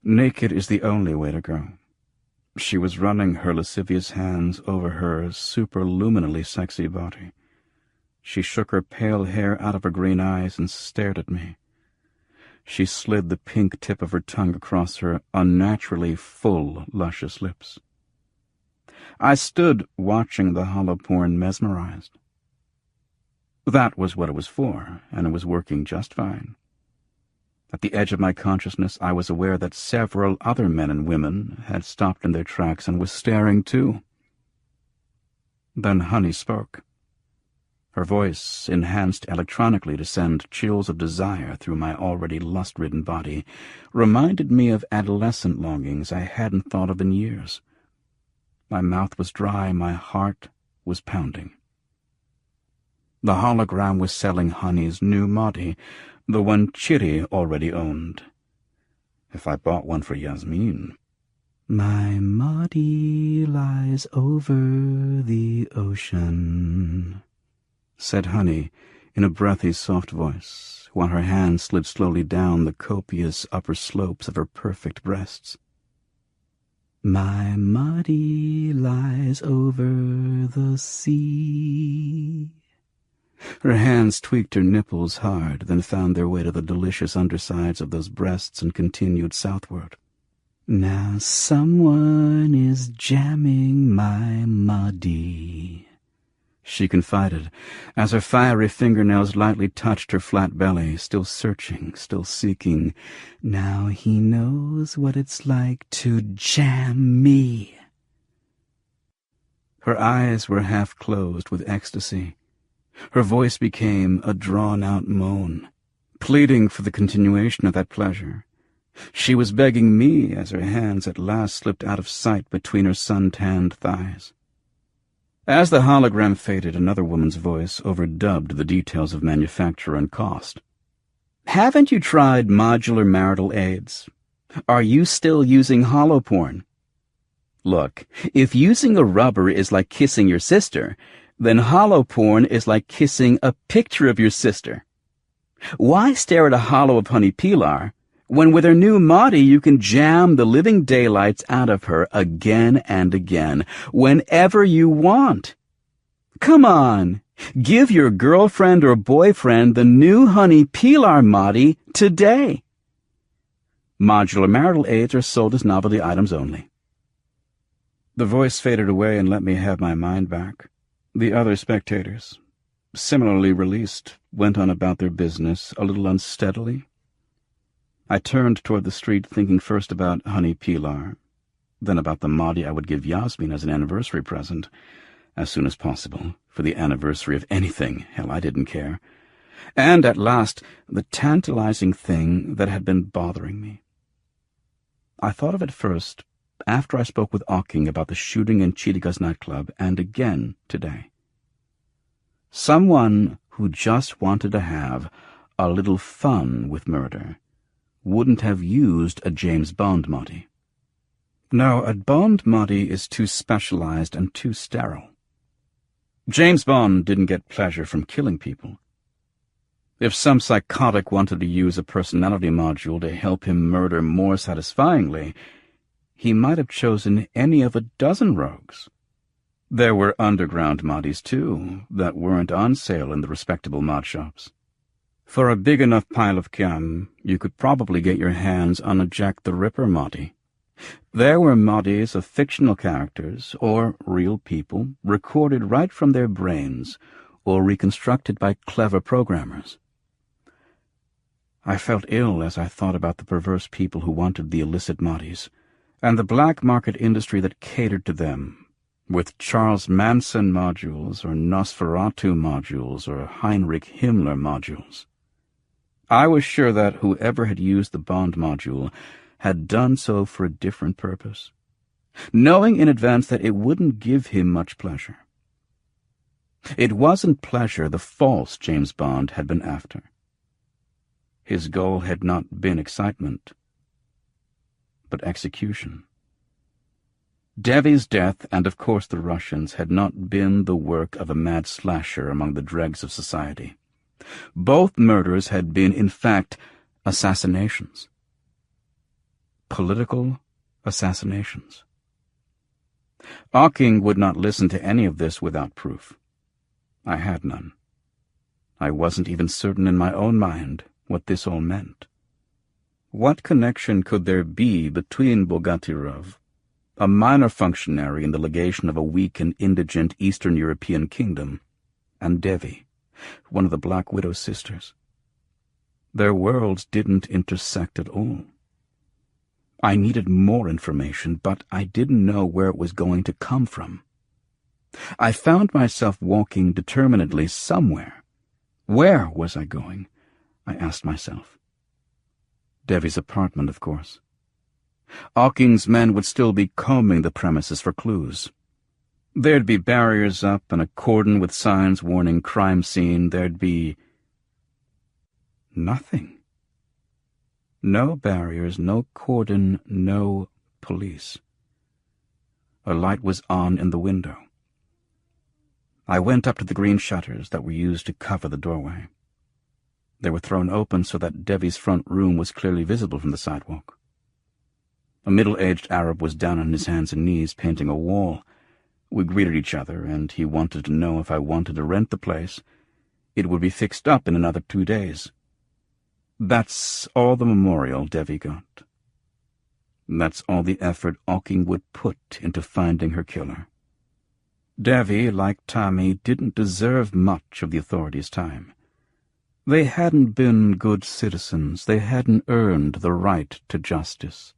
naked is the only way to go. She was running her lascivious hands over her superluminally sexy body. She shook her pale hair out of her green eyes and stared at me. She slid the pink tip of her tongue across her unnaturally full, luscious lips. I stood watching the hollow porn mesmerized. That was what it was for, and it was working just fine. At the edge of my consciousness, I was aware that several other men and women had stopped in their tracks and were staring too. Then Honey spoke. Her voice, enhanced electronically to send chills of desire through my already lust-ridden body, reminded me of adolescent longings I hadn't thought of in years. My mouth was dry, my heart was pounding. The hologram was selling Honey's new Modi, the one Chiri already owned. If I bought one for Yasmin... My Modi lies over the ocean, said Honey in a breathy, soft voice, while her hand slid slowly down the copious upper slopes of her perfect breasts. My Modi lies over the sea. Her hands tweaked her nipples hard, then found their way to the delicious undersides of those breasts and continued southward. Now someone is jamming my Modi, she confided, as her fiery fingernails lightly touched her flat belly, still searching, still seeking. Now he knows what it's like to jam me. Her eyes were half closed with ecstasy. Her voice became a drawn-out moan, pleading for the continuation of that pleasure. She was begging me as her hands at last slipped out of sight between her sun-tanned thighs. As the hologram faded, another woman's voice overdubbed the details of manufacture and cost. Haven't you tried modular marital aids? Are you still using holoporn? Look, if using a rubber is like kissing your sister, then holoporn is like kissing a picture of your sister. Why stare at a holo of Honey Pilar, when with her new Modi you can jam the living daylights out of her again and again, whenever you want? Come on, give your girlfriend or boyfriend the new Honey Pilar Modi today. Modular marital aids are sold as novelty items only. The voice faded away and let me have my mind back. The other spectators, similarly released, went on about their business a little unsteadily. I turned toward the street, thinking first about Honey Pilar, then about the Modi I would give Yasmin as an anniversary present, as soon as possible, for the anniversary of anything. Hell, I didn't care. And at last, the tantalizing thing that had been bothering me. I thought of it first after I spoke with Aking about the shooting in Chiriga's nightclub, and again today. Someone who just wanted to have a little fun with murder wouldn't have used a James Bond Modi. No, a Bond Modi is too specialized and too sterile. James Bond didn't get pleasure from killing people. If some psychotic wanted to use a personality module to help him murder more satisfyingly, he might have chosen any of a dozen rogues. There were underground Modis, too, that weren't on sale in the respectable mod shops. For a big enough pile of kiam, you could probably get your hands on a Jack the Ripper Modi. There were Modis of fictional characters, or real people, recorded right from their brains, or reconstructed by clever programmers. I felt ill as I thought about the perverse people who wanted the illicit Modis, and the black market industry that catered to them, with Charles Manson modules, or Nosferatu modules, or Heinrich Himmler modules. I was sure that whoever had used the Bond module had done so for a different purpose, knowing in advance that it wouldn't give him much pleasure. It wasn't pleasure the false James Bond had been after. His goal had not been excitement, but execution. Devi's death, and of course the Russians, had not been the work of a mad slasher among the dregs of society. Both murders had been, in fact, assassinations. Political assassinations. Aking would not listen to any of this without proof. I had none. I wasn't even certain in my own mind what this all meant. What connection could there be between Bogatirov, a minor functionary in the legation of a weak and indigent Eastern European kingdom, and Devi, one of the Black Widow's sisters? Their worlds didn't intersect at all. I needed more information, but I didn't know where it was going to come from. I found myself walking determinedly somewhere. Where was I going? I asked myself. Devi's apartment, of course. Ocking's men would still be combing the premises for clues. There'd be barriers up and a cordon with signs warning crime scene. There'd be nothing. No barriers, no cordon, no police. A light was on in the window. I went up to the green shutters that were used to cover the doorway. They were thrown open so that Devi's front room was clearly visible from the sidewalk. A middle-aged Arab was down on his hands and knees painting a wall. We greeted each other, and he wanted to know if I wanted to rent the place. It would be fixed up in another 2 days. That's all the memorial Devi got. That's all the effort Ocking would put into finding her killer. Devi, like Tommy, didn't deserve much of the authorities' time. They hadn't been good citizens. They hadn't earned the right to justice.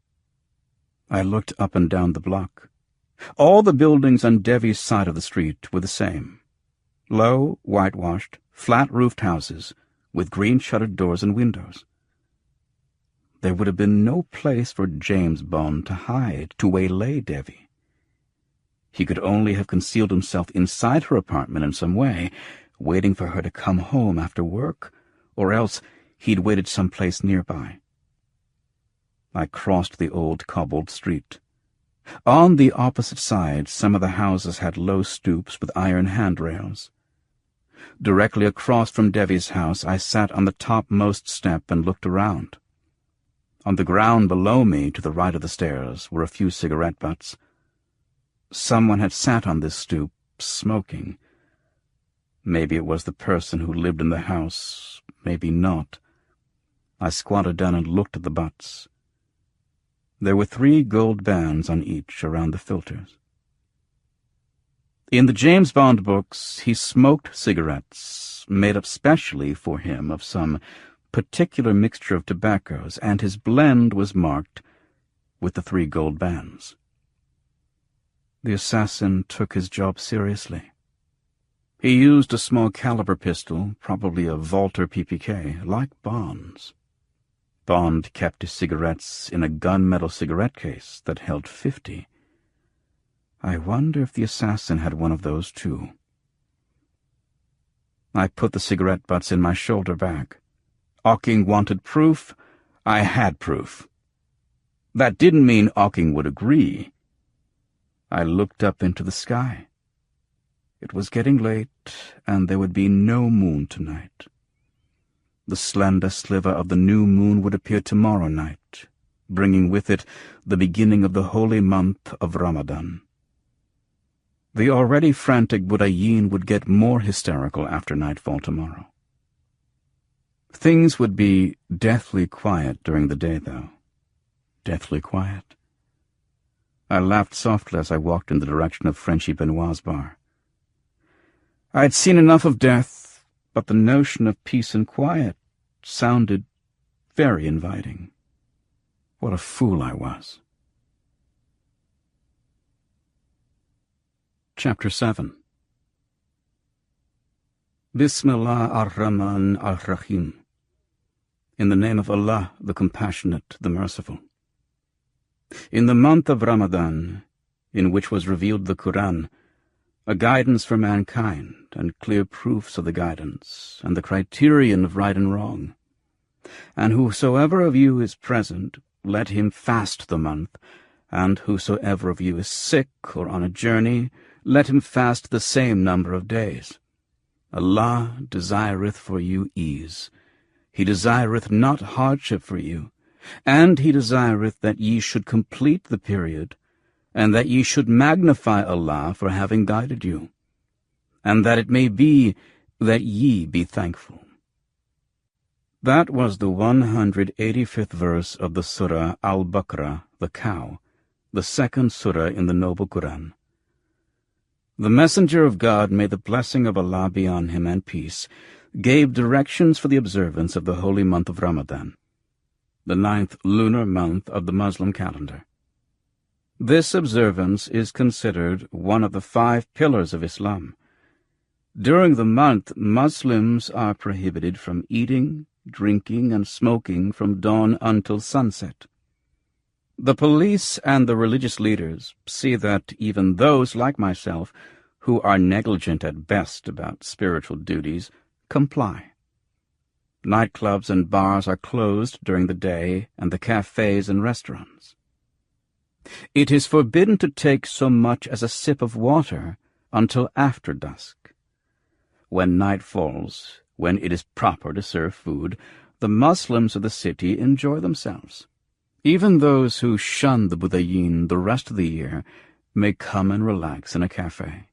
I looked up and down the block. All the buildings on Devi's side of the street were the same. Low, whitewashed, flat-roofed houses with green-shuttered doors and windows. There would have been no place for James Bond to hide, to waylay Devi. He could only have concealed himself inside her apartment in some way, waiting for her to come home after work, or else he'd waited someplace nearby. I crossed the old cobbled street. On the opposite side, some of the houses had low stoops with iron handrails. Directly across from Devi's house, I sat on the topmost step and looked around. On the ground below me, to the right of the stairs, were a few cigarette butts. Someone had sat on this stoop, smoking. Maybe it was the person who lived in the house, maybe not. I squatted down and looked at the butts. There were 3 gold bands on each around the filters. In the James Bond books, he smoked cigarettes made up specially for him of some particular mixture of tobaccos, and his blend was marked with the 3 gold bands. The assassin took his job seriously. He used a small-caliber pistol, probably a Walter PPK, like Bond's. Bond kept his cigarettes in a gunmetal cigarette case that held 50. I wonder if the assassin had one of those, too. I put the cigarette butts in my shoulder bag. Ocking wanted proof. I had proof. That didn't mean Ocking would agree. I looked up into the sky. It was getting late, and there would be no moon tonight. The slender sliver of the new moon would appear tomorrow night, bringing with it the beginning of the holy month of Ramadan. The already frantic Budayin would get more hysterical after nightfall tomorrow. Things would be deathly quiet during the day, though. Deathly quiet. I laughed softly as I walked in the direction of Frenchy Benoit's bar. I'd seen enough of death, but the notion of peace and quiet sounded very inviting. What a fool I was. Chapter 7. Bismillah ar-Rahman ar-Rahim. In the name of Allah, the Compassionate, the Merciful. In the month of Ramadan, in which was revealed the Quran, a guidance for mankind, and clear proofs of the guidance, and the criterion of right and wrong. And whosoever of you is present, let him fast the month, and whosoever of you is sick or on a journey, let him fast the same number of days. Allah desireth for you ease. He desireth not hardship for you, and he desireth that ye should complete the period, and that ye should magnify Allah for having guided you, and that it may be that ye be thankful. That was the 185th verse of the Surah Al-Baqarah, the Cow, the second surah in the Noble Quran. The Messenger of God, may the blessing of Allah be on him and peace, gave directions for the observance of the holy month of Ramadan, the 9th lunar month of the Muslim calendar. This observance is considered one of the 5 pillars of Islam. During the month, Muslims are prohibited from eating, drinking, and smoking from dawn until sunset. The police and the religious leaders see that even those like myself, who are negligent at best about spiritual duties, comply. Nightclubs and bars are closed during the day, and the cafes and restaurants. It is forbidden to take so much as a sip of water until after dusk. When night falls, when it is proper to serve food, the Muslims of the city enjoy themselves. Even those who shun the Budayin the rest of the year may come and relax in a cafe.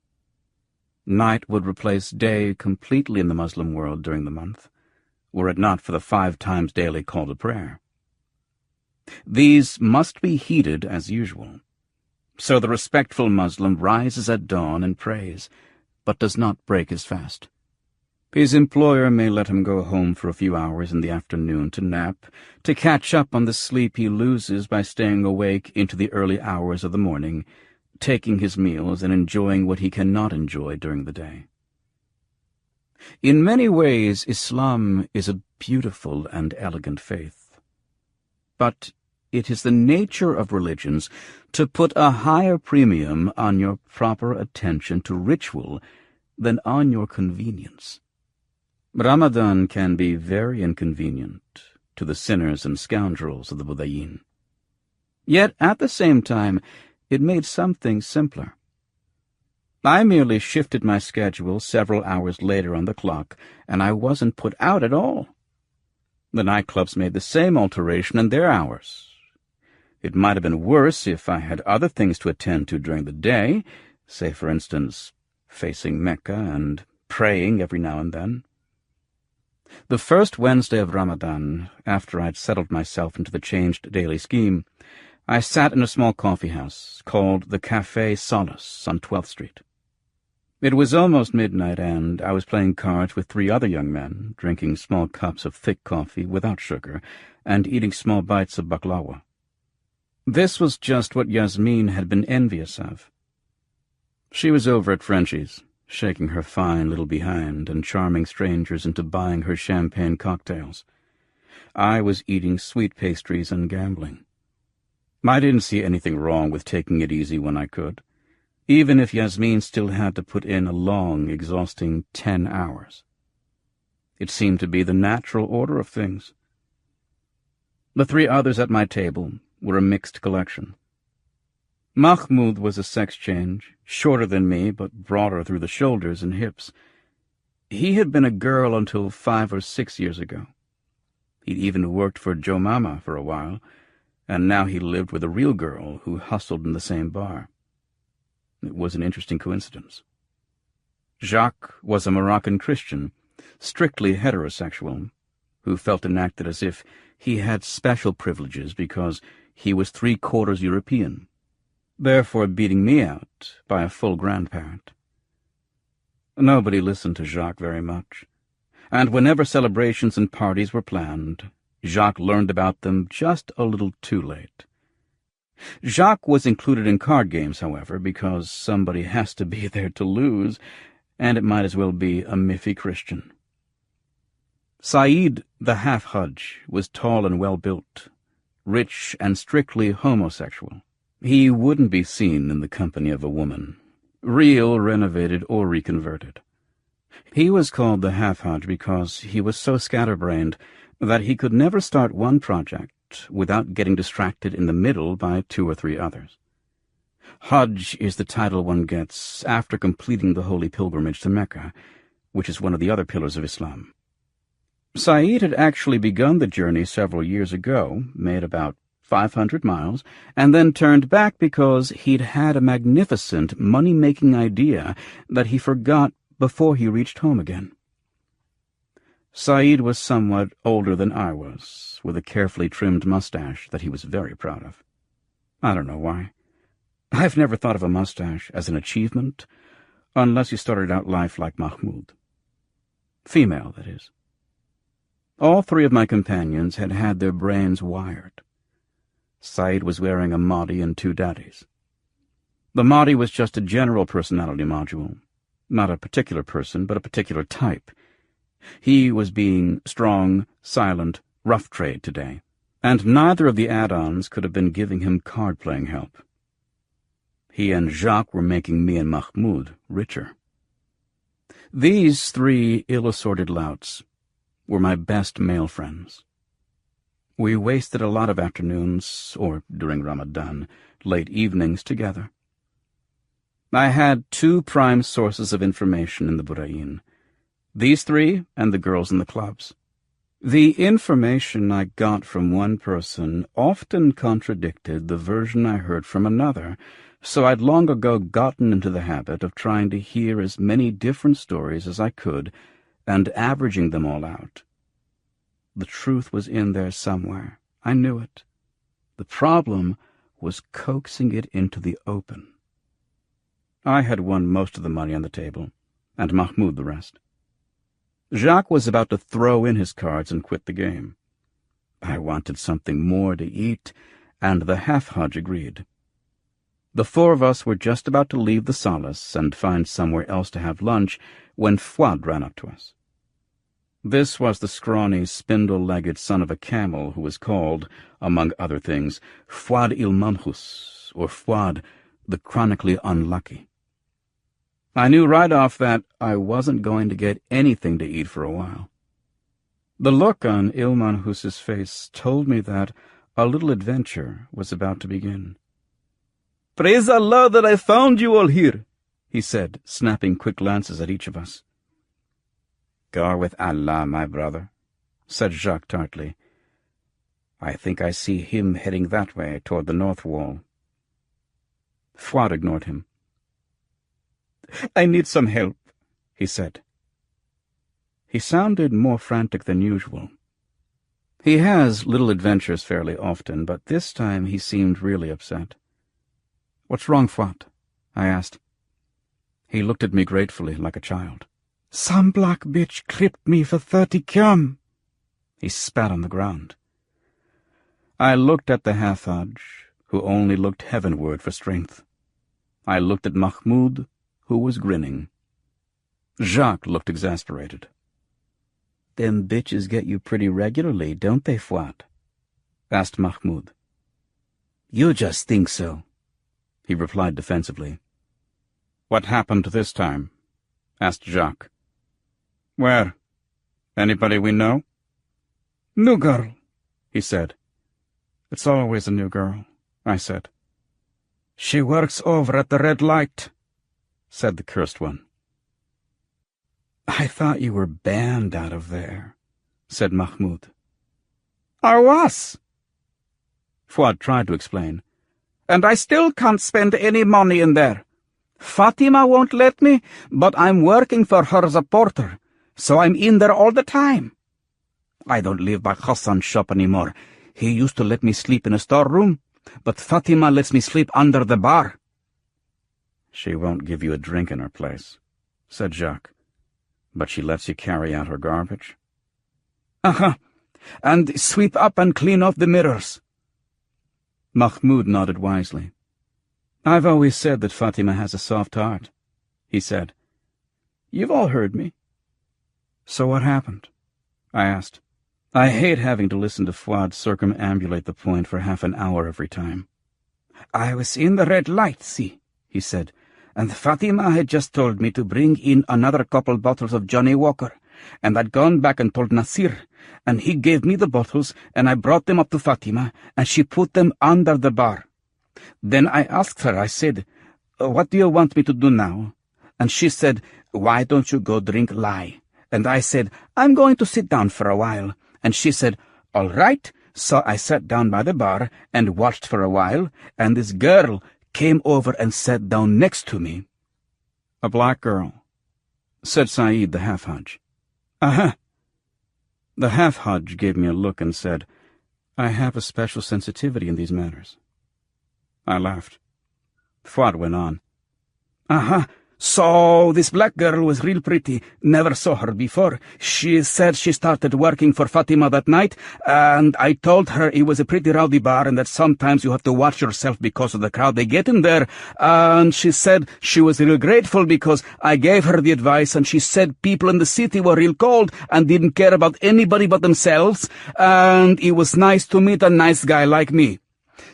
Night would replace day completely in the Muslim world during the month, were it not for the 5 times daily call to prayer. These must be heeded as usual. So the respectful Muslim rises at dawn and prays, but does not break his fast. His employer may let him go home for a few hours in the afternoon to nap, to catch up on the sleep he loses by staying awake into the early hours of the morning, taking his meals and enjoying what he cannot enjoy during the day. In many ways, Islam is a beautiful and elegant faith. But it is the nature of religions to put a higher premium on your proper attention to ritual than on your convenience. Ramadan can be very inconvenient to the sinners and scoundrels of the Budayin. Yet, at the same time, it made some things simpler. I merely shifted my schedule several hours later on the clock, and I wasn't put out at all. The nightclubs made the same alteration in their hours. It might have been worse if I had other things to attend to during the day, say, for instance, facing Mecca and praying every now and then. The first Wednesday of Ramadan, after I'd settled myself into the changed daily scheme, I sat in a small coffee house called the Café Solace on 12th Street. It was almost midnight, and I was playing cards with 3 other young men, drinking small cups of thick coffee without sugar, and eating small bites of baklawa. This was just what Yasmin had been envious of. She was over at Frenchie's, shaking her fine little behind and charming strangers into buying her champagne cocktails. I was eating sweet pastries and gambling. I didn't see anything wrong with taking it easy when I could, even if Yasmin still had to put in a long, exhausting 10 hours. It seemed to be the natural order of things. The 3 others at my table were a mixed collection. Mahmoud was a sex change, shorter than me but broader through the shoulders and hips. He had been a girl until 5 or 6 years ago. He'd even worked for Joe Mama for a while, and now he lived with a real girl who hustled in the same bar. It was an interesting coincidence. Jacques was a Moroccan Christian, strictly heterosexual, who felt and acted as if he had special privileges because he was 3/4 European, therefore beating me out by a full grandparent. Nobody listened to Jacques very much, and whenever celebrations and parties were planned, Jacques learned about them just a little too late. Jacques was included in card games, however, because somebody has to be there to lose, and it might as well be a miffy Christian. Saeed, the half-Hajj, was tall and well-built, rich and strictly homosexual. He wouldn't be seen in the company of a woman, real, renovated, or reconverted. He was called the half-Hajj because he was so scatterbrained that he could never start one project without getting distracted in the middle by 2 or 3 others. Hajj is the title one gets after completing the holy pilgrimage to Mecca, which is one of the other pillars of Islam. Saeed had actually begun the journey several years ago, made about 500 miles, and then turned back because he'd had a magnificent money-making idea that he forgot before he reached home again. Saeed was somewhat older than I was, with a carefully trimmed mustache that he was very proud of. I don't know why. I've never thought of a mustache as an achievement, unless you started out life like Mahmoud. Female, that is. All three of my companions had had their brains wired. Said was wearing a Mahdi and 2 daddies. The Mahdi was just a general personality module, not a particular person, but a particular type. He was being strong, silent, rough trade today, and neither of the add-ons could have been giving him card-playing help. He and Jacques were making me and Mahmoud richer. These 3 ill-assorted louts were my best male friends. We wasted a lot of afternoons, or during Ramadan, late evenings together. I had 2 prime sources of information in the Burayin, these 3 and the girls in the clubs. The information I got from one person often contradicted the version I heard from another, so I'd long ago gotten into the habit of trying to hear as many different stories as I could and averaging them all out. The truth was in there somewhere. I knew it. The problem was coaxing it into the open. I had won most of the money on the table, and Mahmoud the rest. Jacques was about to throw in his cards and quit the game. I wanted something more to eat, and the half-Hajj agreed. The 4 of us were just about to leave the solace and find somewhere else to have lunch when Fuad ran up to us. This was the scrawny, spindle-legged son of a camel who was called, among other things, Fuad il-Manhus, or Fuad, the chronically unlucky. I knew right off that I wasn't going to get anything to eat for a while. The look on il-Manhus's face told me that a little adventure was about to begin. "Praise Allah that I found you all here," he said, snapping quick glances at each of us. "Go with Allah, my brother," said Jacques tartly. "I think I see him heading that way toward the north wall." Fuad ignored him. "I need some help," he said. He sounded more frantic than usual. He has little adventures fairly often, but this time he seemed really upset. "What's wrong, Fuad?" I asked. He looked at me gratefully, like a child. "Some black bitch clipped me for 30 kyam." He spat on the ground. I looked at the half-Hajj, who only looked heavenward for strength. I looked at Mahmoud, who was grinning. Jacques looked exasperated. "Them bitches get you pretty regularly, don't they, Fuad?" asked Mahmoud. "You just think so," he replied defensively. "What happened this time?" asked Jacques. "Where? Anybody we know?" "New girl," he said. "It's always a new girl," I said. "She works over at the red light," said the cursed one. "I thought you were banned out of there," said Mahmoud. "I was," Fuad tried to explain. "And I still can't spend any money in there. Fatima won't let me, but I'm working for her as a porter, so I'm in there all the time. I don't live by Hassan's shop anymore. He used to let me sleep in a storeroom, but Fatima lets me sleep under the bar." "She won't give you a drink in her place," said Jacques. "But she lets you carry out her garbage?" "Uh-huh, and sweep up and clean off the mirrors." Mahmoud nodded wisely. "I've always said that Fatima has a soft heart," he said. "You've all heard me." "So what happened?" I asked. I hate having to listen to Fuad circumambulate the point for half an hour every time. "I was in the red light, see," he said, "and Fatima had just told me to bring in another couple bottles of Johnny Walker, and I'd gone back and told Nasir, and he gave me the bottles, and I brought them up to Fatima, and she put them under the bar. Then I asked her, I said, 'What do you want me to do now?' And she said, 'Why don't you go drink lye?' And I said, 'I'm going to sit down for a while.' And she said, 'All right.' So I sat down by the bar and watched for a while, and this girl came over and sat down next to me." "A black girl," said Saeed the half-Hajj. "Uh-huh." The half-Hajj gave me a look and said, "I have a special sensitivity in these matters." I laughed. Fuad went on. "Uh-huh, So this black girl was real pretty. Never saw her before. She said she started working for Fatima that night, and I told her it was a pretty rowdy bar and that sometimes you have to watch yourself because of the crowd they get in there. And she said she was real grateful because I gave her the advice, and she said people in the city were real cold and didn't care about anybody but themselves, and it was nice to meet a nice guy like me.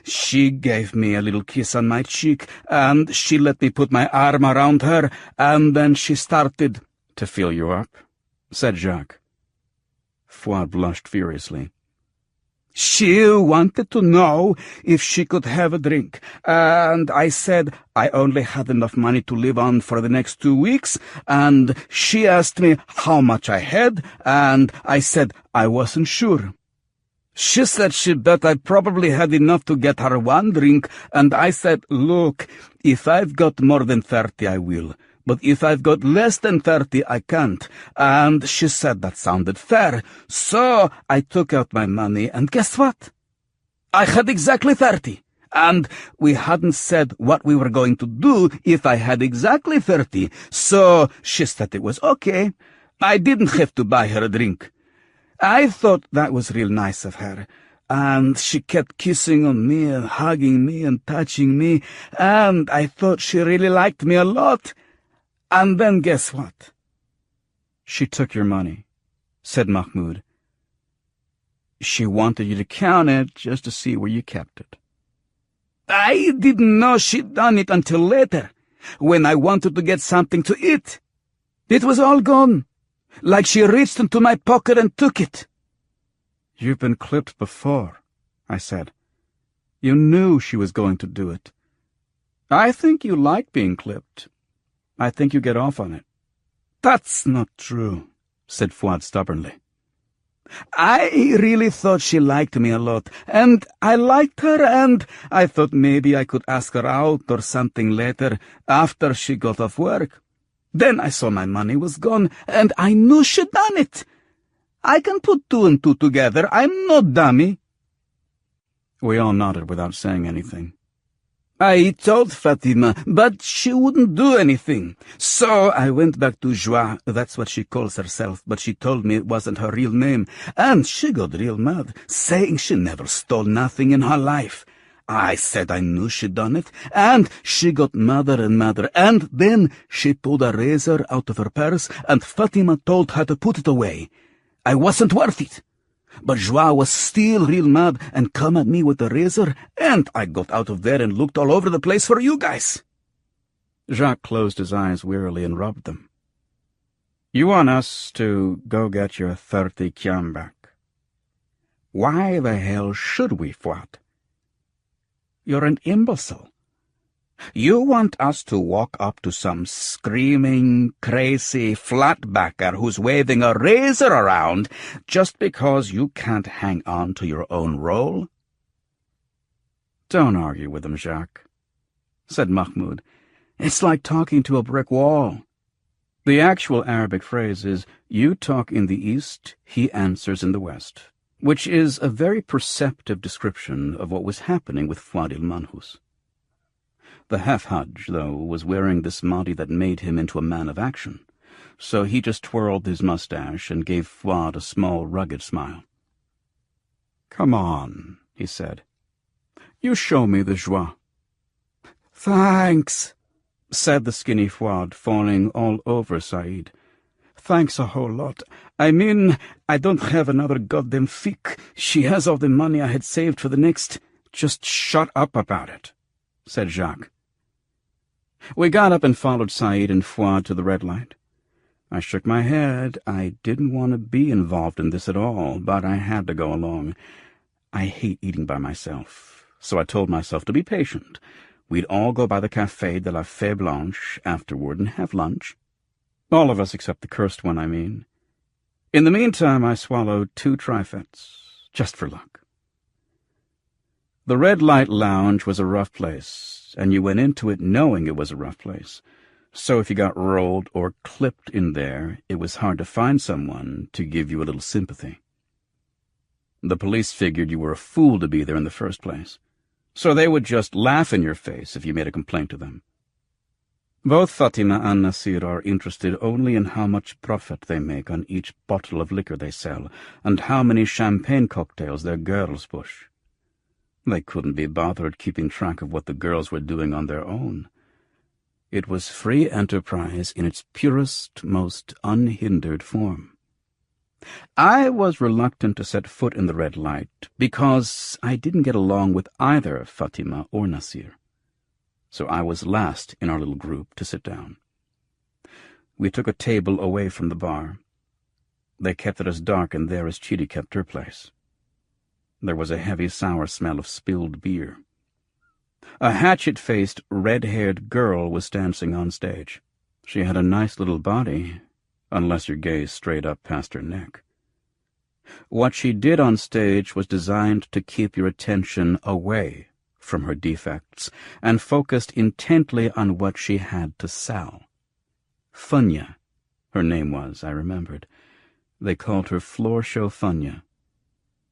She gave me a little kiss on my cheek, and she let me put my arm around her, and then she started— "To fill you up?" said Jacques. Fuad blushed furiously. She wanted to know if she could have a drink, and I said I only had enough money to live on for the next 2 weeks, and she asked me how much I had, and I said I wasn't sure. She said she bet I probably had enough to get her one drink, and I said, look, if I've got more than 30, I will. But if I've got less than 30, I can't. And she said that sounded fair. So I took out my money, and guess what? I had exactly 30. And we hadn't said what we were going to do if I had exactly 30. So she said it was okay. I didn't have to buy her a drink. I thought that was real nice of her, and she kept kissing on me and hugging me and touching me, and I thought she really liked me a lot. And then guess what? "She took your money," said Mahmoud. She wanted you to count it just to see where you kept it. I didn't know she'd done it until later, when I wanted to get something to eat. It was all gone. Like she reached into my pocket and took it. "You've been clipped before," I said. "You knew she was going to do it. I think you like being clipped. I think you get off on it." "That's not true," said Fuad stubbornly. "I really thought she liked me a lot, and I liked her, and I thought maybe I could ask her out or something later, after she got off work. Then I saw my money was gone, and I knew she'd done it. I can put 2 and 2 together. I'm no dummy." We all nodded without saying anything. I told Fatima, but she wouldn't do anything. So I went back to Joie, that's what she calls herself, but she told me it wasn't her real name, and she got real mad, saying she never stole nothing in her life. I said I knew she'd done it, and she got madder and madder, and then she pulled a razor out of her purse, and Fatima told her to put it away. I wasn't worth it. But Joie was still real mad and come at me with the razor, and I got out of there and looked all over the place for you guys. Jacques closed his eyes wearily and rubbed them. "You want us to go get your 30 kyam back? Why the hell should we, Fuad? You're an imbecile. You want us to walk up to some screaming, crazy flatbacker who's waving a razor around just because you can't hang on to your own role?" "Don't argue with him, Jacques," said Mahmoud. "It's like talking to a brick wall. The actual Arabic phrase is, you talk in the east, he answers in the west, which is a very perceptive description of what was happening with Fuad il-Manhus. The half-Hajj, though, was wearing this modi that made him into a man of action, so he just twirled his mustache and gave Fuad a small, rugged smile. "Come on," he said. "You show me the joie." "Thanks," said the skinny Fuad, falling all over Said. "Thanks a whole lot. I mean, I don't have another goddamn fic. She has all the money I had saved for the next—" "Just shut up about it," said Jacques. We got up and followed Said and Fuad to the red light. I shook my head. I didn't want to be involved in this at all, but I had to go along. I hate eating by myself, so I told myself to be patient. We'd all go by the Café de la Fée Blanche afterward and have lunch. All of us except the cursed one, I mean. In the meantime, I swallowed 2 trifets, just for luck. The red light lounge was a rough place, and you went into it knowing it was a rough place. So if you got rolled or clipped in there, it was hard to find someone to give you a little sympathy. The police figured you were a fool to be there in the first place, so they would just laugh in your face if you made a complaint to them. Both Fatima and Nasir are interested only in how much profit they make on each bottle of liquor they sell, and how many champagne cocktails their girls push. They couldn't be bothered keeping track of what the girls were doing on their own. It was free enterprise in its purest, most unhindered form. I was reluctant to set foot in the red light because I didn't get along with either Fatima or Nasir. So I was last in our little group to sit down. We took a table away from the bar. They kept it as dark in there as Chidi kept her place. There was a heavy, sour smell of spilled beer. A hatchet-faced, red-haired girl was dancing on stage. She had a nice little body, unless your gaze strayed up past her neck. What she did on stage was designed to keep your attention away from her defects and focused intently on what she had to sell. Funya, her name was, I remembered. They called her Floor Show Funya,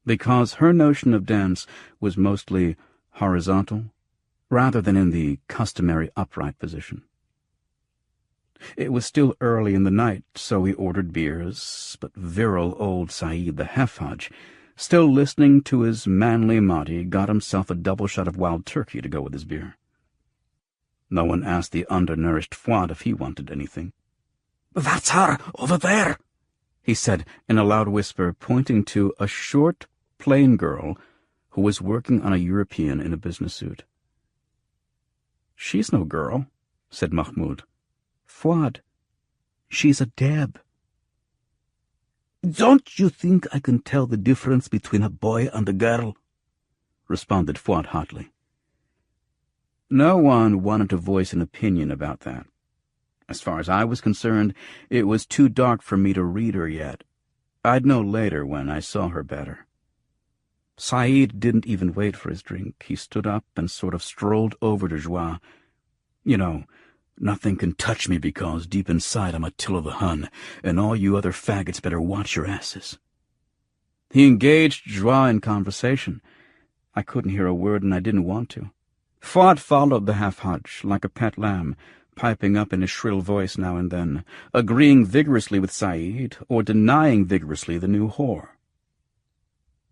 because her notion of dance was mostly horizontal, rather than in the customary upright position. It was still early in the night, so we ordered beers, but virile old Saeed the Hafaj, still listening to his manly Mahdi, got himself a double shot of wild turkey to go with his beer. No one asked the undernourished Fuad if he wanted anything. "That's her, over there," he said in a loud whisper, pointing to a short, plain girl who was working on a European in a business suit. "She's no girl," said Mahmoud. "Fuad, she's a Deb." "Don't you think I can tell the difference between a boy and a girl?" responded Fuad hotly. No one wanted to voice an opinion about that. As far as I was concerned, it was too dark for me to read her yet. I'd know later when I saw her better. Saeed didn't even wait for his drink. He stood up and sort of strolled over to Joie. "You know, nothing can touch me because deep inside I'm Attila the Hun, and all you other faggots better watch your asses." He engaged Joie in conversation. I couldn't hear a word, and I didn't want to. Fuad followed the half-hutch like a pet lamb, piping up in his shrill voice now and then, agreeing vigorously with Saeed or denying vigorously the new whore.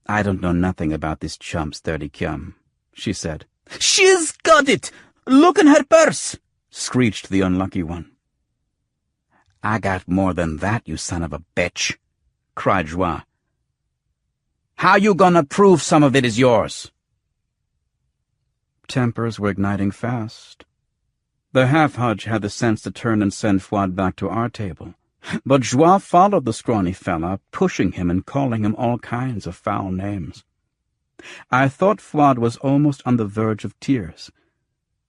"I don't know nothing about this chump's dirty cum," she said. "She's got it! Look in her purse!" screeched the unlucky one. "I got more than that, you son of a bitch," cried Joie. "How you gonna prove some of it is yours?" Tempers were igniting fast. The half-hudge had the sense to turn and send Fuad back to our table, but Joie followed the scrawny fella, pushing him and calling him all kinds of foul names. I thought Fuad was almost on the verge of tears.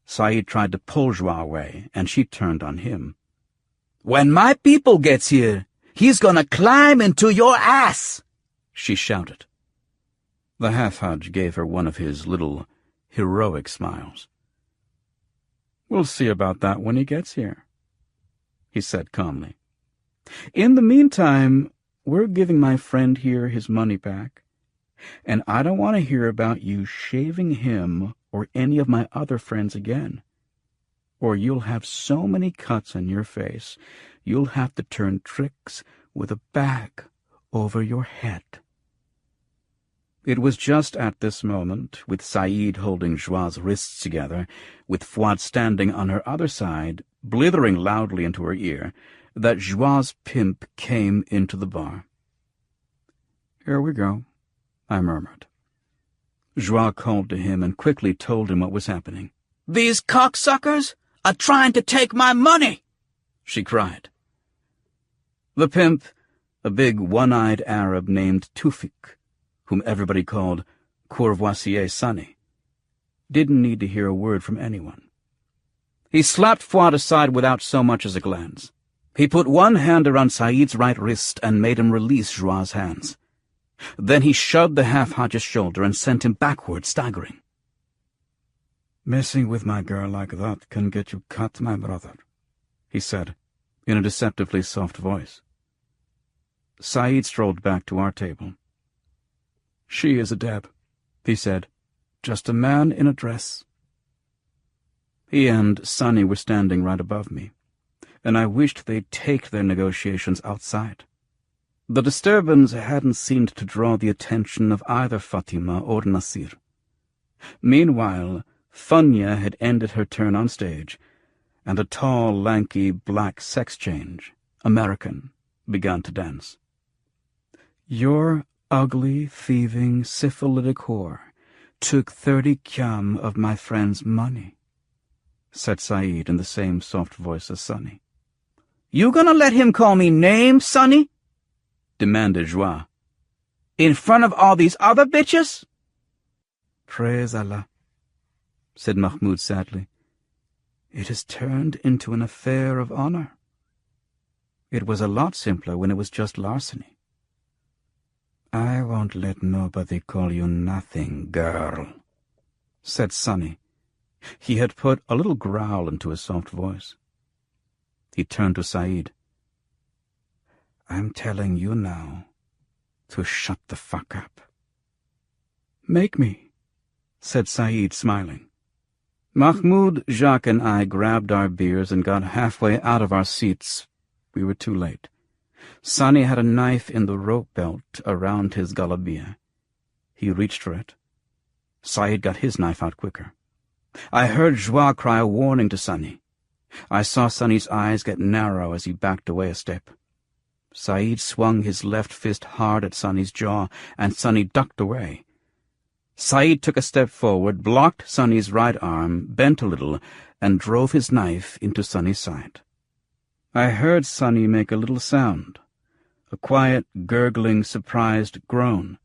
Saeed tried to pull Joie away, and she turned on him. "When my people gets here, he's gonna climb into your ass!" she shouted. The half-hudge gave her one of his little heroic smiles. "We'll see about that when he gets here," he said calmly. "In the meantime, we're giving my friend here his money back, and I don't want to hear about you shaving him or any of my other friends again, or you'll have so many cuts on your face you'll have to turn tricks with a bag over your head." It was just at this moment, with Saeed holding Joie's wrists together, with Fuad standing on her other side, blithering loudly into her ear, that Joie's pimp came into the bar. "Here we go," I murmured. Joie called to him and quickly told him what was happening. "These cocksuckers are trying to take my money!" she cried. The pimp, a big one-eyed Arab named Tufik, whom everybody called Courvoisier Sonny, didn't need to hear a word from anyone. He slapped Fuad aside without so much as a glance. He put one hand around Saeed's right wrist and made him release Joie's hands. Then he shoved the half-hudge's shoulder and sent him backward, staggering. "Messing with my girl like that can get you cut, my brother," he said, in a deceptively soft voice. Saeed strolled back to our table. "She is a Deb," he said. "Just a man in a dress." He and Sunny were standing right above me, and I wished they'd take their negotiations outside. The disturbance hadn't seemed to draw the attention of either Fatima or Nasir. Meanwhile, Funya had ended her turn on stage, and a tall, lanky, black sex change, American, began to dance. "Your ugly, thieving, syphilitic whore took 30 kyam of my friend's money," said Saeed in the same soft voice as Sunny. "You gonna let him call me names, Sonny?" demanded Joie. "In front of all these other bitches?" "Praise Allah," said Mahmoud sadly. "It has turned into an affair of honor. It was a lot simpler when it was just larceny." "I won't let nobody call you nothing, girl," said Sunny. He had put a little growl into his soft voice. He turned to Saeed. "I'm telling you now to shut the fuck up." "Make me," said Saeed, smiling. Mahmoud, Jacques, and I grabbed our beers and got halfway out of our seats. We were too late. Sunny had a knife in the rope belt around his galabia. He reached for it. Saeed got his knife out quicker. I heard Joie cry a warning to Sunny. I saw Sunny's eyes get narrow as he backed away a step. Saeed swung his left fist hard at Sunny's jaw, and Sunny ducked away. Saeed took a step forward, blocked Sunny's right arm, bent a little, and drove his knife into Sunny's side. I heard Sunny make a little sound, a quiet, gurgling, surprised groan.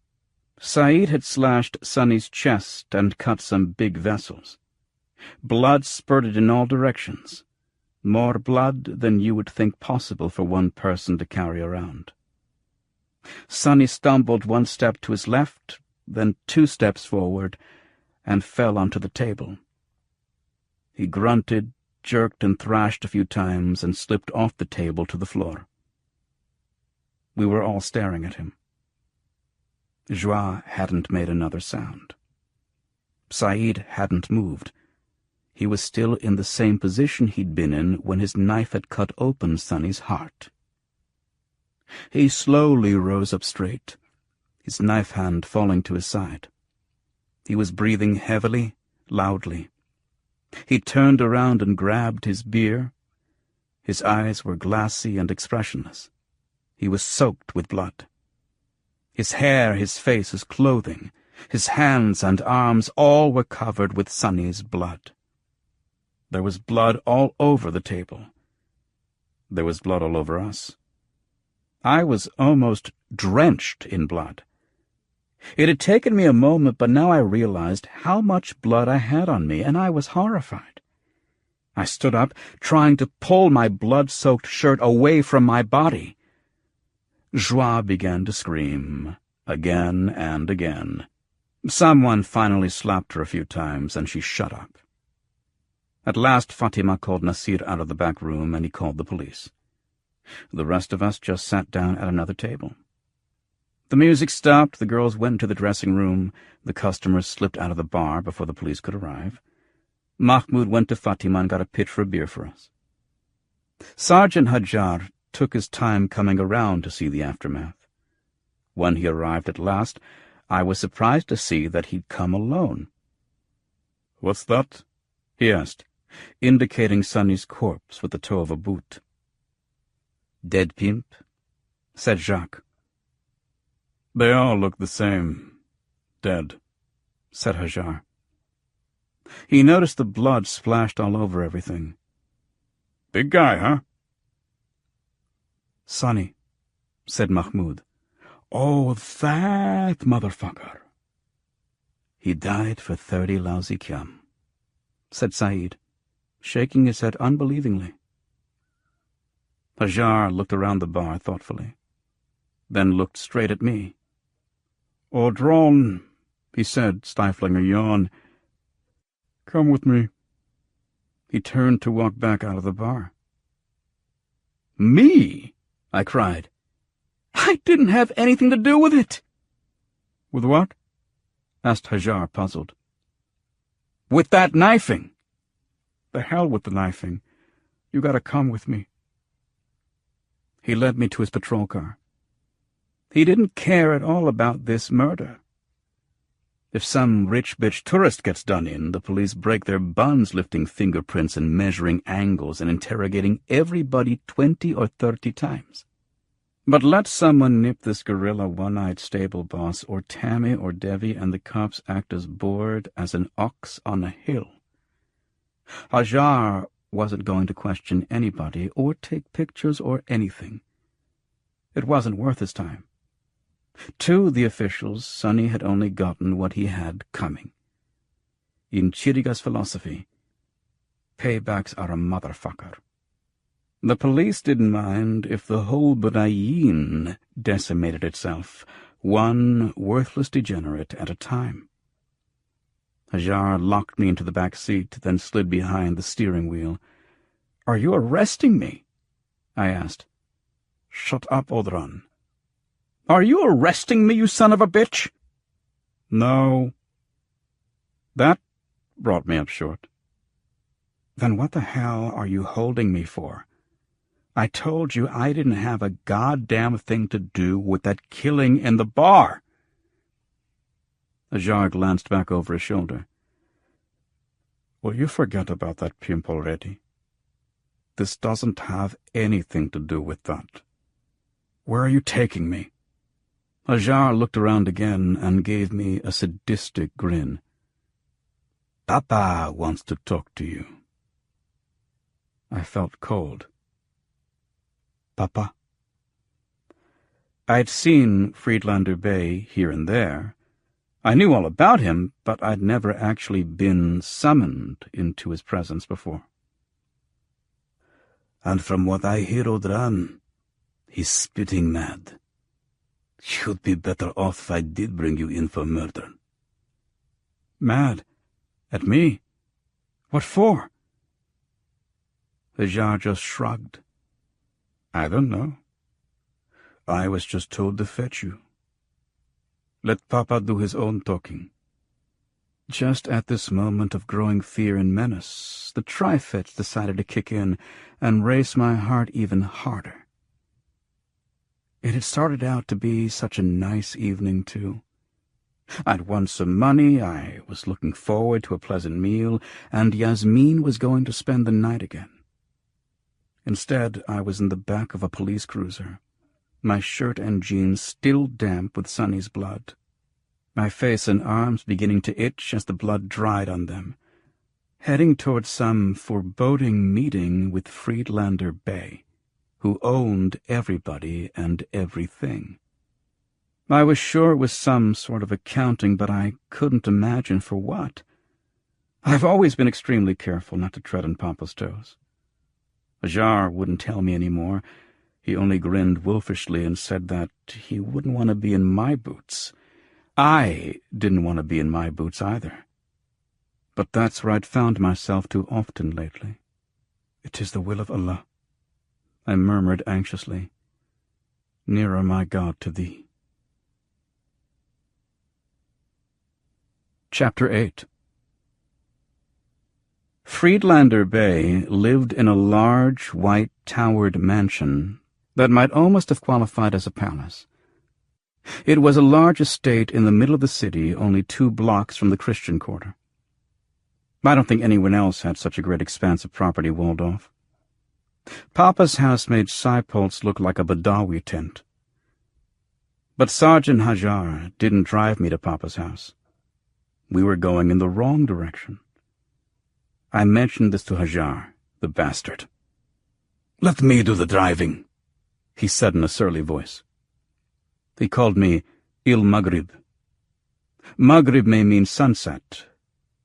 Saeed had slashed Sunny's chest and cut some big vessels. Blood spurted in all directions, more blood than you would think possible for one person to carry around. Sunny stumbled one step to his left, then 2 steps forward, and fell onto the table. He grunted, jerked and thrashed a few times, and slipped off the table to the floor. We were all staring at him. Joie hadn't made another sound. Saeed hadn't moved. He was still in the same position he'd been in when his knife had cut open Sunny's heart. He slowly rose up straight, his knife hand falling to his side. He was breathing heavily, loudly. He turned around and grabbed his beer. His eyes were glassy and expressionless. He was soaked with blood. His hair, his face, his clothing, his hands and arms, all were covered with Sunny's blood. There was blood all over the table. There was blood all over us. I was almost drenched in blood. It had taken me a moment, but now I realized how much blood I had on me, and I was horrified. I stood up, trying to pull my blood-soaked shirt away from my body. Joie began to scream, again and again. Someone finally slapped her a few times, and she shut up. At last Fatima called Nasir out of the back room, and he called the police. The rest of us just sat down at another table. The music stopped, the girls went to the dressing room, the customers slipped out of the bar before the police could arrive. Mahmoud went to Fatima and got a pitcher of beer for us. Sergeant Hajar took his time coming around to see the aftermath. When he arrived at last, I was surprised to see that he'd come alone. "What's that?" he asked, indicating Sunny's corpse with the toe of a boot. "Dead pimp," said Jacques. "They all look the same. Dead," said Hajar. He noticed the blood splashed all over everything. "Big guy, huh?" "Sunny," said Mahmoud. "Oh, that motherfucker." "He died for 30 lousy kyam," said Saeed, shaking his head unbelievingly. Hajar looked around the bar thoughtfully, then looked straight at me. "Audron," he said, stifling a yawn. "Come with me." He turned to walk back out of the bar. "Me?" I cried. "I didn't have anything to do with it." "With what?" asked Hajar, puzzled. "With that knifing." The hell with the knifing. You gotta come with me." He led me to his patrol car. He didn't care at all about this murder. If some rich bitch tourist gets done in, the police break their buns lifting fingerprints and measuring angles and interrogating everybody 20 or 30 times. But let someone nip this gorilla one-eyed stable boss, or Tammy or Devi, and the cops act as bored as an ox on a hill. Hajar wasn't going to question anybody or take pictures or anything. It wasn't worth his time. To the officials, Sonny had only gotten what he had coming. In Chiriga's philosophy, paybacks are a motherfucker. The police didn't mind if the whole Badayin decimated itself, one worthless degenerate at a time. Hajar locked me into the back seat, then slid behind the steering wheel. "Are you arresting me?" I asked. "Shut up, Odran." "Are you arresting me, you son of a bitch?" "No." That brought me up short. "Then what the hell are you holding me for? I told you I didn't have a goddamn thing to do with that killing in the bar." Hajar glanced back over his shoulder. "Will you forget about that pimp already? This doesn't have anything to do with that. Where are you taking me?" Hajar looked around again and gave me a sadistic grin. "Papa wants to talk to you." I felt cold. "Papa?" I'd seen Friedlander Bay here and there. I knew all about him, but I'd never actually been summoned into his presence before. "And from what I hear, Odran, he's spitting mad. You'd be better off if I did bring you in for murder." "Mad? At me? What for?" Hajar just shrugged. "I don't know. I was just told to fetch you. Let Papa do his own talking." Just at this moment of growing fear and menace, the Trifetch decided to kick in and race my heart even harder. It had started out to be such a nice evening, too. I'd won some money, I was looking forward to a pleasant meal, and Yasmin was going to spend the night again. Instead, I was in the back of a police cruiser, my shirt and jeans still damp with Sonny's blood, my face and arms beginning to itch as the blood dried on them, heading towards some foreboding meeting with Friedlander Bay, who owned everybody and everything. I was sure it was some sort of accounting, but I couldn't imagine for what. I've always been extremely careful not to tread on Papa's toes. Hajar wouldn't tell me any more. He only grinned wolfishly and said that he wouldn't want to be in my boots. I didn't want to be in my boots either. But that's where I'd found myself too often lately. "It is the will of Allah," I murmured anxiously. "Nearer, my God, to thee." Chapter 8. Friedlander Bay lived in a large, white, towered mansion that might almost have qualified as a palace. It was a large estate in the middle of the city, only 2 blocks from the Christian quarter. I don't think anyone else had such a great expanse of property walled off. Papa's house made Cypolt's look like a Badawi tent. But Sergeant Hajar didn't drive me to Papa's house. We were going in the wrong direction. I mentioned this to Hajar, the bastard. "Let me do the driving," he said in a surly voice. He called me Il Maghrib. Maghrib may mean sunset,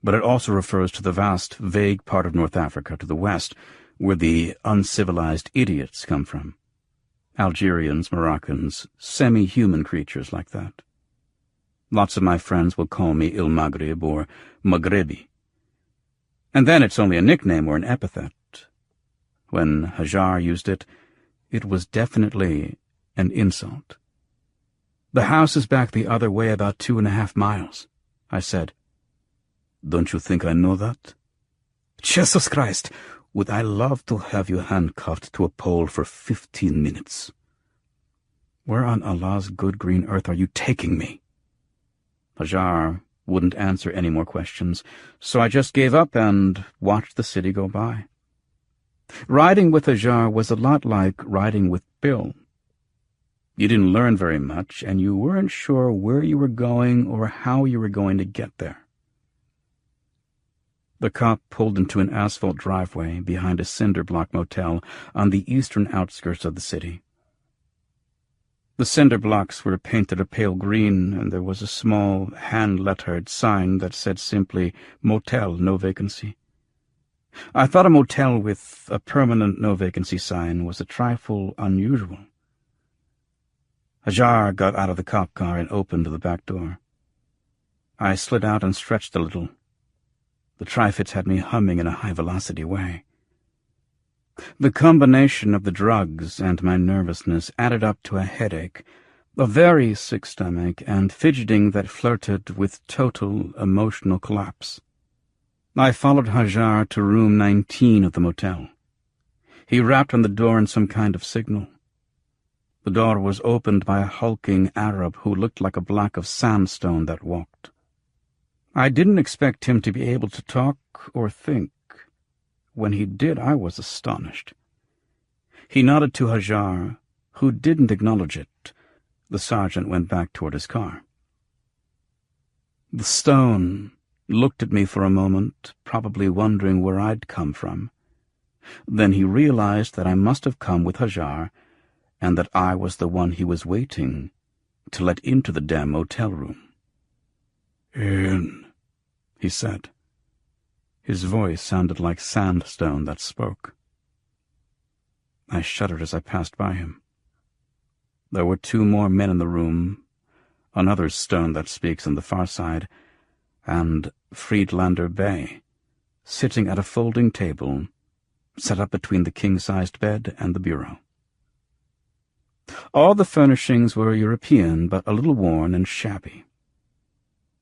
but it also refers to the vast, vague part of North Africa to the west, where the uncivilized idiots come from. Algerians, Moroccans, semi-human creatures like that. Lots of my friends will call me Il Maghrib or Maghrebi. And then it's only a nickname or an epithet. When Hajar used it, it was definitely an insult. "The house is back the other way about 2.5 miles, I said. "Don't you think I know that? Jesus Christ! Would I love to have you handcuffed to a pole for 15 minutes. Where on Allah's good green earth are you taking me? Hajar wouldn't answer any more questions, so I just gave up and watched the city go by. Riding with Hajar was a lot like riding with Bill. You didn't learn very much, and you weren't sure where you were going or how you were going to get there. The cop pulled into an asphalt driveway behind a cinder-block motel on the eastern outskirts of the city. The cinder blocks were painted a pale green, and there was a small, hand-lettered sign that said simply, "Motel, no vacancy." I thought a motel with a permanent no-vacancy sign was a trifle unusual. Hajar got out of the cop car and opened the back door. I slid out and stretched a little. The tri-fits had me humming in a high-velocity way. The combination of the drugs and my nervousness added up to a headache, a very sick stomach, and fidgeting that flirted with total emotional collapse. I followed Hajar to room 19 of the motel. He rapped on the door in some kind of signal. The door was opened by a hulking Arab who looked like a block of sandstone that walked. I didn't expect him to be able to talk or think. When he did, I was astonished. He nodded to Hajar, who didn't acknowledge it. The sergeant went back toward his car. The stone looked at me for a moment, probably wondering where I'd come from. Then he realized that I must have come with Hajar, and that I was the one he was waiting to let into the damn motel room. "In," he said. His voice sounded like sandstone that spoke. I shuddered as I passed by him. There were 2 more men in the room, another stone that speaks on the far side, and Friedlander Bey, sitting at a folding table set up between the king-sized bed and the bureau. All the furnishings were European, but a little worn and shabby.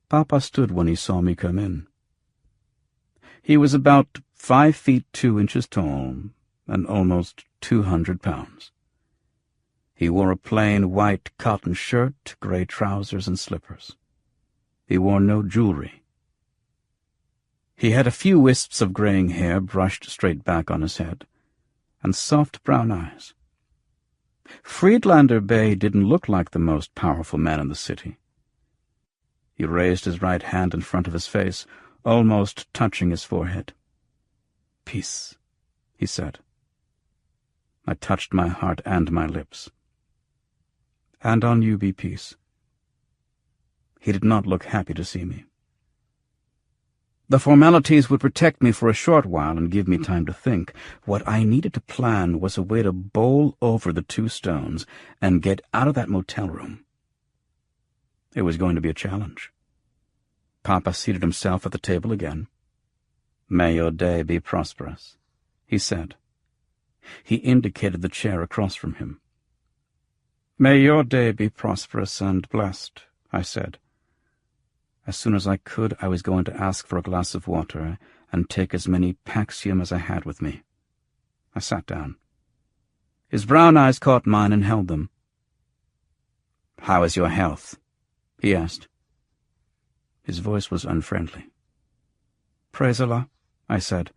Papa stood when he saw me come in. He was about 5 feet 2 inches tall and almost 200 pounds. He wore a plain white cotton shirt, gray trousers, and slippers. He wore no jewelry. He had a few wisps of graying hair brushed straight back on his head, and soft brown eyes. Friedlander Bey didn't look like the most powerful man in the city. He raised his right hand in front of his face, almost touching his forehead. "Peace," he said. I touched my heart and my lips. "And on you be peace." He did not look happy to see me. The formalities would protect me for a short while and give me time to think. What I needed to plan was a way to bowl over the 2 stones and get out of that motel room. It was going to be a challenge. Papa seated himself at the table again. "May your day be prosperous," he said. He indicated the chair across from him. "May your day be prosperous and blessed," I said. As soon as I could, I was going to ask for a glass of water and take as many Paxium as I had with me. I sat down. His brown eyes caught mine and held them. "How is your health?" he asked. His voice was unfriendly. "Praise Allah," I said.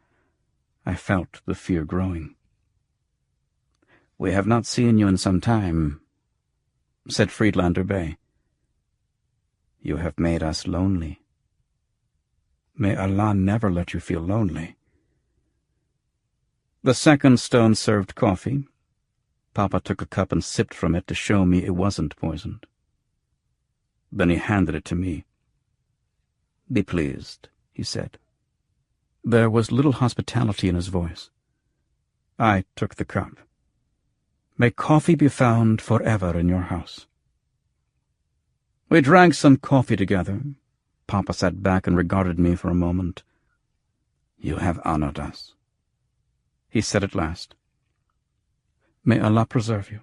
I felt the fear growing. "We have not seen you in some time," said Friedlander Bey. "You have made us lonely." "May Allah never let you feel lonely." The second stone served coffee. Papa took a cup and sipped from it to show me it wasn't poisoned. Then he handed it to me. "Be pleased," he said. There was little hospitality in his voice. I took the cup. "May coffee be found forever in your house." We drank some coffee together. Papa sat back and regarded me for a moment. "You have honored us," he said at last. "May Allah preserve you."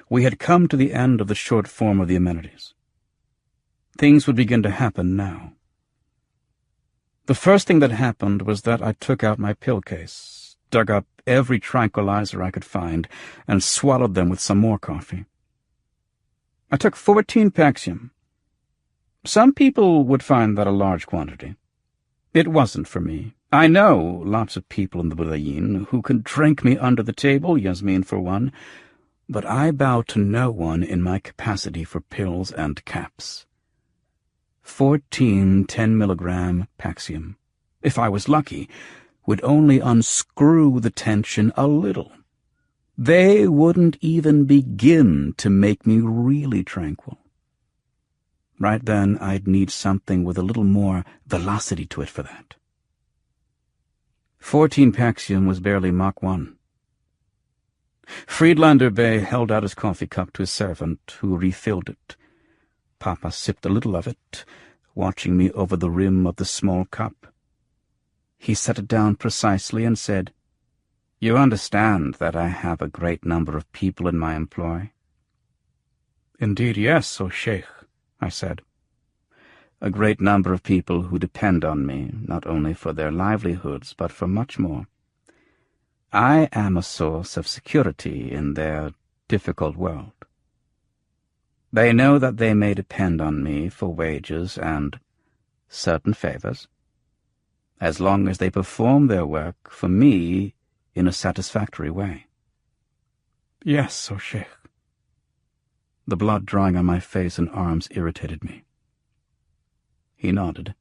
We had come to the end of the short form of the amenities. Things would begin to happen now. The first thing that happened was that I took out my pill case, dug up every tranquilizer I could find, and swallowed them with some more coffee. I took 14 Paxium. Some people would find that a large quantity. It wasn't for me. I know lots of people in the Budayin who can drink me under the table, Yasmin for one, but I bow to no one in my capacity for pills and caps. 14 10-milligram Paxium, if I was lucky, would only unscrew the tension a little. They wouldn't even begin to make me really tranquil. Right then, I'd need something with a little more velocity to it for that. 14 Paxium was barely Mach 1. Friedlander Bey held out his coffee cup to his servant, who refilled it. Papa sipped a little of it, watching me over the rim of the small cup. He set it down precisely and said, "You understand that I have a great number of people in my employ?" "Indeed, yes, O Sheikh," I said. "A great number of people who depend on me, not only for their livelihoods, but for much more. I am a source of security in their difficult world. They know that they may depend on me for wages and certain favors, as long as they perform their work for me in a satisfactory way." "Yes, O Sheikh." The blood drying on my face and arms irritated me. He nodded.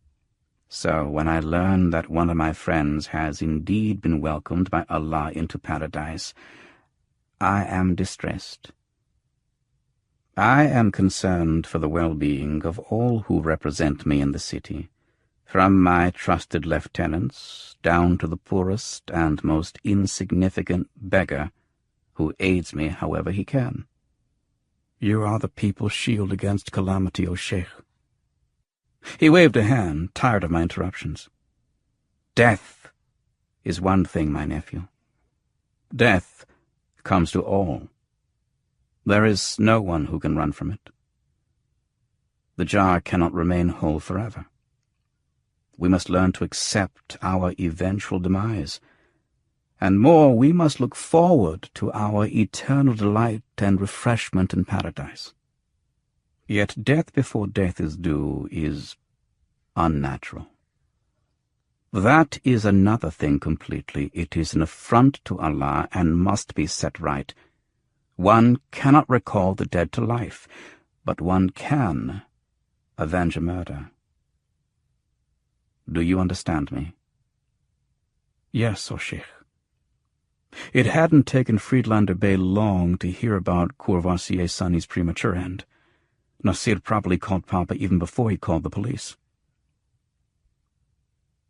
"So when I learn that one of my friends has indeed been welcomed by Allah into paradise, I am distressed. I am concerned for the well-being of all who represent me in the city, from my trusted lieutenants down to the poorest and most insignificant beggar who aids me however he can." "You are the people's shield against calamity, O Sheikh." He waved a hand, tired of my interruptions. "Death is one thing, my nephew. Death comes to all. There is no one who can run from it. The jar cannot remain whole forever. We must learn to accept our eventual demise, and more, we must look forward to our eternal delight and refreshment in paradise. Yet death before death is due is unnatural. That is another thing completely. It is an affront to Allah and must be set right. One cannot recall the dead to life, but one can avenge a murder. Do you understand me?" "Yes, O Sheikh." It hadn't taken Friedlander Bey long to hear about Courvoisier Sonny's premature end. Nasir probably called Papa even before he called the police.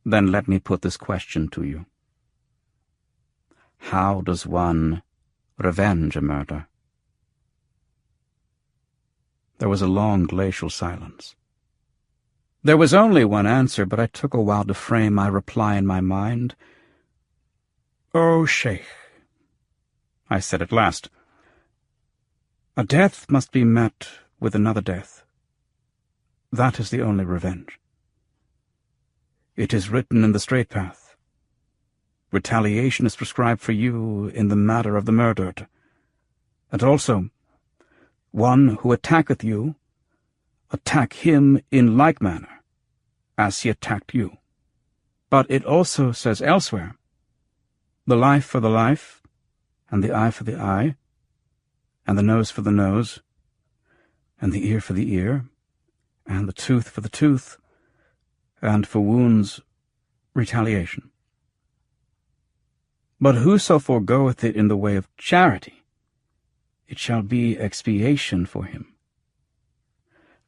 "Then let me put this question to you. How does one revenge a murder?" There was a long glacial silence. There was only one answer, but I took a while to frame my reply in my mind. "O Sheikh," I said at last, "a death must be met with another death. That is the only revenge. It is written in the straight path. Retaliation is prescribed for you in the matter of the murdered. And also, one who attacketh you, attack him in like manner, as he attacked you. But it also says elsewhere, the life for the life, and the eye for the eye, and the nose for the nose, and the ear for the ear, and the tooth for the tooth, and for wounds, retaliation. But whoso foregoeth it in the way of charity, it shall be expiation for him.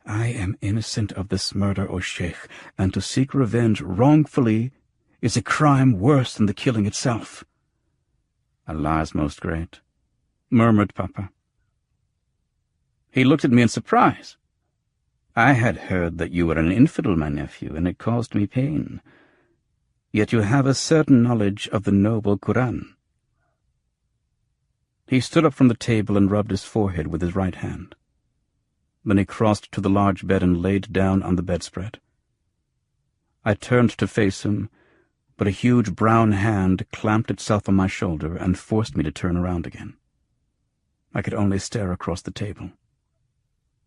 I am innocent of this murder, O Sheikh, and to seek revenge wrongfully is a crime worse than the killing itself." "Allah is most great," murmured Papa. He looked at me in surprise. "I had heard that you were an infidel, my nephew, and it caused me pain. Yet you have a certain knowledge of the noble Quran." He stood up from the table and rubbed his forehead with his right hand. Then he crossed to the large bed and laid down on the bedspread. I turned to face him, but a huge brown hand clamped itself on my shoulder and forced me to turn around again. I could only stare across the table,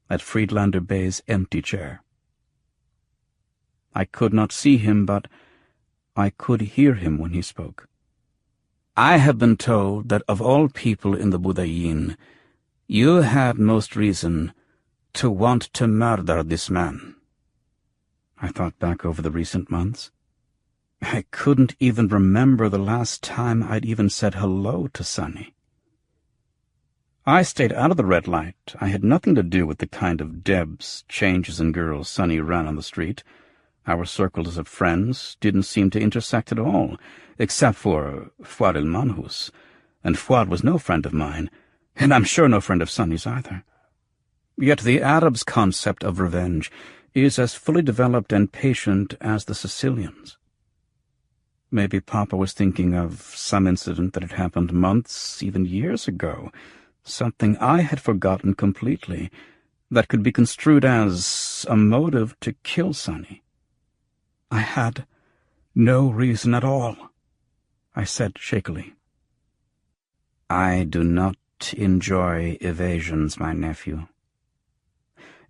at Friedlander Bey's empty chair. I could not see him, but I could hear him when he spoke. I have been told that of all people in the Budayin, you had most reason to want to murder this man. I thought back over the recent months. I couldn't even remember the last time I'd even said hello to Sonny. I stayed out of the red light. I had nothing to do with the kind of debs, changes in girls Sonny ran on the street. Our circles of friends didn't seem to intersect at all, except for Fuad el-Manhus, and Fuad was no friend of mine, and I'm sure no friend of Sonny's either. Yet the Arab's concept of revenge is as fully developed and patient as the Sicilians'. Maybe Papa was thinking of some incident that had happened months, even years ago, something I had forgotten completely, that could be construed as a motive to kill Sonny. I had no reason at all, I said shakily. I do not enjoy evasions, my nephew.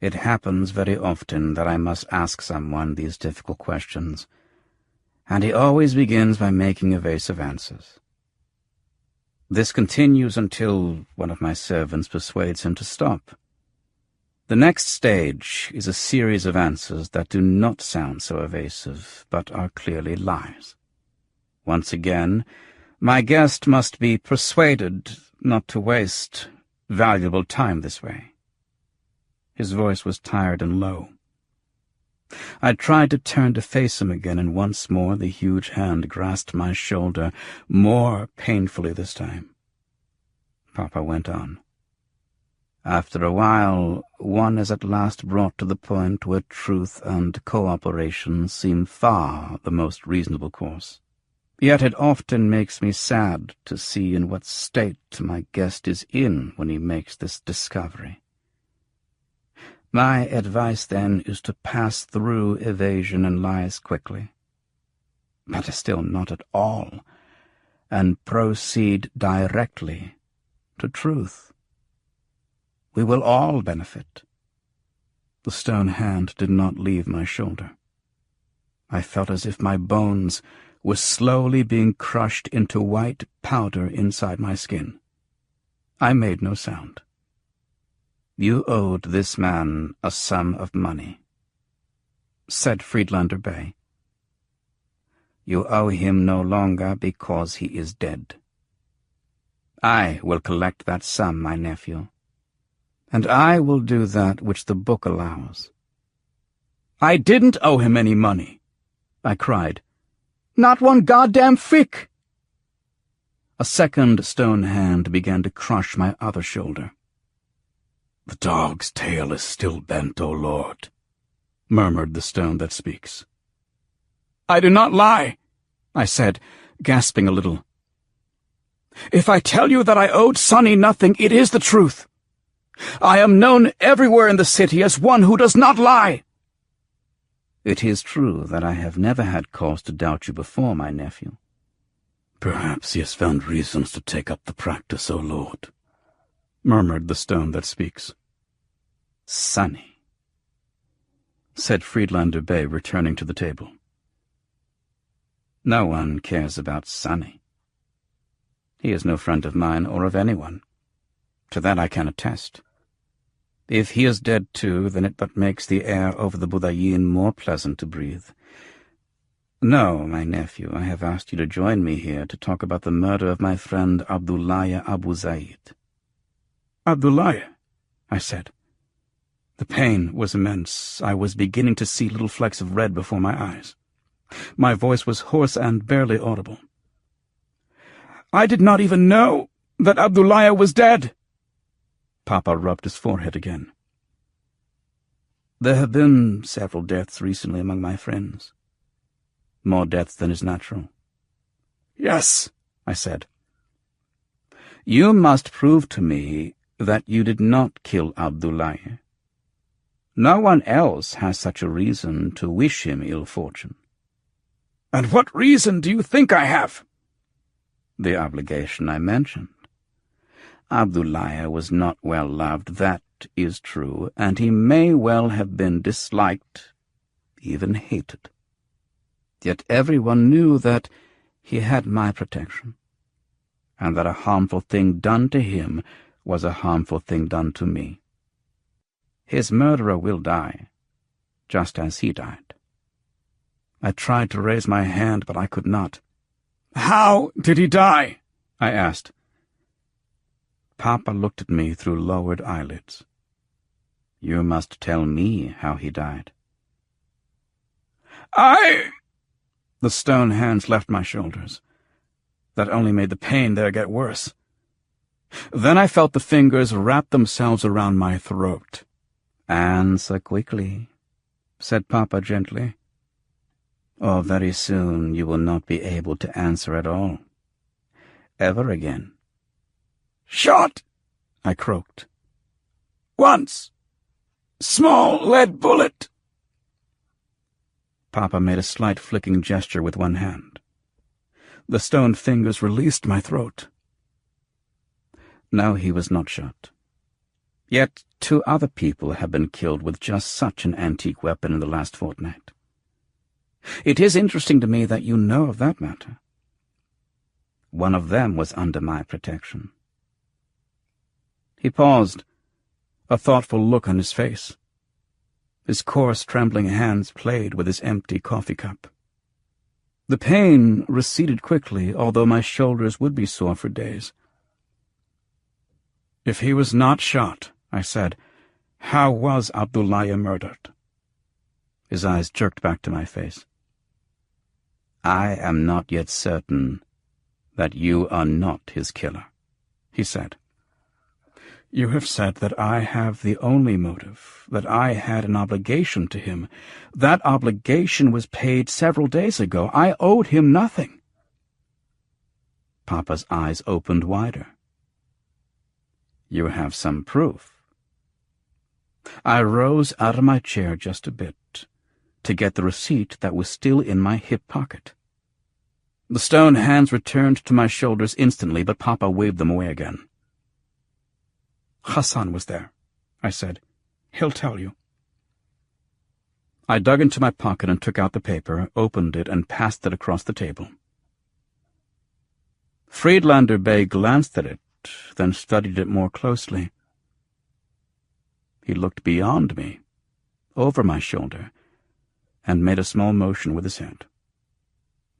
It happens very often that I must ask someone these difficult questions, and he always begins by making evasive answers. This continues until one of my servants persuades him to stop. The next stage is a series of answers that do not sound so evasive, but are clearly lies. Once again, my guest must be persuaded not to waste valuable time this way. His voice was tired and low. I tried to turn to face him again, and once more the huge hand grasped my shoulder, more painfully this time. Papa went on. After a while, one is at last brought to the point where truth and cooperation seem far the most reasonable course. Yet it often makes me sad to see in what state my guest is in when he makes this discovery. My advice, then, is to pass through evasion and lies quickly, but still not at all, and proceed directly to truth. We will all benefit. The stone hand did not leave my shoulder. I felt as if my bones were slowly being crushed into white powder inside my skin. I made no sound. You owed this man a sum of money, said Friedlander Bey. You owe him no longer because he is dead. I will collect that sum, my nephew, and I will do that which the book allows. I didn't owe him any money, I cried. Not one goddamn fick! A second stone hand began to crush my other shoulder. The dog's tail is still bent, O Lord, murmured the stone that speaks. I do not lie, I said, gasping a little. If I tell you that I owed Sonny nothing, it is the truth. I am known everywhere in the city as one who does not lie. It is true that I have never had cause to doubt you before, my nephew. Perhaps he has found reasons to take up the practice, O Lord, murmured the stone that speaks. Sonny, said Friedlander Bey, returning to the table. No one cares about Sonny. He is no friend of mine or of anyone. To that I can attest. If he is dead too, then it but makes the air over the Budayin more pleasant to breathe. No, my nephew, I have asked you to join me here to talk about the murder of my friend Abdullahi Abu Zaid. Abdullahi, I said. The pain was immense. I was beginning to see little flecks of red before my eyes. My voice was hoarse and barely audible. I did not even know that Abdullahi was dead. Papa rubbed his forehead again. There have been several deaths recently among my friends. More deaths than is natural. Yes, I said. You must prove to me that you did not kill Abdullahi. No one else has such a reason to wish him ill fortune. And what reason do you think I have?" "The obligation I mentioned. Abdullahi was not well loved, that is true, and he may well have been disliked, even hated. Yet everyone knew that he had my protection, and that a harmful thing done to him was a harmful thing done to me. His murderer will die, just as he died." I tried to raise my hand, but I could not. "How did he die?" I asked. Papa looked at me through lowered eyelids. "You must tell me how he died." The stone hands left my shoulders. That only made the pain there get worse. Then I felt the fingers wrap themselves around my throat. "Answer quickly," said Papa gently, "or very soon you will not be able to answer at all. Ever again." "Shot," I croaked. "Once. Small lead bullet." Papa made a slight flicking gesture with one hand. The stone fingers released my throat. No, he was not shot. Yet 2 other people have been killed with just such an antique weapon in the last fortnight. It is interesting to me that you know of that matter. One of them was under my protection." He paused, a thoughtful look on his face. His coarse, trembling hands played with his empty coffee cup. The pain receded quickly, although my shoulders would be sore for days. "If he was not shot," I said, "how was Abdullahi murdered?" His eyes jerked back to my face. "I am not yet certain that you are not his killer," he said. "You have said that I have the only motive, that I had an obligation to him. That obligation was paid several days ago. I owed him nothing." Papa's eyes opened wider. "You have some proof?" I rose out of my chair just a bit, to get the receipt that was still in my hip pocket. The stone hands returned to my shoulders instantly, but Papa waved them away again. "Hassan was there," I said. "He'll tell you." I dug into my pocket and took out the paper, opened it, and passed it across the table. Friedlander Bey glanced at it, then studied it more closely. He looked beyond me, over my shoulder, and made a small motion with his head.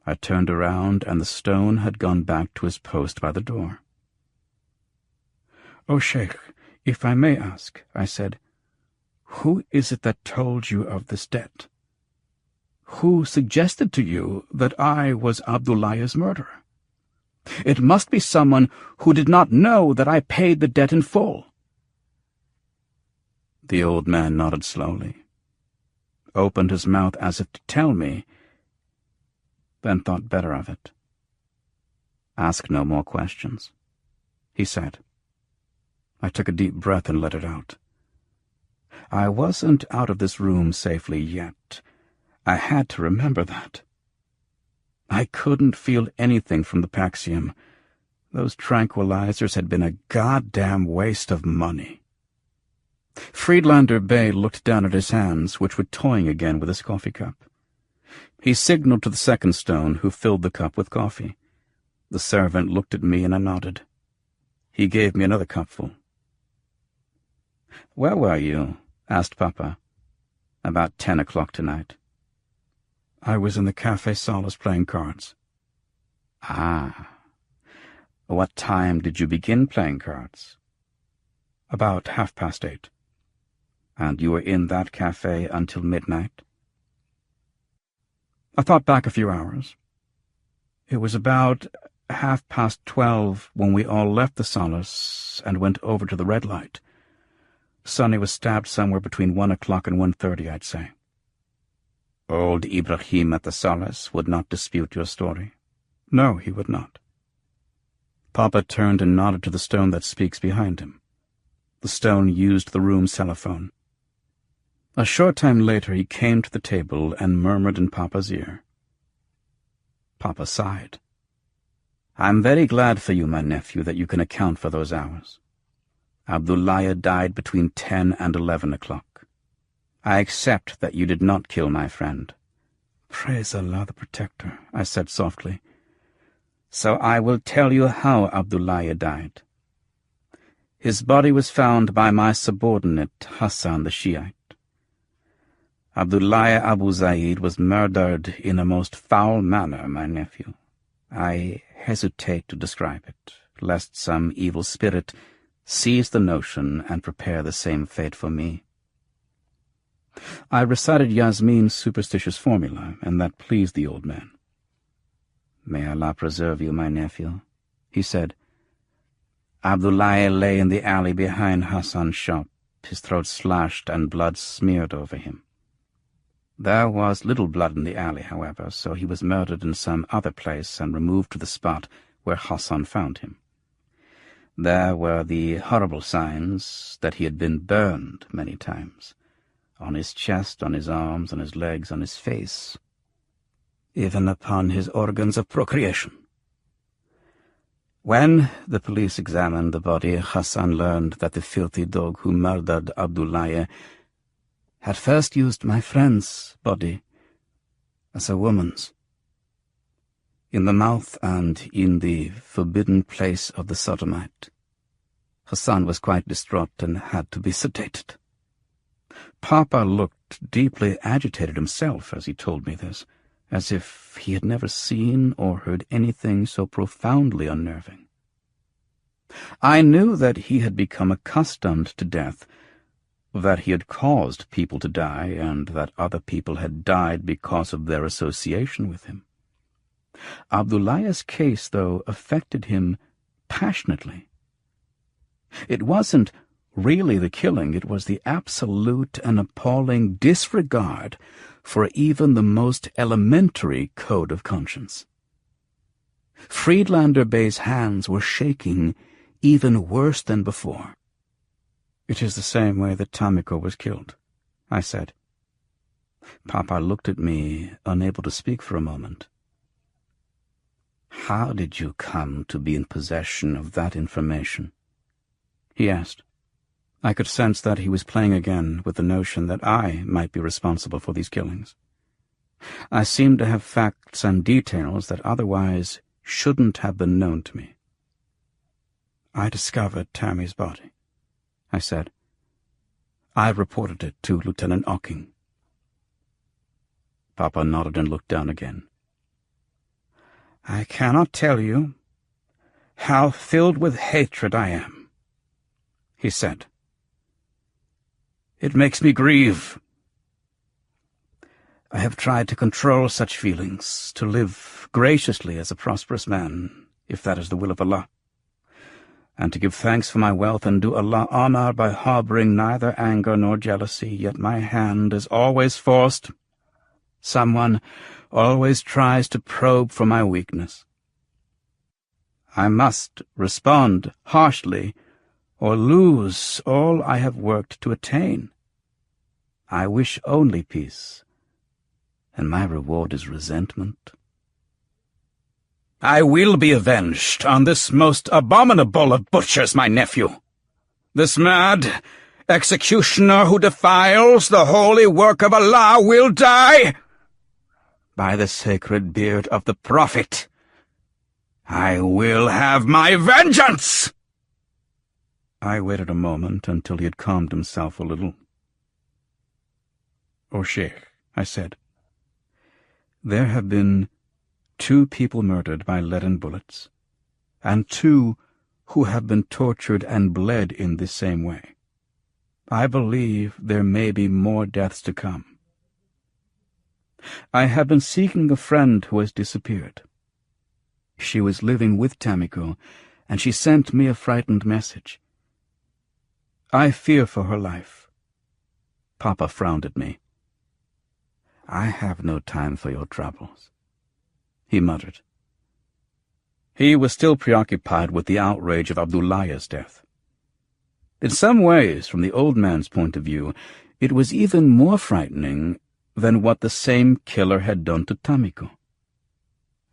I turned around, and the stone had gone back to his post by the door. "Oh, Sheikh, if I may ask," I said, "who is it that told you of this debt? Who suggested to you that I was Abdullahi's murderer? It must be someone who did not know that I paid the debt in full." The old man nodded slowly, opened his mouth as if to tell me, then thought better of it. "Ask no more questions," he said. I took a deep breath and let it out. I wasn't out of this room safely yet. I had to remember that. I couldn't feel anything from the Paxium. Those tranquilizers had been a goddamn waste of money. Friedlander Bey looked down at his hands, which were toying again with his coffee cup. He signaled to the second stone, who filled the cup with coffee. The servant looked at me, and I nodded. He gave me another cupful. "Where were you?" asked Papa. "About 10 o'clock tonight." "I was in the Café Solace playing cards." "Ah. What time did you begin playing cards?" "About 8:30. "And you were in that café until midnight?" I thought back a few hours. It was about 12:30 when we all left the Solace and went over to the red light. Sonny was stabbed somewhere between 1 o'clock and 1:30, I'd say. "Old Ibrahim at the Solace would not dispute your story?" "No, he would not." Papa turned and nodded to the stone that speaks behind him. The stone used the room's telephone. A short time later he came to the table and murmured in Papa's ear, Papa sighed. "I'm very glad for you, my nephew, that you can account for those hours. Abdullahi died between 10 and 11 o'clock. I accept that you did not kill my friend." "Praise Allah the Protector," I said softly. "So I will tell you how Abdullahi died. His body was found by my subordinate, Hassan the Shiite. Abdullahi Abu Zaid was murdered in a most foul manner, my nephew. I hesitate to describe it, lest some evil spirit seize the notion and prepare the same fate for me." I recited Yasmin's superstitious formula, and that pleased the old man. "May Allah preserve you, my nephew," he said. "Abdullahi lay in the alley behind Hassan's shop, his throat slashed and blood smeared over him. There was little blood in the alley, however, so he was murdered in some other place and removed to the spot where Hassan found him. There were the horrible signs that he had been burned many times, on his chest, on his arms, on his legs, on his face, even upon his organs of procreation. When the police examined the body, Hassan learned that the filthy dog who murdered Abdullahi had first used my friend's body as a woman's. In the mouth and in the forbidden place of the sodomite, Hassan was quite distraught and had to be sedated. Papa looked deeply agitated himself as he told me this, as if he had never seen or heard anything so profoundly unnerving. I knew that he had become accustomed to death, that he had caused people to die, and that other people had died because of their association with him. Abdullahi's case, though, affected him passionately. It wasn't really the killing, it was the absolute and appalling disregard for even the most elementary code of conscience. Friedlander Bey's hands were shaking even worse than before. "It is the same way that Tamiko was killed," I said. Papa looked at me, unable to speak for a moment. "How did you come to be in possession of that information?" he asked. I could sense that he was playing again with the notion that I might be responsible for these killings. I seemed to have facts and details that otherwise shouldn't have been known to me. "I discovered Tammy's body," I said. "I reported it to Lieutenant Ocking." Papa nodded and looked down again. "I cannot tell you how filled with hatred I am," he said. "It makes me grieve. I have tried to control such feelings, to live graciously as a prosperous man, if that is the will of Allah, and to give thanks for my wealth and do Allah honor by harboring neither anger nor jealousy, yet my hand is always forced. Someone always tries to probe for my weakness. I must respond harshly, or lose all I have worked to attain. I wish only peace, and my reward is resentment. I will be avenged on this most abominable of butchers, my nephew. This mad executioner who defiles the holy work of Allah will die. By the sacred beard of the Prophet, I will have my vengeance!" I waited a moment until he had calmed himself a little. "O Sheikh," I said, "there have been 2 people murdered by leaden bullets, and 2 who have been tortured and bled in this same way. I believe there may be more deaths to come. I have been seeking a friend who has disappeared. She was living with Tamiko, and she sent me a frightened message. I fear for her life." Papa frowned at me. "I have no time for your troubles," he muttered. He was still preoccupied with the outrage of Abdullahi's death. In some ways, from the old man's point of view, it was even more frightening than what the same killer had done to Tamiko.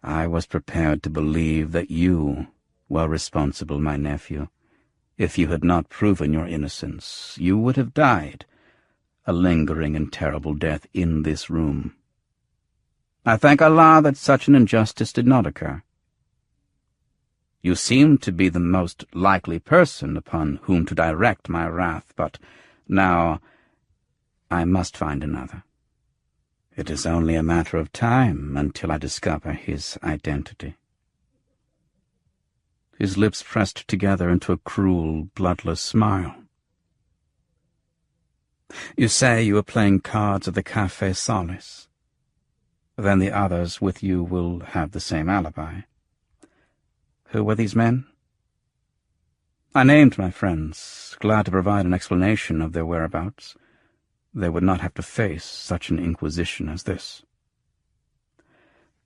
I was prepared to believe that you were responsible, my nephew. If you had not proven your innocence, you would have died a lingering and terrible death in this room. I thank Allah that such an injustice did not occur. You seem to be the most likely person upon whom to direct my wrath, but now I must find another. It is only a matter of time until I discover his identity. His lips pressed together into a cruel, bloodless smile. You say you were playing cards at the Café Solace. Then the others with you will have the same alibi. Who were these men? I named my friends, glad to provide an explanation of their whereabouts. They would not have to face such an inquisition as this.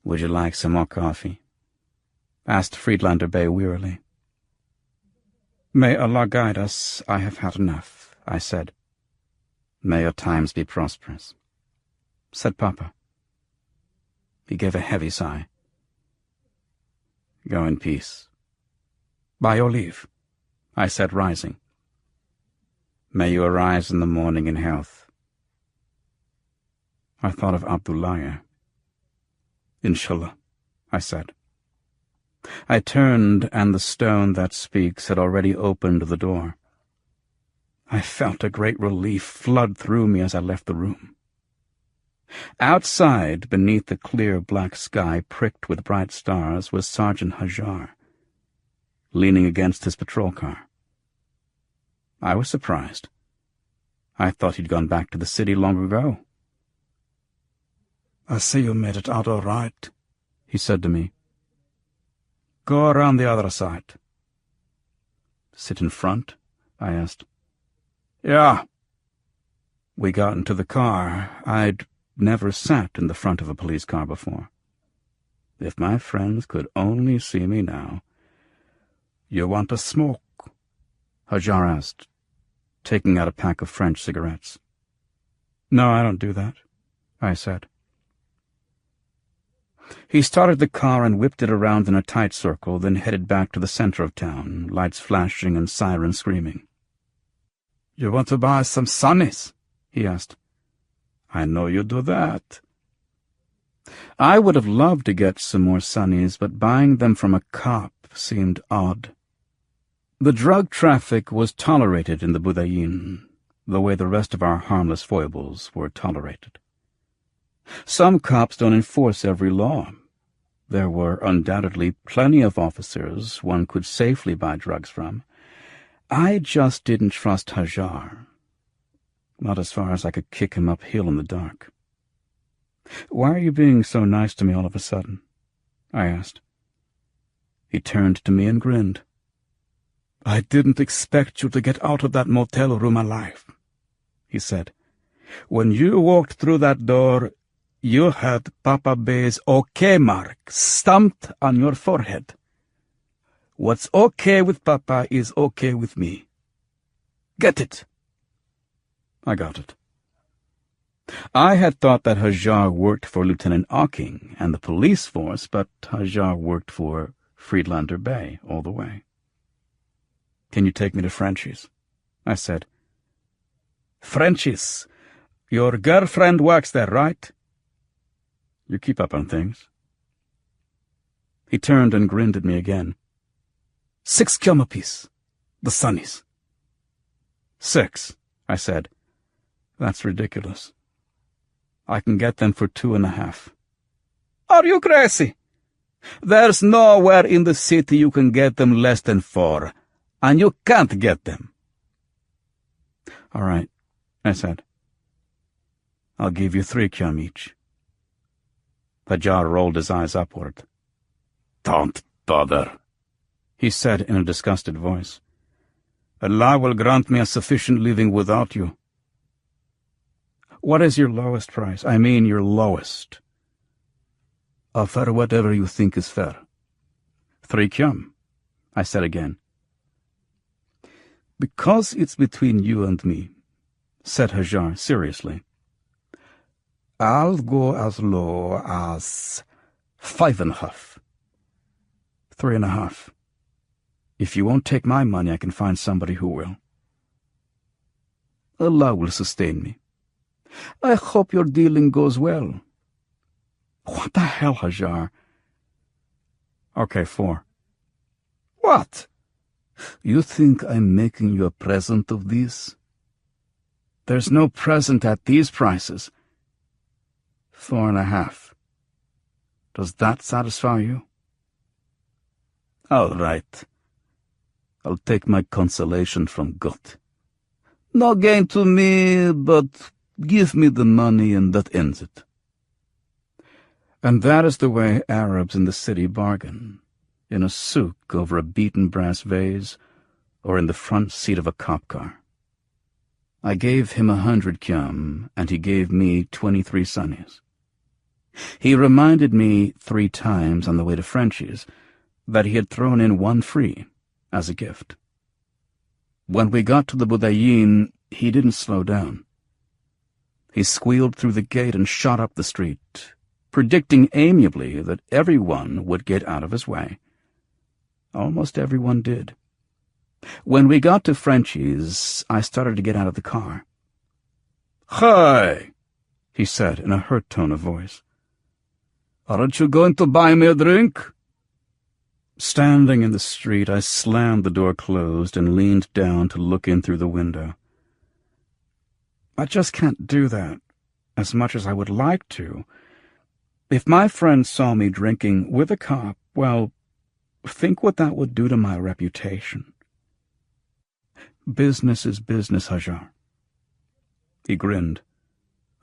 Would you like some more coffee? Asked Friedlander Bey wearily. May Allah guide us, I have had enough, I said. May your times be prosperous, said Papa. He gave a heavy sigh. Go in peace. By your leave, I said, rising. May you arise in the morning in health. I thought of Abdullahi. Inshallah, I said. I turned, and the stone that speaks had already opened the door. I felt a great relief flood through me as I left the room. Outside, beneath the clear black sky pricked with bright stars, was Sergeant Hajar, leaning against his patrol car. I was surprised. I thought he'd gone back to the city long ago. I see you made it out all right, he said to me. Go around the other side. Sit in front? I asked. Yeah. We got into the car. I'd never sat in the front of a police car before. If my friends could only see me now. You want a smoke? Hajar asked, taking out a pack of French cigarettes. No, I don't do that, I said. He started the car and whipped it around in a tight circle, then headed back to the center of town, lights flashing and sirens screaming. You want to buy some sunnies? He asked. I know you do that. I would have loved to get some more sunnies, but buying them from a cop seemed odd. The drug traffic was tolerated in the Budayin, the way the rest of our harmless foibles were tolerated. Some cops don't enforce every law. There were undoubtedly plenty of officers one could safely buy drugs from. I just didn't trust Hajar. Not as far as I could kick him uphill in the dark. Why are you being so nice to me all of a sudden? I asked. He turned to me and grinned. I didn't expect you to get out of that motel room alive, he said. When you walked through that door, you had Papa Bey's OK mark stamped on your forehead. What's okay with Papa is okay with me. Get it? I got it. I had thought that Hajar worked for Lieutenant Ocking and the police force, but Hajar worked for Friedlander Bey all the way. Can you take me to Frenchie's? I said. Frenchie's? Your girlfriend works there, right? You keep up on things. He turned and grinned at me again. 6 kyom apiece. The sunnies. 6, I said. That's ridiculous. I can get them for 2.5. Are you crazy? There's nowhere in the city you can get them less than 4, and you can't get them. All right, I said. I'll give you 3 kyom each. Hajar rolled his eyes upward. Don't bother, he said in a disgusted voice. Allah will grant me a sufficient living without you. What is your lowest price? I mean your lowest. Offer whatever you think is fair. 3 kyom, I said again. Because it's between you and me, said Hajar seriously. I'll go as low as 5.5. 3.5. If you won't take my money, I can find somebody who will. Allah will sustain me. I hope your dealing goes well. What the hell, Hajar? Okay, 4. What? You think I'm making you a present of this? There's no present at these prices. 4.5. Does that satisfy you? All right. I'll take my consolation from gut. No gain to me, but give me the money and that ends it. And that is the way Arabs in the city bargain, in a souk over a beaten brass vase, or in the front seat of a cop car. I gave him 100 kyam, and he gave me 23 sunnies. He reminded me 3 times on the way to Frenchie's that he had thrown in 1 free as a gift. When we got to the Budayin, he didn't slow down. He squealed through the gate and shot up the street, predicting amiably that everyone would get out of his way. Almost everyone did. When we got to Frenchie's, I started to get out of the car. "Hi," he said in a hurt tone of voice. "Aren't you going to buy me a drink?" Standing in the street, I slammed the door closed and leaned down to look in through the window. I just can't do that, as much as I would like to. If my friend saw me drinking with a cop, well, think what that would do to my reputation. Business is business, Hajar. He grinned.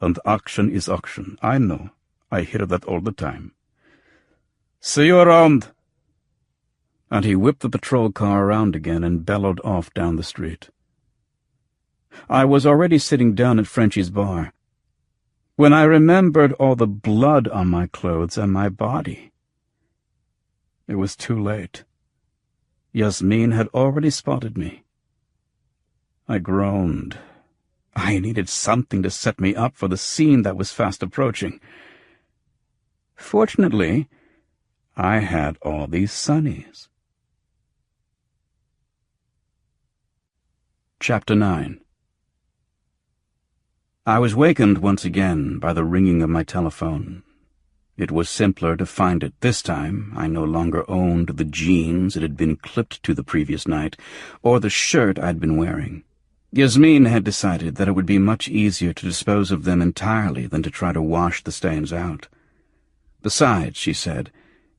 And auction is auction. I know. I hear that all the time. See you around. And he whipped the patrol car around again and bellowed off down the street. I was already sitting down at Frenchie's bar when I remembered all the blood on my clothes and my body. It was too late. Yasmin had already spotted me. I groaned. I needed something to set me up for the scene that was fast approaching. Fortunately, I had all these sunnies. Chapter 9. I was wakened once again by the ringing of my telephone. It was simpler to find it this time. I no longer owned the jeans it had been clipped to the previous night, or the shirt I'd been wearing. Yasmin had decided that it would be much easier to dispose of them entirely than to try to wash the stains out. Besides, she said,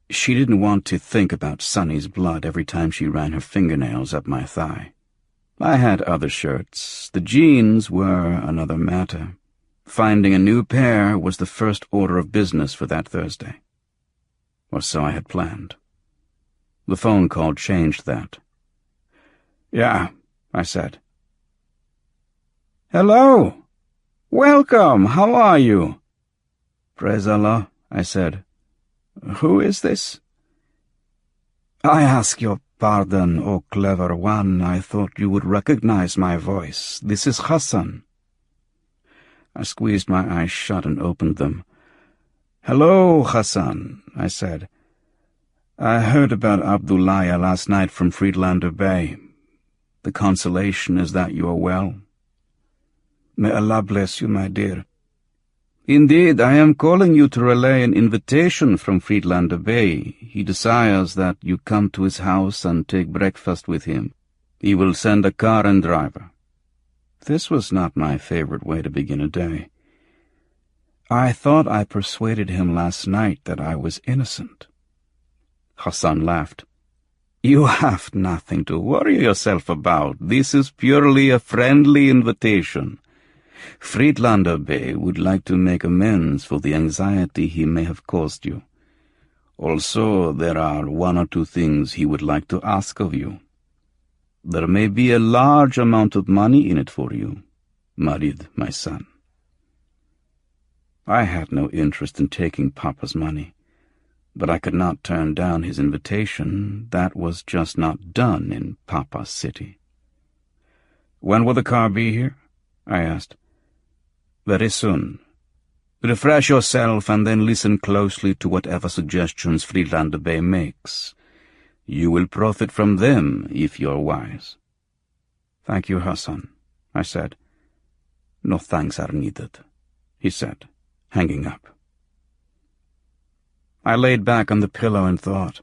she didn't want to think about Sunny's blood every time she ran her fingernails up my thigh. I had other shirts. The jeans were another matter. Finding a new pair was the first order of business for that Thursday. Or so I had planned. The phone call changed that. "Yeah," I said. "Hello. Welcome. How are you?" "Praise Allah," I said. "Who is this?" "I ask your pardon, O clever one. I thought you would recognize my voice. This is Hassan." I squeezed my eyes shut and opened them. "Hello, Hassan," I said. "I heard about Abdullaya last night from Friedlander Bay. The consolation is that you are well." "May Allah bless you, my dear." "Indeed, I am calling you to relay an invitation from Friedlander Bay. He desires that you come to his house and take breakfast with him. He will send a car and driver." This was not my favorite way to begin a day. I thought I persuaded him last night that I was innocent. Hassan laughed. "You have nothing to worry yourself about. This is purely a friendly invitation. Friedlander Bey would like to make amends for the anxiety he may have caused you. Also, there are 1 or 2 things he would like to ask of you. There may be a large amount of money in it for you, Marid, my son." I had no interest in taking Papa's money, but I could not turn down his invitation. That was just not done in Papa's city. "When will the car be here?" I asked. "Very soon. Refresh yourself and then listen closely to whatever suggestions Friedlander Bay makes. You will profit from them if you're wise." "Thank you, Hassan," I said. "No thanks are needed," he said, hanging up. I laid back on the pillow and thought.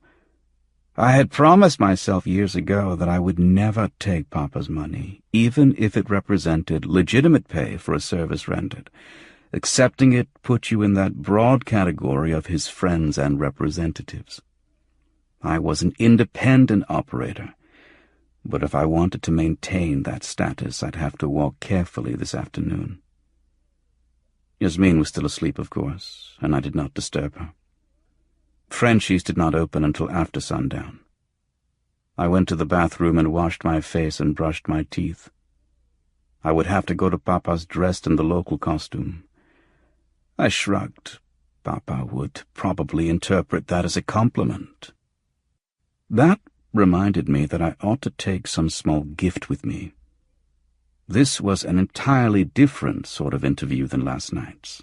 I had promised myself years ago that I would never take Papa's money, even if it represented legitimate pay for a service rendered. Accepting it put you in that broad category of his friends and representatives. I was an independent operator, but if I wanted to maintain that status, I'd have to walk carefully this afternoon. Yasmin was still asleep, of course, and I did not disturb her. Frenchie's did not open until after sundown. I went to the bathroom and washed my face and brushed my teeth. I would have to go to Papa's dressed in the local costume. I shrugged. Papa would probably interpret that as a compliment. That reminded me that I ought to take some small gift with me. This was an entirely different sort of interview than last night's.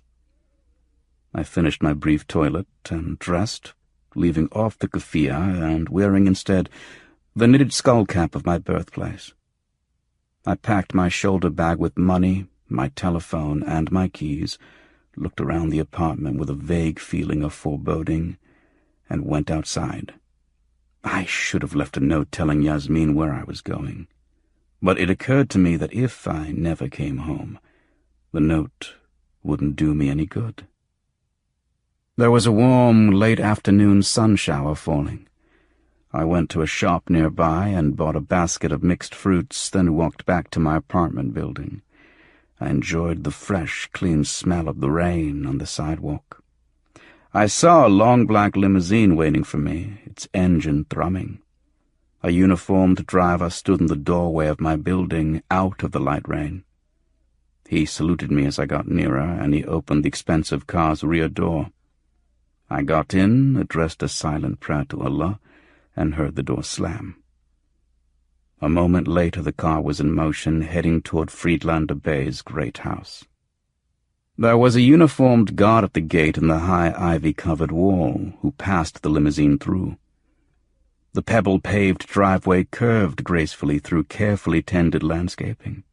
I finished my brief toilet and dressed, leaving off the keffiyeh and wearing instead the knitted skullcap of my birthplace. I packed my shoulder bag with money, my telephone, and my keys, looked around the apartment with a vague feeling of foreboding, and went outside. I should have left a note telling Yasmin where I was going, but it occurred to me that if I never came home, the note wouldn't do me any good. There was a warm, late-afternoon sun shower falling. I went to a shop nearby and bought a basket of mixed fruits, then walked back to my apartment building. I enjoyed the fresh, clean smell of the rain on the sidewalk. I saw a long black limousine waiting for me, its engine thrumming. A uniformed driver stood in the doorway of my building, out of the light rain. He saluted me as I got nearer, and he opened the expensive car's rear door. I got in, addressed a silent prayer to Allah, and heard the door slam. A moment later the car was in motion, heading toward Friedlander Bay's great house. There was a uniformed guard at the gate in the high ivy-covered wall, who passed the limousine through. The pebble-paved driveway curved gracefully through carefully tended landscaping.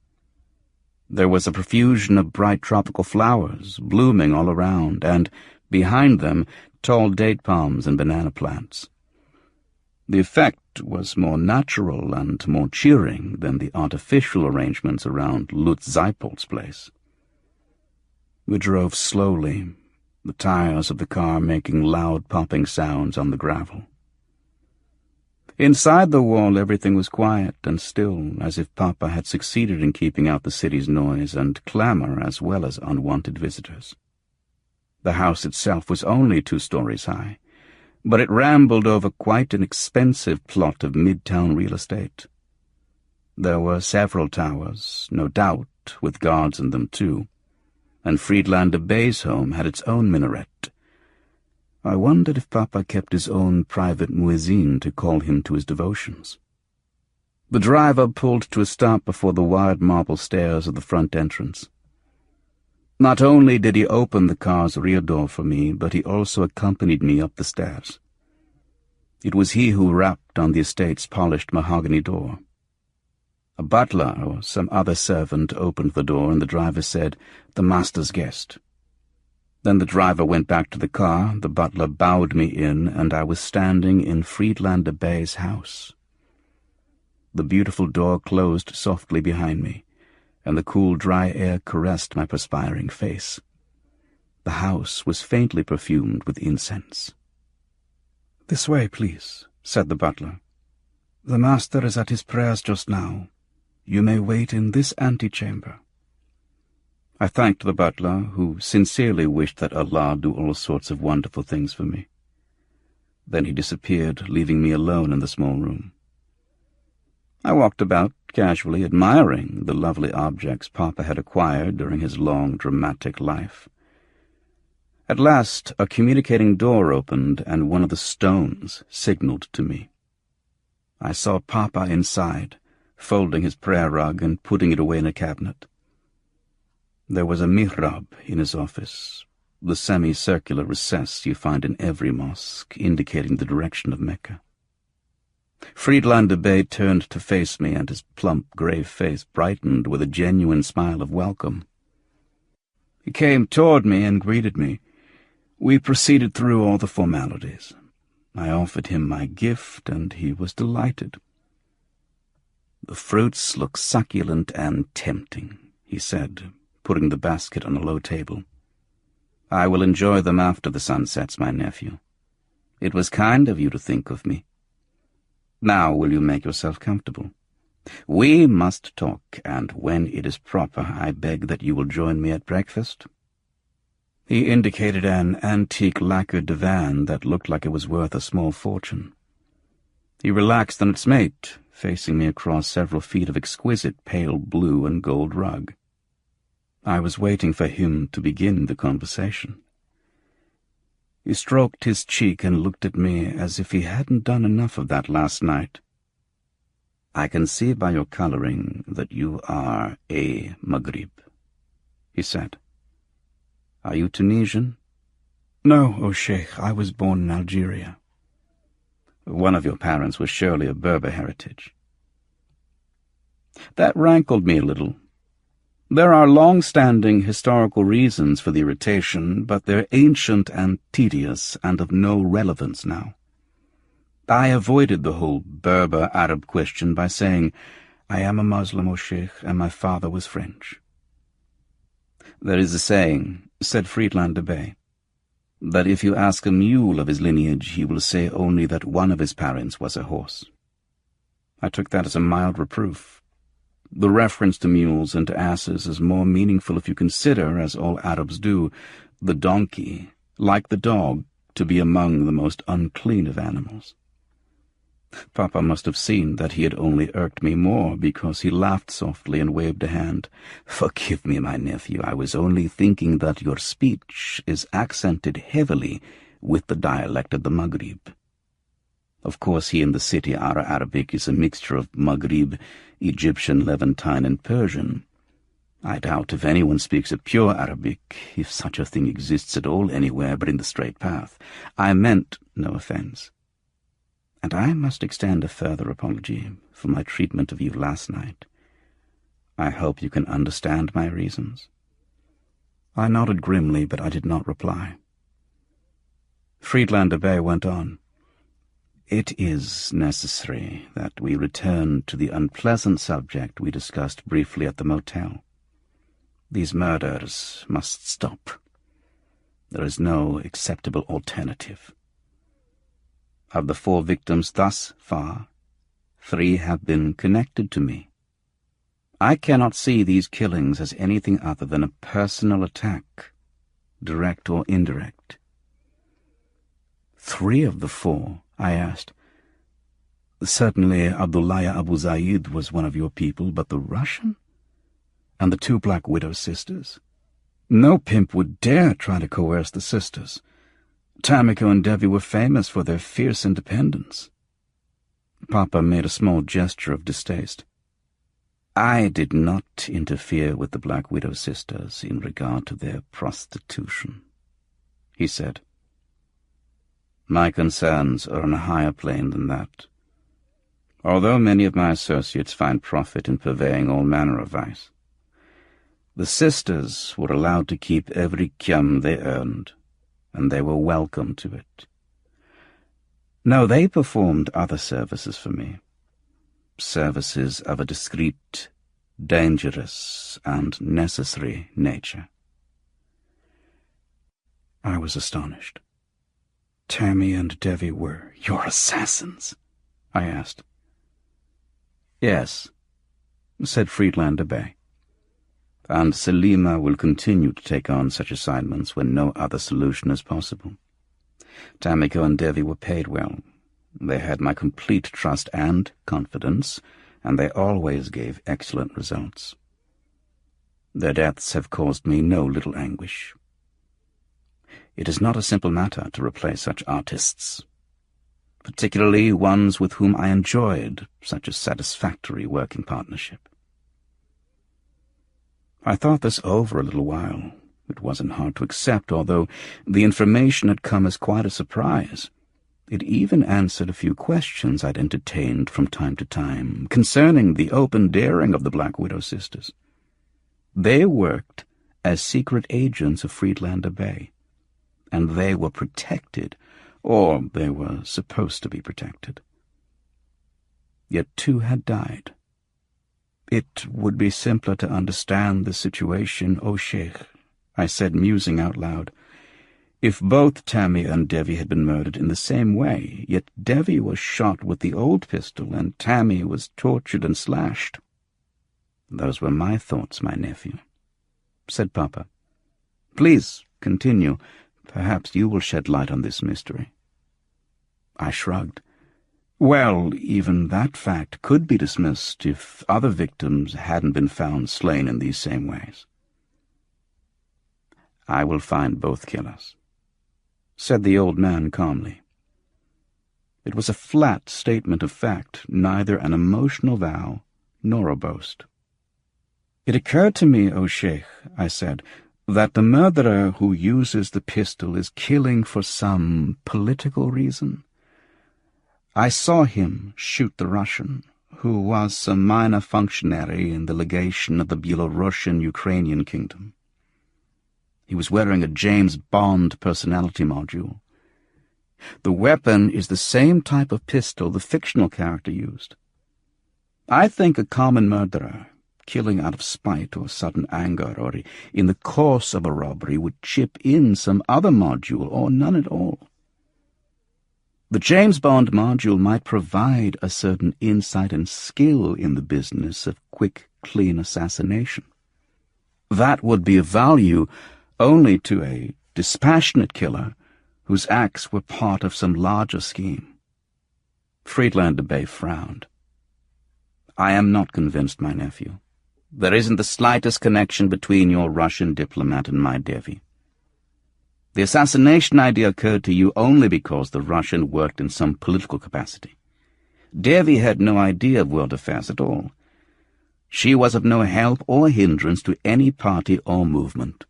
There was a profusion of bright tropical flowers blooming all around, and behind them tall date palms and banana plants. The effect was more natural and more cheering than the artificial arrangements around Lutz Seipolt's place. We drove slowly, the tires of the car making loud popping sounds on the gravel. Inside the wall everything was quiet and still, as if Papa had succeeded in keeping out the city's noise and clamor as well as unwanted visitors. The house itself was only 2 stories high, but it rambled over quite an expensive plot of midtown real estate. There were several towers, no doubt, with guards in them too, and Friedlander Bay's home had its own minaret. I wondered if Papa kept his own private muezzin to call him to his devotions. The driver pulled to a stop before the wide marble stairs of the front entrance. Not only did he open the car's rear door for me, but he also accompanied me up the stairs. It was he who rapped on the estate's polished mahogany door. A butler or some other servant opened the door, and the driver said, "The master's guest." Then the driver went back to the car, the butler bowed me in, and I was standing in Friedlander Bay's house. The beautiful door closed softly behind me, and the cool, dry air caressed my perspiring face. The house was faintly perfumed with incense. "This way, please," said the butler. "The master is at his prayers just now. You may wait in this antechamber." I thanked the butler, who sincerely wished that Allah do all sorts of wonderful things for me. Then he disappeared, leaving me alone in the small room. I walked about, casually admiring the lovely objects Papa had acquired during his long, dramatic life. At last, a communicating door opened, and one of the stones signaled to me. I saw Papa inside, folding his prayer rug and putting it away in a cabinet. There was a mihrab in his office, the semicircular recess you find in every mosque, indicating the direction of Mecca. Friedlander Bey turned to face me, and his plump, grave face brightened with a genuine smile of welcome. He came toward me and greeted me. We proceeded through all the formalities. I offered him my gift, and he was delighted. "The fruits look succulent and tempting," he said, putting the basket on a low table. "I will enjoy them after the sun sets, my nephew. It was kind of you to think of me. Now will you make yourself comfortable? We must talk, and when it is proper, I beg that you will join me at breakfast." He indicated an antique lacquered divan that looked like it was worth a small fortune. He relaxed on its mate, facing me across several feet of exquisite pale blue and gold rug. I was waiting for him to begin the conversation. He stroked his cheek and looked at me as if he hadn't done enough of that last night. "I can see by your coloring that you are a Maghrib," he said. "Are you Tunisian?" "No, O Sheikh, I was born in Algeria." "One of your parents was surely of Berber heritage." That rankled me a little. There are long-standing historical reasons for the irritation, but they're ancient and tedious and of no relevance now. I avoided the whole Berber-Arab question by saying, "I am a Muslim, O Sheikh, and my father was French." "There is a saying," said Friedlander Bey, "that if you ask a mule of his lineage, he will say only that one of his parents was a horse." I took that as a mild reproof. The reference to mules and to asses is more meaningful if you consider, as all Arabs do, the donkey, like the dog, to be among the most unclean of animals. Papa must have seen that he had only irked me more, because he laughed softly and waved a hand. "Forgive me, my nephew, I was only thinking that your speech is accented heavily with the dialect of the Maghrib. Of course, here in the city our Arabic is a mixture of Maghrib, Egyptian, Levantine, and Persian. I doubt if anyone speaks a pure Arabic, if such a thing exists at all anywhere but in the straight path. I meant no offense. And I must extend a further apology for my treatment of you last night. I hope you can understand my reasons." I nodded grimly, but I did not reply. Friedlander Bey went on. "It is necessary that we return to the unpleasant subject we discussed briefly at the motel. These murders must stop. There is no acceptable alternative. Of the 4 victims thus far, 3 have been connected to me. I cannot see these killings as anything other than a personal attack, direct or indirect." "3 of the 4? I asked. "Certainly Abdullahi Abu Zaid was one of your people, but the Russian? And the 2 Black Widow sisters? No pimp would dare try to coerce the sisters. Tamiko and Devi were famous for their fierce independence." Papa made a small gesture of distaste. "I did not interfere with the Black Widow sisters in regard to their prostitution," he said. "My concerns are on a higher plane than that. Although many of my associates find profit in purveying all manner of vice, the sisters were allowed to keep every kyam they earned, and they were welcome to it. No, they performed other services for me, services of a discreet, dangerous, and necessary nature." I was astonished. "Tammy and Devi were your assassins?" I asked. "Yes," said Friedlander Bey. "And Selima will continue to take on such assignments when no other solution is possible. Tamiko and Devi were paid well. They had my complete trust and confidence, and they always gave excellent results. Their deaths have caused me no little anguish. It is not a simple matter to replace such artists, particularly ones with whom I enjoyed such a satisfactory working partnership." I thought this over a little while, It wasn't hard to accept, although the information had come as quite a surprise. It even answered a few questions I'd entertained from time to time concerning the open daring of the Black Widow sisters. They worked as secret agents of Friedlander Bay, and they were protected, or they were supposed to be protected. Yet 2 had died. It would be simpler to understand the situation, O Sheikh, I said, musing out loud, if both Tammy and Devi had been murdered in the same way, yet Devi was shot with the old pistol and Tammy was tortured and slashed. Those were my thoughts, my nephew, said Papa. Please continue. Perhaps you will shed light on this mystery. I shrugged. Well, even that fact could be dismissed if other victims hadn't been found slain in these same ways. I will find both killers, said the old man calmly. It was a flat statement of fact, neither an emotional vow nor a boast. It occurred to me, O Sheikh, I said, that the murderer who uses the pistol is killing for some political reason. I saw him shoot the Russian, who was some minor functionary in the legation of the Belarusian Ukrainian kingdom. He was wearing a James Bond personality module. The weapon is the same type of pistol the fictional character used. I think a common murderer, killing out of spite or sudden anger or in the course of a robbery, would chip in some other module or none at all. The James Bond module might provide a certain insight and skill in the business of quick, clean assassination. That would be of value only to a dispassionate killer whose acts were part of some larger scheme. Friedlander Bay frowned. I am not convinced, my nephew. There isn't the slightest connection between your Russian diplomat and my Devi. The assassination idea occurred to you only because the Russian worked in some political capacity. Devi had no idea of world affairs at all. She was of no help or hindrance to any party or movement.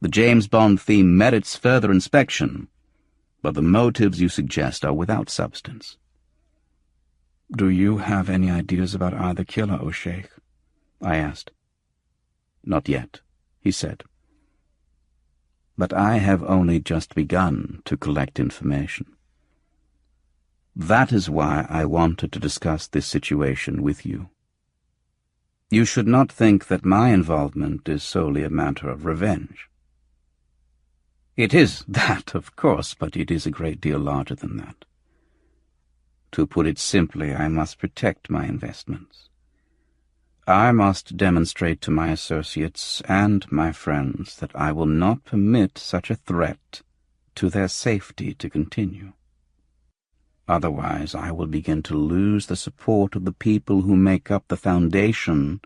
The James Bond theme merits further inspection, but the motives you suggest are without substance. Do you have any ideas about either killer, O Sheikh? I asked. Not yet, he said. But I have only just begun to collect information. That is why I wanted to discuss this situation with you. You should not think that my involvement is solely a matter of revenge. It is that, of course, but it is a great deal larger than that. To put it simply, I must protect my investments. I must demonstrate to my associates and my friends that I will not permit such a threat to their safety to continue. Otherwise, I will begin to lose the support of the people who make up the foundation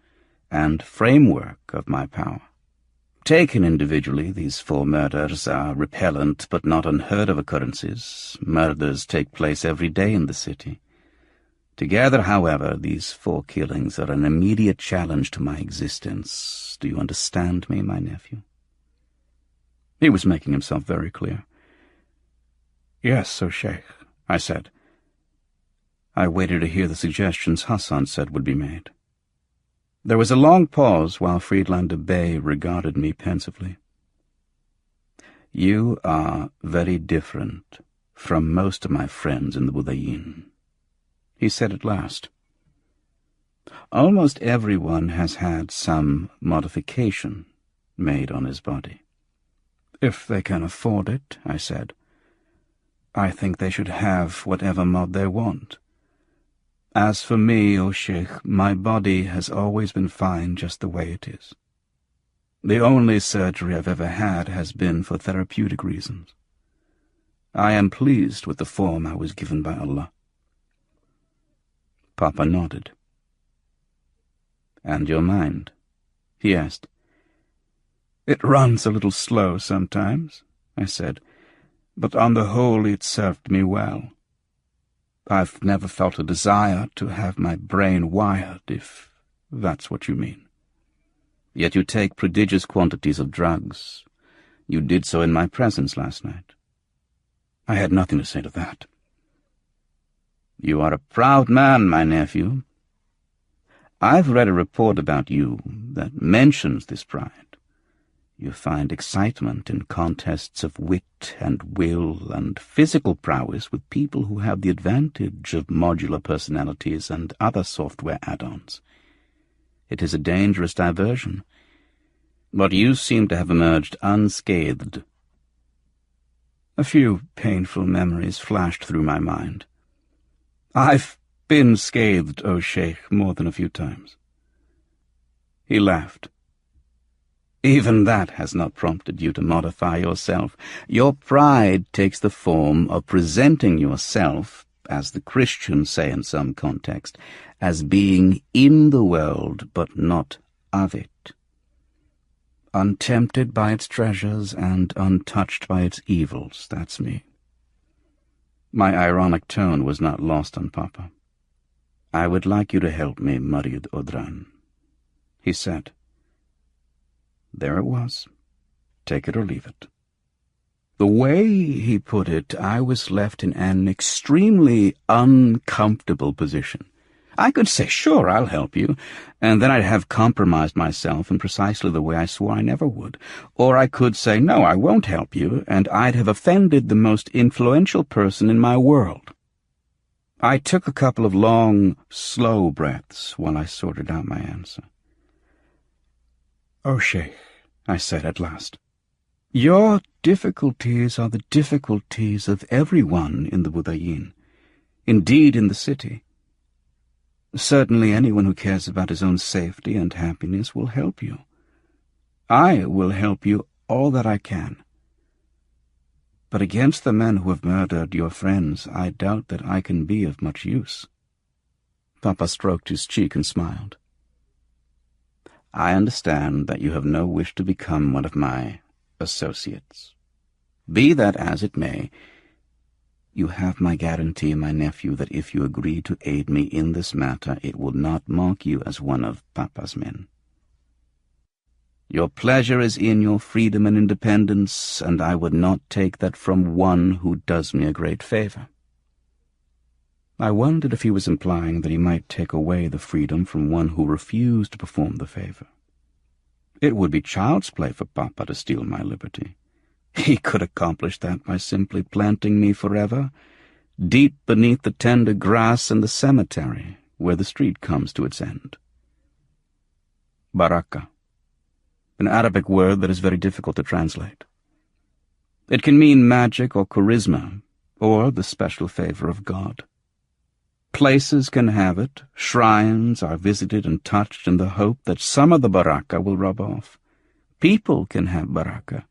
and framework of my power. Taken individually, these 4 murders are repellent but not unheard-of occurrences. Murders take place every day in the city. Together, however, these 4 killings are an immediate challenge to my existence. Do you understand me, my nephew? He was making himself very clear. Yes, O Sheikh, I said. I waited to hear the suggestions Hassan said would be made. There was a long pause while Friedlander Bay regarded me pensively. You are very different from most of my friends in the Budayin, he said at last. Almost everyone has had some modification made on his body. If they can afford it, I said, I think they should have whatever mod they want. As for me, O Sheikh, my body has always been fine just the way it is. The only surgery I've ever had has been for therapeutic reasons. I am pleased with the form I was given by Allah. Papa nodded. And your mind? He asked. It runs a little slow sometimes, I said, but on the whole it served me well. I've never felt a desire to have my brain wired, if that's what you mean. Yet you take prodigious quantities of drugs. You did so in my presence last night. I had nothing to say to that. You are a proud man, my nephew. I've read a report about you that mentions this pride. You find excitement in contests of wit and will and physical prowess with people who have the advantage of modular personalities and other software add-ons. It is a dangerous diversion, but you seem to have emerged unscathed. A few painful memories flashed through my mind. I've been scathed, O Sheikh, more than a few times. He laughed. Even that has not prompted you to modify yourself. Your pride takes the form of presenting yourself, as the Christians say in some context, as being in the world but not of it. Untempted by its treasures and untouched by its evils, that's me. My ironic tone was not lost on Papa. I would like you to help me, Marid Odran, he said. There it was. Take it or leave it. The way he put it, I was left in an extremely uncomfortable position. I could say, sure, I'll help you, and then I'd have compromised myself in precisely the way I swore I never would. Or I could say, no, I won't help you, and I'd have offended the most influential person in my world. I took a couple of long, slow breaths while I sorted out my answer. "Oh, Sheikh," I said at last, "your difficulties are the difficulties of everyone in the Budayin, indeed in the city. Certainly anyone who cares about his own safety and happiness will help you. I will help you all that I can. But against the men who have murdered your friends, I doubt that I can be of much use." Papa stroked his cheek and smiled. "I understand that you have no wish to become one of my associates. Be that as it may, you have my guarantee, my nephew, that if you agree to aid me in this matter, it will not mark you as one of Papa's men. Your pleasure is in your freedom and independence, and I would not take that from one who does me a great favor." I wondered if he was implying that he might take away the freedom from one who refused to perform the favor. It would be child's play for Papa to steal my liberty. He could accomplish that by simply planting me forever, deep beneath the tender grass in the cemetery, where the street comes to its end. Baraka, an Arabic word that is very difficult to translate. It can mean magic or charisma, or the special favor of God. Places can have it, shrines are visited and touched in the hope that some of the baraka will rub off. People can have baraka.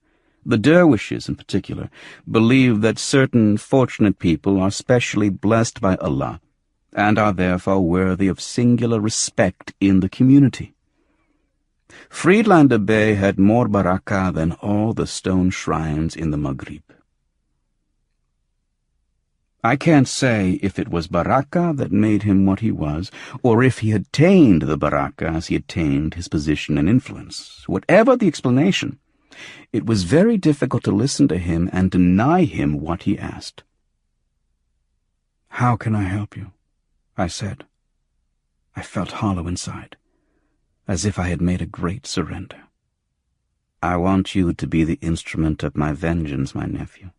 The dervishes, in particular, believe that certain fortunate people are specially blessed by Allah, and are therefore worthy of singular respect in the community. Friedlander Bey had more baraka than all the stone shrines in the Maghrib. I can't say if it was baraka that made him what he was, or if he attained the baraka as he attained his position and influence. Whatever the explanation, it was very difficult to listen to him and deny him what he asked. "How can I help you?" I said. I felt hollow inside, as if I had made a great surrender. "I want you to be the instrument of my vengeance, my nephew,"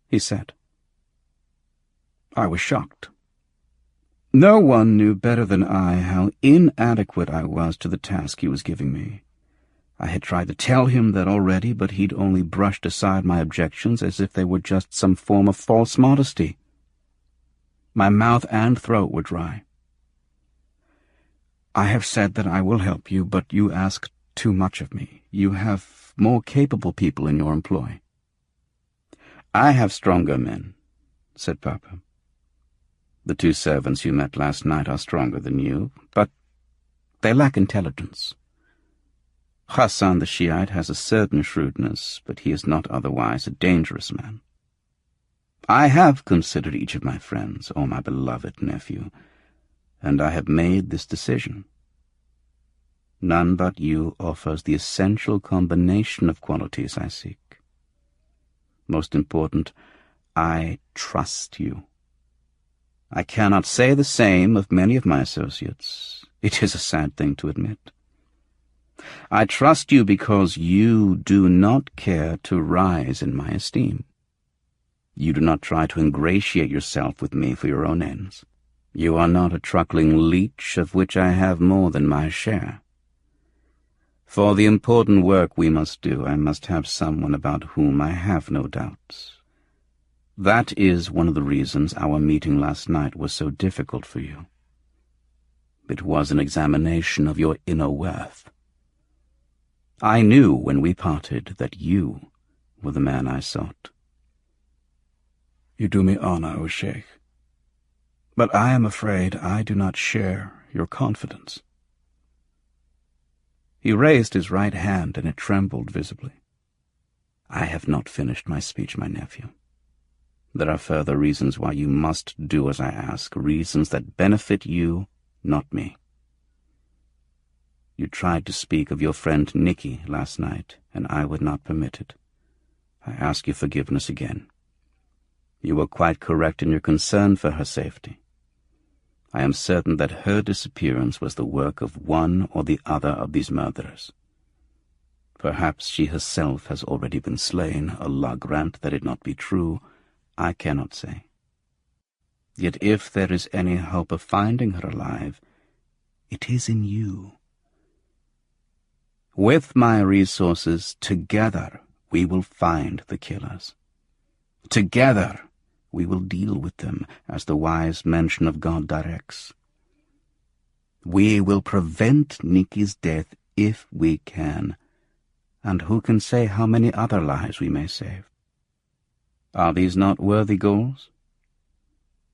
he said. I was shocked. No one knew better than I how inadequate I was to the task he was giving me. I had tried to tell him that already, but he'd only brushed aside my objections as if they were just some form of false modesty. My mouth and throat were dry. "I have said that I will help you, but you ask too much of me. You have more capable people in your employ." "I have stronger men," said Papa. "The two servants you met last night are stronger than you, but they lack intelligence. Hassan the Shiite has a certain shrewdness, but he is not otherwise a dangerous man. I have considered each of my friends, O my beloved nephew, and I have made this decision. None but you offers the essential combination of qualities I seek. Most important, I trust you. I cannot say the same of many of my associates. It is a sad thing to admit. I trust you because you do not care to rise in my esteem. You do not try to ingratiate yourself with me for your own ends. You are not a truckling leech of which I have more than my share. For the important work we must do, I must have someone about whom I have no doubts. That is one of the reasons our meeting last night was so difficult for you. It was an examination of your inner worth. I knew when we parted that you were the man I sought. You do me honor, O Sheikh. But I am afraid I do not share your confidence. He raised his right hand, and it trembled visibly. I have not finished my speech, my nephew. There are further reasons why you must do as I ask, reasons that benefit you, not me. You tried to speak of your friend Nicky last night, and I would not permit it. I ask your forgiveness again. You were quite correct in your concern for her safety. I am certain that her disappearance was the work of one or the other of these murderers. Perhaps she herself has already been slain, Allah grant that it not be true, I cannot say. Yet if there is any hope of finding her alive, it is in you. With my resources, together we will find the killers. Together we will deal with them as the wise mention of God directs. We will prevent Nicky's death if we can, and who can say how many other lives we may save? Are these not worthy goals?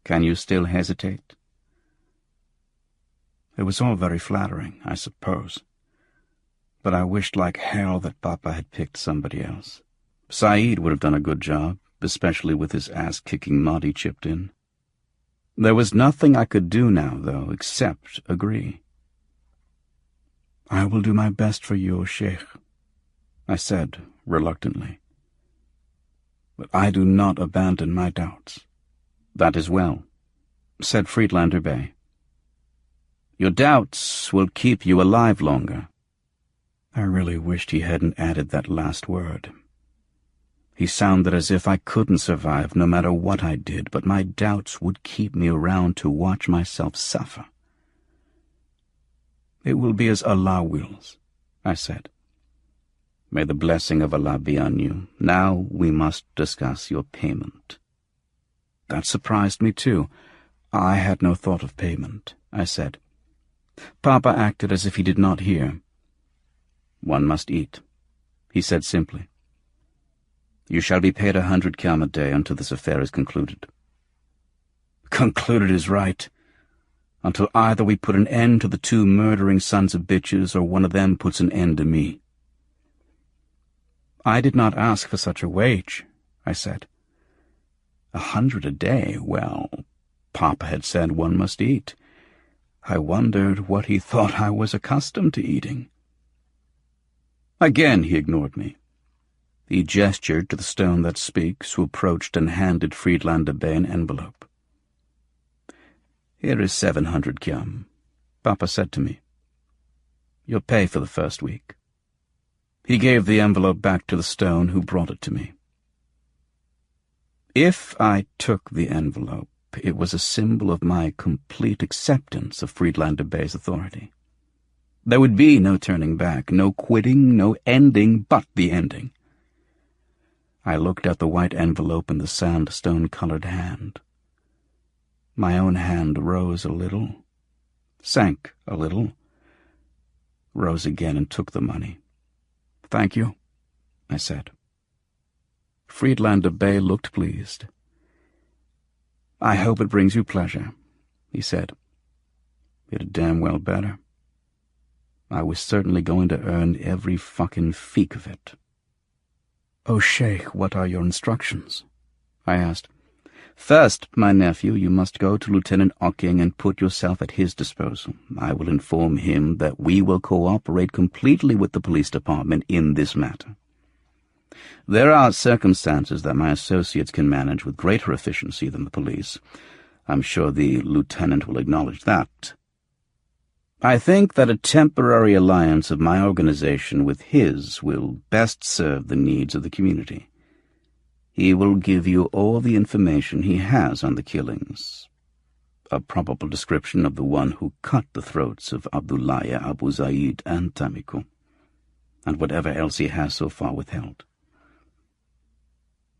Can you still hesitate? It was all very flattering, I suppose. But I wished like hell that Papa had picked somebody else. Saeed would have done a good job, especially with his ass-kicking Mahdi chipped in. There was nothing I could do now, though, except agree. I will do my best for you, O Sheikh, I said reluctantly. But I do not abandon my doubts. That is well, said Friedlander Bey. Your doubts will keep you alive longer. I really wished he hadn't added that last word. He sounded as if I couldn't survive no matter what I did, but my doubts would keep me around to watch myself suffer. It will be as Allah wills, I said. May the blessing of Allah be on you. Now we must discuss your payment. That surprised me, too. I had no thought of payment, I said. Papa acted as if he did not hear. One must eat, he said simply. You shall be paid 100 kyam a day until this affair is concluded. Concluded is right. Until either we put an end to the two murdering sons of bitches or one of them puts an end to me. I did not ask for such a wage, I said. 100 a day, well, Papa had said one must eat. I wondered what he thought I was accustomed to eating. Again he ignored me. He gestured to the stone that speaks, who approached and handed Friedlander Bey an envelope. Here is 700 kyam, Papa said to me. Your pay for the first week. He gave the envelope back to the stone, who brought it to me. If I took the envelope, it was a symbol of my complete acceptance of Friedlander Bey's authority. There would be no turning back, no quitting, no ending but the ending. I looked at the white envelope in the sandstone-colored hand. My own hand rose a little, sank a little, rose again and took the money. "Thank you," I said. Friedlander Bey looked pleased. "I hope it brings you pleasure," he said. "It damn well better. I was certainly going to earn every fucking feek of it." "Oh, Sheikh, what are your instructions?" I asked. First, my nephew, you must go to Lieutenant Ocking and put yourself at his disposal. I will inform him that we will cooperate completely with the police department in this matter. There are circumstances that my associates can manage with greater efficiency than the police. I'm sure the lieutenant will acknowledge that. I think that a temporary alliance of my organization with his will best serve the needs of the community. He will give you all the information he has on the killings, a probable description of the one who cut the throats of Abdullahi, Abu Zaid, and Tamiko, and whatever else he has so far withheld.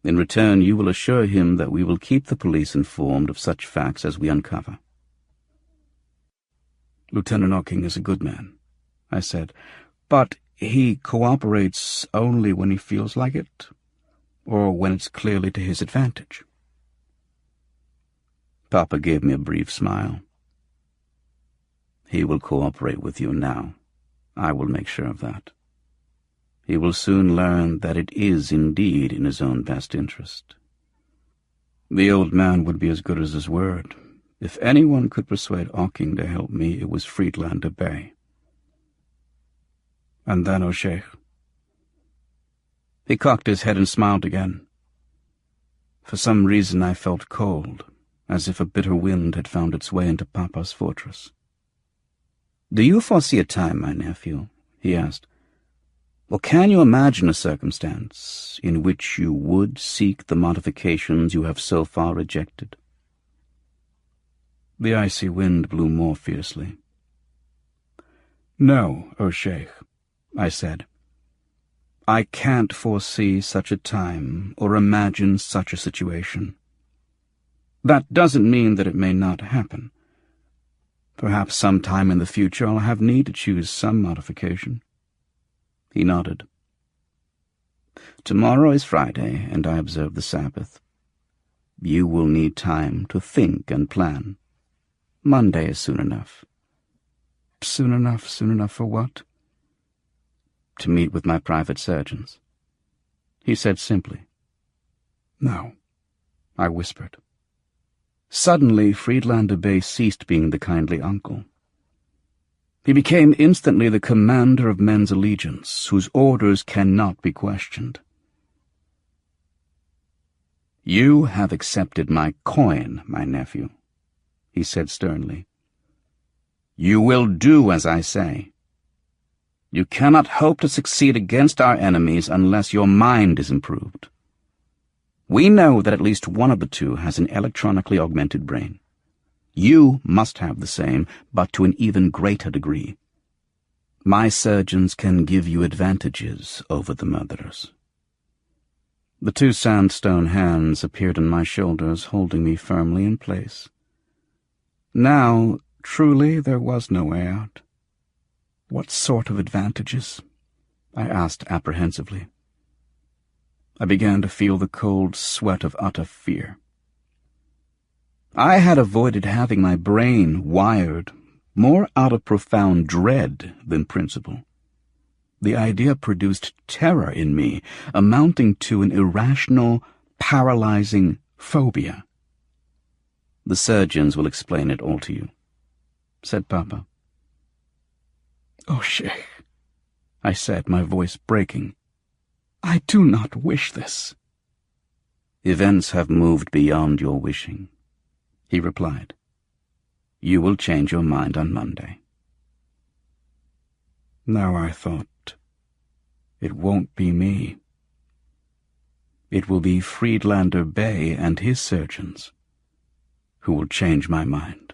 In return, you will assure him that we will keep the police informed of such facts as we uncover. Lieutenant Ocking is a good man, I said, but he cooperates only when he feels like it, or when it's clearly to his advantage. Papa gave me a brief smile. He will cooperate with you now. I will make sure of that. He will soon learn that it is indeed in his own best interest. The old man would be as good as his word. If anyone could persuade Ocking to help me, it was Friedlander Bey. And then O'Sheikh. He cocked his head and smiled again. For some reason I felt cold, as if a bitter wind had found its way into Papa's fortress. "Do you foresee a time, my nephew?" he asked. "Or can you imagine a circumstance in which you would seek the modifications you have so far rejected?" The icy wind blew more fiercely. "No, O'Sheikh," I said. "I can't foresee such a time or imagine such a situation. That doesn't mean that it may not happen. Perhaps sometime in the future I'll have need to choose some modification." He nodded. "Tomorrow is Friday, and I observe the Sabbath. You will need time to think and plan. Monday is soon enough." Soon enough for what?" "To meet with my private surgeons," he said simply. "No," I whispered. Suddenly, Friedlander Bey ceased being the kindly uncle. He became instantly the commander of men's allegiance, whose orders cannot be questioned. "You have accepted my coin, my nephew," he said sternly. "You will do as I say. You cannot hope to succeed against our enemies unless your mind is improved. We know that at least one of the two has an electronically augmented brain. You must have the same, but to an even greater degree. My surgeons can give you advantages over the murderers." The two sandstone hands appeared on my shoulders, holding me firmly in place. Now, truly, there was no way out. "What sort of advantages?" I asked apprehensively. I began to feel the cold sweat of utter fear. I had avoided having my brain wired more out of profound dread than principle. The idea produced terror in me, amounting to an irrational, paralyzing phobia. "The surgeons will explain it all to you," said Papa. "O'Sheikh," I said, my voice breaking, "I do not wish this." "Events have moved beyond your wishing," he replied. "You will change your mind on Monday." Now I thought, it won't be me. It will be Friedlander Bey and his surgeons who will change my mind.